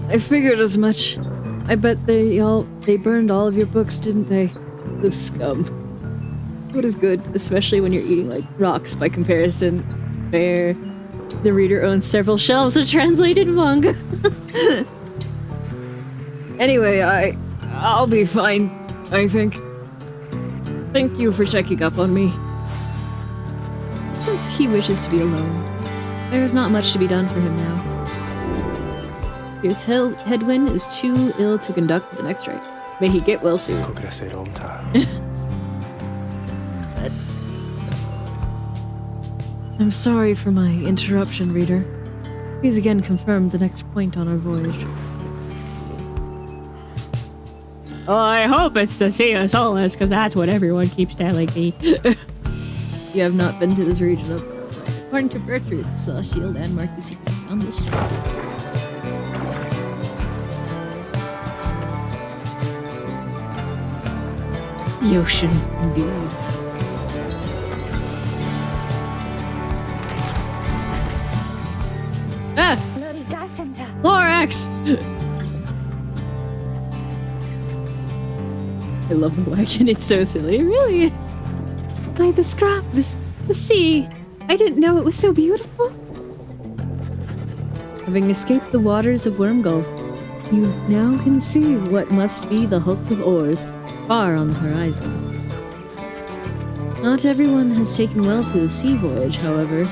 I figured as much. I bet they burned all of your books, didn't they? Those scum. What is good, especially when you're eating like rocks by comparison. Fair. The reader owns several shelves of translated manga. Anyway, I'll be fine, I think. Thank you for checking up on me. Since he wishes to be alone, there is not much to be done for him now. Here's Hedwin is too ill to conduct the next rite. May he get well soon. I'm sorry for my interruption, reader. Please again confirm the next point on our voyage. Oh, I hope it's to see us Solace, because that's what everyone keeps telling me. You have not been to this region of the outside. According to Bertrand, the celestial landmark you seek is found this street. The ocean, indeed. Ah! Lorax! I love the wagon, it's so silly. Really? By the scraps, the sea. I didn't know it was so beautiful. Having escaped the waters of Wormgulf, you now can see what must be the hulks of oars far on the horizon. Not everyone has taken well to the sea voyage, however.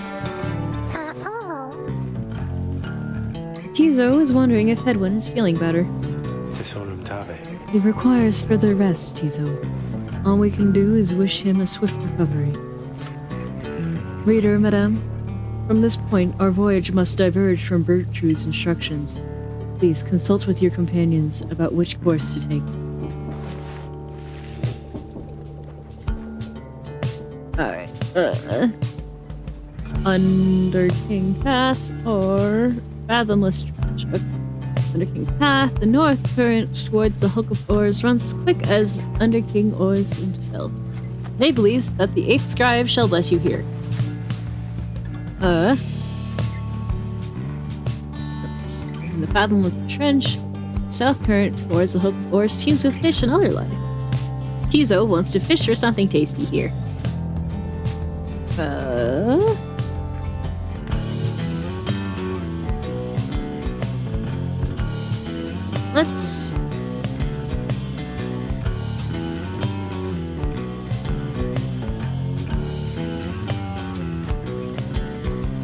Tizo is wondering if Hedwin is feeling better. He requires further rest, Tizo. All we can do is wish him a swift recovery. Reader, madame, from this point, our voyage must diverge from Bertrude's instructions. Please consult with your companions about which course to take. Alright, Under King Pass or Fathomless Trench. Under King Path, the north current towards the Hook of Oars runs quick as Under King Oars himself. They believes that the 8th scribe shall bless you here. In the Fathomless Trench, south current towards the Hook of Oars teems with fish and other life. Tizo wants to fish for something tasty here. Let's...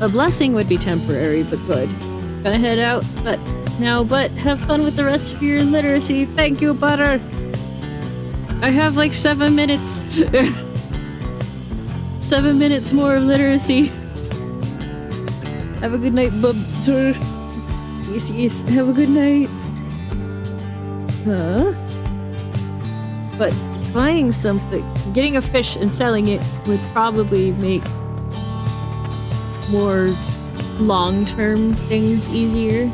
A blessing would be temporary, but good. Gonna head out, but have fun with the rest of your literacy. Thank you, Butter! I have like 7 minutes. 7 minutes more of literacy. Have a good night, bub. Yes, yes. Have a good night. Huh? But buying something, getting a fish and selling it would probably make more long-term things easier.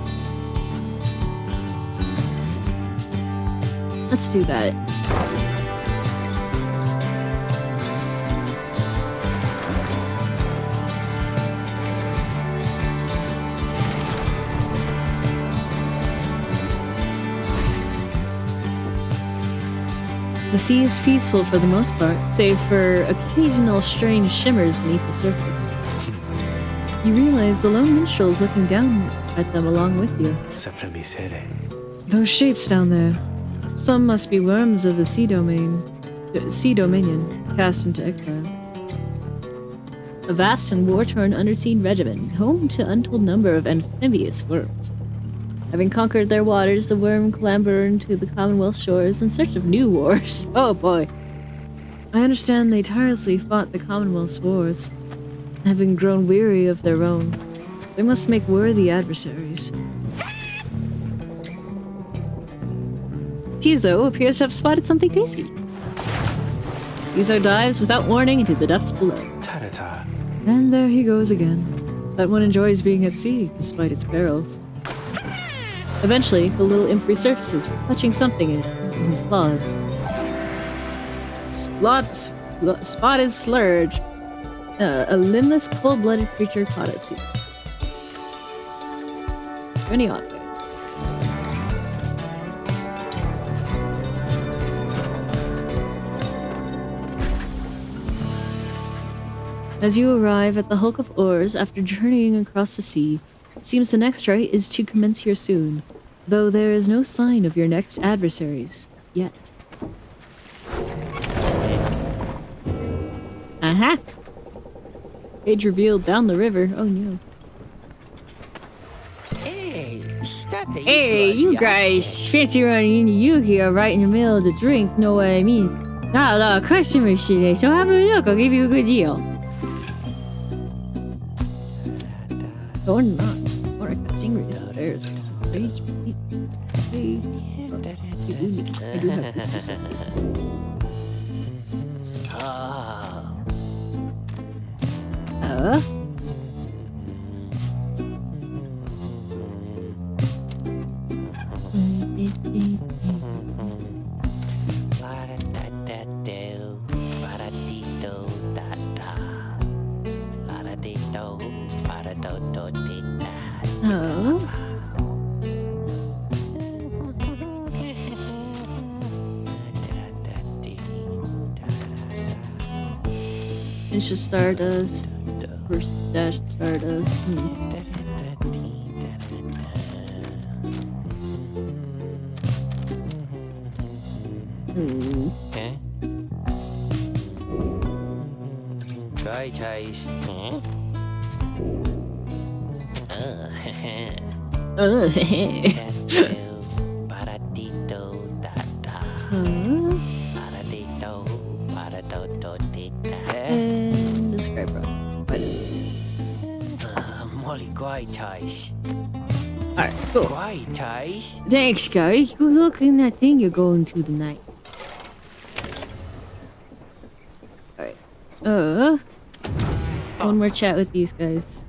Let's do that. The sea is peaceful for the most part, save for occasional strange shimmers beneath the surface. You realize the lone minstrel is looking down at them along with you. Sempre miserere. Those shapes down there. Some must be worms of the sea dominion, cast into exile. A vast and war-torn undersea regiment, home to untold number of amphibious worms. Having conquered their waters, the worm clamber into the Commonwealth shores in search of new wars. Oh boy. I understand they tirelessly fought the Commonwealth's wars, having grown weary of their own. They must make worthy adversaries. Tizo appears to have spotted something tasty. Tizo dives without warning into the depths below. Ta-ta-ta. And there he goes again. That one enjoys being at sea, despite its perils. Eventually, the little imp resurfaces, clutching something in his claws. Spotted slurge. A limbless, cold-blooded creature caught at sea. Journey onward. As you arrive at the hulk of oars after journeying across the sea, it seems the next right is to commence here soon, though there is no sign of your next adversaries yet. Aha! Page revealed down the river. Oh no. Hey, you guys, fancy running into you here right in the middle of the drink, know what I mean? Not a lot of customers today, so have a look, I'll give you a good deal. Or not. Or I got stingrays out there. So it's a rage. Hey. I do have this to say. Finish the Stardust. First dash Stardust. Okay. Try taste. And describe Molly Guaitais. Alright, cool. Guaitais? Thanks, guys. Good luck in that thing you're going to tonight. Alright. One more chat with these guys.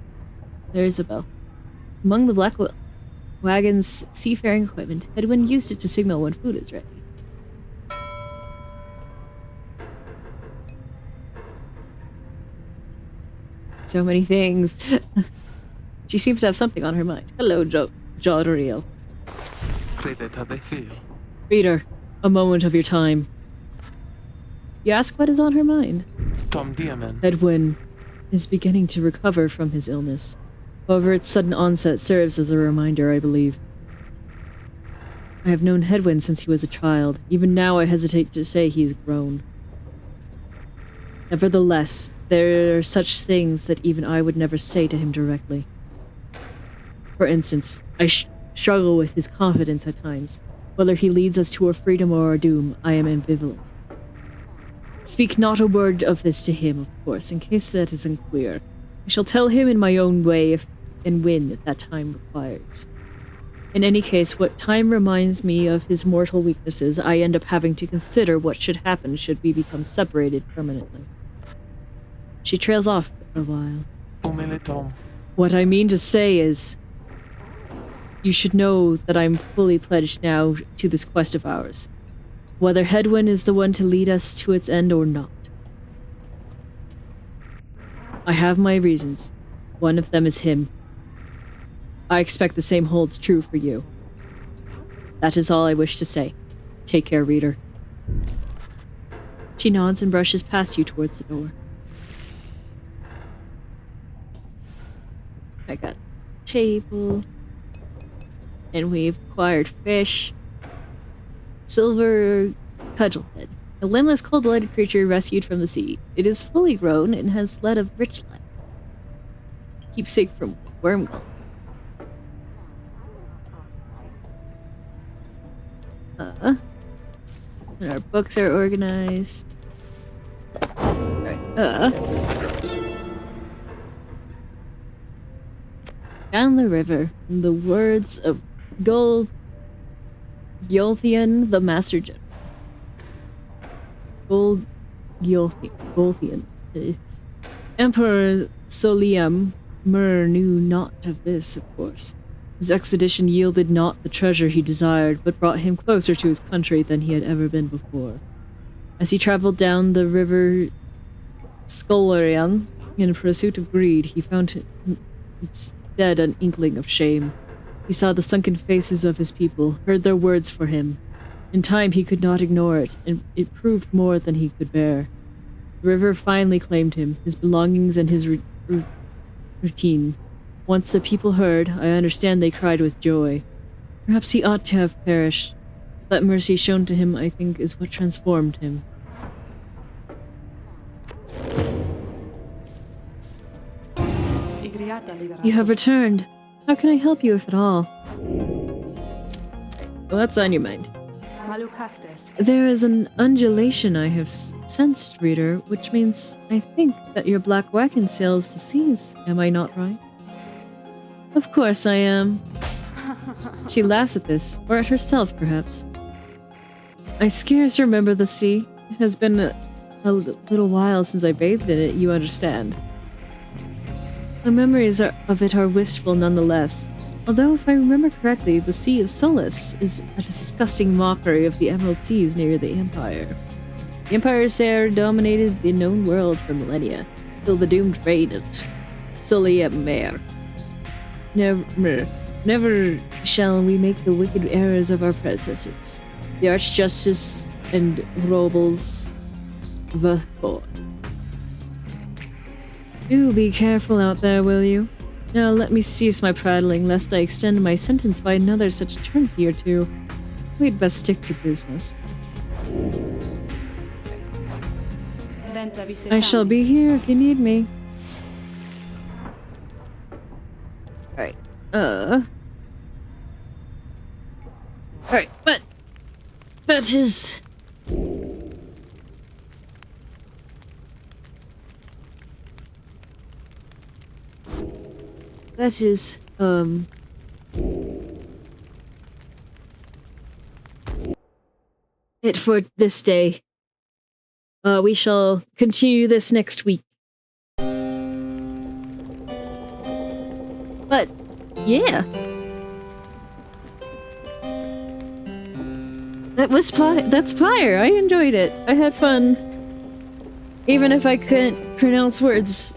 There's a bell. Among the black wagon's seafaring equipment, Edwin used it to signal when food is ready. So many things. She seems to have something on her mind. Hello, Jodariel. Credete how they feel. Reader, a moment of your time. You ask what is on her mind? Tom Diamond. Edwin is beginning to recover from his illness. However, its sudden onset serves as a reminder, I believe. I have known Edwin since he was a child. Even now I hesitate to say he has grown. Nevertheless, there are such things that even I would never say to him directly. For instance, I struggle with his confidence at times. Whether he leads us to our freedom or our doom, I am ambivalent. Speak not a word of this to him, of course, in case that is unclear. I shall tell him in my own way if and win that time requires. In any case, what time reminds me of his mortal weaknesses, I end up having to consider what should happen should we become separated permanently. She trails off for a while. Umilitom. What I mean to say is, you should know that I'm fully pledged now to this quest of ours, whether Hedwyn is the one to lead us to its end or not. I have my reasons. One of them is him. I expect the same holds true for you. That is all I wish to say. Take care, reader. She nods and brushes past you towards the door. I got table. And we've acquired fish. Silver cudgelhead. A limbless, cold-blooded creature rescued from the sea. It is fully grown and has lead of rich lead. Keepsake from Wormgull. And our books are organized. Right. Down the river, in the words of Gulthian, the Master General. Gulthian. Emperor Soliam Mur knew not of this, of course. His expedition yielded not the treasure he desired, but brought him closer to his country than he had ever been before. As he traveled down the river Skolarian in pursuit of greed, he found instead an inkling of shame. He saw the sunken faces of his people, heard their words for him. In time he could not ignore it, and it proved more than he could bear. The river finally claimed him, his belongings and his routine. Once the people heard, I understand they cried with joy. Perhaps he ought to have perished. That mercy shown to him, I think, is what transformed him. You have returned. How can I help you, if at all? What's on your mind? There is an undulation I have sensed, reader, which means I think that your black wagon sails the seas. Am I not right? Of course I am. She laughs at this, or at herself, perhaps. I scarce remember the sea. It has been a little while since I bathed in it, you understand. My memories of it are wistful nonetheless. Although, if I remember correctly, the Sea of Solace is a disgusting mockery of the Emerald Seas near the Empire. The Empire's air dominated the known world for millennia, till the doomed reign of Soliamer. Never shall we make the wicked errors of our predecessors, the Archjustice and Robles the Fourth. Do be careful out there, will you? Now let me cease my prattling, lest I extend my sentence by another such eternity or two. We'd best stick to business. I shall be here if you need me. Alright, Alright, but... That is... That is, it for this day. We shall continue this next week. But, yeah. That's Pyre. I enjoyed it. I had fun. Even if I couldn't pronounce words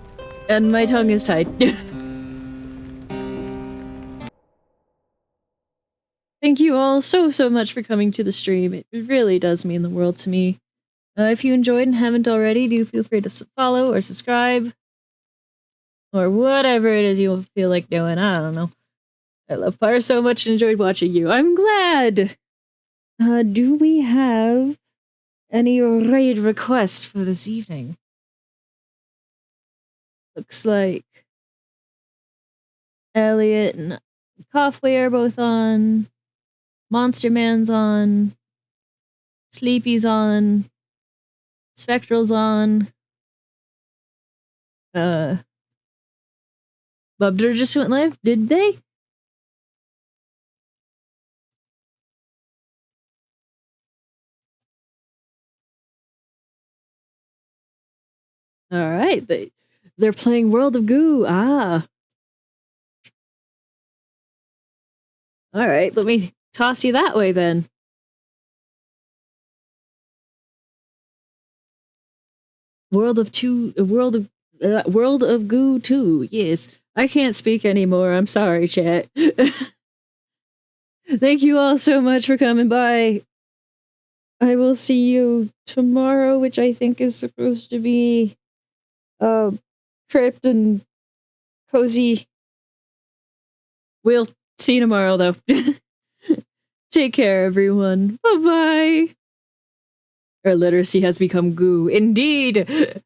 and my tongue is tied. Thank you all so much for coming to the stream. It really does mean the world to me. If you enjoyed and haven't already, do feel free to follow or subscribe. Or whatever it is you feel like doing. I don't know. I love Pyre so much and enjoyed watching you. I'm glad! Do we have any raid requests for this evening? Looks like Elliot and Coffway are both on. Monster Man's on. Sleepy's on. Spectral's on. Bubder just went live? Did they? Alright, they're playing World of Goo. Ah. Alright, let me toss you that way then. World of Goo 2. Yes. I can't speak anymore. I'm sorry, chat. Thank you all so much for coming by. I will see you tomorrow, which I think is supposed to be crypt and cozy. We'll see you tomorrow though. Take care, everyone. Bye-bye. Our literacy has become goo. Indeed.